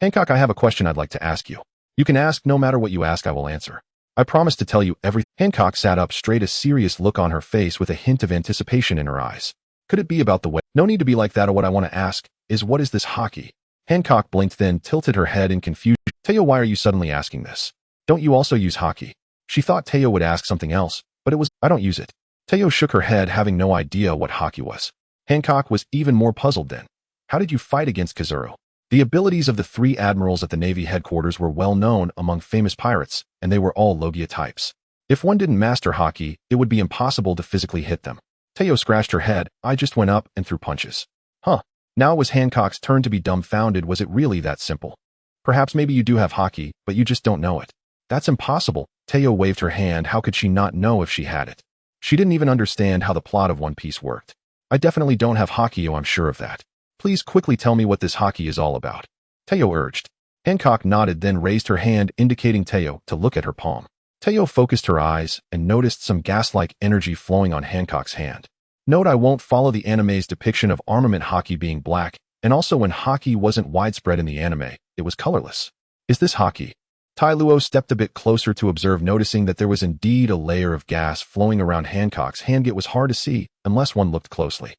"Hancock, I have a question I'd like to ask you. You can ask, no matter what you ask, I will answer. I promise to tell you everything." Hancock sat up straight, a serious look on her face with a hint of anticipation in her eyes. "Could it be about the way?" "No need to be like that, or what I want to ask is, what is this hockey?" Hancock blinked, then tilted her head in confusion. "Tero, why are you suddenly asking this? Don't you also use hockey?" She thought Tero would ask something else, but it was, "I don't use it." Tero shook her head, having no idea what hockey was. Hancock was even more puzzled then. "How did you fight against Kazuro?" The abilities of the 3 admirals at the Navy headquarters were well known among famous pirates, and they were all Logia types. If one didn't master hockey, it would be impossible to physically hit them. Tero scratched her head. "I just went up and threw punches." Huh. Now it was Hancock's turn to be dumbfounded. Was it really that simple? "Perhaps maybe you do have hockey, but you just don't know it." "That's impossible." Tero waved her hand. How could she not know if she had it? She didn't even understand how the plot of One Piece worked. "I definitely don't have hockey, I'm sure of that. Please quickly tell me what this hockey is all about," Tero urged. Hancock nodded, then raised her hand, indicating Tero to look at her palm. Tero focused her eyes and noticed some gas-like energy flowing on Hancock's hand. Note: I won't follow the anime's depiction of armament hockey being black, and also when hockey wasn't widespread in the anime, it was colorless. "Is this hockey?" Tai Luo stepped a bit closer to observe, noticing that there was indeed a layer of gas flowing around Hancock's hand. It was hard to see unless one looked closely.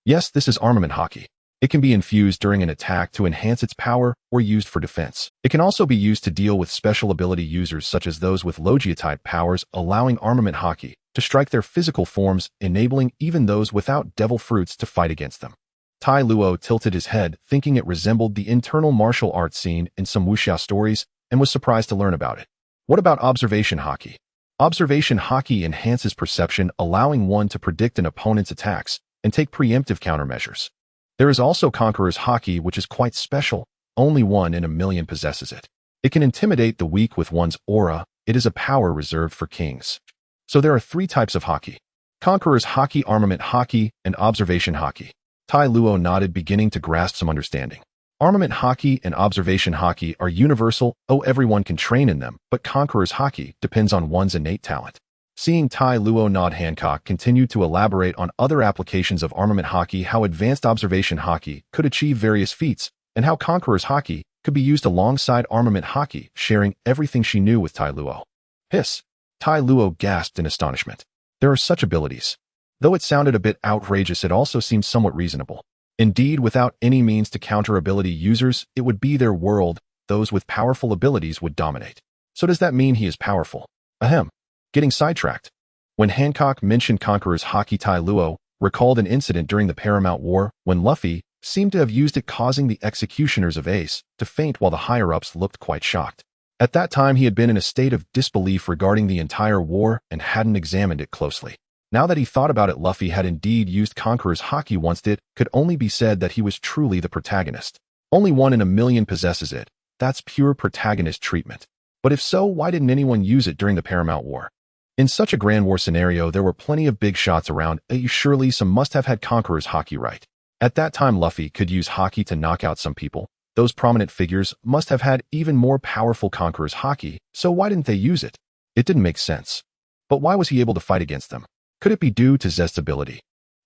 "Yes, this is armament hockey. It can be infused during an attack to enhance its power or used for defense. It can also be used to deal with special ability users such as those with Logia-type powers, allowing armament hockey to strike their physical forms, enabling even those without devil fruits to fight against them." Tai Luo tilted his head, thinking it resembled the internal martial arts scene in some wuxia stories, and was surprised to learn about it. "What about observation hockey?" Observation hockey enhances perception, allowing one to predict an opponent's attacks and take preemptive countermeasures. There is also Conqueror's hockey, which is quite special. Only 1 in a million possesses it. It can intimidate the weak with one's aura. It is a power reserved for kings. So there are 3 types of hockey: Conqueror's hockey, armament hockey, and observation hockey. Tai Luo nodded, beginning to grasp some understanding. Armament hockey and observation hockey are universal. Everyone can train in them, but Conqueror's hockey depends on one's innate talent. Seeing Tai Luo nod, Hancock continued to elaborate on other applications of armament hockey, how advanced observation hockey could achieve various feats, and how Conqueror's hockey could be used alongside armament hockey, sharing everything she knew with Tai Luo. "Hiss!" Tai Luo gasped in astonishment. There are such abilities. Though it sounded a bit outrageous, it also seemed somewhat reasonable. Indeed, without any means to counter ability users, it would be their world. Those with powerful abilities would dominate. So does that mean he is powerful? Ahem. Getting sidetracked. When Hancock mentioned Conqueror's hockey, Tai Luo recalled an incident during the Paramount War when Luffy seemed to have used it, causing the executioners of Ace to faint while the higher-ups looked quite shocked. At that time, he had been in a state of disbelief regarding the entire war and hadn't examined it closely. Now that he thought about it, Luffy had indeed used Conqueror's hockey once. It could only be said that he was truly the protagonist. Only 1 in a million possesses it. That's pure protagonist treatment. But if so, why didn't anyone use it during the Paramount War? In such a grand war scenario, there were plenty of big shots around. Surely some must have had Conqueror's hockey right. At that time, Luffy could use hockey to knock out some people, Those prominent figures must have had even more powerful conquerors' haki, so why didn't they use it? It didn't make sense. But why was he able to fight against them? Could it be due to Zest's ability?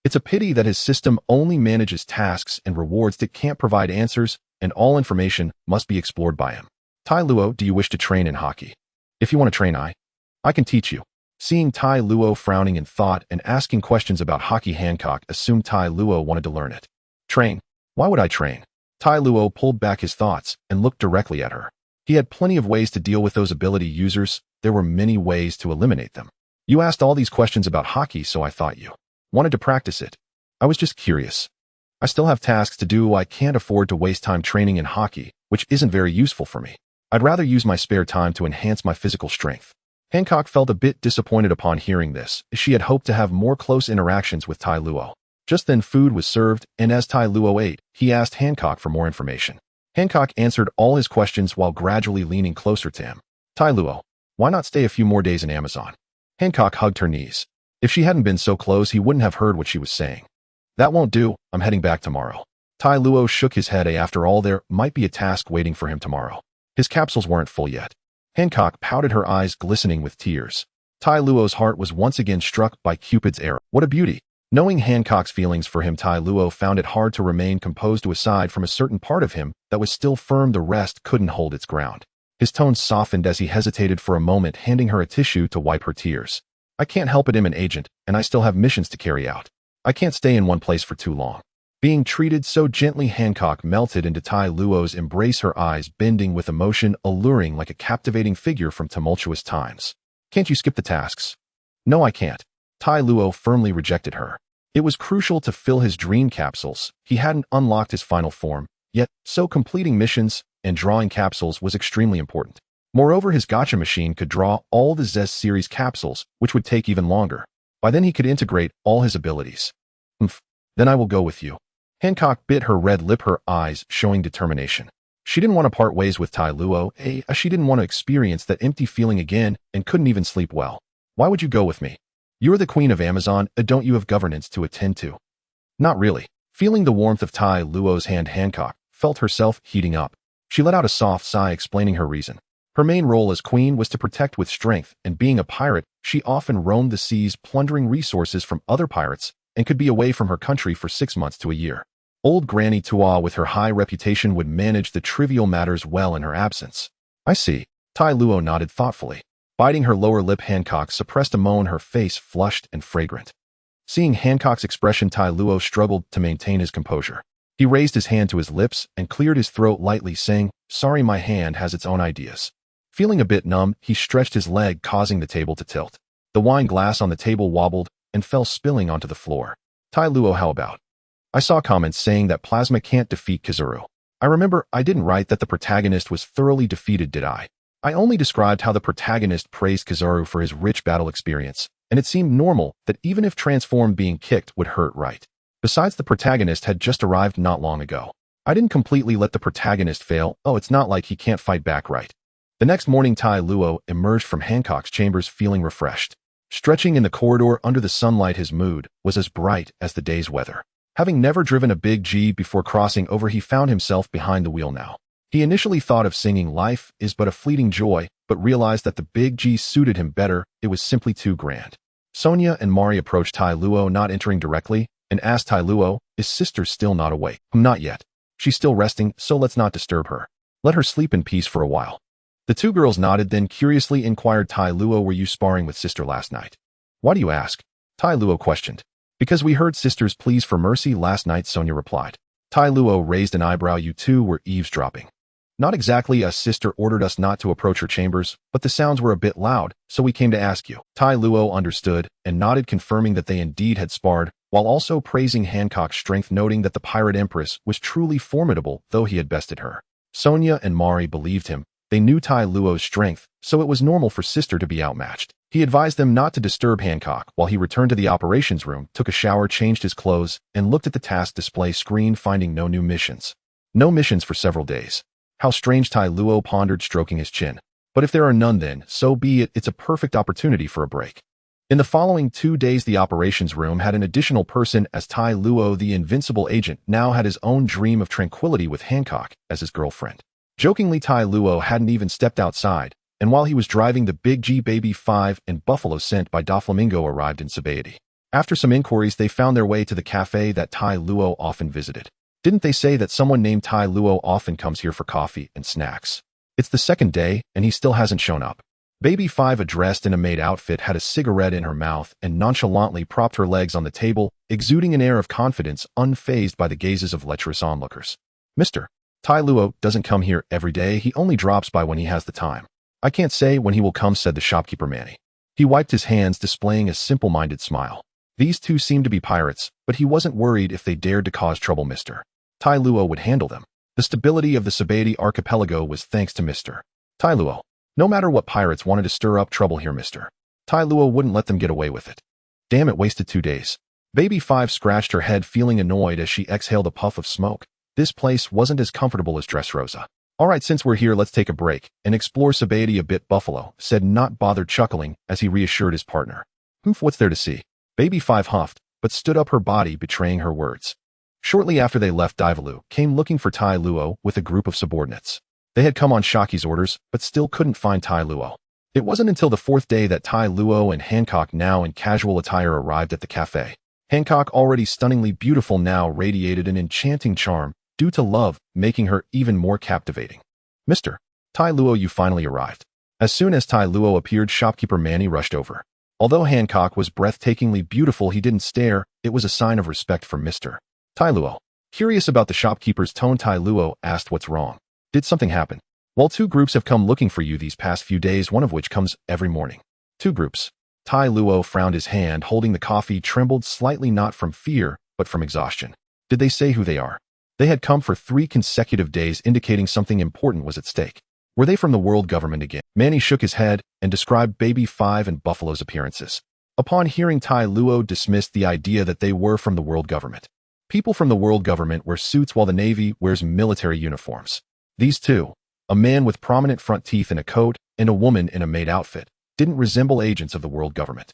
It's a pity that his system only manages tasks and rewards that can't provide answers, and all information must be explored by him. Tai Luo, do you wish to train in haki? If you want to train, I can teach you. Seeing Tai Luo frowning in thought and asking questions about haki, Hancock assumed Tai Luo wanted to learn it. Train? Why would I train? Tai Luo pulled back his thoughts and looked directly at her. He had plenty of ways to deal with those ability users. There were many ways to eliminate them. You asked all these questions about haki, so I thought you wanted to practice it. I was just curious. I still have tasks to do. I can't afford to waste time training in haki, which isn't very useful for me. I'd rather use my spare time to enhance my physical strength. Hancock felt a bit disappointed upon hearing this. She had hoped to have more close interactions with Tai Luo. Just then food was served, and as Tai Luo ate, he asked Hancock for more information. Hancock answered all his questions while gradually leaning closer to him. Tai Luo, why not stay a few more days in Amazon? Hancock hugged her knees. If she hadn't been so close, he wouldn't have heard what she was saying. That won't do. I'm heading back tomorrow. Tai Luo shook his head. After all, there might be a task waiting for him tomorrow. His capsules weren't full yet. Hancock pouted, her eyes glistening with tears. Tai Luo's heart was once again struck by Cupid's arrow. What a beauty! Knowing Hancock's feelings for him, Tai Luo found it hard to remain composed. Aside from a certain part of him that was still firm, the rest couldn't hold its ground. His tone softened as he hesitated for a moment, handing her a tissue to wipe her tears. I can't help it. I'm an agent, and I still have missions to carry out. I can't stay in one place for too long. Being treated so gently, Hancock melted into Tai Luo's embrace, her eyes bending with emotion, alluring like a captivating figure from tumultuous times. Can't you skip the tasks? No, I can't. Tai Luo firmly rejected her. It was crucial to fill his dream capsules. He hadn't unlocked his final form yet, so completing missions and drawing capsules was extremely important. Moreover, his gacha machine could draw all the Zest series capsules, which would take even longer. By then he could integrate all his abilities. Then I will go with you. Hancock bit her red lip, her eyes showing determination. She didn't want to part ways with Tai Luo. She didn't want to experience that empty feeling again and couldn't even sleep well. Why would you go with me? You're the queen of Amazon. Don't you have governance to attend to? Not really. Feeling the warmth of Tai Luo's hand, Hancock felt herself heating up. She let out a soft sigh, explaining her reason. Her main role as queen was to protect with strength, and being a pirate, she often roamed the seas plundering resources from other pirates and could be away from her country for 6 months to a year. Old Granny Tua, with her high reputation, would manage the trivial matters well in her absence. I see. Tai Luo nodded thoughtfully. Biting her lower lip, Hancock suppressed a moan, her face flushed and fragrant. Seeing Hancock's expression, Tai Luo struggled to maintain his composure. He raised his hand to his lips and cleared his throat lightly, saying, "Sorry, my hand has its own ideas." Feeling a bit numb, he stretched his leg, causing the table to tilt. The wine glass on the table wobbled and fell spilling onto the floor. Tai Luo, how about? I saw comments saying that plasma can't defeat Kizaru. I remember I didn't write that the protagonist was thoroughly defeated, did I? I only described how the protagonist praised Kizaru for his rich battle experience, and it seemed normal that even if transformed, being kicked would hurt, right? Besides, the protagonist had just arrived not long ago. I didn't completely let the protagonist fail. It's not like he can't fight back, right? The next morning, Tai Luo emerged from Hancock's chambers feeling refreshed. Stretching in the corridor under the sunlight, his mood was as bright as the day's weather. Having never driven a big G before crossing over, he found himself behind the wheel now. He initially thought of singing "Life is but a fleeting joy," but realized that the big G suited him better. It was simply too grand. Sonia and Mari approached Tai Luo, not entering directly, and asked Tai Luo, "Is sister still not awake?" "Not yet. She's still resting, so let's not disturb her. Let her sleep in peace for a while." The two girls nodded, then curiously inquired, Tai Luo, "Were you sparring with sister last night?" "Why do you ask?" Tai Luo questioned. "Because we heard sister's pleas for mercy last night," Sonia replied. Tai Luo raised an eyebrow. "You two were eavesdropping." "Not exactly. A sister ordered us not to approach her chambers, but the sounds were a bit loud, so we came to ask you." Tai Luo understood and nodded, confirming that they indeed had sparred, while also praising Hancock's strength, noting that the pirate empress was truly formidable, though he had bested her. Sonia and Mari believed him. They knew Tai Luo's strength, so it was normal for sister to be outmatched. He advised them not to disturb Hancock while he returned to the operations room, took a shower, changed his clothes, and looked at the task display screen, finding no new missions. No missions for several days. How strange, Tai Luo pondered, stroking his chin. But if there are none, then so be it. It's a perfect opportunity for a break. In the following 2 days, the operations room had an additional person as Tai Luo, the invincible agent, now had his own dream of tranquility with Hancock as his girlfriend. Jokingly, Tai Luo hadn't even stepped outside, and while he was driving, the Big G Baby 5 and Buffalo sent by Doflamingo arrived in Sabaody. After some inquiries, they found their way to the cafe that Tai Luo often visited. Didn't they say that someone named Tai Luo often comes here for coffee and snacks? It's the second day, and he still hasn't shown up. Baby 5, dressed in a maid outfit, had a cigarette in her mouth and nonchalantly propped her legs on the table, exuding an air of confidence unfazed by the gazes of lecherous onlookers. Mr. Tai Luo doesn't come here every day, he only drops by when he has the time. I can't say when he will come, said the shopkeeper Manny. He wiped his hands, displaying a simple-minded smile. These two seemed to be pirates, but he wasn't worried if they dared to cause trouble. Mr. Tai Luo would handle them. The stability of the Sabaody archipelago was thanks to Mr. Tai Luo. No matter what pirates wanted to stir up trouble here, Mr. Tai Luo wouldn't let them get away with it. Damn it, wasted 2 days. Baby 5 scratched her head, feeling annoyed as she exhaled a puff of smoke. This place wasn't as comfortable as Dressrosa. All right, since we're here, let's take a break and explore Sabaody a bit, Buffalo said, not bothered, chuckling as he reassured his partner. Humph, what's there to see? Baby 5 huffed, but stood up, her body betraying her words. Shortly after they left, Divalu came looking for Tai Luo with a group of subordinates. They had come on Shoki's orders, but still couldn't find Tai Luo. It wasn't until the 4th day that Tai Luo and Hancock, now in casual attire, arrived at the cafe. Hancock, already stunningly beautiful, now radiated an enchanting charm due to love, making her even more captivating. Mr. Tai Luo, you finally arrived. As soon as Tai Luo appeared, shopkeeper Manny rushed over. Although Hancock was breathtakingly beautiful, he didn't stare. It was a sign of respect from Mr. Tai Luo. Curious about the shopkeeper's tone, Tai Luo asked, what's wrong? Did something happen? Well, 2 groups have come looking for you these past few days, one of which comes every morning. 2 groups. Tai Luo frowned, his hand holding the coffee trembled slightly, not from fear, but from exhaustion. Did they say who they are? They had come for 3 consecutive days, indicating something important was at stake. Were they from the world government again? Manny shook his head and described Baby 5 and Buffalo's appearances. Upon hearing, Tai Luo dismissed the idea that they were from the world government. People from the world government wear suits while the Navy wears military uniforms. These 2, a man with prominent front teeth in a coat and a woman in a maid outfit, didn't resemble agents of the world government.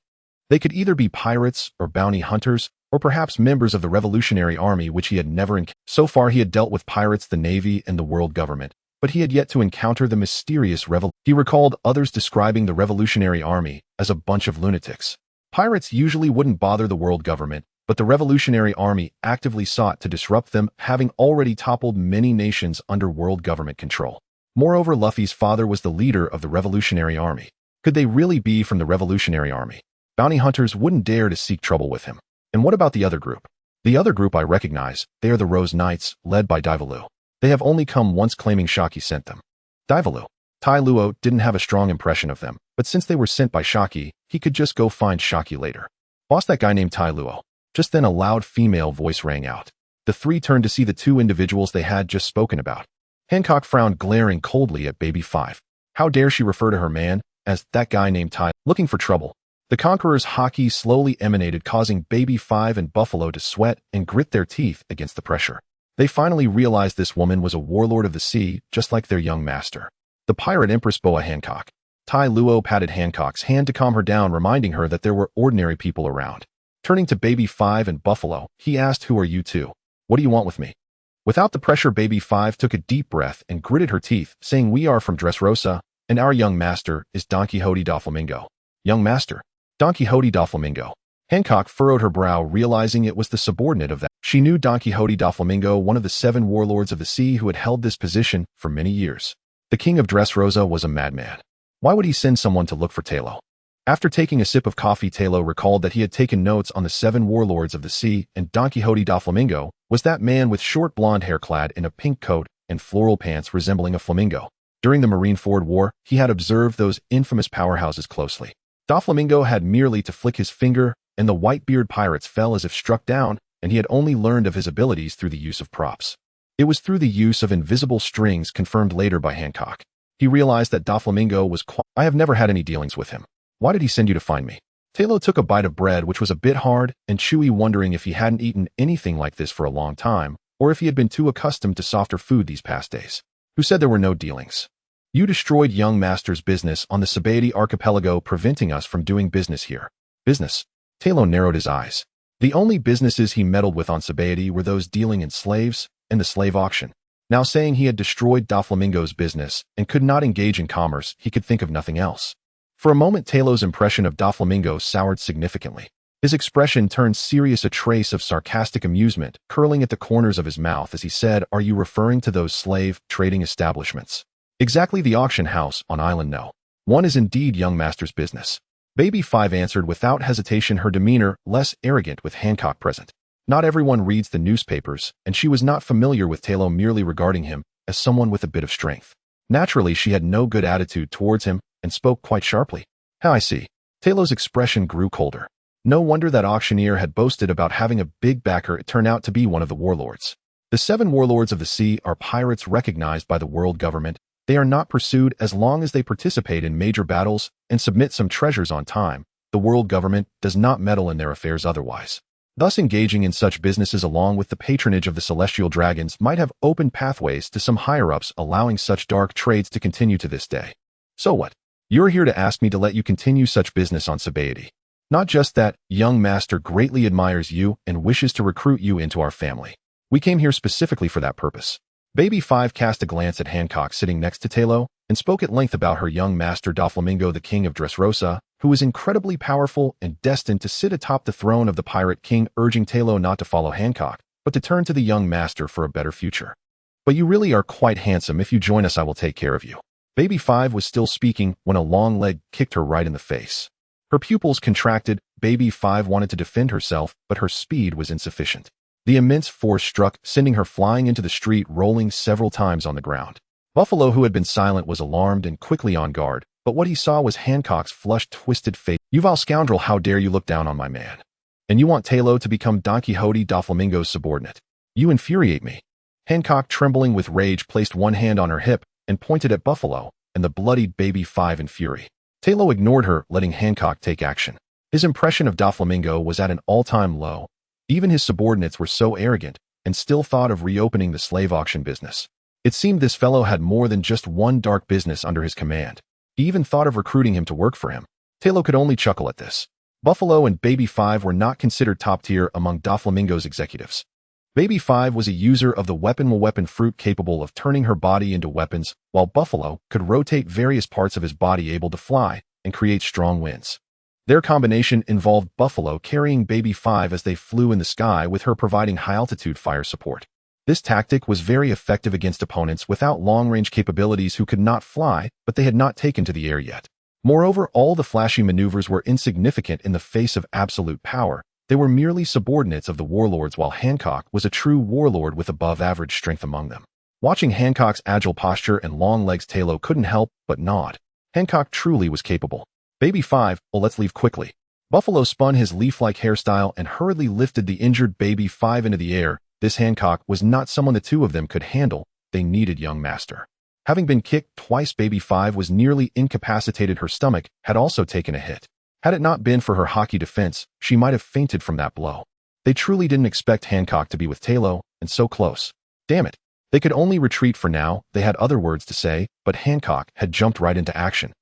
They could either be pirates or bounty hunters, or perhaps members of the Revolutionary Army, which he had never encountered. So far he had dealt with pirates, the Navy, and the world government, but he had yet to encounter the mysterious He recalled others describing the Revolutionary Army as a bunch of lunatics. Pirates usually wouldn't bother the world government, but the Revolutionary Army actively sought to disrupt them, having already toppled many nations under world government control. Moreover, Luffy's father was the leader of the Revolutionary Army. Could they really be from the Revolutionary Army? Bounty hunters wouldn't dare to seek trouble with him. And what about the other group? The other group I recognize. They are the Rose Knights, led by Divalu. They have only come once, claiming Shoki sent them. Divalu. Tai Luo didn't have a strong impression of them, but since they were sent by Shoki, he could just go find Shoki later. Boss, that guy named Tai Luo. Just then a loud female voice rang out. The 3 turned to see the 2 individuals they had just spoken about. Hancock frowned, glaring coldly at Baby 5. How dare she refer to her man as that guy named Tai, looking for trouble? The Conqueror's haki slowly emanated, causing Baby 5 and Buffalo to sweat and grit their teeth against the pressure. They finally realized this woman was a warlord of the sea, just like their young master. The pirate Empress Boa Hancock. Tai Luo patted Hancock's hand to calm her down, reminding her that there were ordinary people around. Turning to Baby 5 and Buffalo, he asked, who are you 2? What do you want with me? Without the pressure, Baby 5 took a deep breath and gritted her teeth, saying, we are from Dressrosa, and our young master is Don Quixote Doflamingo. Young master? Don Quixote Doflamingo. Hancock furrowed her brow, realizing it was the subordinate of that. She knew Don Quixote Doflamingo, one of the 7 warlords of the sea who had held this position for many years. The king of Dressrosa was a madman. Why would he send someone to look for Tero? After taking a sip of coffee, Tero recalled that he had taken notes on the 7 warlords of the sea, and Don Quixote Doflamingo was that man with short blonde hair, clad in a pink coat and floral pants resembling a flamingo. During the Marineford War, he had observed those infamous powerhouses closely. Doflamingo had merely to flick his finger, and the white-beard pirates fell as if struck down, and he had only learned of his abilities through the use of props. It was through the use of invisible strings, confirmed later by Hancock. He realized that Doflamingo was I have never had any dealings with him. Why did he send you to find me? Tero took a bite of bread, which was a bit hard and chewy, wondering if he hadn't eaten anything like this for a long time, or if he had been too accustomed to softer food these past days. Who said there were no dealings? You destroyed young master's business on the Sabaody archipelago, preventing us from doing business here. Business. Tero narrowed his eyes. The only businesses he meddled with on Sabaody were those dealing in slaves and the slave auction. Now saying he had destroyed Doflamingo's business and could not engage in commerce, he could think of nothing else. For a moment, Tero's impression of Doflamingo soured significantly. His expression turned serious, a trace of sarcastic amusement curling at the corners of his mouth as he said, "Are you referring to those slave trading establishments?" "Exactly, the auction house on Island No. 1 is indeed young master's business." Baby 5 answered without hesitation, her demeanor less arrogant with Hancock present. Not everyone reads the newspapers, and she was not familiar with Tero, merely regarding him as someone with a bit of strength. Naturally, she had no good attitude towards him and spoke quite sharply. "How I see." Tero's expression grew colder. No wonder that auctioneer had boasted about having a big backer. It turned out to be one of the warlords. The 7 warlords of the sea are pirates recognized by the world government. They are not pursued as long as they participate in major battles and submit some treasures on time. The world government does not meddle in their affairs otherwise. Thus, engaging in such businesses along with the patronage of the celestial dragons might have opened pathways to some higher-ups, allowing such dark trades to continue to this day. "So what? You're here to ask me to let you continue such business on Sabaody. Not just that, young master greatly admires you and wishes to recruit you into our family. We came here specifically for that purpose." Baby 5 cast a glance at Hancock sitting next to Tero and spoke at length about her young master Doflamingo, the king of Dressrosa, who was incredibly powerful and destined to sit atop the throne of the pirate king, urging Tero not to follow Hancock, but to turn to the young master for a better future. "But you really are quite handsome. If you join us, I will take care of you." Baby 5 was still speaking when a long leg kicked her right in the face. Her pupils contracted. Baby 5 wanted to defend herself, but her speed was insufficient. The immense force struck, sending her flying into the street, rolling several times on the ground. Buffalo, who had been silent, was alarmed and quickly on guard, but what he saw was Hancock's flushed, twisted face. "You vile scoundrel, how dare you look down on my man? And you want Tero to become Don Quixote, Doflamingo's subordinate? You infuriate me." Hancock, trembling with rage, placed one hand on her hip and pointed at Buffalo and the bloodied Baby 5 in fury. Tero ignored her, letting Hancock take action. His impression of Doflamingo was at an all-time low. Even his subordinates were so arrogant and still thought of reopening the slave auction business. It seemed this fellow had more than just one dark business under his command. He even thought of recruiting him to work for him. Tero could only chuckle at this. Buffalo and Baby 5 were not considered top tier among Doflamingo's executives. Baby 5 was a user of the weapon fruit capable of turning her body into weapons, while Buffalo could rotate various parts of his body able to fly and create strong winds. Their combination involved Buffalo carrying Baby 5 as they flew in the sky, with her providing high-altitude fire support. This tactic was very effective against opponents without long-range capabilities who could not fly, but they had not taken to the air yet. Moreover, all the flashy maneuvers were insignificant in the face of absolute power. They were merely subordinates of the warlords, while Hancock was a true warlord with above-average strength among them. Watching Hancock's agile posture and long legs, Tero couldn't help but nod. Hancock truly was capable. "Baby 5, well, let's leave quickly." Buffalo spun his leaf-like hairstyle and hurriedly lifted the injured Baby 5 into the air. This Hancock was not someone the two of them could handle. They needed young master. Having been kicked twice, Baby 5 was nearly incapacitated. Her stomach had also taken a hit. Had it not been for her hockey defense, she might have fainted from that blow. They truly didn't expect Hancock to be with Tero, and so close. Damn it. They could only retreat for now. They had other words to say, but Hancock had jumped right into action.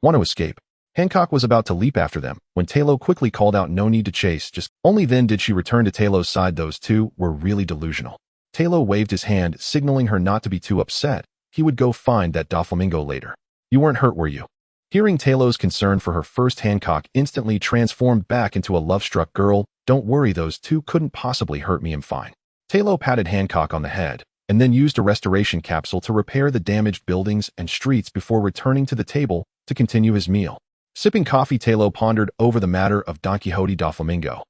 Want to escape. Hancock was about to leap after them when Tero quickly called out, "No need to chase." Just only then did she return to Tero's side. Those two were really delusional. Tero waved his hand, signaling her not to be too upset. He would go find that Doflamingo later. "You weren't hurt, were you?" Hearing Tero's concern for her first, Hancock instantly transformed back into a love-struck girl. "Don't worry, those two couldn't possibly hurt me. I'm fine." Tero patted Hancock on the head and then used a restoration capsule to repair the damaged buildings and streets before returning to the table to continue his meal. Sipping coffee, Tero pondered over the matter of Don Quixote Doflamingo.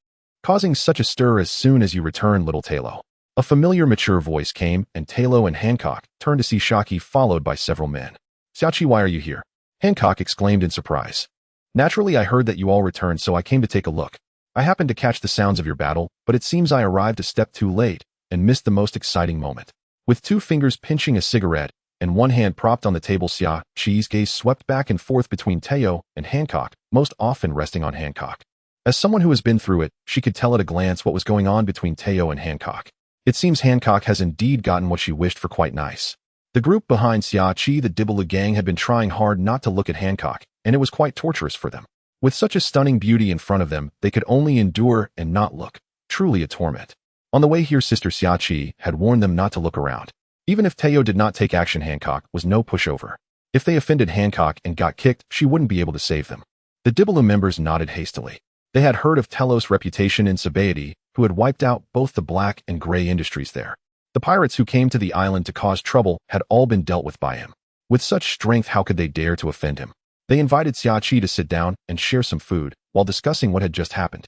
"Causing such a stir as soon as you return, little Tero." A familiar, mature voice came, and Tero and Hancock turned to see Shaki, followed by several men. "Xiaoqi, why are you here?" Hancock exclaimed in surprise. "Naturally, I heard that you all returned, so I came to take a look. I happened to catch the sounds of your battle, but it seems I arrived a step too late and missed the most exciting moment." With 2 fingers pinching a cigarette and one hand propped on the table, Xiaoqi's gaze swept back and forth between Tero and Hancock, most often resting on Hancock. As someone who has been through it, she could tell at a glance what was going on between Tero and Hancock. It seems Hancock has indeed gotten what she wished for. Quite nice. The group behind Xiaoqi, the Dibbaloo gang, had been trying hard not to look at Hancock, and it was quite torturous for them. With such a stunning beauty in front of them, they could only endure and not look. Truly a torment. On the way here, Sister Xiachi had warned them not to look around. Even if Teo did not take action, Hancock was no pushover. If they offended Hancock and got kicked, she wouldn't be able to save them. The Dibaloo members nodded hastily. They had heard of Telos' reputation in Sabaody, who had wiped out both the black and gray industries there. The pirates who came to the island to cause trouble had all been dealt with by him. With such strength, how could they dare to offend him? They invited Xiachi to sit down and share some food, while discussing what had just happened.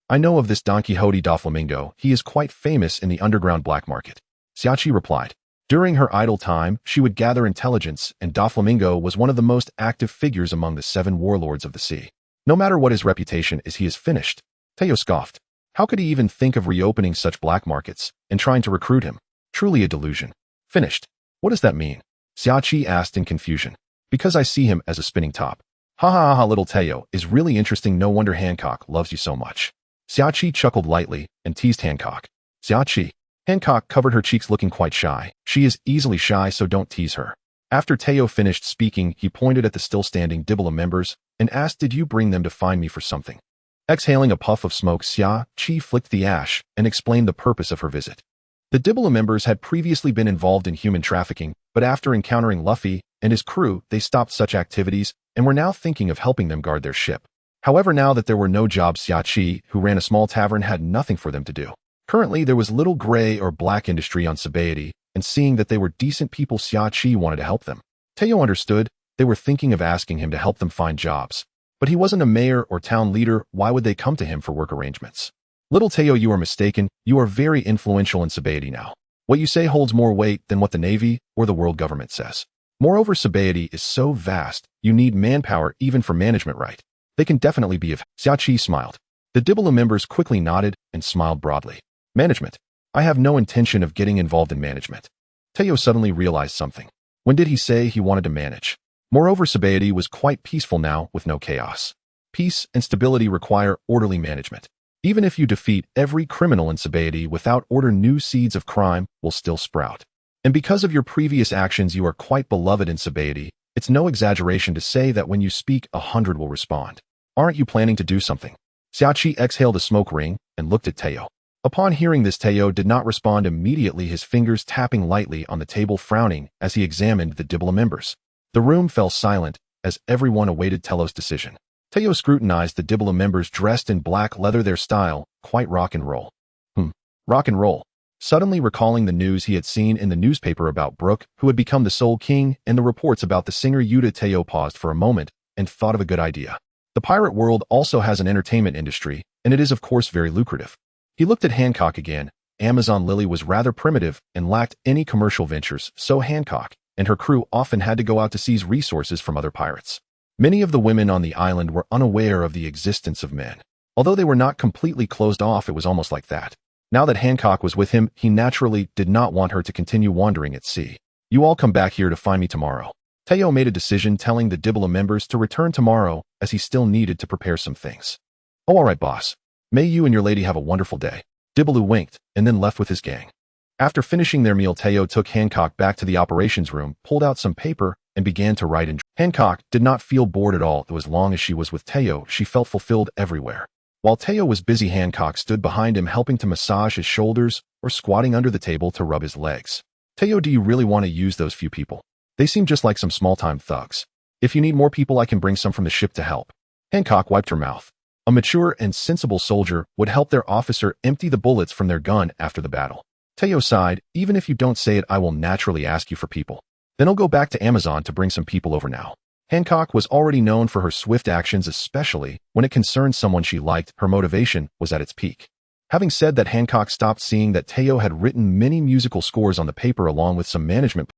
I know of this Don Quixote da Flamingo. He is quite famous in the underground black market. Xiachi replied. During her idle time, she would gather intelligence, and Da Flamingo was one of the most active figures among the 7 warlords of the sea. No matter what his reputation is, he is finished. Teo scoffed. How could he even think of reopening such black markets and trying to recruit him? Truly a delusion. Finished. What does that mean? Xiachi asked in confusion. Because I see him as a spinning top. Ha ha ha, little Teo is really interesting. No wonder Hancock loves you so much. Xiachi chuckled lightly and teased Hancock. Xiachi. Hancock covered her cheeks, looking quite shy. She is easily shy, so don't tease her. After Teo finished speaking, he pointed at the still standing Dibaloo members and asked, did you bring them to find me for something? Exhaling a puff of smoke, Xiachi flicked the ash and explained the purpose of her visit. The Dibaloo members had previously been involved in human trafficking, but after encountering Luffy and his crew, they stopped such activities and were now thinking of helping them guard their ship. However, now that there were no jobs, Xiachi, who ran a small tavern, had nothing for them to do. Currently, there was little gray or black industry on Sabaody, and seeing that they were decent people, Xiachi wanted to help them. Teo understood. They were thinking of asking him to help them find jobs. But he wasn't a mayor or town leader. Why would they come to him for work arrangements? Little Teo, you are mistaken. You are very influential in Sabaody now. What you say holds more weight than what the Navy or the world government says. Moreover, Sabaody is so vast, you need manpower even for management, right? They can definitely be of. Xiachi smiled. The Dibaloo members quickly nodded and smiled broadly. Management. I have no intention of getting involved in management. Teo suddenly realized something. When did he say he wanted to manage? Moreover, Sabaody was quite peaceful now with no chaos. Peace and stability require orderly management. Even if you defeat every criminal in Sabaody without order, new seeds of crime will still sprout. And because of your previous actions, you are quite beloved in Sabaody. It's no exaggeration to say that when you speak, 100 will respond. Aren't you planning to do something? Xiachi exhaled a smoke ring and looked at Teo. Upon hearing this, Teo did not respond immediately, his fingers tapping lightly on the table, frowning as he examined the Dibaloo members. The room fell silent as everyone awaited Telo's decision. Teo scrutinized the Dibaloo members dressed in black leather, their style, quite rock and roll. Rock and roll. Suddenly recalling the news he had seen in the newspaper about Brook, who had become the Soul King, and the reports about the singer Yuta, Teo paused for a moment and thought of a good idea. The pirate world also has an entertainment industry, and it is of course very lucrative. He looked at Hancock again. Amazon Lily was rather primitive and lacked any commercial ventures, so Hancock and her crew often had to go out to seize resources from other pirates. Many of the women on the island were unaware of the existence of men. Although they were not completely closed off, it was almost like that. Now that Hancock was with him, he naturally did not want her to continue wandering at sea. You all come back here to find me tomorrow. Teo made a decision, telling the Dibaloo members to return tomorrow as he still needed to prepare some things. Oh, all right, boss. May you and your lady have a wonderful day. Dibaloo winked and then left with his gang. After finishing their meal, Teo took Hancock back to the operations room, pulled out some paper, and began to write. Hancock did not feel bored at all, though as long as she was with Teo, she felt fulfilled everywhere. While Teo was busy, Hancock stood behind him, helping to massage his shoulders or squatting under the table to rub his legs. Teo, do you really want to use those few people? They seem just like some small-time thugs. If you need more people, I can bring some from the ship to help. Hancock wiped her mouth. A mature and sensible soldier would help their officer empty the bullets from their gun after the battle. Teo sighed. Even if you don't say it, I will naturally ask you for people. Then I'll go back to Amazon to bring some people over now. Hancock was already known for her swift actions, especially when it concerned someone she liked. Her motivation was at its peak. Having said that, Hancock stopped seeing that Teo had written many musical scores on the paper along with some management.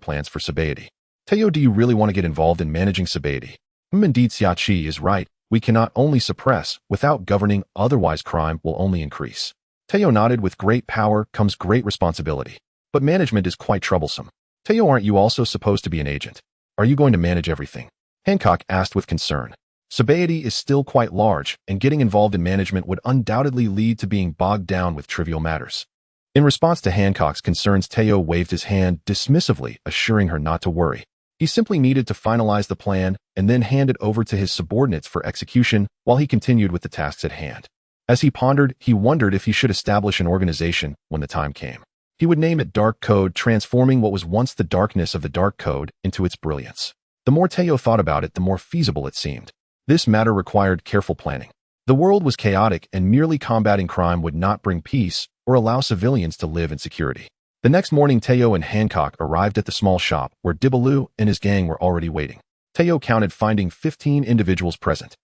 Plans for Sabaody. Teo, do you really want to get involved in managing Sabaody? Indeed, Xiachi is right. We cannot only suppress without governing, otherwise crime will only increase. Teo nodded. With great power comes great responsibility. But management is quite troublesome. Teo, aren't you also supposed to be an agent? Are you going to manage everything? Hancock asked with concern. Sabaody is still quite large, and getting involved in management would undoubtedly lead to being bogged down with trivial matters. In response to Hancock's concerns, Teo waved his hand dismissively, assuring her not to worry. He simply needed to finalize the plan and then hand it over to his subordinates for execution while he continued with the tasks at hand. As he pondered, he wondered if he should establish an organization when the time came. He would name it Dark Code, transforming what was once the darkness of the Dark Code into its brilliance. The more Teo thought about it, the more feasible it seemed. This matter required careful planning. The world was chaotic, and merely combating crime would not bring peace or allow civilians to live in security. The next morning, Teo and Hancock arrived at the small shop where Dibaloo and his gang were already waiting. Teo counted, finding 15 individuals present.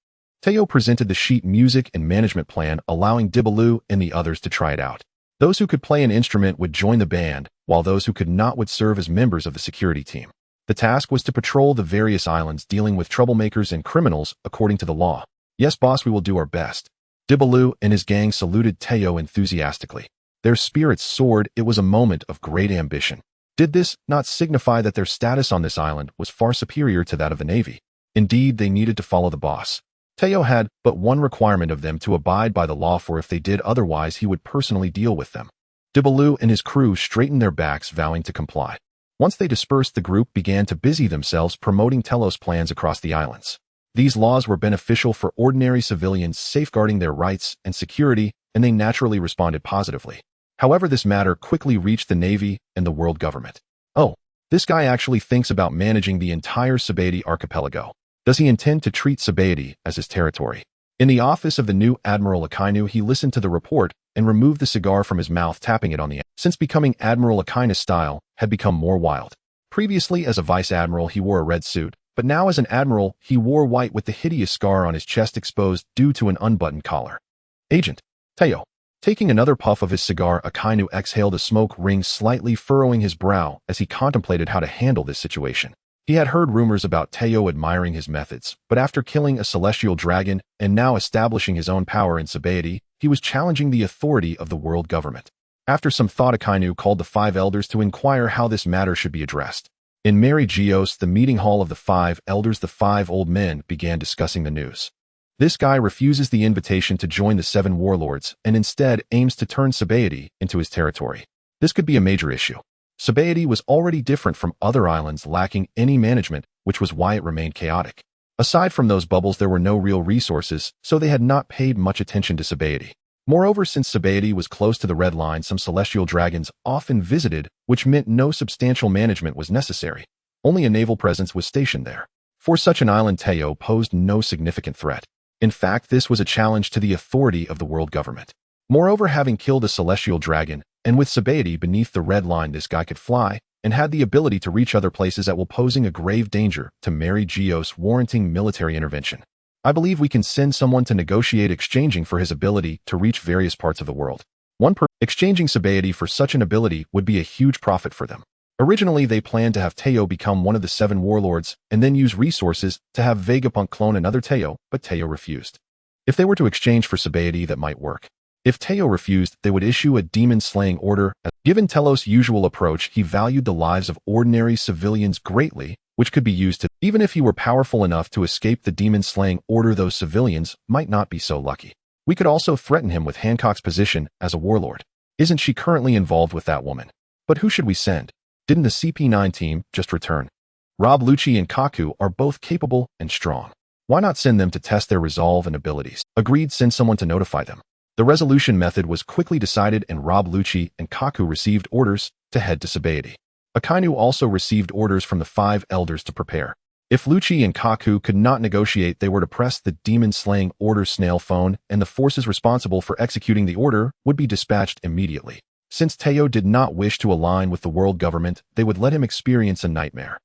Teo presented the sheet music and management plan, allowing Dibaloo and the others to try it out. Those who could play an instrument would join the band, while those who could not would serve as members of the security team. The task was to patrol the various islands, dealing with troublemakers and criminals according to the law. Yes, boss, we will do our best. Dibaloo and his gang saluted Teo enthusiastically. Their spirits soared. It was a moment of great ambition. Did this not signify that their status on this island was far superior to that of the Navy? Indeed, they needed to follow the boss. Teo had but one requirement of them: to abide by the law, for if they did otherwise, he would personally deal with them. Dibaloo and his crew straightened their backs, vowing to comply. Once they dispersed, the group began to busy themselves promoting Telos plans across the islands. These laws were beneficial for ordinary civilians, safeguarding their rights and security, and they naturally responded positively. However, this matter quickly reached the Navy and the world government. Oh, this guy actually thinks about managing the entire Sabaody archipelago. Does he intend to treat Sabaody as his territory? In the office of the new Admiral Akainu, he listened to the report and removed the cigar from his mouth, tapping it on the end. Since becoming Admiral, Akainu's style had become more wild. Previously, as a vice admiral, he wore a red suit, but now as an admiral, he wore white with the hideous scar on his chest exposed due to an unbuttoned collar. Agent Teo. Taking another puff of his cigar, Akainu exhaled a smoke ring, slightly furrowing his brow as he contemplated how to handle this situation. He had heard rumors about Teo admiring his methods, but after killing a celestial dragon and now establishing his own power in Sabaody, he was challenging the authority of the world government. After some thought, Akainu called the 5 elders to inquire how this matter should be addressed. In Mary Geos, the meeting hall of the 5 elders, the 5 old men began discussing the news. This guy refuses the invitation to join the 7 warlords and instead aims to turn Sabaody into his territory. This could be a major issue. Sabaody was already different from other islands, lacking any management, which was why it remained chaotic. Aside from those bubbles, there were no real resources, so they had not paid much attention to Sabaody. Moreover, since Sabaody was close to the Red Line, some celestial dragons often visited, which meant no substantial management was necessary. Only a naval presence was stationed there. For such an island, Teo posed no significant threat. In fact, this was a challenge to the authority of the world government. Moreover, having killed a celestial dragon, and with Sabaody beneath the Red Line, this guy could fly and had the ability to reach other places while posing a grave danger to Mary Geos, warranting military intervention. I believe we can send someone to negotiate exchanging for his ability to reach various parts of the world. Exchanging Sabaody for such an ability would be a huge profit for them. Originally, they planned to have Teo become one of the 7 warlords and then use resources to have Vegapunk clone another Teo, but Teo refused. If they were to exchange for Sabaody, that might work. If Teo refused, they would issue a demon-slaying order. Given Telos' usual approach, he valued the lives of ordinary civilians greatly, which could be used to, even if he were powerful enough to escape the demon-slaying order, those civilians might not be so lucky. We could also threaten him with Hancock's position as a warlord. Isn't she currently involved with that woman? But who should we send? Didn't the CP9 team just return? Rob Lucci and Kaku are both capable and strong. Why not send them to test their resolve and abilities? Agreed, send someone to notify them. The resolution method was quickly decided, and Rob Lucci and Kaku received orders to head to Sabaody. Akainu also received orders from the 5 elders to prepare. If Lucci and Kaku could not negotiate, they were to press the demon-slaying order snail phone, and the forces responsible for executing the order would be dispatched immediately. Since Teo did not wish to align with the world government, they would let him experience a nightmare.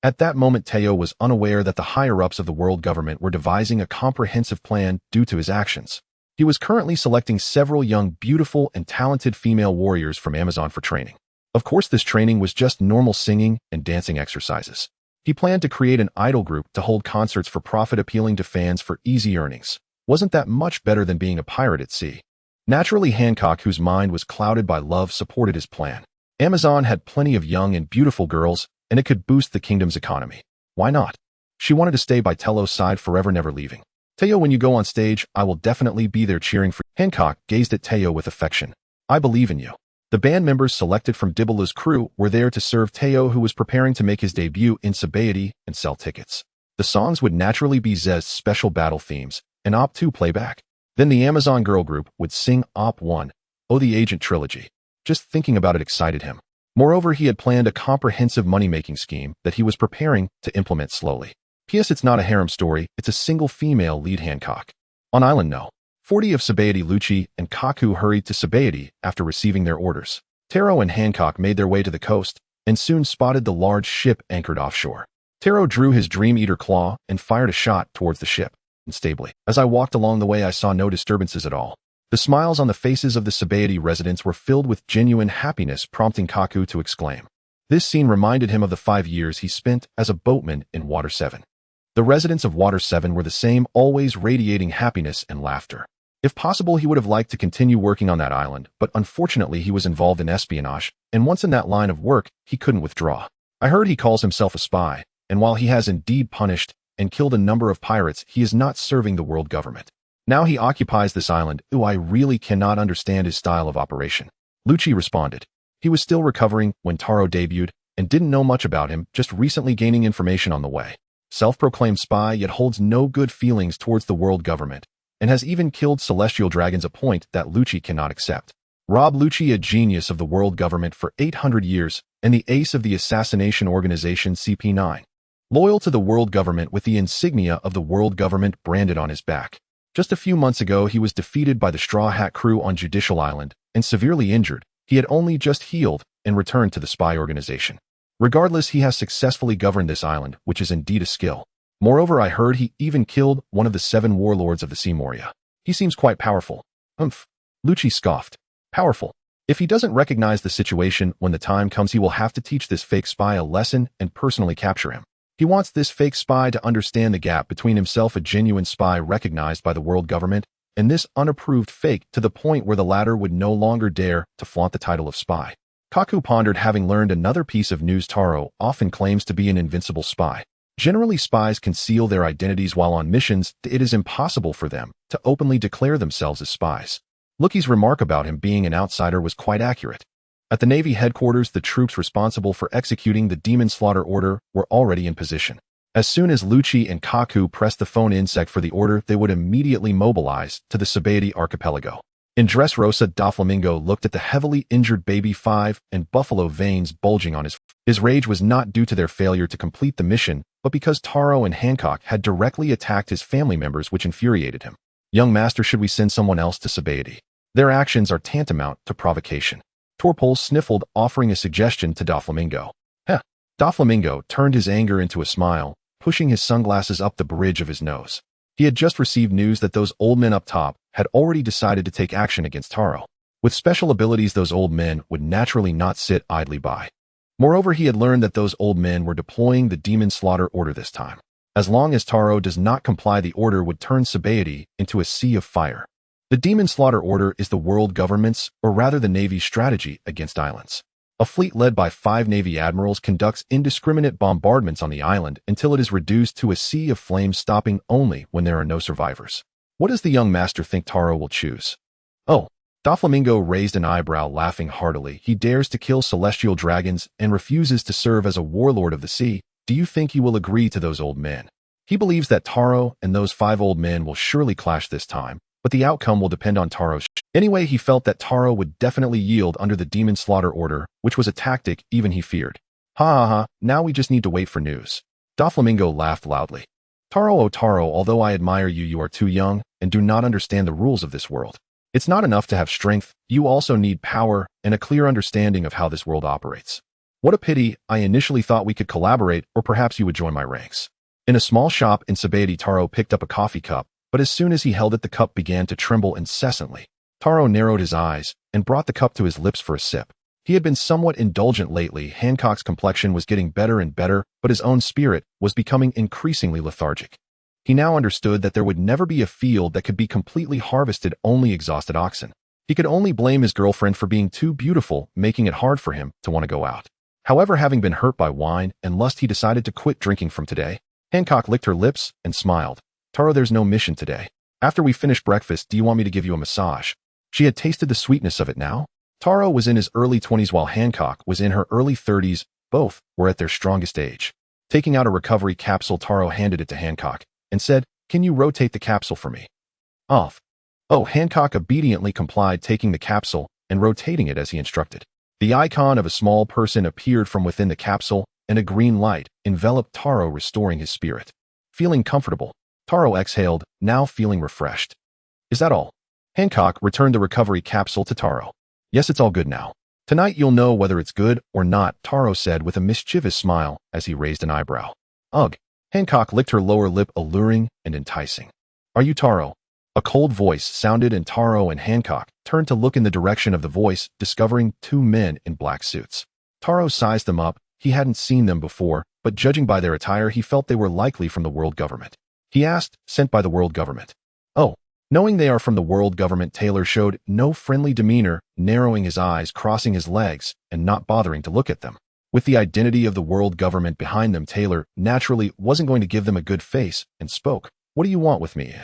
At that moment, Teo was unaware that the higher-ups of the world government were devising a comprehensive plan due to his actions. He was currently selecting several young, beautiful, and talented female warriors from Amazon for training. Of course, this training was just normal singing and dancing exercises. He planned to create an idol group to hold concerts for profit, appealing to fans for easy earnings. Wasn't that much better than being a pirate at sea? Naturally, Hancock, whose mind was clouded by love, supported his plan. Amazon had plenty of young and beautiful girls, and it could boost the kingdom's economy. Why not? She wanted to stay by Telos' side forever, never leaving. Teo, when you go on stage, I will definitely be there cheering for you. Hancock gazed at Teo with affection. I believe in you. The band members selected from Dibala's crew were there to serve Teo, who was preparing to make his debut in Sabaody, and sell tickets. The songs would naturally be Zez's special battle themes, and Op 2 playback. Then the Amazon girl group would sing Op 1, Oh the Agent trilogy. Just thinking about it excited him. Moreover, he had planned a comprehensive money-making scheme that he was preparing to implement slowly. P.S. It's not a harem story, it's a single female lead. Hancock. On Island No. 40 of Sabaody, Lucci and Kaku hurried to Sabaody after receiving their orders. Tero and Hancock made their way to the coast and soon spotted the large ship anchored offshore. Tero drew his Dream Eater claw and fired a shot towards the ship, instably. As I walked along the way, I saw no disturbances at all. The smiles on the faces of the Sabaody residents were filled with genuine happiness, prompting Kaku to exclaim. This scene reminded him of the 5 years he spent as a boatman in Water 7. The residents of Water 7 were the same, always radiating happiness and laughter. If possible, he would have liked to continue working on that island, but unfortunately he was involved in espionage, and once in that line of work, he couldn't withdraw. I heard he calls himself a spy, and while he has indeed punished and killed a number of pirates, he is not serving the world government. Now he occupies this island. I really cannot understand his style of operation. Lucci responded. He was still recovering when Tero debuted, and didn't know much about him, just recently gaining information on the way. Self-proclaimed spy, yet holds no good feelings towards the world government, and has even killed celestial dragons, a point that Lucci cannot accept. Rob Lucci, a genius of the world government for 800 years, and the ace of the assassination organization CP9. Loyal to the world government with the insignia of the world government branded on his back. Just a few months ago, he was defeated by the Straw Hat crew on Judicial Island, and severely injured. He had only just healed and returned to the spy organization. Regardless, he has successfully governed this island, which is indeed a skill. Moreover, I heard he even killed one of the 7 warlords of the Sea Moria. He seems quite powerful. Humph. Lucci scoffed. Powerful. If he doesn't recognize the situation when the time comes, he will have to teach this fake spy a lesson and personally capture him. He wants this fake spy to understand the gap between himself, a genuine spy recognized by the world government, and this unapproved fake, to the point where the latter would no longer dare to flaunt the title of spy. Kaku pondered, having learned another piece of news. Tero often claims to be an invincible spy. Generally, spies conceal their identities while on missions. It is impossible for them to openly declare themselves as spies. Lucci's remark about him being an outsider was quite accurate. At the Navy headquarters, the troops responsible for executing the Demon Slaughter order were already in position. As soon as Lucci and Kaku pressed the phone insect for the order, they would immediately mobilize to the Sabaody archipelago. In Dressrosa, Doflamingo looked at the heavily injured Baby 5 and buffalo veins bulging on his. His rage was not due to their failure to complete the mission, but because Tero and Hancock had directly attacked his family members, which infuriated him. Young master, should we send someone else to Sabaody? Their actions are tantamount to provocation. Torpol sniffled, offering a suggestion to Doflamingo. Heh. Doflamingo turned his anger into a smile, pushing his sunglasses up the bridge of his nose. He had just received news that those old men up top had already decided to take action against Tero. With special abilities, those old men would naturally not sit idly by. Moreover, he had learned that those old men were deploying the Demon Slaughter order this time. As long as Tero does not comply, the order would turn Sabaody into a sea of fire. The Demon Slaughter order is the world government's, or rather the Navy's, strategy against islands. A fleet led by 5 Navy admirals conducts indiscriminate bombardments on the island until it is reduced to a sea of flames, stopping only when there are no survivors. What does the young master think Tero will choose? Oh. Doflamingo raised an eyebrow, laughing heartily. He dares to kill celestial dragons and refuses to serve as a warlord of the sea. Do you think he will agree to those old men? He believes that Tero and those 5 old men will surely clash this time, but the outcome will depend on Taro's. Anyway, he felt that Tero would definitely yield under the Demon Slaughter order, which was a tactic even he feared. Ha ha ha, now we just need to wait for news. Doflamingo laughed loudly. Tero, oh Tero, although I admire you, you are too young and do not understand the rules of this world. It's not enough to have strength, you also need power and a clear understanding of how this world operates. What a pity, I initially thought we could collaborate, or perhaps you would join my ranks. In a small shop in Sabaody, Tero picked up a coffee cup, but as soon as he held it, the cup began to tremble incessantly. Tero narrowed his eyes and brought the cup to his lips for a sip. He had been somewhat indulgent lately. Hancock's complexion was getting better and better, but his own spirit was becoming increasingly lethargic. He now understood that there would never be a field that could be completely harvested, only exhausted oxen. He could only blame his girlfriend for being too beautiful, making it hard for him to want to go out. However, having been hurt by wine and lust, he decided to quit drinking from today. Hancock licked her lips and smiled. Tero, there's no mission today. After we finish breakfast, do you want me to give you a massage? She had tasted the sweetness of it now. Taro was in his early 20s while Hancock was in her early 30s. Both were at their strongest age. Taking out a recovery capsule, Taro handed it to Hancock and said, "Can you rotate the capsule for me?" "Off." Oh, Hancock obediently complied, taking the capsule and rotating it as he instructed. The icon of a small person appeared from within the capsule, and a green light enveloped Taro, restoring his spirit. Feeling comfortable, Taro exhaled, now feeling refreshed. "Is that all?" Hancock returned the recovery capsule to Taro. "Yes, it's all good now. Tonight you'll know whether it's good or not," Taro said with a mischievous smile as he raised an eyebrow. "Ugh." Hancock licked her lower lip, alluring and enticing. "Are you Taro?" A cold voice sounded, and Taro and Hancock turned to look in the direction of the voice, discovering two men in black suits. Taro sized them up. He hadn't seen them before, but judging by their attire, he felt they were likely from the world government. He asked, "Sent by the world government?" "Oh." Knowing they are from the world government, Taylor showed no friendly demeanor, narrowing his eyes, crossing his legs, and not bothering to look at them. With the identity of the world government behind them, Taylor naturally wasn't going to give them a good face and spoke. "What do you want with me?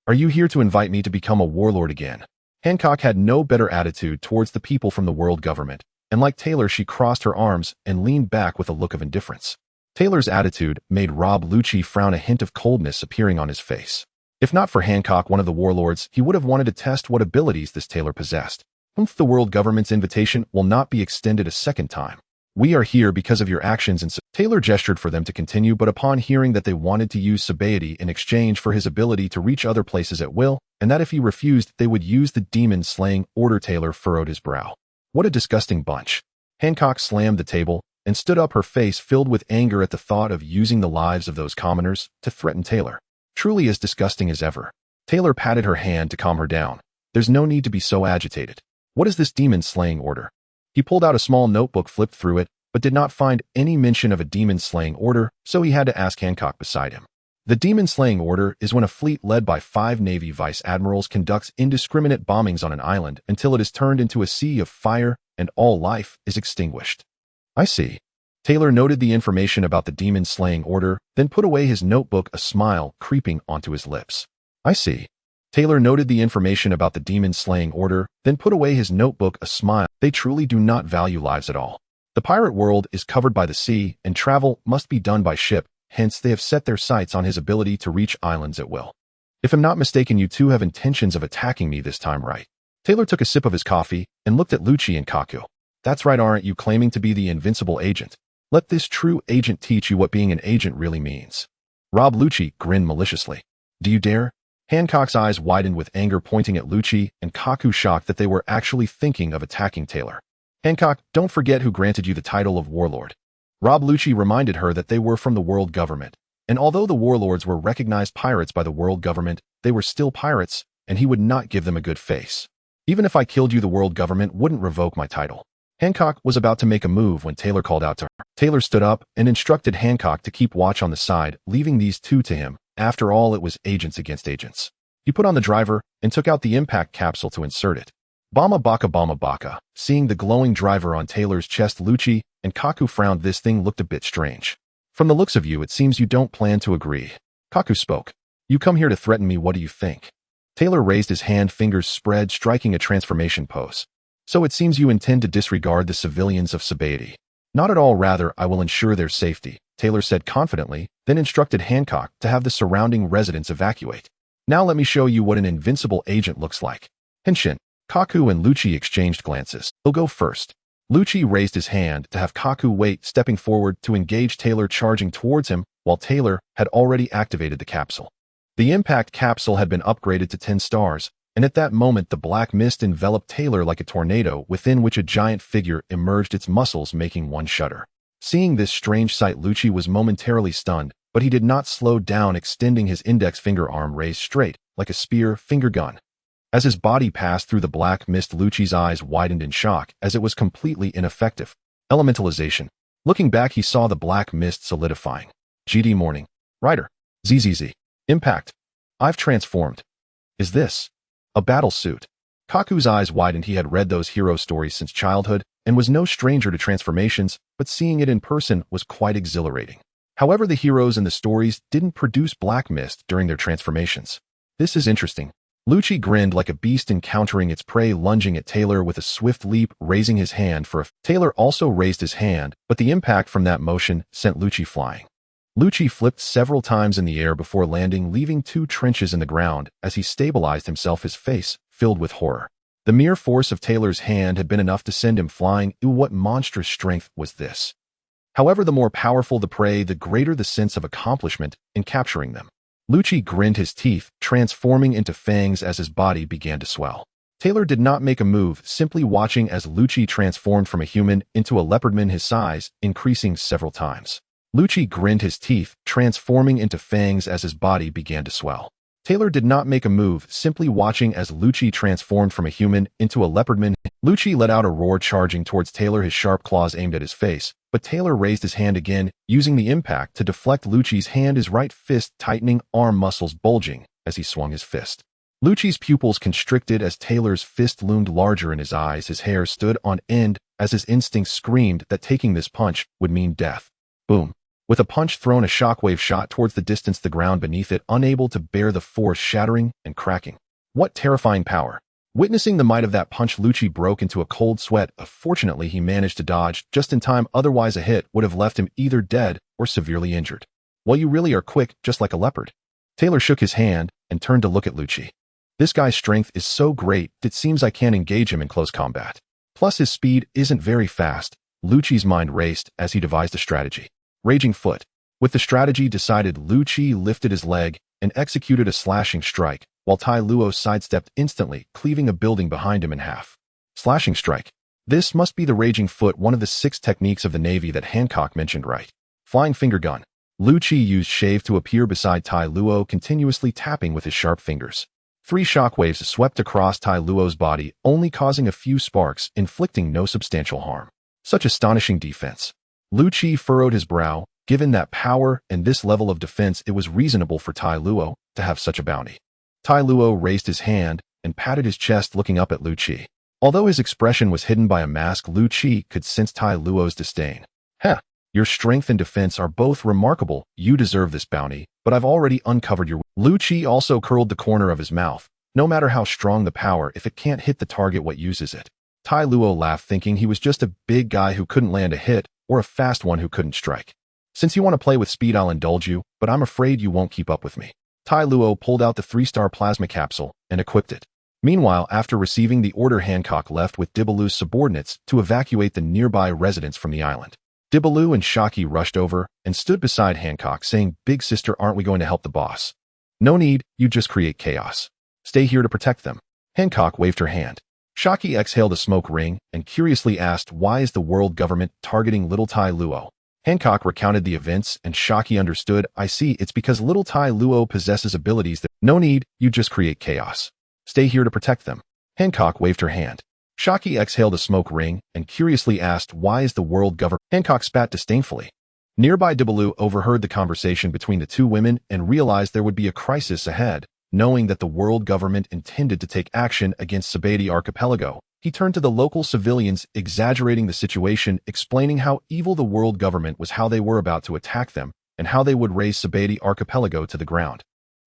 Are you here to invite me to become a warlord again?" Hancock had no better attitude towards the people from the world government, and like Taylor, she crossed her arms and leaned back with a look of indifference. Taylor's attitude made Rob Lucci frown, a hint of coldness appearing on his face. If not for Hancock, one of the warlords, he would have wanted to test what abilities this Taylor possessed. The world government's invitation will not be extended a second time. "We are here because of your actions," and Taylor gestured for them to continue, but upon hearing that they wanted to use sobriety in exchange for his ability to reach other places at will, and that if he refused, they would use the demon-slaying order, Taylor furrowed his brow. What a disgusting bunch. Hancock slammed the table and stood up, her face filled with anger at the thought of using the lives of those commoners to threaten Taylor. Truly as disgusting as ever. Taylor patted her hand to calm her down. "There's no need to be so agitated. What is this demon-slaying order?" He pulled out a small notebook, flipped through it, but did not find any mention of a demon-slaying order, so he had to ask Hancock beside him. The demon-slaying order is when a fleet led by 5 Navy vice admirals conducts indiscriminate bombings on an island until it is turned into a sea of fire and all life is extinguished. "I see." Taylor noted the information about the demon-slaying order, then put away his notebook, a smile creeping onto his lips. "I see." Taylor noted the information about the demon-slaying order, then put away his notebook, a smile. They truly do not value lives at all. The pirate world is covered by the sea, and travel must be done by ship, hence they have set their sights on his ability to reach islands at will. "If I'm not mistaken, you two have intentions of attacking me this time, right?" Taylor took a sip of his coffee and looked at Lucci and Kaku. "That's right, aren't you claiming to be the invincible agent? Let this true agent teach you what being an agent really means." Rob Lucci grinned maliciously. "Do you dare?" Hancock's eyes widened with anger, pointing at Lucci, and Kaku shocked that they were actually thinking of attacking Taylor. "Hancock, don't forget who granted you the title of warlord." Rob Lucci reminded her that they were from the world government, and although the warlords were recognized pirates by the world government, they were still pirates, and he would not give them a good face. "Even if I killed you, the world government wouldn't revoke my title." Hancock was about to make a move when Taylor called out to her. Taylor stood up and instructed Hancock to keep watch on the side, leaving these two to him. After all, it was agents against agents. He put on the driver and took out the impact capsule to insert it. Bama baka. Seeing the glowing driver on Taylor's chest, Lucci and Kaku frowned. "This thing looked a bit strange. From the looks of you, it seems you don't plan to agree." Kaku spoke. "You come here to threaten me, what do you think?" Taylor raised his hand, fingers spread, striking a transformation pose. "So it seems you intend to disregard the civilians of sobriety." "Not at all, rather, I will ensure their safety," Taylor said confidently, then instructed Hancock to have the surrounding residents evacuate. "Now let me show you what an invincible agent looks like." Henshin. Kaku and Lucci exchanged glances. "He'll go first." Lucci raised his hand to have Kaku wait, stepping forward to engage Taylor, charging towards him, while Taylor had already activated the capsule. The impact capsule had been upgraded to 10 stars, and at that moment the black mist enveloped Taylor like a tornado, within which a giant figure emerged, its muscles making one shudder. Seeing this strange sight, Lucci was momentarily stunned, but he did not slow down, extending his index finger, arm raised straight, like a spear finger gun. As his body passed through the black mist, Lucci's eyes widened in shock, as it was completely ineffective. Elementalization. Looking back, he saw the black mist solidifying. GD morning. Rider. ZZZ. Impact. I've transformed. Is this a battle suit? Kaku's eyes widened. He had read those hero stories since childhood and was no stranger to transformations, but seeing it in person was quite exhilarating. However, the heroes in the stories didn't produce black mist during their transformations. "This is interesting. Lucci grinned like a beast encountering its prey, lunging at Taylor with a swift leap, raising his hand for a... Taylor also raised his hand, but the impact from that motion sent Lucci flying. Lucci flipped several times in the air before landing, leaving 2 trenches in the ground as he stabilized himself, his face filled with horror. The mere force of Taylor's hand had been enough to send him flying. Ew, what monstrous strength was this? However, the more powerful the prey, the greater the sense of accomplishment in capturing them. Lucci grinned his teeth, transforming into fangs as his body began to swell. Taylor did not make a move, simply watching as Lucci transformed from a human into a leopardman, his size increasing several times. Lucci grinned his teeth, transforming into fangs as his body began to swell. Taylor did not make a move, simply watching as Lucci transformed from a human into a leopardman. Lucci let out a roar, charging towards Taylor, his sharp claws aimed at his face, but Taylor raised his hand again, using the impact to deflect Lucci's hand, his right fist tightening, arm muscles bulging as he swung his fist. Lucci's pupils constricted as Taylor's fist loomed larger in his eyes. His hair stood on end as his instincts screamed that taking this punch would mean death. Boom. With a punch thrown, a shockwave shot towards the distance, the ground beneath it, unable to bear the force, shattering and cracking. What terrifying power! Witnessing the might of that punch, Lucci broke into a cold sweat. Fortunately, he managed to dodge just in time, otherwise a hit would have left him either dead or severely injured. Well, you really are quick, just like a leopard. Taylor shook his hand and turned to look at Lucci. This guy's strength is so great, it seems I can't engage him in close combat. Plus his speed isn't very fast. Lucci's mind raced as he devised a strategy. Raging foot. With the strategy decided, Lucci lifted his leg and executed a slashing strike, while Tai Luo sidestepped instantly, cleaving a building behind him in half. Slashing strike. This must be the raging foot, one of the 6 techniques of the Navy that Hancock mentioned, right? Flying finger gun. Lucci used shave to appear beside Tai Luo, continuously tapping with his sharp fingers. 3 shockwaves swept across Tai Luo's body, only causing a few sparks, inflicting no substantial harm. Such astonishing defense. Lucci furrowed his brow. Given that power and this level of defense, it was reasonable for Tai Luo to have such a bounty. Tai Luo raised his hand and patted his chest, looking up at Lucci. Although his expression was hidden by a mask, Lucci could sense Tai Luo's disdain. Heh, your strength and defense are both remarkable. You deserve this bounty, but I've already uncovered your... Lucci also curled the corner of his mouth. No matter how strong the power, if it can't hit the target, what uses it? Tai Luo laughed, thinking he was just a big guy who couldn't land a hit, or a fast one who couldn't strike. Since you want to play with speed, I'll indulge you, but I'm afraid you won't keep up with me. Tai Luo pulled out the 3-star plasma capsule and equipped it. Meanwhile, after receiving the order, Hancock left with Dibaloo's subordinates to evacuate the nearby residents from the island. Dibaloo and Shocky rushed over and stood beside Hancock, saying, "Big sister, aren't we going to help the boss?" "No need, you just create chaos. Stay here to protect them." Hancock waved her hand. Shocky exhaled a smoke ring and curiously asked, "Why is the world government targeting little Tai Luo?" Hancock recounted the events and Shocky understood. "I see, it's because little Tai Luo possesses abilities that..." "No need, you just create chaos. Stay here to protect them." Hancock waved her hand. Shocky exhaled a smoke ring and curiously asked, "Why is the world government..." Hancock spat disdainfully. Nearby, Dibaloo overheard the conversation between the 2 women and realized there would be a crisis ahead. Knowing that the world government intended to take action against Sabadi Archipelago, he turned to the local civilians, exaggerating the situation, explaining how evil the world government was, how they were about to attack them, and how they would raze Sabadi Archipelago to the ground.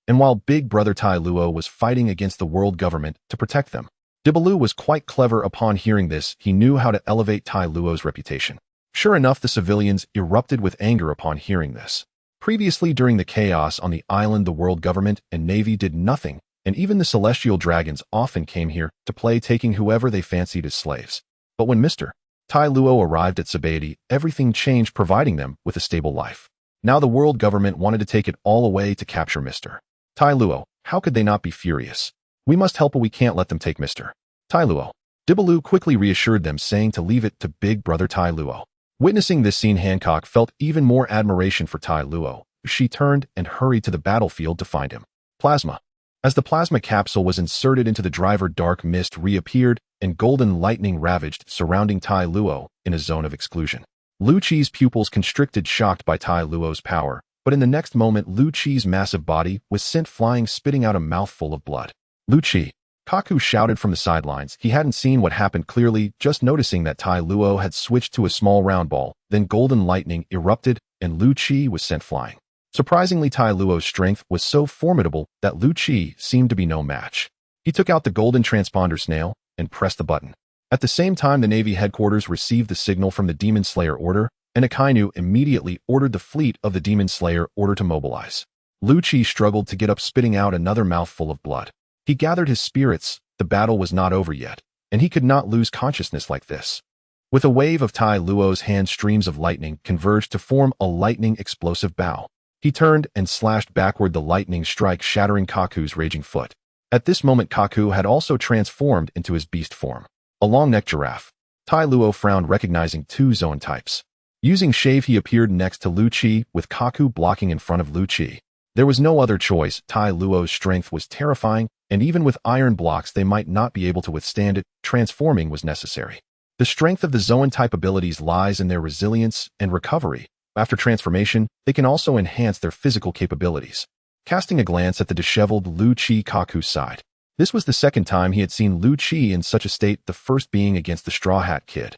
And while Big Brother Tai Luo was fighting against the world government to protect them. Dibaloo was quite clever. Upon hearing this, he knew how to elevate Tai Luo's reputation. Sure enough, the civilians erupted with anger upon hearing this. Previously, during the chaos on the island, the world government and Navy did nothing, and even the celestial dragons often came here to play, taking whoever they fancied as slaves. But when Mr. Tai Luo arrived at Sabadi, everything changed, providing them with a stable life. Now the world government wanted to take it all away to capture Mr. Tai Luo. How could they not be furious? "We must help, but we can't let them take Mr. Tai Luo." Dibaloo quickly reassured them, saying to leave it to Big Brother Tai Luo. Witnessing this scene, Hancock felt even more admiration for Tai Luo. She turned and hurried to the battlefield to find him. Plasma. As the plasma capsule was inserted into the driver, dark mist reappeared and golden lightning ravaged, surrounding Tai Luo in a zone of exclusion. Lucci's pupils constricted, shocked by Tai Luo's power, but in the next moment, Lucci's massive body was sent flying, spitting out a mouthful of blood. "Lucci!" Kaku shouted from the sidelines. He hadn't seen what happened clearly, just noticing that Tai Luo had switched to a small round ball. Then golden lightning erupted, and Lucci was sent flying. Surprisingly, Tai Luo's strength was so formidable that Lucci seemed to be no match. He took out the golden transponder snail and pressed the button. At the same time, the Navy headquarters received the signal from the Demon Slayer order, and Akainu immediately ordered the fleet of the Demon Slayer order to mobilize. Lu Chi struggled to get up, spitting out another mouthful of blood. He gathered his spirits. The battle was not over yet, and he could not lose consciousness like this. With a wave of Tai Luo's hand, streams of lightning converged to form a lightning explosive bow. He turned and slashed backward, the lightning strike shattering Kaku's raging foot. At this moment, Kaku had also transformed into his beast form, a long-necked giraffe. Tai Luo frowned, recognizing two Zoan types. Using Shave, he appeared next to Lu Chi, with Kaku blocking in front of Lu Chi. There was no other choice. Tai Luo's strength was terrifying, and even with iron blocks they might not be able to withstand it. Transforming was necessary. The strength of the Zoan type abilities lies in their resilience and recovery. After transformation, they can also enhance their physical capabilities. Casting a glance at the disheveled Lu Chi, Kaku's side. This was the second time he had seen Lu Chi in such a state, the first being against the Straw Hat Kid.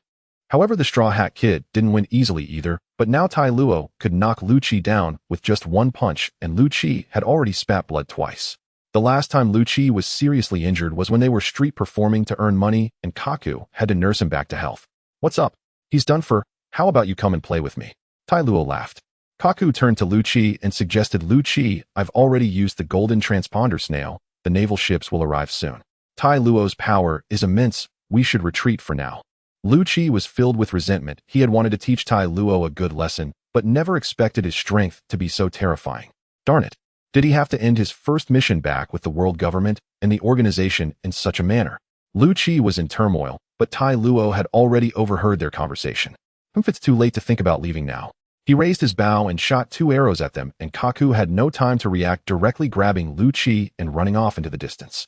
However, the Straw Hat Kid didn't win easily either, but now Tai Luo could knock Lu Chi down with just one punch, and Lu Chi had already spat blood twice. The last time Lu Chi was seriously injured was when they were street performing to earn money, and Kaku had to nurse him back to health. "What's up? He's done for. How about you come and play with me?" Tai Luo laughed. Kaku turned to Lu Chi and suggested, "Lu Chi, I've already used the golden transponder snail. The naval ships will arrive soon. Tai Luo's power is immense. We should retreat for now." Lu Chi was filled with resentment. He had wanted to teach Tai Luo a good lesson, but never expected his strength to be so terrifying. Darn it. Did he have to end his first mission back with the world government and the organization in such a manner? Lu Chi was in turmoil, but Tai Luo had already overheard their conversation. If it's too late to think about leaving now. He raised his bow and shot 2 arrows at them, and Kaku had no time to react, directly grabbing Lu Chi and running off into the distance.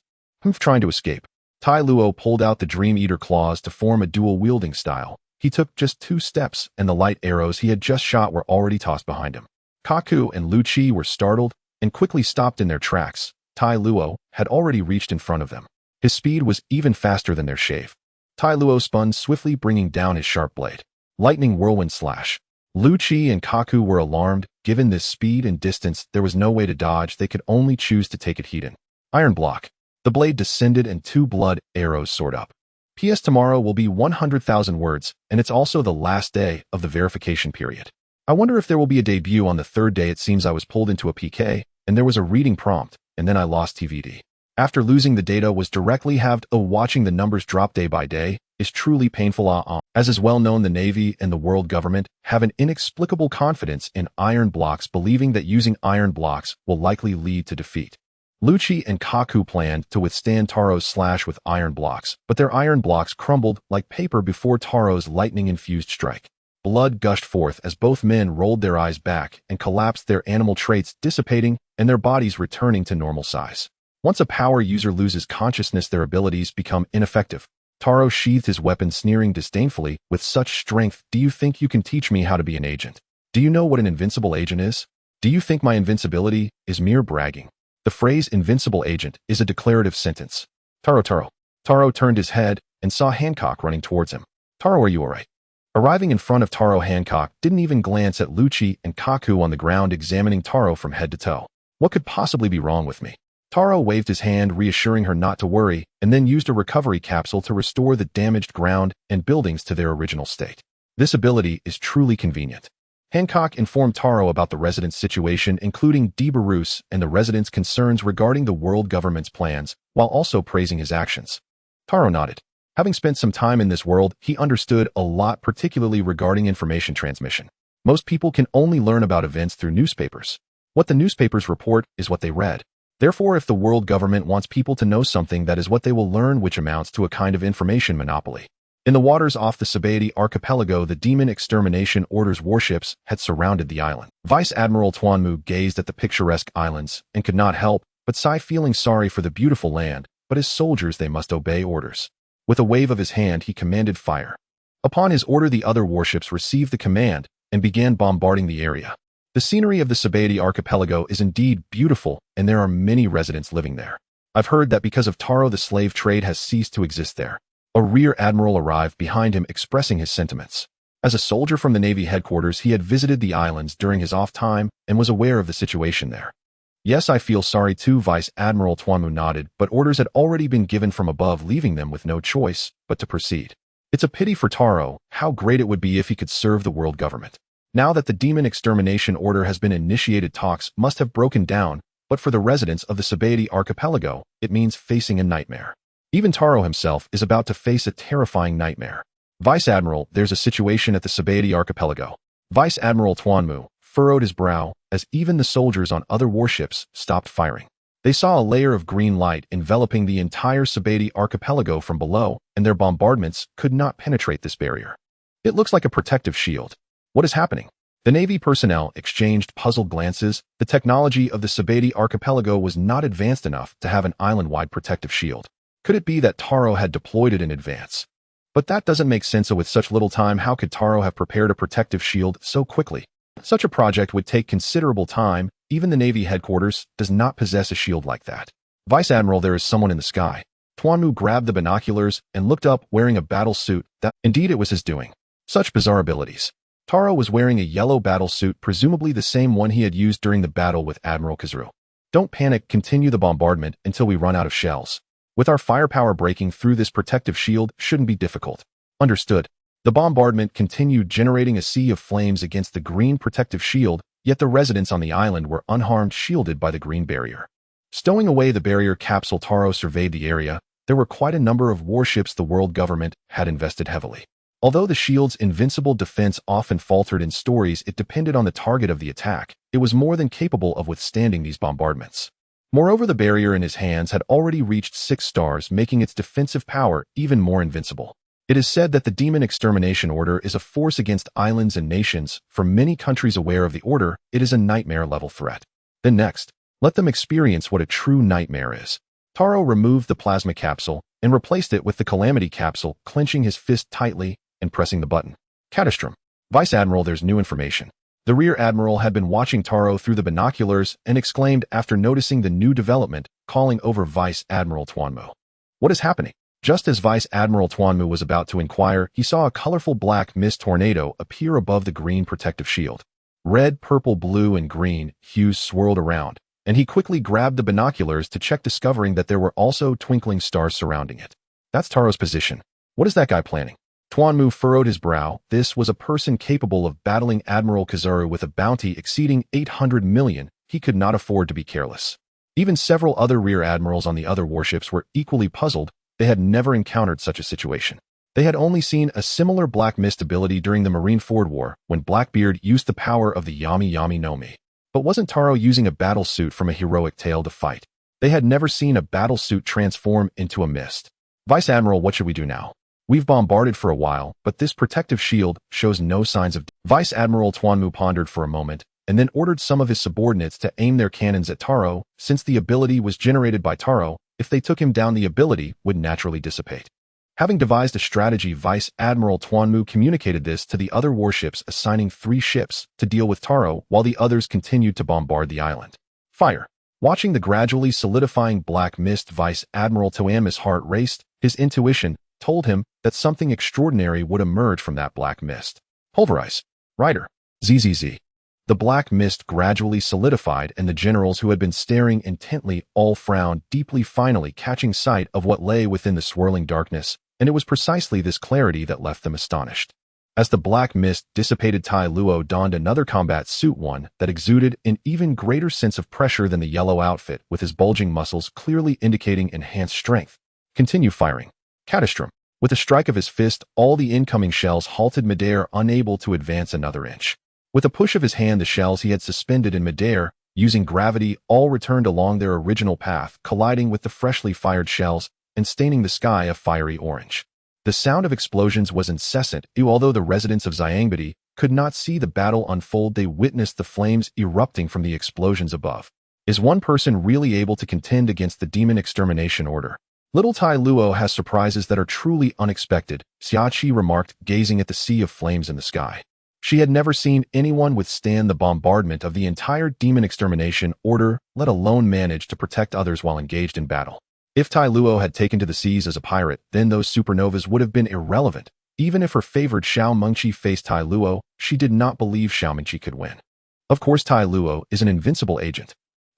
Trying to escape. Tai Luo pulled out the Dream Eater claws to form a dual-wielding style. He took just 2 steps, and the light arrows he had just shot were already tossed behind him. Kaku and Lu Chi were startled and quickly stopped in their tracks. Tai Luo had already reached in front of them. His speed was even faster than their shave. Tai Luo spun swiftly, bringing down his sharp blade. Lightning whirlwind slash. Lu Chi and Kaku were alarmed. Given this speed and distance, there was no way to dodge. They could only choose to take it heat-in. Iron block. The blade descended and 2 blood arrows soared up. P.S. Tomorrow will be 100,000 words, and it's also the last day of the verification period. I wonder if there will be a debut on the 3rd day. It seems I was pulled into a PK, and there was a reading prompt, and then I lost TVD. After losing the data was directly halved. Watching the numbers drop day by day is truly painful. As is well known, the Navy and the world government have an inexplicable confidence in iron blocks, believing that using iron blocks will likely lead to defeat. Lu Chi and Kaku planned to withstand Taro's slash with iron blocks, but their iron blocks crumbled like paper before Taro's lightning-infused strike. Blood gushed forth as both men rolled their eyes back and collapsed, their animal traits dissipating and their bodies returning to normal size. Once a power user loses consciousness, their abilities become ineffective. Taro sheathed his weapon, sneering disdainfully, "With such strength, do you think you can teach me how to be an agent? Do you know what an invincible agent is? Do you think my invincibility is mere bragging?" The phrase invincible agent is a declarative sentence. Taro. Taro turned his head and saw Hancock running towards him. "Taro, are you alright?" Arriving in front of Taro, Hancock didn't even glance at Lu Chi and Kaku on the ground, examining Taro from head to toe. "What could possibly be wrong with me?" Taro waved his hand, reassuring her not to worry, and then used a recovery capsule to restore the damaged ground and buildings to their original state. This ability is truly convenient. Hancock informed Taro about the residents' situation, including Debarus and the residents' concerns regarding the world government's plans, while also praising his actions. Taro nodded. Having spent some time in this world, he understood a lot, particularly regarding information transmission. Most people can only learn about events through newspapers. What the newspapers report is what they read. Therefore, if the world government wants people to know something, that is what they will learn, which amounts to a kind of information monopoly. In the waters off the Sabaody archipelago, the Demon Extermination Order's warships had surrounded the island. Vice Admiral Tuanmu gazed at the picturesque islands and could not help but sigh, feeling sorry for the beautiful land, but as soldiers they must obey orders. With a wave of his hand, he commanded fire. Upon his order, the other warships received the command and began bombarding the area. The scenery of the Sabaody archipelago is indeed beautiful, and there are many residents living there. I've heard that because of Taro, the slave trade has ceased to exist there. A rear admiral arrived behind him, expressing his sentiments. As a soldier from the Navy headquarters, he had visited the islands during his off time and was aware of the situation there. Yes, I feel sorry too, Vice Admiral Tuanmu nodded, but orders had already been given from above, leaving them with no choice but to proceed. It's a pity for Tero. How great it would be if he could serve the world government. Now that the demon extermination order has been initiated, talks must have broken down, but for the residents of the Sabaody archipelago, it means facing a nightmare. Even Tero himself is about to face a terrifying nightmare. Vice Admiral, there's a situation at the Sabaody archipelago. Vice Admiral Tuanmu furrowed his brow as even the soldiers on other warships stopped firing. They saw a layer of green light enveloping the entire Sabaody archipelago from below, and their bombardments could not penetrate this barrier. It looks like a protective shield. What is happening? The Navy personnel exchanged puzzled glances. The technology of the Sabaody archipelago was not advanced enough to have an island-wide protective shield. Could it be that Tero had deployed it in advance? But that doesn't make sense. With such little time, how could Tero have prepared a protective shield so quickly? Such a project would take considerable time. Even the Navy headquarters does not possess a shield like that. Vice Admiral, there is someone in the sky. Tuanmu grabbed the binoculars and looked up, wearing a battle suit. Indeed, it was his doing. Such bizarre abilities. Tero was wearing a yellow battle suit, presumably the same one he had used during the battle with Admiral Kazuru. Don't panic, continue the bombardment until we run out of shells. With our firepower, breaking through this protective shield shouldn't be difficult. Understood. The bombardment continued, generating a sea of flames against the green protective shield, yet the residents on the island were unharmed, shielded by the green barrier. Stowing away the barrier capsule, Tero surveyed the area. There were quite a number of warships the world government had invested heavily. Although the shield's invincible defense often faltered in stories, it depended on the target of the attack. It was more than capable of withstanding these bombardments. Moreover, the barrier in his hands had already reached 6 stars, making its defensive power even more invincible. It is said that the Demon Extermination Order is a force against islands and nations. For many countries aware of the order, it is a nightmare-level threat. Then next, let them experience what a true nightmare is. Tero removed the plasma capsule and replaced it with the Calamity capsule, clenching his fist tightly and pressing the button. Catastrophe. Vice Admiral, there's new information. The Rear Admiral had been watching Tero through the binoculars and exclaimed after noticing the new development, calling over Vice Admiral Tuanmu. What is happening? Just as Vice Admiral Tuanmu was about to inquire, he saw a colorful black mist tornado appear above the green protective shield. Red, purple, blue, and green hues swirled around, and he quickly grabbed the binoculars to check, discovering that there were also twinkling stars surrounding it. That's Tero's position. What is that guy planning? Tuanmu furrowed his brow. This was a person capable of battling Admiral Kazuru with a bounty exceeding 800 million. He could not afford to be careless. Even several other rear admirals on the other warships were equally puzzled. They had never encountered such a situation. They had only seen a similar black mist ability during the Marineford War, when Blackbeard used the power of the Yami Yami no Mi. But wasn't Tero using a battle suit from a heroic tale to fight? They had never seen a battle suit transform into a mist. Vice Admiral, what should we do now? We've bombarded for a while, but this protective shield shows no signs of... Vice Admiral Tuanmu pondered for a moment, and then ordered some of his subordinates to aim their cannons at Tero. Since the ability was generated by Tero, if they took him down, the ability would naturally dissipate. Having devised a strategy, Vice Admiral Tuanmu communicated this to the other warships, assigning 3 ships to deal with Tero while the others continued to bombard the island. Fire. Watching the gradually solidifying black mist, Vice Admiral Tuanmu's heart raced. His intuition told him that something extraordinary would emerge from that black mist. Pulverize. Rider. ZZZ. The black mist gradually solidified, and the generals who had been staring intently all frowned deeply, finally catching sight of what lay within the swirling darkness, and it was precisely this clarity that left them astonished. As the black mist dissipated, Tai Luo donned another combat suit, one that exuded an even greater sense of pressure than the yellow outfit, with his bulging muscles clearly indicating enhanced strength. Continue firing. Catastrophe. With a strike of his fist, all the incoming shells halted midair, unable to advance another inch. With a push of his hand, the shells he had suspended in midair, using gravity, all returned along their original path, colliding with the freshly fired shells and staining the sky a fiery orange. The sound of explosions was incessant, although the residents of Xiangbedi could not see the battle unfold. They witnessed the flames erupting from the explosions above. Is one person really able to contend against the Demon Extermination Order? Little Tai Luo has surprises that are truly unexpected, Xiachi remarked, gazing at the sea of flames in the sky. She had never seen anyone withstand the bombardment of the entire Demon Extermination Order, let alone manage to protect others while engaged in battle. If Tai Luo had taken to the seas as a pirate, then those supernovas would have been irrelevant. Even if her favored Xiao Mengqi faced Tai Luo, she did not believe Xiao Mengqi could win. Of course, Tai Luo is an invincible agent.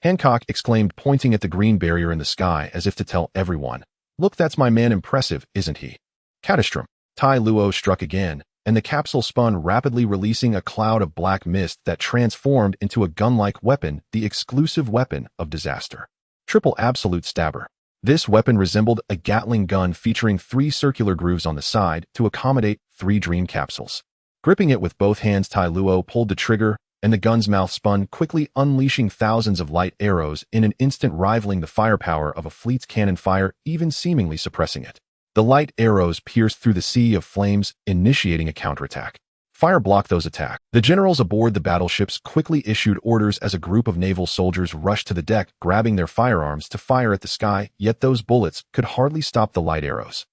Hancock exclaimed, pointing at the green barrier in the sky as if to tell everyone, "Look, that's my man, impressive, isn't he?" Catastrophe. Tai Luo struck again, and the capsule spun rapidly, releasing a cloud of black mist that transformed into a gun-like weapon, the exclusive weapon of disaster. Triple Absolute Stabber. This weapon resembled a Gatling gun featuring 3 circular grooves on the side to accommodate 3 dream capsules. Gripping it with both hands, Tai Luo pulled the trigger, and the gun's mouth spun, quickly unleashing thousands of light arrows in an instant, rivaling the firepower of a fleet's cannon fire, even seemingly suppressing it. The light arrows pierced through the sea of flames, initiating a counterattack. Fire block those attacks. The generals aboard the battleships quickly issued orders as a group of naval soldiers rushed to the deck, grabbing their firearms to fire at the sky, yet those bullets could hardly stop the light arrows.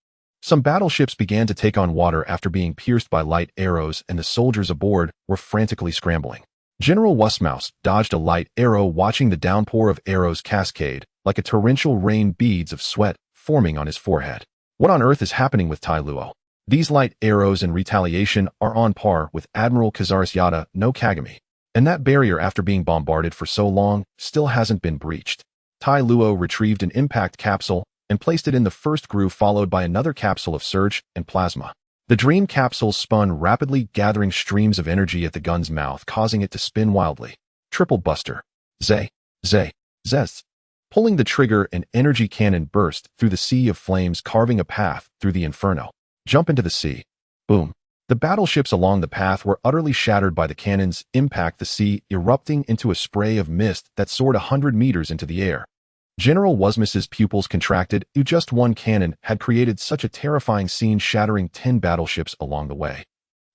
Some battleships began to take on water after being pierced by light arrows, and the soldiers aboard were frantically scrambling. General Wussmouse dodged a light arrow, watching the downpour of arrows cascade like a torrential rain, beads of sweat forming on his forehead. What on earth is happening with Tai Luo? These light arrows in retaliation are on par with Admiral Cazares Yada no Kagami. And that barrier, after being bombarded for so long, still hasn't been breached. Tai Luo retrieved an impact capsule and placed it in the first groove, followed by another capsule of surge and plasma. The dream capsules spun rapidly, gathering streams of energy at the gun's mouth, causing it to spin wildly. Triple Buster. Zay. Zez. Pulling the trigger, an energy cannon burst through the sea of flames, carving a path through the inferno. Jump into the sea. Boom. The battleships along the path were utterly shattered by the cannon's impact, the sea erupting into a spray of mist that soared 100 meters into the air. General Wussmouse's pupils contracted. Just one cannon had created such a terrifying scene, shattering 10 battleships along the way.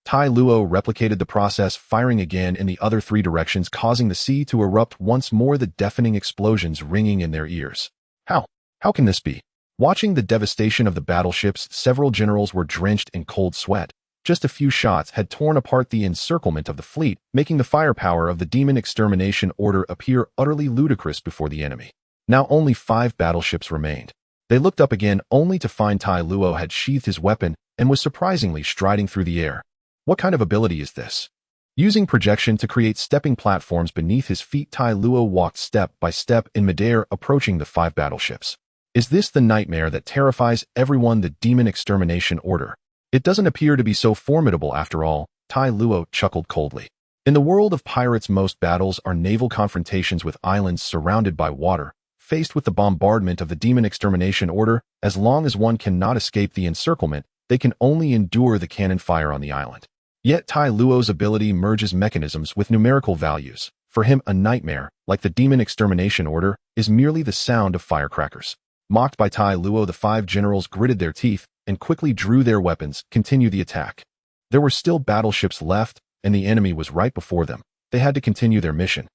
Tai Luo replicated the process, firing again in the other 3 directions, causing the sea to erupt once more, the deafening explosions ringing in their ears. How can this be? Watching the devastation of the battleships, several generals were drenched in cold sweat. Just a few shots had torn apart the encirclement of the fleet, making the firepower of the Demon Extermination Order appear utterly ludicrous before the enemy. Now only 5 battleships remained. They looked up again, only to find Tai Luo had sheathed his weapon and was surprisingly striding through the air. What kind of ability is this? Using projection to create stepping platforms beneath his feet, Tai Luo walked step by step in midair, approaching the 5 battleships. Is this the nightmare that terrifies everyone, the Demon Extermination Order? It doesn't appear to be so formidable after all, Tai Luo chuckled coldly. In the world of pirates, most battles are naval confrontations with islands surrounded by water. Faced with the bombardment of the Demon Extermination Order, as long as one cannot escape the encirclement, they can only endure the cannon fire on the island. Yet Tai Luo's ability merges mechanisms with numerical values. For him, a nightmare, like the Demon Extermination Order, is merely the sound of firecrackers. Mocked by Tai Luo, the 5 generals gritted their teeth and quickly drew their weapons, continue the attack. There were still battleships left, and the enemy was right before them. They had to continue their mission.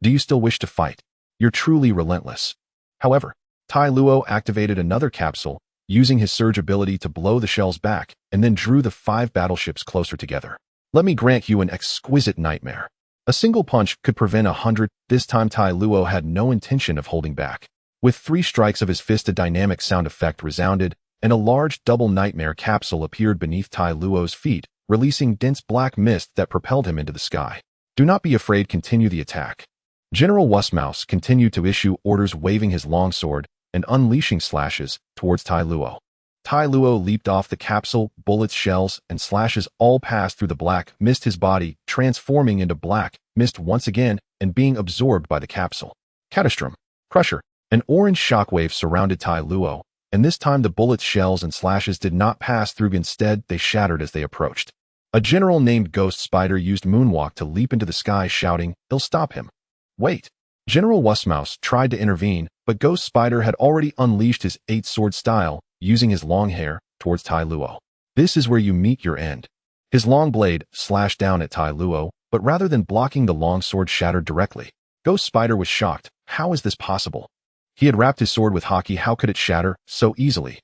Do you still wish to fight? You're truly relentless. However, Tai Luo activated another capsule, using his surge ability to blow the shells back, and then drew the 5 battleships closer together. Let me grant you an exquisite nightmare. A single punch could prevent 100. This time Tai Luo had no intention of holding back. With 3 strikes of his fist, a dynamic sound effect resounded, and a large double nightmare capsule appeared beneath Tai Luo's feet, releasing dense black mist that propelled him into the sky. Do not be afraid, continue the attack. General Wussmouse continued to issue orders, waving his longsword and unleashing slashes towards Tai Luo. Tai Luo leaped off the capsule, bullets, shells, and slashes all passed through the black mist, his body transforming into black mist once again and being absorbed by the capsule. Catastrophe. Crusher. An orange shockwave surrounded Tai Luo, and this time the bullets, shells, and slashes did not pass through. Instead, they shattered as they approached. A general named Ghost Spider used Moonwalk to leap into the sky, shouting, "He'll stop him." Wait. General Wussmouse tried to intervene, but Ghost Spider had already unleashed his 8-sword style, using his long hair towards Tai Luo. This is where you meet your end. His long blade slashed down at Tai Luo, but rather than blocking, the long sword shattered directly. Ghost Spider was shocked. How is this possible? He had wrapped his sword with hockey. How could it shatter so easily?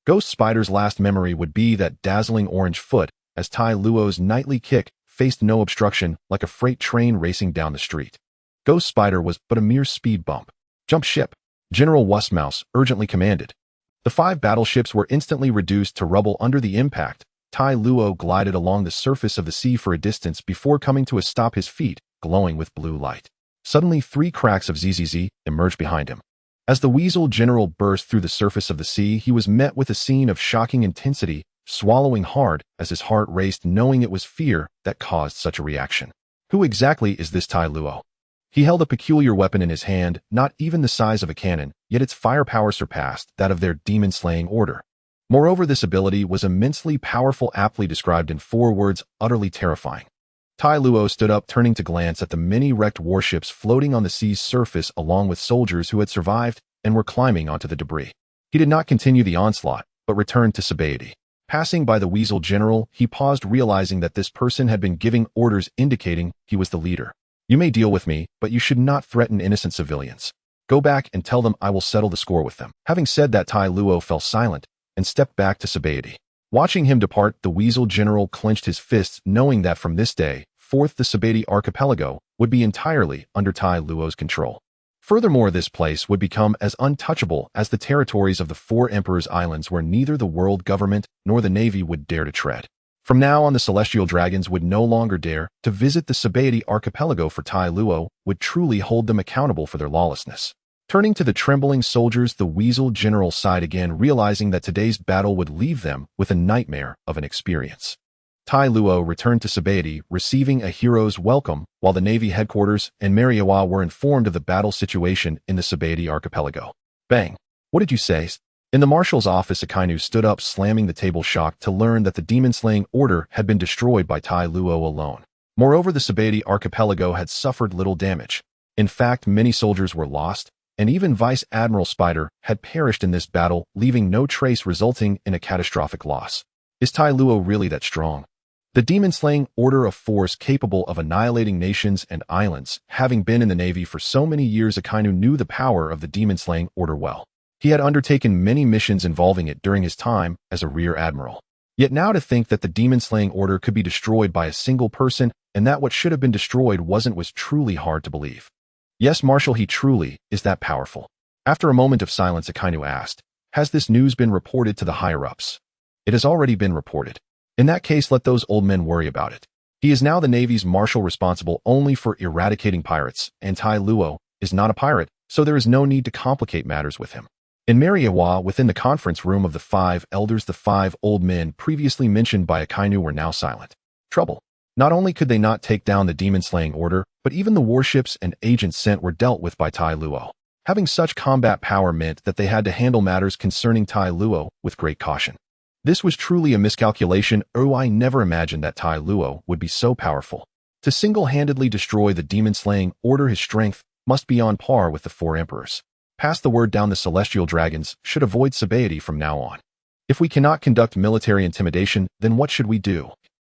Ghost Spider's last memory would be that dazzling orange foot, as Tai Luo's nightly kick faced no obstruction, like a freight train racing down the street. Ghost Spider was but a mere speed bump. Jump ship, General Wussmouse urgently commanded. The 5 battleships were instantly reduced to rubble under the impact. Tai Luo glided along the surface of the sea for a distance before coming to a stop, his feet glowing with blue light. Suddenly, 3 cracks of ZZZ emerged behind him. As the Weasel General burst through the surface of the sea, he was met with a scene of shocking intensity, swallowing hard as his heart raced, knowing it was fear that caused such a reaction. Who exactly is this Tai Luo? He held a peculiar weapon in his hand, not even the size of a cannon, yet its firepower surpassed that of their demon-slaying order. Moreover, this ability was immensely powerful, aptly described in 4 words: utterly terrifying. Tai Luo stood up, turning to glance at the many wrecked warships floating on the sea's surface along with soldiers who had survived and were climbing onto the debris. He did not continue the onslaught, but returned to Sabaody. Passing by the Weasel General, he paused, realizing that this person had been giving orders indicating he was the leader. You may deal with me, but you should not threaten innocent civilians. Go back and tell them I will settle the score with them. Having said that, Tai Luo fell silent and stepped back to Sabaody. Watching him depart, the Weasel General clenched his fists, knowing that from this day forth the Sabaody archipelago would be entirely under Tai Luo's control. Furthermore, this place would become as untouchable as the territories of the 4 Emperors' Islands, where neither the world government nor the navy would dare to tread. From now on, the celestial dragons would no longer dare to visit the Sabaody archipelago, for Tai Luo would truly hold them accountable for their lawlessness. Turning to the trembling soldiers, the Weasel General sighed again, realizing that today's battle would leave them with a nightmare of an experience. Tai Luo returned to Sabaody, receiving a hero's welcome, while the Navy headquarters and Mariawa were informed of the battle situation in the Sabaody archipelago. Bang! What did you say? In the marshal's office, Akainu stood up, slamming the table, shocked to learn that the demon-slaying order had been destroyed by Tai Luo alone. Moreover, the Sabaody archipelago had suffered little damage. In fact, many soldiers were lost, and even Vice Admiral Spider had perished in this battle, leaving no trace, resulting in a catastrophic loss. Is Tai Luo really that strong? The demon-slaying order, of force capable of annihilating nations and islands. Having been in the Navy for so many years, Akainu knew the power of the demon-slaying order well. He had undertaken many missions involving it during his time as a rear admiral. Yet now to think that the demon-slaying order could be destroyed by a single person, and that what should have been destroyed wasn't, was truly hard to believe. Yes, Marshal, he truly is that powerful. After a moment of silence, Akainu asked, has this news been reported to the higher-ups? It has already been reported. In that case, let those old men worry about it. He is now the Navy's marshal, responsible only for eradicating pirates, and Tai Luo is not a pirate, so there is no need to complicate matters with him. In Mariawa, within the conference room of the 5 elders, the 5 old men previously mentioned by Akainu were now silent. Trouble. Not only could they not take down the demon-slaying order, but even the warships and agents sent were dealt with by Tai Luo. Having such combat power meant that they had to handle matters concerning Tai Luo with great caution. This was truly a miscalculation. I never imagined that Tai Luo would be so powerful. To single-handedly destroy the demon-slaying order, his strength must be on par with the 4 emperors. Pass the word down, the celestial dragons should avoid Sabaody from now on. If we cannot conduct military intimidation, then what should we do?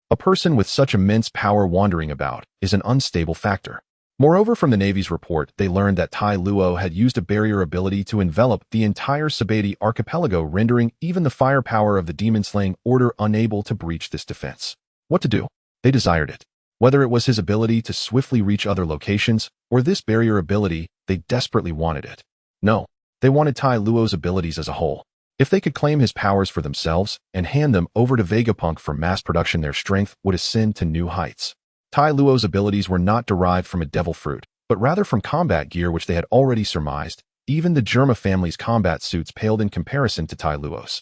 A person with such immense power wandering about is an unstable factor. Moreover, from the Navy's report, they learned that Tai Luo had used a barrier ability to envelop the entire Sabaody archipelago, rendering even the firepower of the demon-slaying order unable to breach this defense. What to do? They desired it. Whether it was his ability to swiftly reach other locations, or this barrier ability, they desperately wanted it. No, they wanted Tai Luo's abilities as a whole. If they could claim his powers for themselves and hand them over to Vegapunk for mass production, their strength would ascend to new heights. Tai Luo's abilities were not derived from a devil fruit, but rather from combat gear which they had already surmised. Even the Germa family's combat suits paled in comparison to Tai Luo's.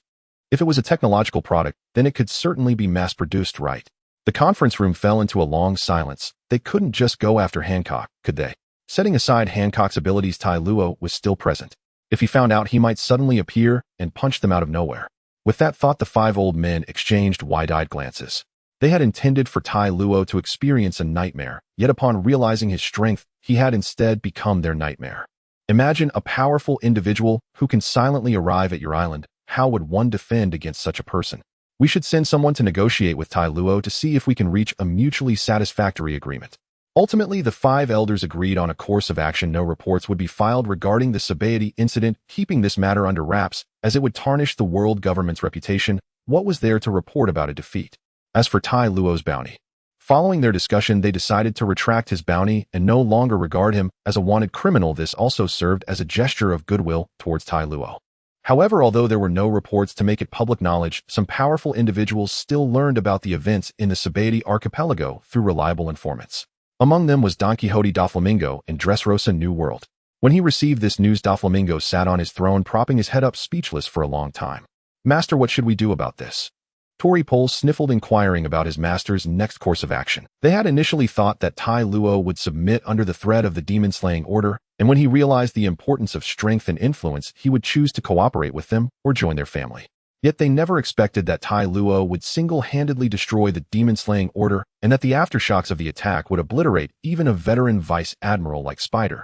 If it was a technological product, then it could certainly be mass-produced, right? The conference room fell into a long silence. They couldn't just go after Hancock, could they? Setting aside Hancock's abilities, Tai Luo was still present. If he found out, he might suddenly appear and punch them out of nowhere. With that thought, the 5 old men exchanged wide-eyed glances. They had intended for Tai Luo to experience a nightmare, yet upon realizing his strength, he had instead become their nightmare. Imagine a powerful individual who can silently arrive at your island. How would one defend against such a person? We should send someone to negotiate with Tai Luo to see if we can reach a mutually satisfactory agreement. Ultimately, the 5 elders agreed on a course of action. No reports would be filed regarding the Sabaody incident, keeping this matter under wraps, as it would tarnish the world government's reputation. What was there to report about a defeat? As for Tai Luo's bounty, following their discussion, they decided to retract his bounty and no longer regard him as a wanted criminal. This also served as a gesture of goodwill towards Tai Luo. However, although there were no reports to make it public knowledge, some powerful individuals still learned about the events in the Sabaody archipelago through reliable informants. Among them was Don Quixote Doflamingo in Dressrosa New World. When he received this news, Doflamingo sat on his throne, propping his head up, speechless for a long time. "Master, what should we do about this?" Tori Pole sniffled, inquiring about his master's next course of action. They had initially thought that Tai Luo would submit under the threat of the demon-slaying order, and when he realized the importance of strength and influence, he would choose to cooperate with them or join their family. Yet they never expected that Tai Luo would single-handedly destroy the demon-slaying order and that the aftershocks of the attack would obliterate even a veteran vice admiral like Spider.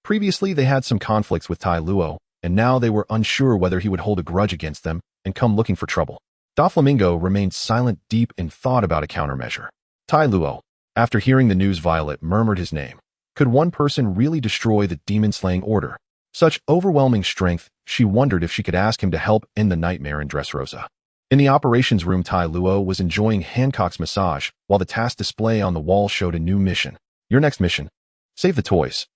Previously, they had some conflicts with Tai Luo, and now they were unsure whether he would hold a grudge against them and come looking for trouble. Doflamingo remained silent, deep in thought about a countermeasure. Tai Luo. After hearing the news, Violet murmured his name. Could one person really destroy the demon-slaying order? Such overwhelming strength, she wondered if she could ask him to help end the nightmare in Dressrosa. In the operations room, Tai Luo was enjoying Hancock's massage, while the task display on the wall showed a new mission. Your next mission? Save the toys.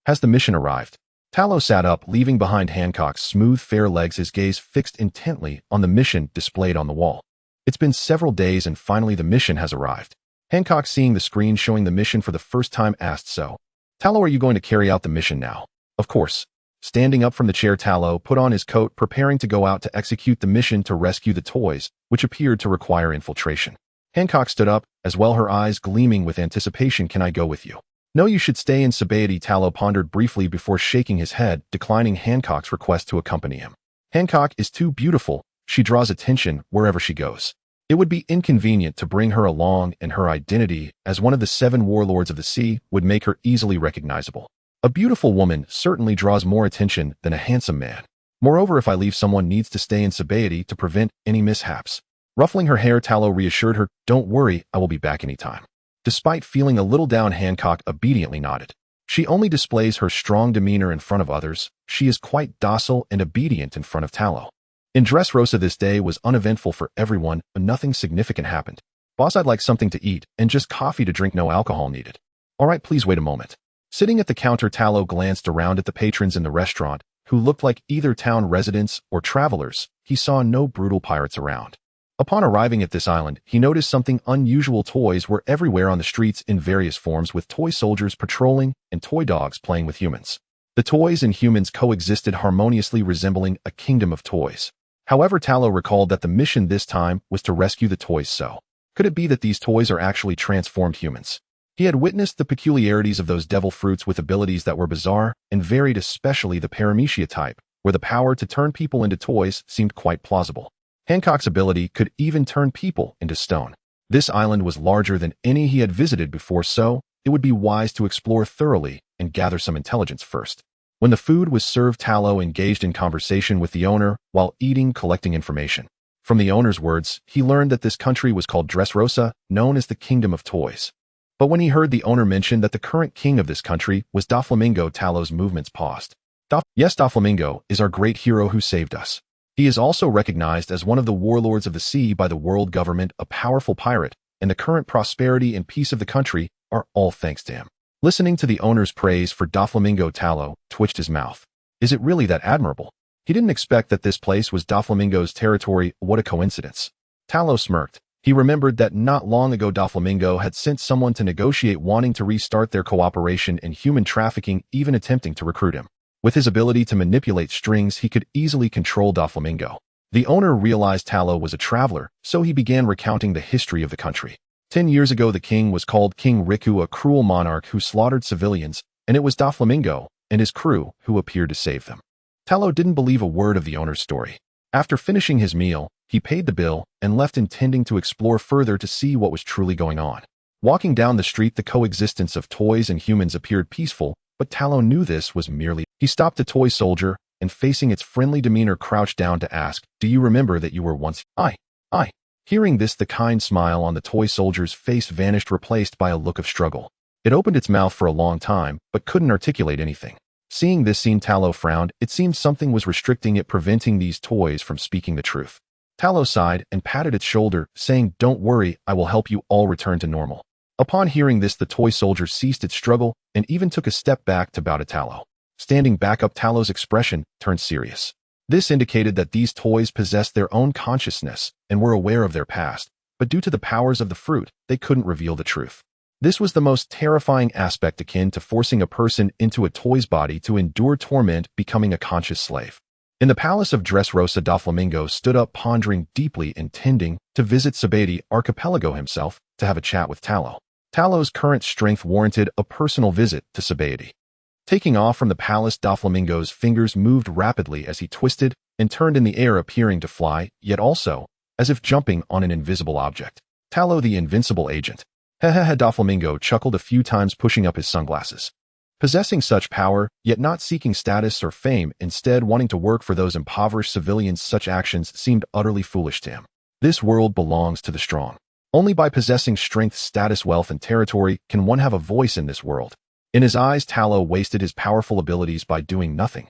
Has the mission arrived? Talo sat up, leaving behind Hancock's smooth, fair legs, his gaze fixed intently on the mission displayed on the wall. It's been several days and finally the mission has arrived. Hancock, seeing the screen showing the mission for the first time, asked, "So, Talo, are you going to carry out the mission now?" "Of course." Standing up from the chair, Talo put on his coat, preparing to go out to execute the mission to rescue the toys, which appeared to require infiltration. Hancock stood up, as well, her eyes gleaming with anticipation. "Can I go with you?" "No, you should stay in Sabaody." Talo pondered briefly before shaking his head, declining Hancock's request to accompany him. Hancock is too beautiful. She draws attention wherever she goes. It would be inconvenient to bring her along, and her identity as one of the 7 warlords of the sea would make her easily recognizable. A beautiful woman certainly draws more attention than a handsome man. Moreover, if I leave, someone needs to stay in Sabaody to prevent any mishaps. Ruffling her hair, Talo reassured her, "Don't worry, I will be back anytime." Despite feeling a little down, Hancock obediently nodded. She only displays her strong demeanor in front of others. She is quite docile and obedient in front of Talo. In Dressrosa, this day was uneventful for everyone, but nothing significant happened. "Boss, I'd like something to eat, and just coffee to drink, no alcohol needed." "All right, please wait a moment." Sitting at the counter, Talo glanced around at the patrons in the restaurant, who looked like either town residents or travelers. He saw no brutal pirates around. Upon arriving at this island, he noticed something unusual. Toys were everywhere on the streets in various forms, with toy soldiers patrolling and toy dogs playing with humans. The toys and humans coexisted harmoniously, resembling a kingdom of toys. However, Talo recalled that the mission this time was to rescue the toys, so could it be that these toys are actually transformed humans? He had witnessed the peculiarities of those devil fruits with abilities that were bizarre and varied, especially the paramecia type, where the power to turn people into toys seemed quite plausible. Hancock's ability could even turn people into stone. This island was larger than any he had visited before, so it would be wise to explore thoroughly and gather some intelligence first. When the food was served, Talo engaged in conversation with the owner while eating, collecting information. From the owner's words, he learned that this country was called Dressrosa, known as the Kingdom of Toys. But when he heard the owner mention that the current king of this country was Doflamingo, Talo's movements paused. Yes, Doflamingo is our great hero who saved us. He is also recognized as one of the warlords of the sea by the world government, a powerful pirate, and the current prosperity and peace of the country are all thanks to him. Listening to the owner's praise for Doflamingo, Talo twitched his mouth. Is it really that admirable? He didn't expect that this place was Doflamingo's territory. What a coincidence. Talo smirked. He remembered that not long ago Doflamingo had sent someone to negotiate, wanting to restart their cooperation in human trafficking, even attempting to recruit him. With his ability to manipulate strings, he could easily control Doflamingo. The owner realized Talo was a traveler, so he began recounting the history of the country. 10 years ago, the king was called King Riku, a cruel monarch who slaughtered civilians, and it was Doflamingo and his crew who appeared to save them. Talo didn't believe a word of the owner's story. After finishing his meal, he paid the bill and left, intending to explore further to see what was truly going on. Walking down the street, the coexistence of toys and humans appeared peaceful, but Talo knew this was merely. He stopped a toy soldier and, facing its friendly demeanor, crouched down to ask, "Do you remember that you were once?" I. Hearing this, the kind smile on the toy soldier's face vanished, replaced by a look of struggle. It opened its mouth for a long time, but couldn't articulate anything. Seeing this scene, Talo frowned. It seemed something was restricting it, preventing these toys from speaking the truth. Talo sighed and patted its shoulder, saying, "Don't worry, I will help you all return to normal." Upon hearing this, the toy soldier ceased its struggle and even took a step back to bow to Talo. Standing back up, Talo's expression turned serious. This indicated that these toys possessed their own consciousness and were aware of their past, but due to the powers of the fruit, they couldn't reveal the truth. This was the most terrifying aspect, akin to forcing a person into a toy's body to endure torment, becoming a conscious slave. In the palace of Dressrosa, Doflamingo stood up, pondering deeply, intending to visit Sabati Archipelago himself to have a chat with Talo. Talo's current strength warranted a personal visit to Sabati. Taking off from the palace, Doflamingo's fingers moved rapidly as he twisted and turned in the air, appearing to fly, yet also as if jumping on an invisible object. Talo, the invincible agent. Hehehe, Doflamingo chuckled a few times, pushing up his sunglasses. Possessing such power, yet not seeking status or fame, instead wanting to work for those impoverished civilians, such actions seemed utterly foolish to him. This world belongs to the strong. Only by possessing strength, status, wealth, and territory can one have a voice in this world. In his eyes, Talo wasted his powerful abilities by doing nothing.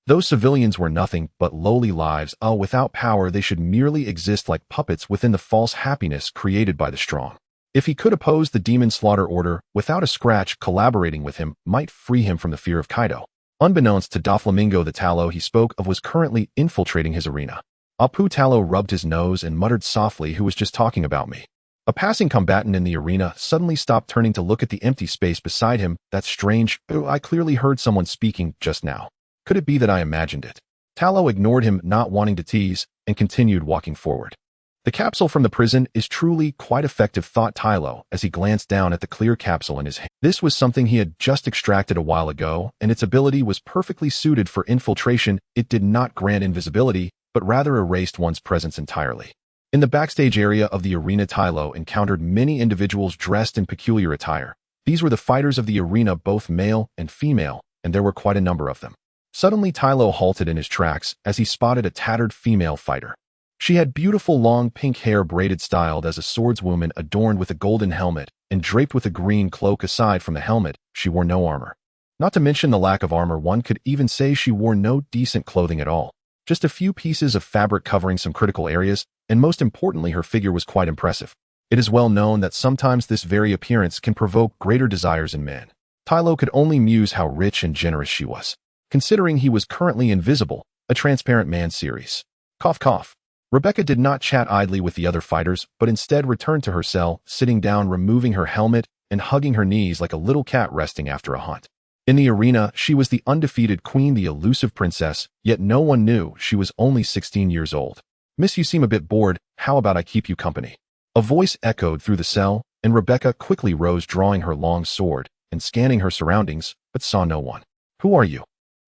Those civilians were nothing but lowly lives. Without power, they should merely exist like puppets within the false happiness created by the strong. If he could oppose the Demon Slaughter Order without a scratch, collaborating with him might free him from the fear of Kaido. Unbeknownst to Doflamingo, the Talo he spoke of was currently infiltrating his arena. Apu Talo rubbed his nose and muttered softly, "Who was just talking about me?" A passing combatant in the arena suddenly stopped, turning to look at the empty space beside him. "That's strange. I clearly heard someone speaking just now. Could it be that I imagined it?" Talo ignored him, not wanting to tease, and continued walking forward. The capsule from the prison is truly quite effective, thought Talo as he glanced down at the clear capsule in his hand. This was something he had just extracted a while ago, and its ability was perfectly suited for infiltration. It did not grant invisibility, but rather erased one's presence entirely. In the backstage area of the arena, Talo encountered many individuals dressed in peculiar attire. These were the fighters of the arena, both male and female, and there were quite a number of them. Suddenly, Talo halted in his tracks as he spotted a tattered female fighter. She had beautiful long pink hair braided, styled as a swordswoman, adorned with a golden helmet and draped with a green cloak. Aside from the helmet, she wore no armor. Not to mention the lack of armor, one could even say she wore no decent clothing at all. Just a few pieces of fabric covering some critical areas, and most importantly, her figure was quite impressive. It is well known that sometimes this very appearance can provoke greater desires in men. Talo could only muse how rich and generous she was, considering he was currently invisible, a transparent man series. Cough, cough. Rebecca did not chat idly with the other fighters, but instead returned to her cell, sitting down, removing her helmet, and hugging her knees like a little cat resting after a hunt. In the arena, she was the undefeated queen, the elusive princess, yet no one knew she was only 16 years old. "Miss, you seem a bit bored. How about I keep you company?" A voice echoed through the cell, and Rebecca quickly rose, drawing her long sword and scanning her surroundings, but saw no one. "Who are you?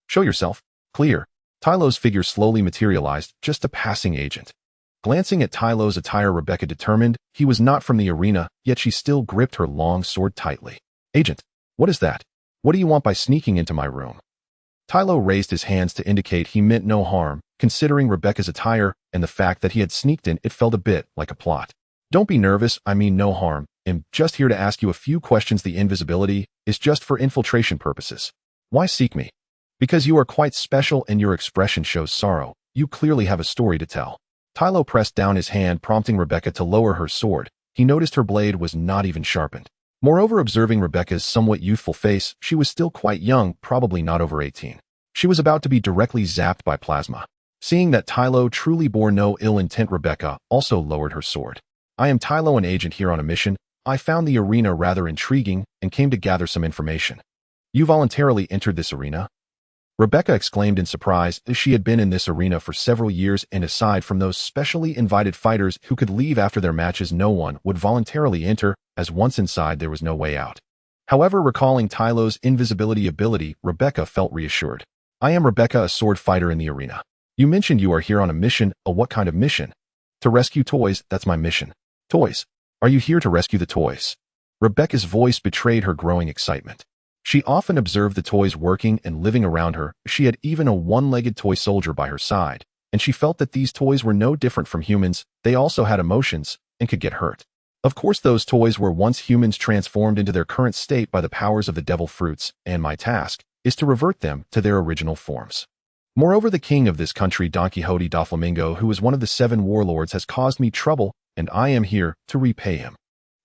Show yourself." "Clear." Talo's figure slowly materialized, just a passing agent. Glancing at Talo's attire, Rebecca determined he was not from the arena, yet she still gripped her long sword tightly. "Agent, what is that? What do you want by sneaking into my room?" Talo raised his hands to indicate he meant no harm, considering Rebecca's attire and the fact that he had sneaked in. It felt a bit like a plot. "Don't be nervous, I mean no harm. I'm just here to ask you a few questions. The invisibility is just for infiltration purposes." "Why seek me?" "Because you are quite special and your expression shows sorrow. You clearly have a story to tell." Talo pressed down his hand, prompting Rebecca to lower her sword. He noticed her blade was not even sharpened. Moreover, observing Rebecca's somewhat youthful face, she was still quite young, probably not over 18. She was about to be directly zapped by plasma. Seeing that Talo truly bore no ill intent, Rebecca also lowered her sword. "I am Talo, an agent here on a mission. I found the arena rather intriguing and came to gather some information." "You voluntarily entered this arena?" Rebecca exclaimed in surprise, as she had been in this arena for several years, and aside from those specially invited fighters who could leave after their matches, no one would voluntarily enter, as once inside there was no way out. However, recalling Talo's invisibility ability, Rebecca felt reassured. "I am Rebecca, a sword fighter in the arena. You mentioned you are here on a mission. What kind of mission?" "To rescue toys, that's my mission." "Toys? Are you here to rescue the toys?" Rebecca's voice betrayed her growing excitement. She often observed the toys working and living around her. She had even a one-legged toy soldier by her side, and she felt that these toys were no different from humans. They also had emotions and could get hurt. Of course, those toys were once humans transformed into their current state by the powers of the devil fruits, and my task is to revert them to their original forms. Moreover, the king of this country, Don Quixote Doflamingo, who is one of the 7 warlords, has caused me trouble, and I am here to repay him.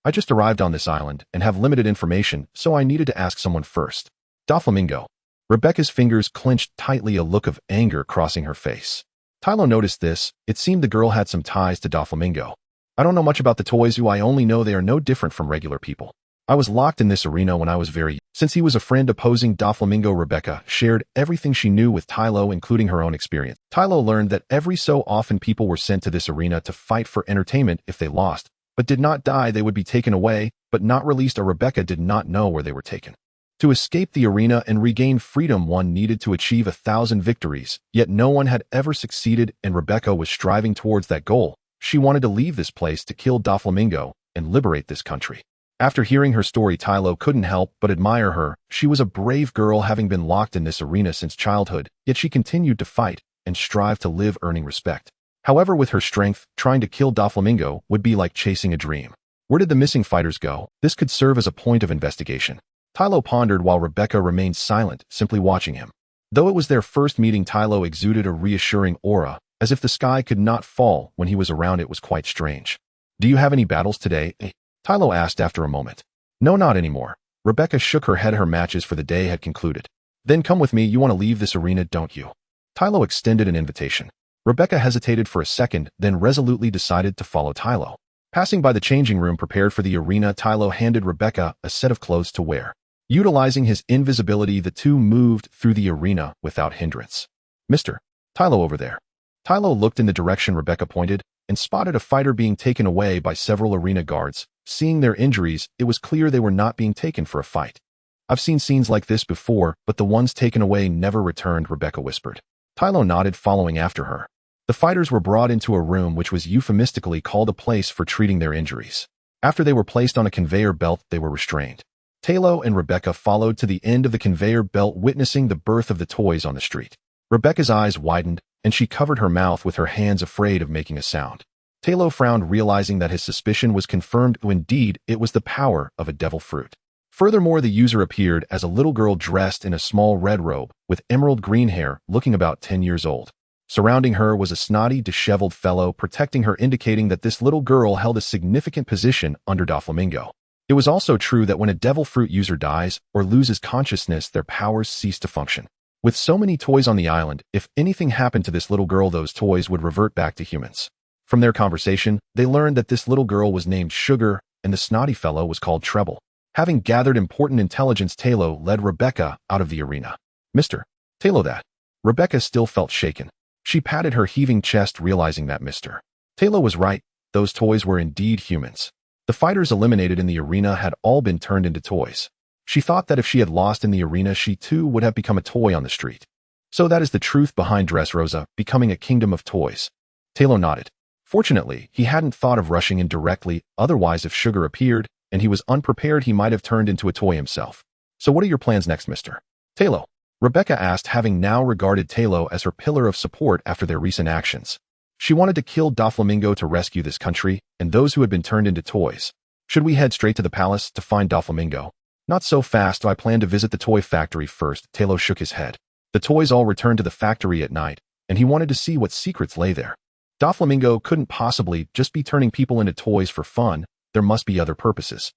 I just arrived on this island and have limited information, so I needed to ask someone first. Doflamingo. Rebecca's fingers clenched tightly, a look of anger crossing her face. Talo noticed this. It seemed the girl had some ties to Doflamingo. "I don't know much about the toys. I only know they are no different from regular people." I was locked in this arena when I was very young. Since he was a friend opposing Doflamingo, Rebecca shared everything she knew with Tylo, including her own experience. Tylo learned that every so often people were sent to this arena to fight for entertainment. If they lost, but did not die, they would be taken away, but not released, or Rebecca did not know where they were taken. To escape the arena and regain freedom, one needed to achieve 1,000 victories, yet no one had ever succeeded, and Rebecca was striving towards that goal. She wanted to leave this place to kill Doflamingo and liberate this country. After hearing her story, Tylo couldn't help but admire her. She was a brave girl, having been locked in this arena since childhood, yet she continued to fight and strive to live, earning respect. However, with her strength, trying to kill Doflamingo would be like chasing a dream. Where did the missing fighters go? This could serve as a point of investigation. Tylo pondered while Rebecca remained silent, simply watching him. Though it was their first meeting, Tylo exuded a reassuring aura, as if the sky could not fall when he was around. It was quite strange. Do you have any battles today? Tylo asked after a moment. No, not anymore. Rebecca shook her head. Her matches for the day had concluded. Then come with me. You want to leave this arena, don't you? Tylo extended an invitation. Rebecca hesitated for a second, then resolutely decided to follow Tylo. Passing by the changing room prepared for the arena, Tylo handed Rebecca a set of clothes to wear. Utilizing his invisibility, the two moved through the arena without hindrance. Mr. Tylo, over there. Tylo looked in the direction Rebecca pointed and spotted a fighter being taken away by several arena guards. Seeing their injuries, it was clear they were not being taken for a fight. I've seen scenes like this before, but the ones taken away never returned, Rebecca whispered. Tylo nodded, following after her. The fighters were brought into a room which was euphemistically called a place for treating their injuries. After they were placed on a conveyor belt, they were restrained. Tylo and Rebecca followed to the end of the conveyor belt, witnessing the birth of the toys on the street. Rebecca's eyes widened, and she covered her mouth with her hands, afraid of making a sound. Tylo frowned, realizing that his suspicion was confirmed. Indeed, it was the power of a devil fruit. Furthermore, the user appeared as a little girl dressed in a small red robe, with emerald green hair, looking about 10 years old. Surrounding her was a snotty, disheveled fellow, protecting her, indicating that this little girl held a significant position under Doflamingo. It was also true that when a devil fruit user dies or loses consciousness, their powers cease to function. With so many toys on the island, if anything happened to this little girl, those toys would revert back to humans. From their conversation, they learned that this little girl was named Sugar, and the snotty fellow was called Treble. Having gathered important intelligence, Tylo led Rebecca out of the arena. Mr. Tylo, that. Rebecca still felt shaken. She patted her heaving chest, realizing that Mr. Tylo was right. Those toys were indeed humans. The fighters eliminated in the arena had all been turned into toys. She thought that if she had lost in the arena, she too would have become a toy on the street. So that is the truth behind Dressrosa becoming a kingdom of toys. Tylo nodded. Fortunately, he hadn't thought of rushing in directly, otherwise if Sugar appeared and he was unprepared, he might have turned into a toy himself. So what are your plans next, Mr. Tylo? Rebecca asked, having now regarded Tylo as her pillar of support after their recent actions. She wanted to kill Doflamingo to rescue this country and those who had been turned into toys. Should we head straight to the palace to find Doflamingo? Not so fast. I plan to visit the toy factory first. Tylo shook his head. The toys all returned to the factory at night, and he wanted to see what secrets lay there. Doflamingo couldn't possibly just be turning people into toys for fun. There must be other purposes.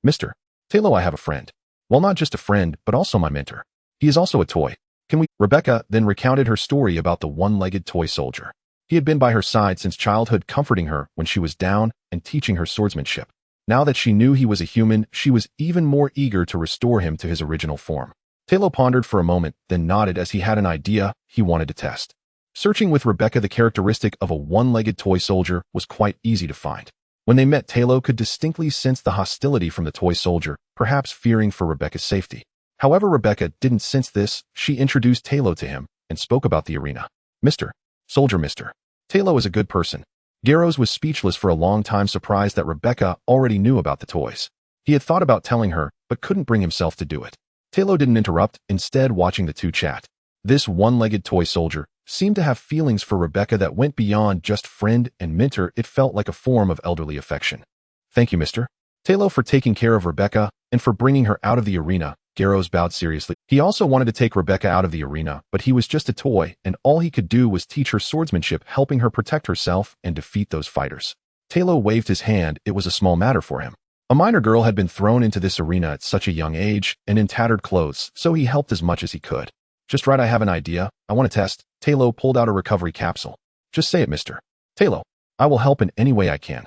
Mr. Tylo, I have a friend. Well, not just a friend, but also my mentor. He is also a toy. Can we? Rebecca then recounted her story about the one-legged toy soldier. He had been by her side since childhood, comforting her when she was down and teaching her swordsmanship. Now that she knew he was a human, she was even more eager to restore him to his original form. Tylo pondered for a moment, then nodded as he had an idea he wanted to test. Searching with Rebecca, the characteristic of a one-legged toy soldier was quite easy to find. When they met, Tylo could distinctly sense the hostility from the toy soldier, perhaps fearing for Rebecca's safety. However, Rebecca didn't sense this. She introduced Tylo to him and spoke about the arena. Mr. Soldier, Mr. Tylo is a good person. Garros was speechless for a long time, surprised that Rebecca already knew about the toys. He had thought about telling her, but couldn't bring himself to do it. Tylo didn't interrupt, instead watching the two chat. This one-legged toy soldier seemed to have feelings for Rebecca that went beyond just friend and mentor. It felt like a form of elderly affection. Thank you, Mr. Tylo, for taking care of Rebecca and for bringing her out of the arena. Garros bowed seriously. He also wanted to take Rebecca out of the arena, but he was just a toy, and all he could do was teach her swordsmanship, helping her protect herself and defeat those fighters. Tylo waved his hand. It was a small matter for him. A minor girl had been thrown into this arena at such a young age and in tattered clothes, so he helped as much as he could. Just right, I have an idea. I want to test. Tylo pulled out a recovery capsule. Just say it, Mr. Tylo. I will help in any way I can.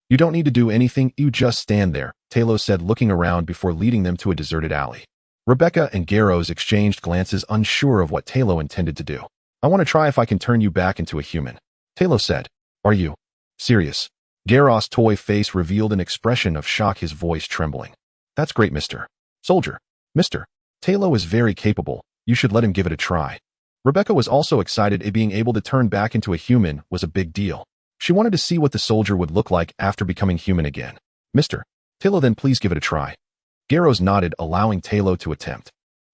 You don't need to do anything, you just stand there, Tero said, looking around before leading them to a deserted alley. Rebecca and Garros exchanged glances, unsure of what Tero intended to do. I want to try if I can turn you back into a human, Tero said. Are you serious? Garros' toy face revealed an expression of shock, his voice trembling. That's great, Mr. Soldier. Mr. Tero is very capable. You should let him give it a try. Rebecca was also excited. Being able to turn back into a human was a big deal. She wanted to see what the soldier would look like after becoming human again. Mr. Tero, then please give it a try. Garros nodded, allowing Tero to attempt.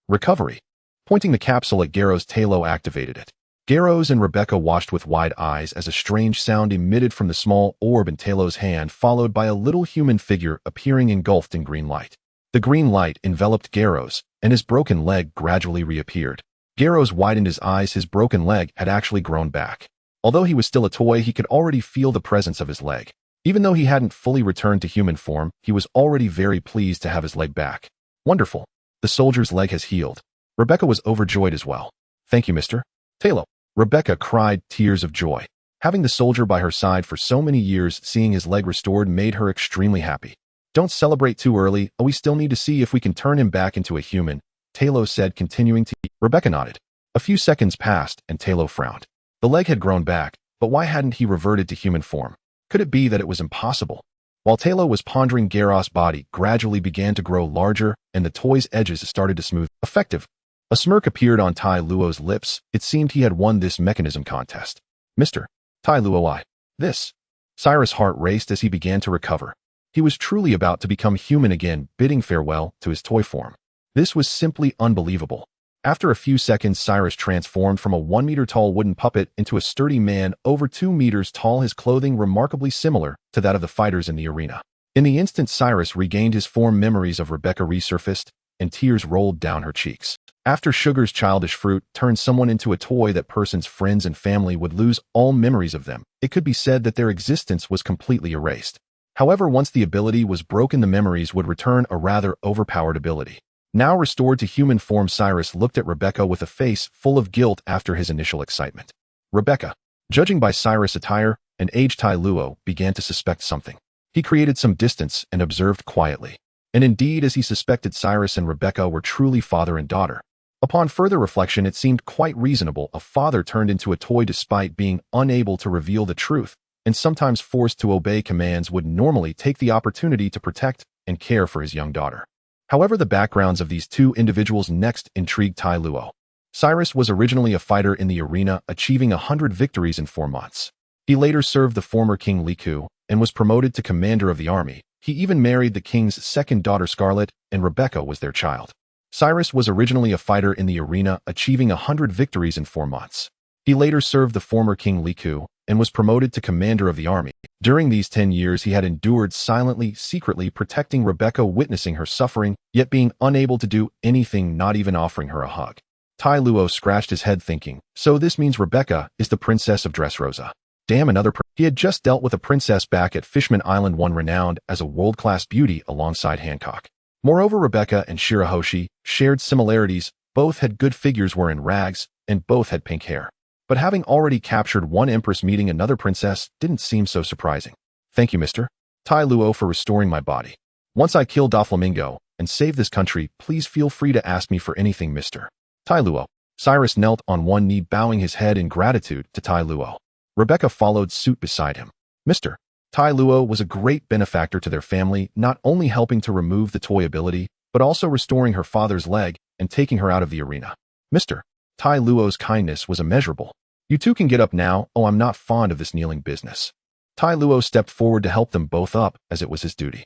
Recovery. Pointing the capsule at Garros, Tero activated it. Garros and Rebecca watched with wide eyes as a strange sound emitted from the small orb in Tero's hand, followed by a little human figure appearing engulfed in green light. The green light enveloped Garros, and his broken leg gradually reappeared. Garros widened his eyes. His broken leg had actually grown back. Although he was still a toy, he could already feel the presence of his leg. Even though he hadn't fully returned to human form, he was already very pleased to have his leg back. Wonderful. The soldier's leg has healed. Rebecca was overjoyed as well. Thank you, Mr. Tero. Rebecca cried, tears of joy. Having the soldier by her side for so many years, seeing his leg restored made her extremely happy. Don't celebrate too early. We still need to see if we can turn him back into a human, Tero said, continuing to eat. Rebecca nodded. A few seconds passed, and Tero frowned. The leg had grown back, but why hadn't he reverted to human form? Could it be that it was impossible? While Tero was pondering, Garros' body gradually began to grow larger, and the toy's edges started to smooth. Effective. A smirk appeared on Tai Luo's lips. It seemed he had won this mechanism contest. Mr. Tai Luo, this. Cyrus' heart raced as he began to recover. He was truly about to become human again, bidding farewell to his toy form. This was simply unbelievable. After a few seconds, Cyrus transformed from a 1-meter-tall wooden puppet into a sturdy man over 2 meters tall, his clothing remarkably similar to that of the fighters in the arena. In the instant Cyrus regained his form, memories of Rebecca resurfaced, and tears rolled down her cheeks. After Sugar's childish fruit turned someone into a toy, that person's friends and family would lose all memories of them. It could be said that their existence was completely erased. However, once the ability was broken, the memories would return, a rather overpowered ability. Now restored to human form, Cyrus looked at Rebecca with a face full of guilt after his initial excitement. Rebecca, judging by Cyrus' attire and age, Tai Luo began to suspect something. He created some distance and observed quietly. And indeed, as he suspected, Cyrus and Rebecca were truly father and daughter. Upon further reflection, it seemed quite reasonable. A father turned into a toy despite being unable to reveal the truth, and sometimes forced to obey commands, would normally take the opportunity to protect and care for his young daughter. However, the backgrounds of these two individuals next intrigued Tai Luo. Cyrus was originally a fighter in the arena, achieving 100 victories in 4 months. He later served the former King Li Ku and was promoted to commander of the army. He even married the king's second daughter Scarlet, and Rebecca was their child. Cyrus was originally a fighter in the arena, achieving 100 victories in 4 months. He later served the former King Li Ku and was promoted to commander of the army. During these 10 years, he had endured silently, secretly protecting Rebecca, witnessing her suffering, yet being unable to do anything, not even offering her a hug. Tai Luo scratched his head, thinking, so this means Rebecca is the princess of Dressrosa. Damn, he had just dealt with a princess back at Fishman Island, one renowned as a world-class beauty alongside Hancock. Moreover, Rebecca and Shirahoshi shared similarities. Both had good figures, were in rags, and both had pink hair. But having already captured one empress, meeting another princess didn't seem so surprising. Thank you, Mr. Tai Luo, for restoring my body. Once I kill Doflamingo and save this country, please feel free to ask me for anything, Mr. Tai Luo. Cyrus knelt on one knee, bowing his head in gratitude to Tai Luo. Rebecca followed suit beside him. Mr. Tai Luo was a great benefactor to their family, not only helping to remove the toy ability, but also restoring her father's leg and taking her out of the arena. Mr. Tai Luo's kindness was immeasurable. You two can get up now. Oh, I'm not fond of this kneeling business. Tai Luo stepped forward to help them both up, as it was his duty.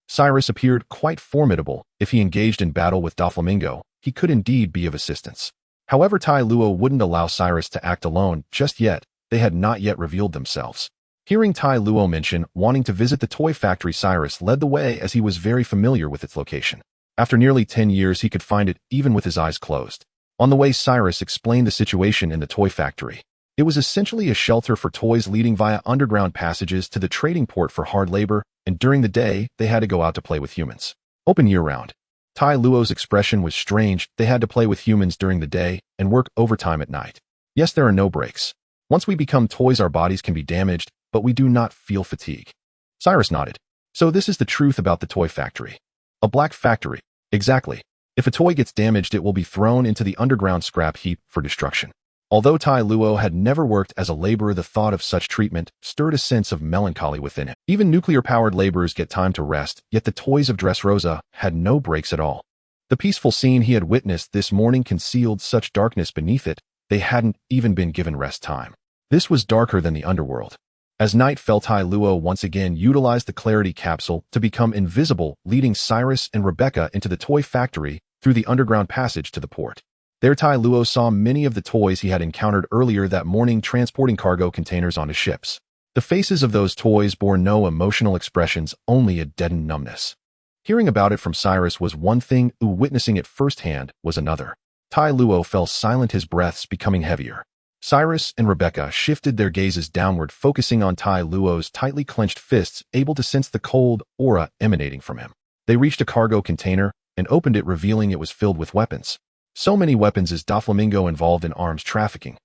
Cyrus appeared quite formidable. If he engaged in battle with Doflamingo, he could indeed be of assistance. However, Tai Luo wouldn't allow Cyrus to act alone just yet. They had not yet revealed themselves. Hearing Tai Luo mention wanting to visit the toy factory, Cyrus led the way, as he was very familiar with its location. After nearly 10 years, he could find it even with his eyes closed. On the way, Cyrus explained the situation in the toy factory. It was essentially a shelter for toys leading via underground passages to the trading port for hard labor, and during the day, they had to go out to play with humans. Open year-round. Tai Luo's expression was strange. They had to play with humans during the day and work overtime at night. Yes, there are no breaks. Once we become toys, our bodies can be damaged, but we do not feel fatigue. Cyrus nodded. So this is the truth about the toy factory. A black factory. Exactly. If a toy gets damaged, it will be thrown into the underground scrap heap for destruction. Although Tai Luo had never worked as a laborer, the thought of such treatment stirred a sense of melancholy within him. Even nuclear-powered laborers get time to rest, yet the toys of Dressrosa had no breaks at all. The peaceful scene he had witnessed this morning concealed such darkness beneath it, they hadn't even been given rest time. This was darker than the underworld. As night fell, Tai Luo once again utilized the clarity capsule to become invisible, leading Cyrus and Rebecca into the toy factory through the underground passage to the port. There Tai Luo saw many of the toys he had encountered earlier that morning, transporting cargo containers onto ships. The faces of those toys bore no emotional expressions, only a deadened numbness. Hearing about it from Cyrus was one thing, witnessing it firsthand was another. Tai Luo fell silent, his breaths becoming heavier. Cyrus and Rebecca shifted their gazes downward, focusing on Tai Luo's tightly clenched fists, able to sense the cold aura emanating from him. They reached a cargo container and opened it, revealing it was filled with weapons. So many weapons. Is Doflamingo involved in arms trafficking?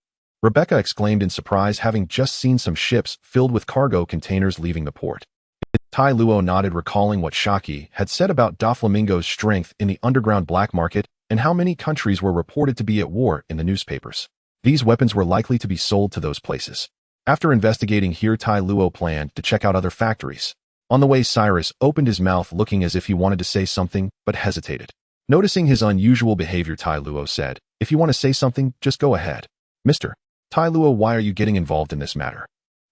Rebecca exclaimed in surprise, having just seen some ships filled with cargo containers leaving the port. Tai Luo nodded, recalling what Shaki had said about Doflamingo's strength in the underground black market and how many countries were reported to be at war in the newspapers. These weapons were likely to be sold to those places. After investigating here, Tai Luo planned to check out other factories. On the way, Cyrus opened his mouth, looking as if he wanted to say something, but hesitated. Noticing his unusual behavior, Tai Luo said, "If you want to say something, just go ahead." "Mr. Tai Luo, why are you getting involved in this matter?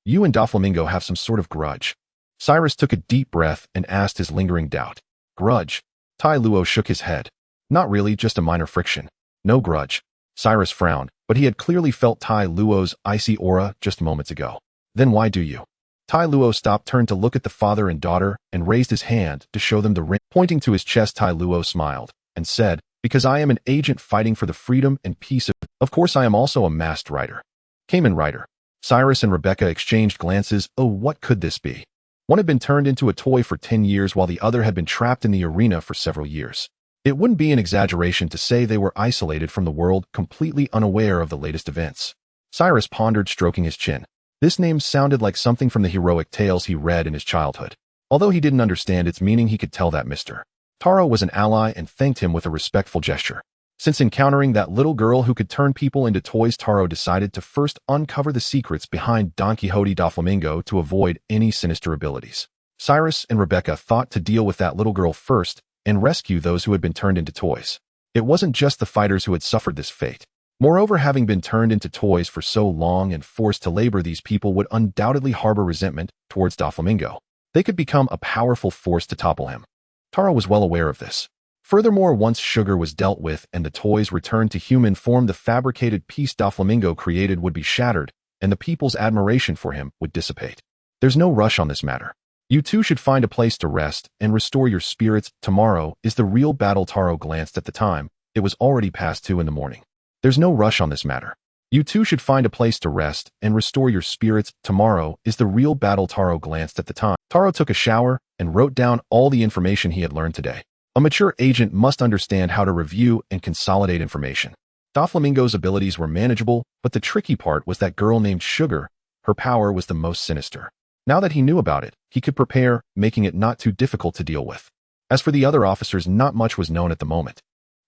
You and Doflamingo have some sort of grudge." Cyrus took a deep breath and asked his lingering doubt. "Grudge?" Tai Luo shook his head. "Not really, just a minor friction." "No grudge." Cyrus frowned, but he had clearly felt Tai Luo's icy aura just moments ago. "Then why do you?" Tai Luo stopped, turned to look at the father and daughter, and raised his hand to show them the ring. Pointing to his chest, Tai Luo smiled and said, "Because I am an agent fighting for the freedom and peace of... Of course, I am also a masked rider. Kamen Rider." Cyrus and Rebecca exchanged glances. Oh, what could this be? One had been turned into a toy for 10 years while the other had been trapped in the arena for several years. It wouldn't be an exaggeration to say they were isolated from the world, completely unaware of the latest events. Cyrus pondered, stroking his chin. This name sounded like something from the heroic tales he read in his childhood. Although he didn't understand its meaning, he could tell that Mr. Tero was an ally and thanked him with a respectful gesture. Since encountering that little girl who could turn people into toys, Tero decided to first uncover the secrets behind Don Quixote Doflamingo to avoid any sinister abilities. Cyrus and Rebecca thought to deal with that little girl first and rescue those who had been turned into toys. It wasn't just the fighters who had suffered this fate. Moreover, having been turned into toys for so long and forced to labor, these people would undoubtedly harbor resentment towards Doflamingo. They could become a powerful force to topple him. Tero was well aware of this. Furthermore, once Sugar was dealt with and the toys returned to human form, the fabricated peace Doflamingo created would be shattered, and the people's admiration for him would dissipate. There's no rush on this matter. You two should find a place to rest and restore your spirits. Tomorrow is the real battle. Tero glanced at the time. It was already past 2 in the morning. There's no rush on this matter. You two should find a place to rest and restore your spirits. Tomorrow is the real battle. Tero glanced at the time. Tero took a shower and wrote down all the information he had learned today. A mature agent must understand how to review and consolidate information. Doflamingo's abilities were manageable, but the tricky part was that girl named Sugar. Her power was the most sinister. Now that he knew about it, he could prepare, making it not too difficult to deal with. As for the other officers, not much was known at the moment.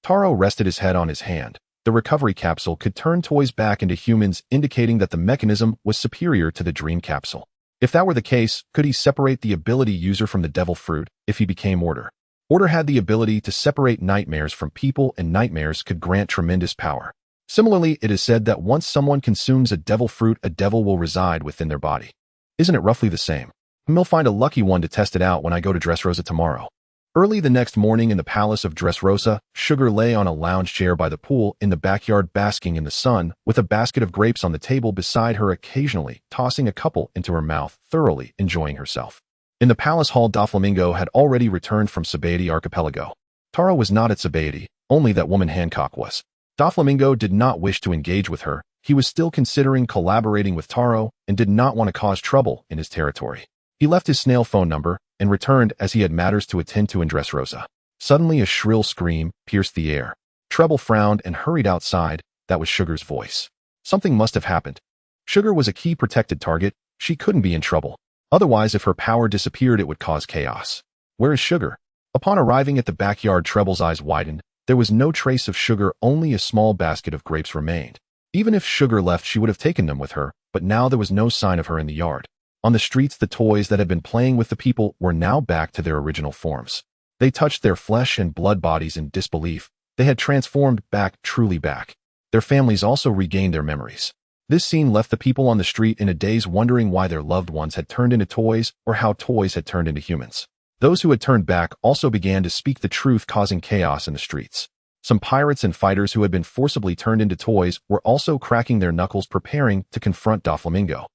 Tero rested his head on his hand. The recovery capsule could turn toys back into humans, indicating that the mechanism was superior to the dream capsule. If that were the case, could he separate the ability user from the devil fruit if he became Order? Order had the ability to separate nightmares from people, and nightmares could grant tremendous power. Similarly, it is said that once someone consumes a devil fruit, a devil will reside within their body. Isn't it roughly the same? I'll find a lucky one to test it out when I go to Dressrosa tomorrow. Early the next morning in the palace of Dressrosa, Sugar lay on a lounge chair by the pool in the backyard, basking in the sun, with a basket of grapes on the table beside her, occasionally tossing a couple into her mouth, thoroughly enjoying herself. In the palace hall, Doflamingo had already returned from Sabaody Archipelago. Tero was not at Sabaody, only that woman Hancock was. Doflamingo did not wish to engage with her. He was still considering collaborating with Tero and did not want to cause trouble in his territory. He left his snail phone number and returned as he had matters to attend to in Dressrosa. Suddenly a shrill scream pierced the air. Treble frowned and hurried outside. That was Sugar's voice. Something must have happened. Sugar was a key protected target. She couldn't be in trouble. Otherwise, if her power disappeared, it would cause chaos. Where is Sugar? Upon arriving at the backyard, Treble's eyes widened. There was no trace of Sugar, only a small basket of grapes remained. Even if Sugar left, she would have taken them with her, but now there was no sign of her in the yard. On the streets, the toys that had been playing with the people were now back to their original forms. They touched their flesh and blood bodies in disbelief. They had transformed back, truly back. Their families also regained their memories. This scene left the people on the street in a daze, wondering why their loved ones had turned into toys or how toys had turned into humans. Those who had turned back also began to speak the truth, causing chaos in the streets. Some pirates and fighters who had been forcibly turned into toys were also cracking their knuckles, preparing to confront Doflamingo.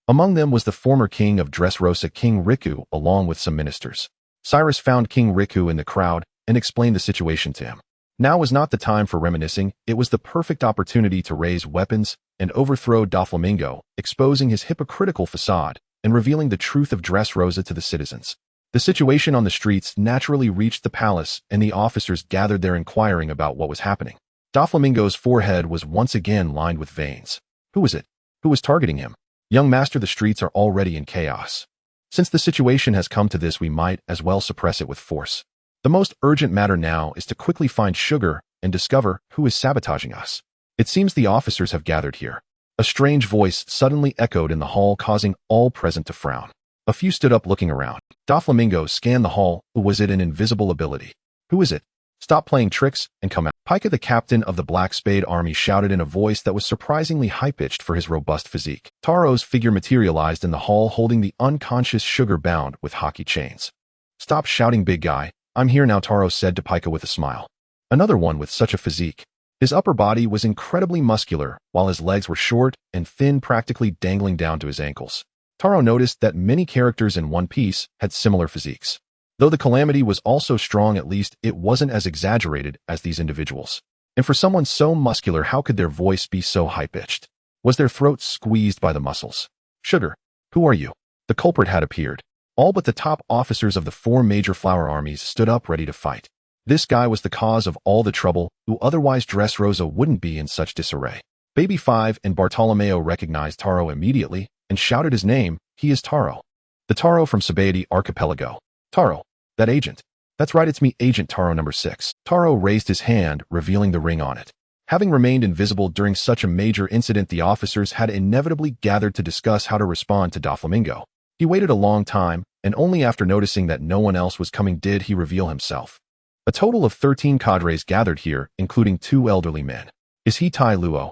Among them was the former king of Dressrosa, King Riku, along with some ministers. Cyrus found King Riku in the crowd and explained the situation to him. Now was not the time for reminiscing. It was the perfect opportunity to raise weapons and overthrow Doflamingo, exposing his hypocritical facade and revealing the truth of Dressrosa to the citizens. The situation on the streets naturally reached the palace, and the officers gathered there inquiring about what was happening. Doflamingo's forehead was once again lined with veins. Who was it? Who was targeting him? Young master, the streets are already in chaos. Since the situation has come to this, we might as well suppress it with force. The most urgent matter now is to quickly find Sugar and discover who is sabotaging us. It seems the officers have gathered here. A strange voice suddenly echoed in the hall, causing all present to frown. A few stood up, looking around. Doflamingo scanned the hall. Was it an invisible ability? Who is it? Stop playing tricks and come out. Pika, the captain of the Black Spade army, shouted in a voice that was surprisingly high-pitched for his robust physique. Taro's figure materialized in the hall, holding the unconscious Sugar bound with hockey chains. Stop shouting, big guy. I'm here now, Tero said to Pika with a smile. Another one with such a physique. His upper body was incredibly muscular, while his legs were short and thin, practically dangling down to his ankles. Tero noticed that many characters in One Piece had similar physiques. Though the Calamity was also strong, at least it wasn't as exaggerated as these individuals. And for someone so muscular, how could their voice be so high-pitched? Was their throat squeezed by the muscles? Sugar, who are you? The culprit had appeared. All but the top officers of the 4 major flower armies stood up ready to fight. This guy was the cause of all the trouble, who otherwise Dressrosa wouldn't be in such disarray. Baby 5 and Bartolomeo recognized Tero immediately and shouted his name. He is Tero. The Tero from Sabaody Archipelago. Tero, that agent. That's right, it's me, Agent Tero number 6. Tero raised his hand, revealing the ring on it. Having remained invisible during such a major incident, the officers had inevitably gathered to discuss how to respond to Doflamingo. He waited a long time, and only after noticing that no one else was coming did he reveal himself. A total of 13 cadres gathered here, including 2 elderly men. Is he Tai Luo?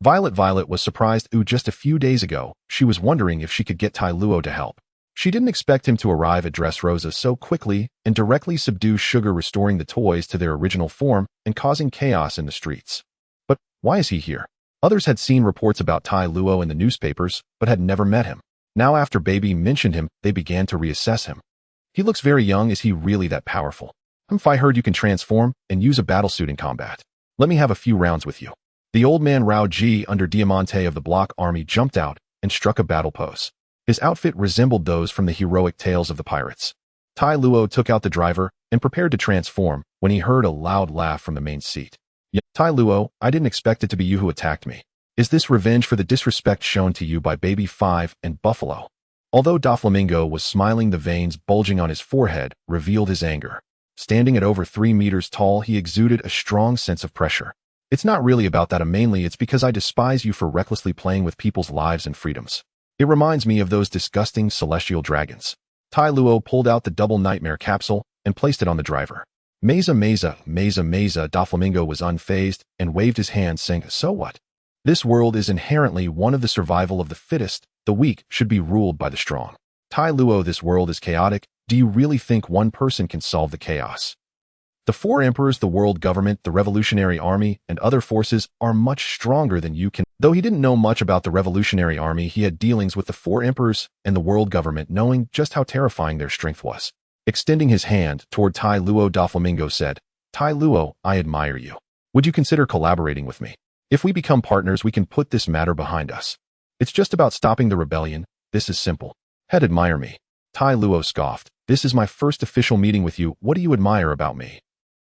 Violet was surprised. Just a few days ago, she was wondering if she could get Tai Luo to help. She didn't expect him to arrive at Dressrosa so quickly and directly subdue Sugar, restoring the toys to their original form and causing chaos in the streets. But why is he here? Others had seen reports about Tai Luo in the newspapers, but had never met him. Now, after Baby mentioned him, they began to reassess him. He looks very young. Is he really that powerful? I heard you can transform and use a battlesuit in combat. Let me have a few rounds with you. The old man Rao Ji under Diamante of the Block Army jumped out and struck a battle pose. His outfit resembled those from the heroic tales of the pirates. Tai Luo took out the driver and prepared to transform when he heard a loud laugh from the main seat. Yeah, Tai Luo, I didn't expect it to be you who attacked me. Is this revenge for the disrespect shown to you by Baby 5 and Buffalo? Although Doflamingo was smiling, the veins bulging on his forehead revealed his anger. Standing at over 3 meters tall, he exuded a strong sense of pressure. It's not really about that, mainly it's because I despise you for recklessly playing with people's lives and freedoms. It reminds me of those disgusting celestial dragons. Tai Luo pulled out the double nightmare capsule and placed it on the driver. Meza, Doflamingo was unfazed and waved his hand, saying, so what? This world is inherently one of the survival of the fittest. The weak should be ruled by the strong. Tai Luo, this world is chaotic. Do you really think one person can solve the chaos? The 4 emperors, the world government, the revolutionary army, and other forces are much stronger than you can. Though he didn't know much about the revolutionary army, he had dealings with the 4 emperors and the world government, knowing just how terrifying their strength was. Extending his hand toward Tai Luo, Doflamingo said, Tai Luo, I admire you. Would you consider collaborating with me? If we become partners, we can put this matter behind us. It's just about stopping the rebellion. This is simple. Head, admire me. Tai Luo scoffed. This is my first official meeting with you. What do you admire about me?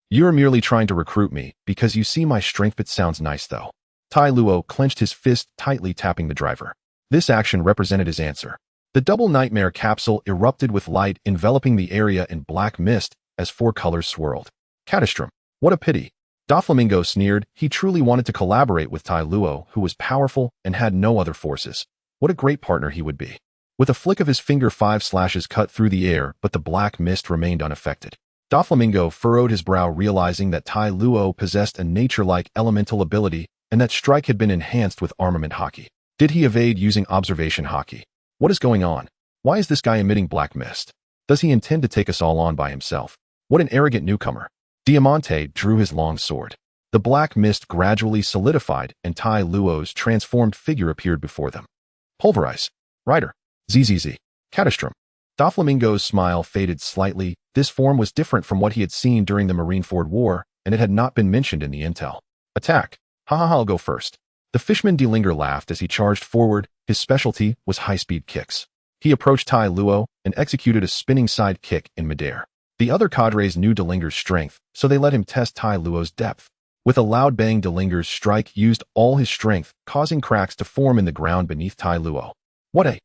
You're merely trying to recruit me because you see my strength. It sounds nice though. Tai Luo clenched his fist tightly, tapping the driver. This action represented his answer. The double nightmare capsule erupted with light, enveloping the area in black mist as four colors swirled. Catastrophe. What a pity. Doflamingo sneered. He truly wanted to collaborate with Tai Luo, who was powerful and had no other forces. What a great partner he would be. With a flick of his finger, 5 slashes cut through the air, but the black mist remained unaffected. Doflamingo furrowed his brow, realizing that Tai Luo possessed a nature-like elemental ability and that strike had been enhanced with armament haki. Did he evade using observation haki? What is going on? Why is this guy emitting black mist? Does he intend to take us all on by himself? What an arrogant newcomer. Diamante drew his long sword. The black mist gradually solidified and Tai Luo's transformed figure appeared before them. Pulverize. Rider. ZZZ. Catastrophe. Doflamingo's smile faded slightly. This form was different from what he had seen during the Marineford War, and it had not been mentioned in the intel. Attack. I'll go first. The fishman Delinger laughed as he charged forward. His specialty was high-speed kicks. He approached Tai Luo and executed a spinning side kick in midair. The other cadres knew Delinger's strength, so they let him test Tai Luo's depth. With a loud bang, Delinger's strike used all his strength, causing cracks to form in the ground beneath Tai Luo. What a...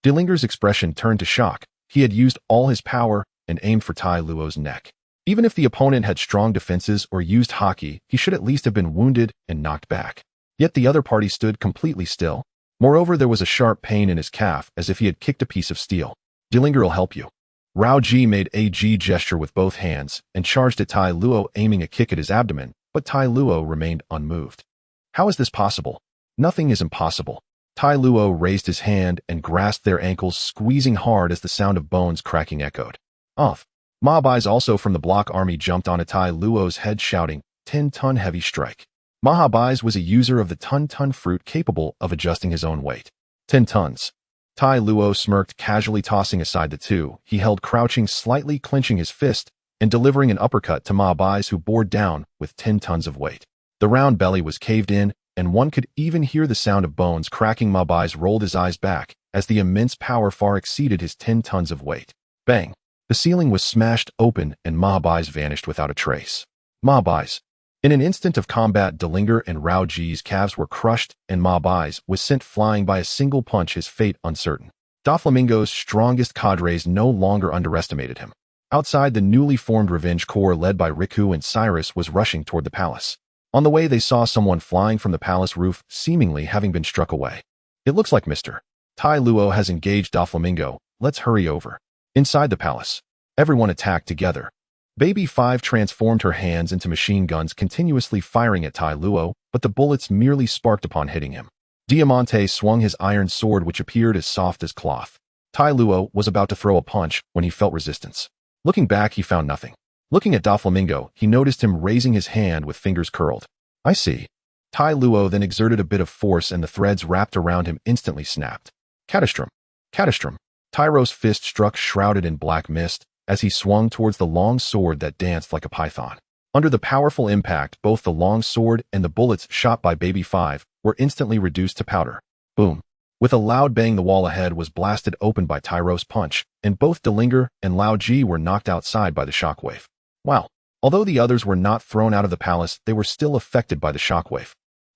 Delinger's expression turned to shock. He had used all his power and aimed for Tai Luo's neck. Even if the opponent had strong defenses or used haki, he should at least have been wounded and knocked back. Yet the other party stood completely still. Moreover, there was a sharp pain in his calf, as if he had kicked a piece of steel. Delinger will help you. Rao Ji made a G gesture with both hands and charged at Tai Luo, aiming a kick at his abdomen, but Tai Luo remained unmoved. How is this possible? Nothing is impossible. Tai Luo raised his hand and grasped their ankles, squeezing hard as the sound of bones cracking echoed. Off. Mob Eyes, also from the block army, jumped onto Tai Luo's head, shouting, 10-ton heavy strike. Mahabais was a user of the ton-ton fruit capable of adjusting his own weight. 10 tons. Tai Luo smirked, casually tossing aside the two. He held crouching, slightly clenching his fist and delivering an uppercut to Mahabais, who bore down with 10 tons of weight. The round belly was caved in, and one could even hear the sound of bones cracking. Mahabais rolled his eyes back as the immense power far exceeded his 10 tons of weight. Bang! The ceiling was smashed open and Mahabais vanished without a trace. Mahabais. In an instant of combat, Delinger and Rao Ji's calves were crushed, and Mahabais was sent flying by a single punch, his fate uncertain. Doflamingo's strongest cadres no longer underestimated him. Outside, the newly formed Revenge Corps led by Riku and Cyrus was rushing toward the palace. On the way, they saw someone flying from the palace roof, seemingly having been struck away. It looks like Mr. Tai Luo has engaged Doflamingo. Let's hurry over. Inside the palace, everyone attacked together. Baby 5 transformed her hands into machine guns, continuously firing at Tai Luo, but the bullets merely sparked upon hitting him. Diamante swung his iron sword, which appeared as soft as cloth. Tai Luo was about to throw a punch when he felt resistance. Looking back, he found nothing. Looking at Doflamingo, he noticed him raising his hand with fingers curled. I see. Tai Luo then exerted a bit of force, and the threads wrapped around him instantly snapped. Catastrophe. Catastrophe. Tero's fist struck, shrouded in black mist, as he swung towards the long sword that danced like a python. Under the powerful impact, both the long sword and the bullets shot by Baby 5 were instantly reduced to powder. Boom. With a loud bang, the wall ahead was blasted open by Tero's punch, and both Delinger and Lao Ji were knocked outside by the shockwave. Wow. Although the others were not thrown out of the palace, they were still affected by the shockwave.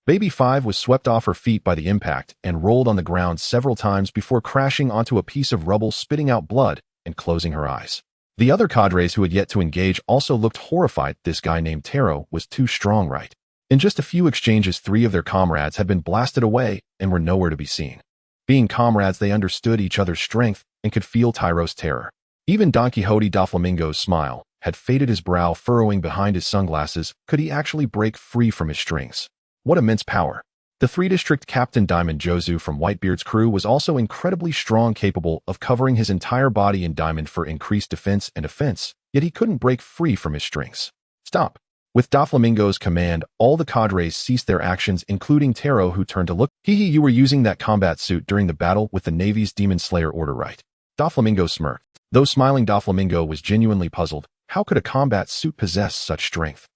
Baby 5 was swept off her feet by the impact and rolled on the ground several times before crashing onto a piece of rubble, spitting out blood and closing her eyes. The other cadres who had yet to engage also looked horrified. This guy named Tero was too strong, right? In just a few exchanges, 3 of their comrades had been blasted away and were nowhere to be seen. Being comrades, they understood each other's strength and could feel Tero's terror. Even Don Quixote Doflamingo's smile had faded, his brow furrowing behind his sunglasses. Could he actually break free from his strings? What immense power! The 3-district Captain Diamond Jozu from Whitebeard's crew was also incredibly strong, capable of covering his entire body in diamond for increased defense and offense, yet he couldn't break free from his strings. Stop! With Doflamingo's command, all the cadres ceased their actions, including Tero, who turned to look. You were using that combat suit during the battle with the Navy's Demon Slayer order, right? Doflamingo smirked. Though smiling, Doflamingo was genuinely puzzled. How could a combat suit possess such strength?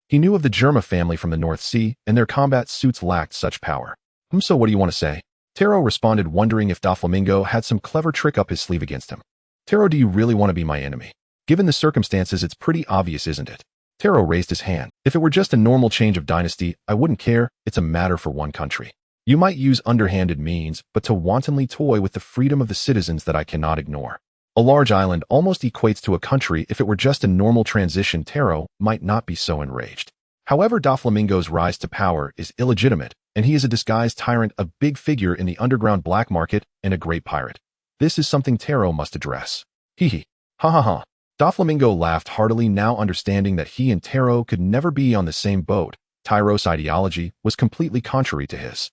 He knew of the Germa family from the North Sea, and their combat suits lacked such power. So what do you want to say? Tero responded, wondering if Doflamingo had some clever trick up his sleeve against him. Tero, do you really want to be my enemy? Given the circumstances, it's pretty obvious, isn't it? Tero raised his hand. If it were just a normal change of dynasty, I wouldn't care. It's a matter for one country. You might use underhanded means, but to wantonly toy with the freedom of the citizens that I cannot ignore. A large island almost equates to a country. If it were just a normal transition, Tero might not be so enraged. However, Doflamingo's rise to power is illegitimate, and he is a disguised tyrant, a big figure in the underground black market, and a great pirate. This is something Tero must address. Hee hee. Ha ha ha. Doflamingo laughed heartily, now understanding that he and Tero could never be on the same boat. Tero's ideology was completely contrary to his.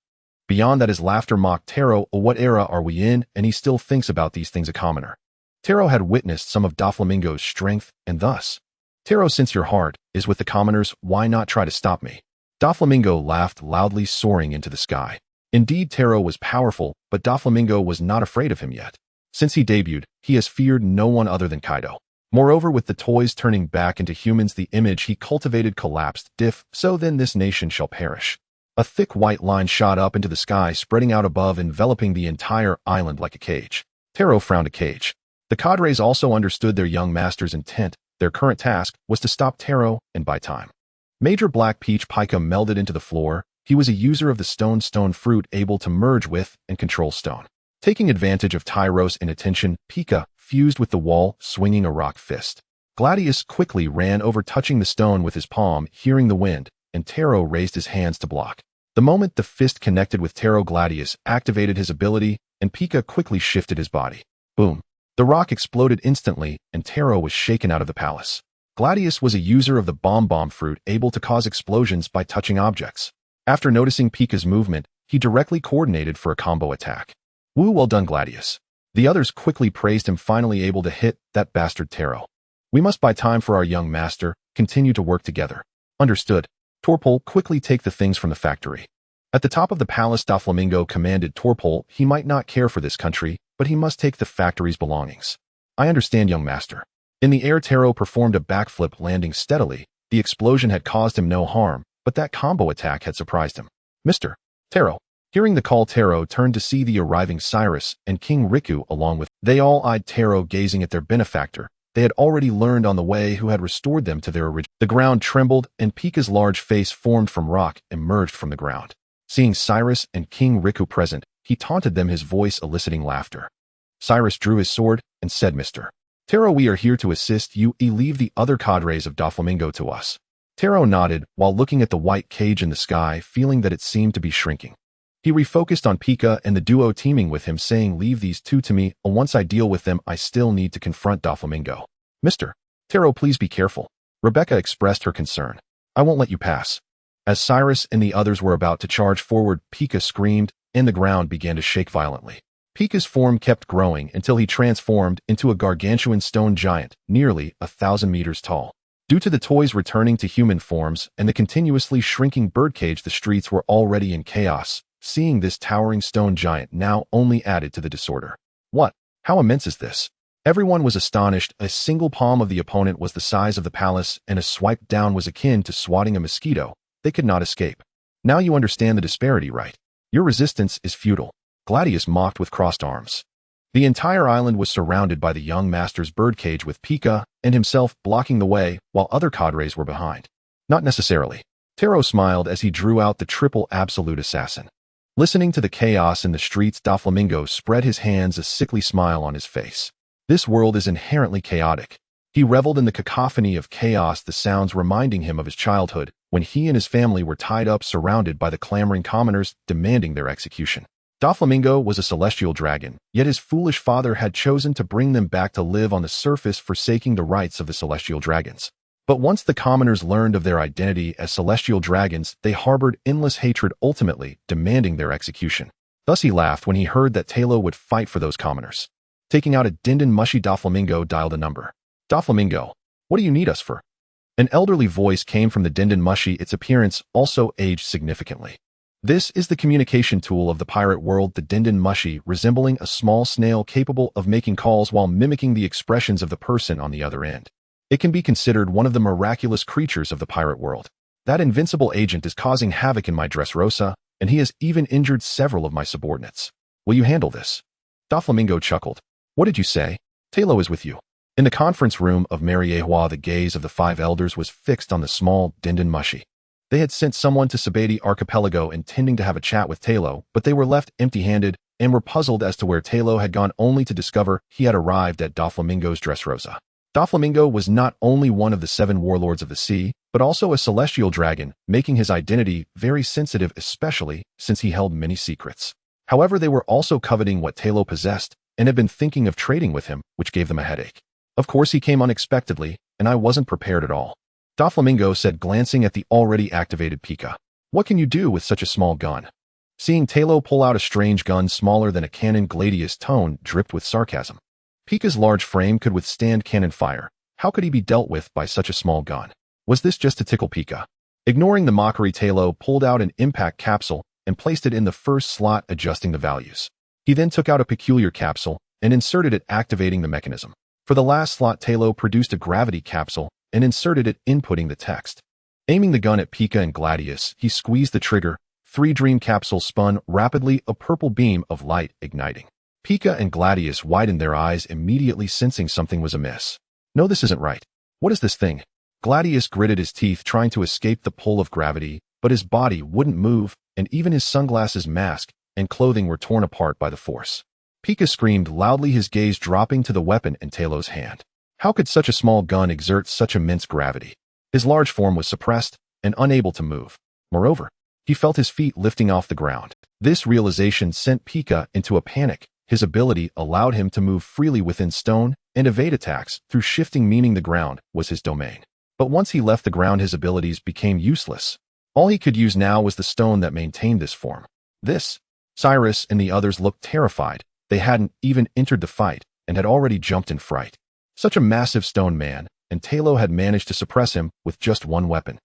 Beyond that, his laughter mocked Tero. What era are we in? And he still thinks about these things, a commoner. Tero had witnessed some of Doflamingo's strength, and thus, Tero, since your heart is with the commoners, why not try to stop me? Doflamingo laughed loudly, soaring into the sky. Indeed, Tero was powerful, but Doflamingo was not afraid of him yet. Since he debuted, he has feared no one other than Kaido. Moreover, with the toys turning back into humans, the image he cultivated collapsed. So then this nation shall perish. A thick white line shot up into the sky, spreading out above, enveloping the entire island like a cage. Tero frowned. A cage. The cadres also understood their young master's intent. Their current task was to stop Tero and buy time. Major Black Peach Pika melded into the floor. He was a user of the stone fruit, able to merge with and control stone. Taking advantage of Tero's inattention, Pika fused with the wall, swinging a rock fist. Gladius quickly ran over, touching the stone with his palm, hearing the wind, and Tero raised his hands to block. The moment the fist connected with Tero, Gladius activated his ability, and Pika quickly shifted his body. Boom. The rock exploded instantly, and Tero was shaken out of the palace. Gladius was a user of the bomb fruit, able to cause explosions by touching objects. After noticing Pika's movement, he directly coordinated for a combo attack. Woo, well done, Gladius. The others quickly praised him, finally able to hit that bastard Tero. We must buy time for our young master, continue to work together. Understood. Torpol, quickly take the things from the factory. At the top of the palace, Doflamingo commanded Torpol. He might not care for this country, but he must take the factory's belongings. I understand, young master. In the air, Tero performed a backflip, landing steadily. The explosion had caused him no harm, but that combo attack had surprised him. Mr. Tero. Hearing the call, Tero turned to see the arriving Cyrus and King Riku along with. They all eyed Tero, gazing at their benefactor. They had already learned on the way who had restored them to their original. The ground trembled, and Pika's large face, formed from rock, emerged from the ground. Seeing Cyrus and King Riku present, he taunted them, his voice eliciting laughter. Cyrus drew his sword and said, Mr. Tero, we are here to assist you. Leave the other cadres of Doflamingo to us. Tero nodded while looking at the white cage in the sky, feeling that it seemed to be shrinking. He refocused on Pika and the duo teaming with him, saying, leave these two to me. Once I deal with them, I still need to confront Doflamingo. Mr. Tero, please be careful. Rebecca expressed her concern. I won't let you pass. As Cyrus and the others were about to charge forward, Pika screamed, and the ground began to shake violently. Pika's form kept growing until he transformed into a gargantuan stone giant, nearly 1,000 meters tall. Due to the toys returning to human forms and the continuously shrinking birdcage, the streets were already in chaos. Seeing this towering stone giant now only added to the disorder. What? How immense is this? Everyone was astonished. A single palm of the opponent was the size of the palace, and a swipe down was akin to swatting a mosquito. They could not escape. Now you understand the disparity, right? Your resistance is futile. Gladius mocked with crossed arms. The entire island was surrounded by the young master's birdcage, with Pika and himself blocking the way, while other cadres were behind. Not necessarily. Tero smiled as he drew out the triple absolute assassin. Listening to the chaos in the streets, Doflamingo spread his hands, a sickly smile on his face. This world is inherently chaotic. He reveled in the cacophony of chaos, the sounds reminding him of his childhood, when he and his family were tied up, surrounded by the clamoring commoners, demanding their execution. Doflamingo was a celestial dragon, yet his foolish father had chosen to bring them back to live on the surface, forsaking the rights of the celestial dragons. But once the commoners learned of their identity as celestial dragons, they harbored endless hatred, ultimately demanding their execution. Thus he laughed when he heard that Tero would fight for those commoners. Taking out a Dindin Mushi, Doflamingo dialed a number. Doflamingo, what do you need us for? An elderly voice came from the Dindin Mushi, its appearance also aged significantly. This is the communication tool of the pirate world, the Dindin Mushi, resembling a small snail capable of making calls while mimicking the expressions of the person on the other end. It can be considered one of the miraculous creatures of the pirate world. That invincible agent is causing havoc in my Dressrosa, and he has even injured several of my subordinates. Will you handle this? Doflamingo chuckled. What did you say? Tero is with you. In the conference room of Mariehua, the gaze of the five elders was fixed on the small Dindin Mushi. They had sent someone to Sabati Archipelago intending to have a chat with Tero, but they were left empty-handed and were puzzled as to where Tero had gone, only to discover he had arrived at Doflamingo's Dressrosa. Doflamingo was not only one of the 7 warlords of the sea, but also a celestial dragon, making his identity very sensitive, especially since he held many secrets. However, they were also coveting what Tero possessed and had been thinking of trading with him, which gave them a headache. Of course, he came unexpectedly, and I wasn't prepared at all. Doflamingo said, glancing at the already activated Pika. What can you do with such a small gun? Seeing Tero pull out a strange gun smaller than a cannon, Gladius' tone dripped with sarcasm. Pika's large frame could withstand cannon fire. How could he be dealt with by such a small gun? Was this just to tickle Pika? Ignoring the mockery, Tero pulled out an impact capsule and placed it in the first slot, adjusting the values. He then took out a peculiar capsule and inserted it, activating the mechanism. For the last slot, Tero produced a gravity capsule and inserted it, inputting the text. Aiming the gun at Pika and Gladius, he squeezed the trigger. 3 dream capsules spun rapidly, a purple beam of light igniting. Pika and Gladius widened their eyes, immediately sensing something was amiss. No, this isn't right. What is this thing? Gladius gritted his teeth, trying to escape the pull of gravity, but his body wouldn't move, and even his sunglasses, mask, and clothing were torn apart by the force. Pika screamed loudly, his gaze dropping to the weapon in Tero's hand. How could such a small gun exert such immense gravity? His large form was suppressed and unable to move. Moreover, he felt his feet lifting off the ground. This realization sent Pika into a panic. His ability allowed him to move freely within stone and evade attacks through shifting, meaning the ground was his domain. But once he left the ground, his abilities became useless. All he could use now was the stone that maintained this form. Cyrus and the others looked terrified. They hadn't even entered the fight and had already jumped in fright. Such a massive stone man, and Tero had managed to suppress him with just one weapon.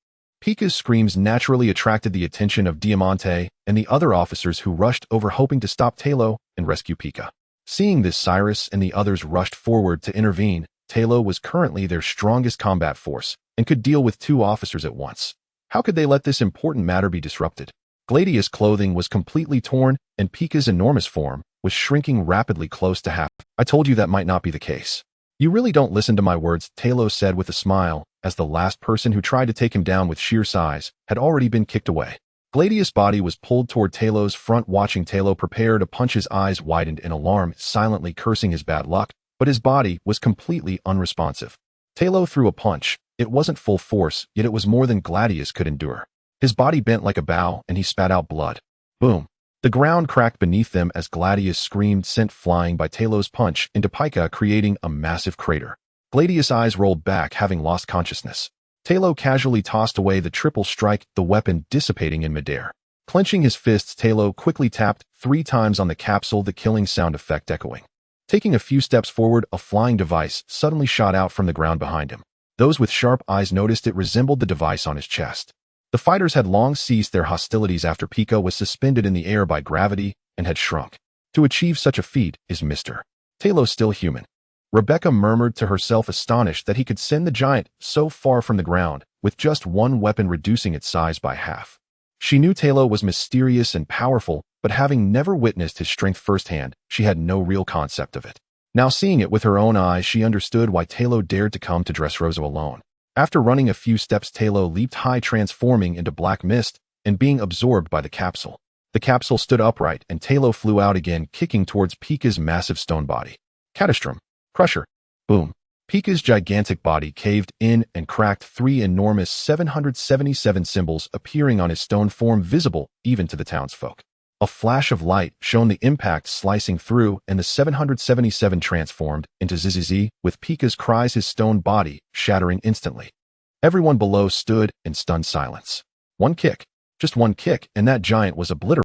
Pika's screams naturally attracted the attention of Diamante and the other officers, who rushed over hoping to stop Tero and rescue Pika. Seeing this, Cyrus and the others rushed forward to intervene. Tero was currently their strongest combat force and could deal with 2 officers at once. How could they let this important matter be disrupted? Gladius' clothing was completely torn, and Pika's enormous form was shrinking rapidly, close to half. I told you that might not be the case. You really don't listen to my words, Tero said with a smile, as the last person who tried to take him down with sheer size had already been kicked away. Gladius' body was pulled toward Tero's front. Watching Tero prepare to punch, his eyes widened in alarm, silently cursing his bad luck, but his body was completely unresponsive. Tero threw a punch. It wasn't full force, yet it was more than Gladius could endure. His body bent like a bow, and he spat out blood. Boom! The ground cracked beneath them as Gladius screamed, sent flying by Tero's punch into Pika, creating a massive crater. Gladius' eyes rolled back, having lost consciousness. Tero casually tossed away the triple strike, the weapon dissipating in midair. Clenching his fists, Tero quickly tapped 3 times on the capsule, the killing sound effect echoing. Taking a few steps forward, a flying device suddenly shot out from the ground behind him. Those with sharp eyes noticed it resembled the device on his chest. The fighters had long ceased their hostilities after Pika was suspended in the air by gravity and had shrunk. To achieve such a feat is Mr. Tero still human? Rebecca murmured to herself, astonished that he could send the giant so far from the ground with just one weapon, reducing its size by half. She knew Tero was mysterious and powerful, but having never witnessed his strength firsthand, she had no real concept of it. Now, seeing it with her own eyes, she understood why Tero dared to come to Dressrosa alone. After running a few steps, Tero leaped high, transforming into black mist and being absorbed by the capsule. The capsule stood upright, and Tero flew out again, kicking towards Pika's massive stone body. Catastrophe. Crusher. Boom. Pika's gigantic body caved in and cracked, 3 enormous 777 symbols appearing on his stone form, visible even to the townsfolk. A flash of light shone, the impact slicing through, and the 777 transformed into ZZZ, with Pika's cries, his stone body shattering instantly. Everyone below stood in stunned silence. One kick, just one kick, and that giant was obliterated.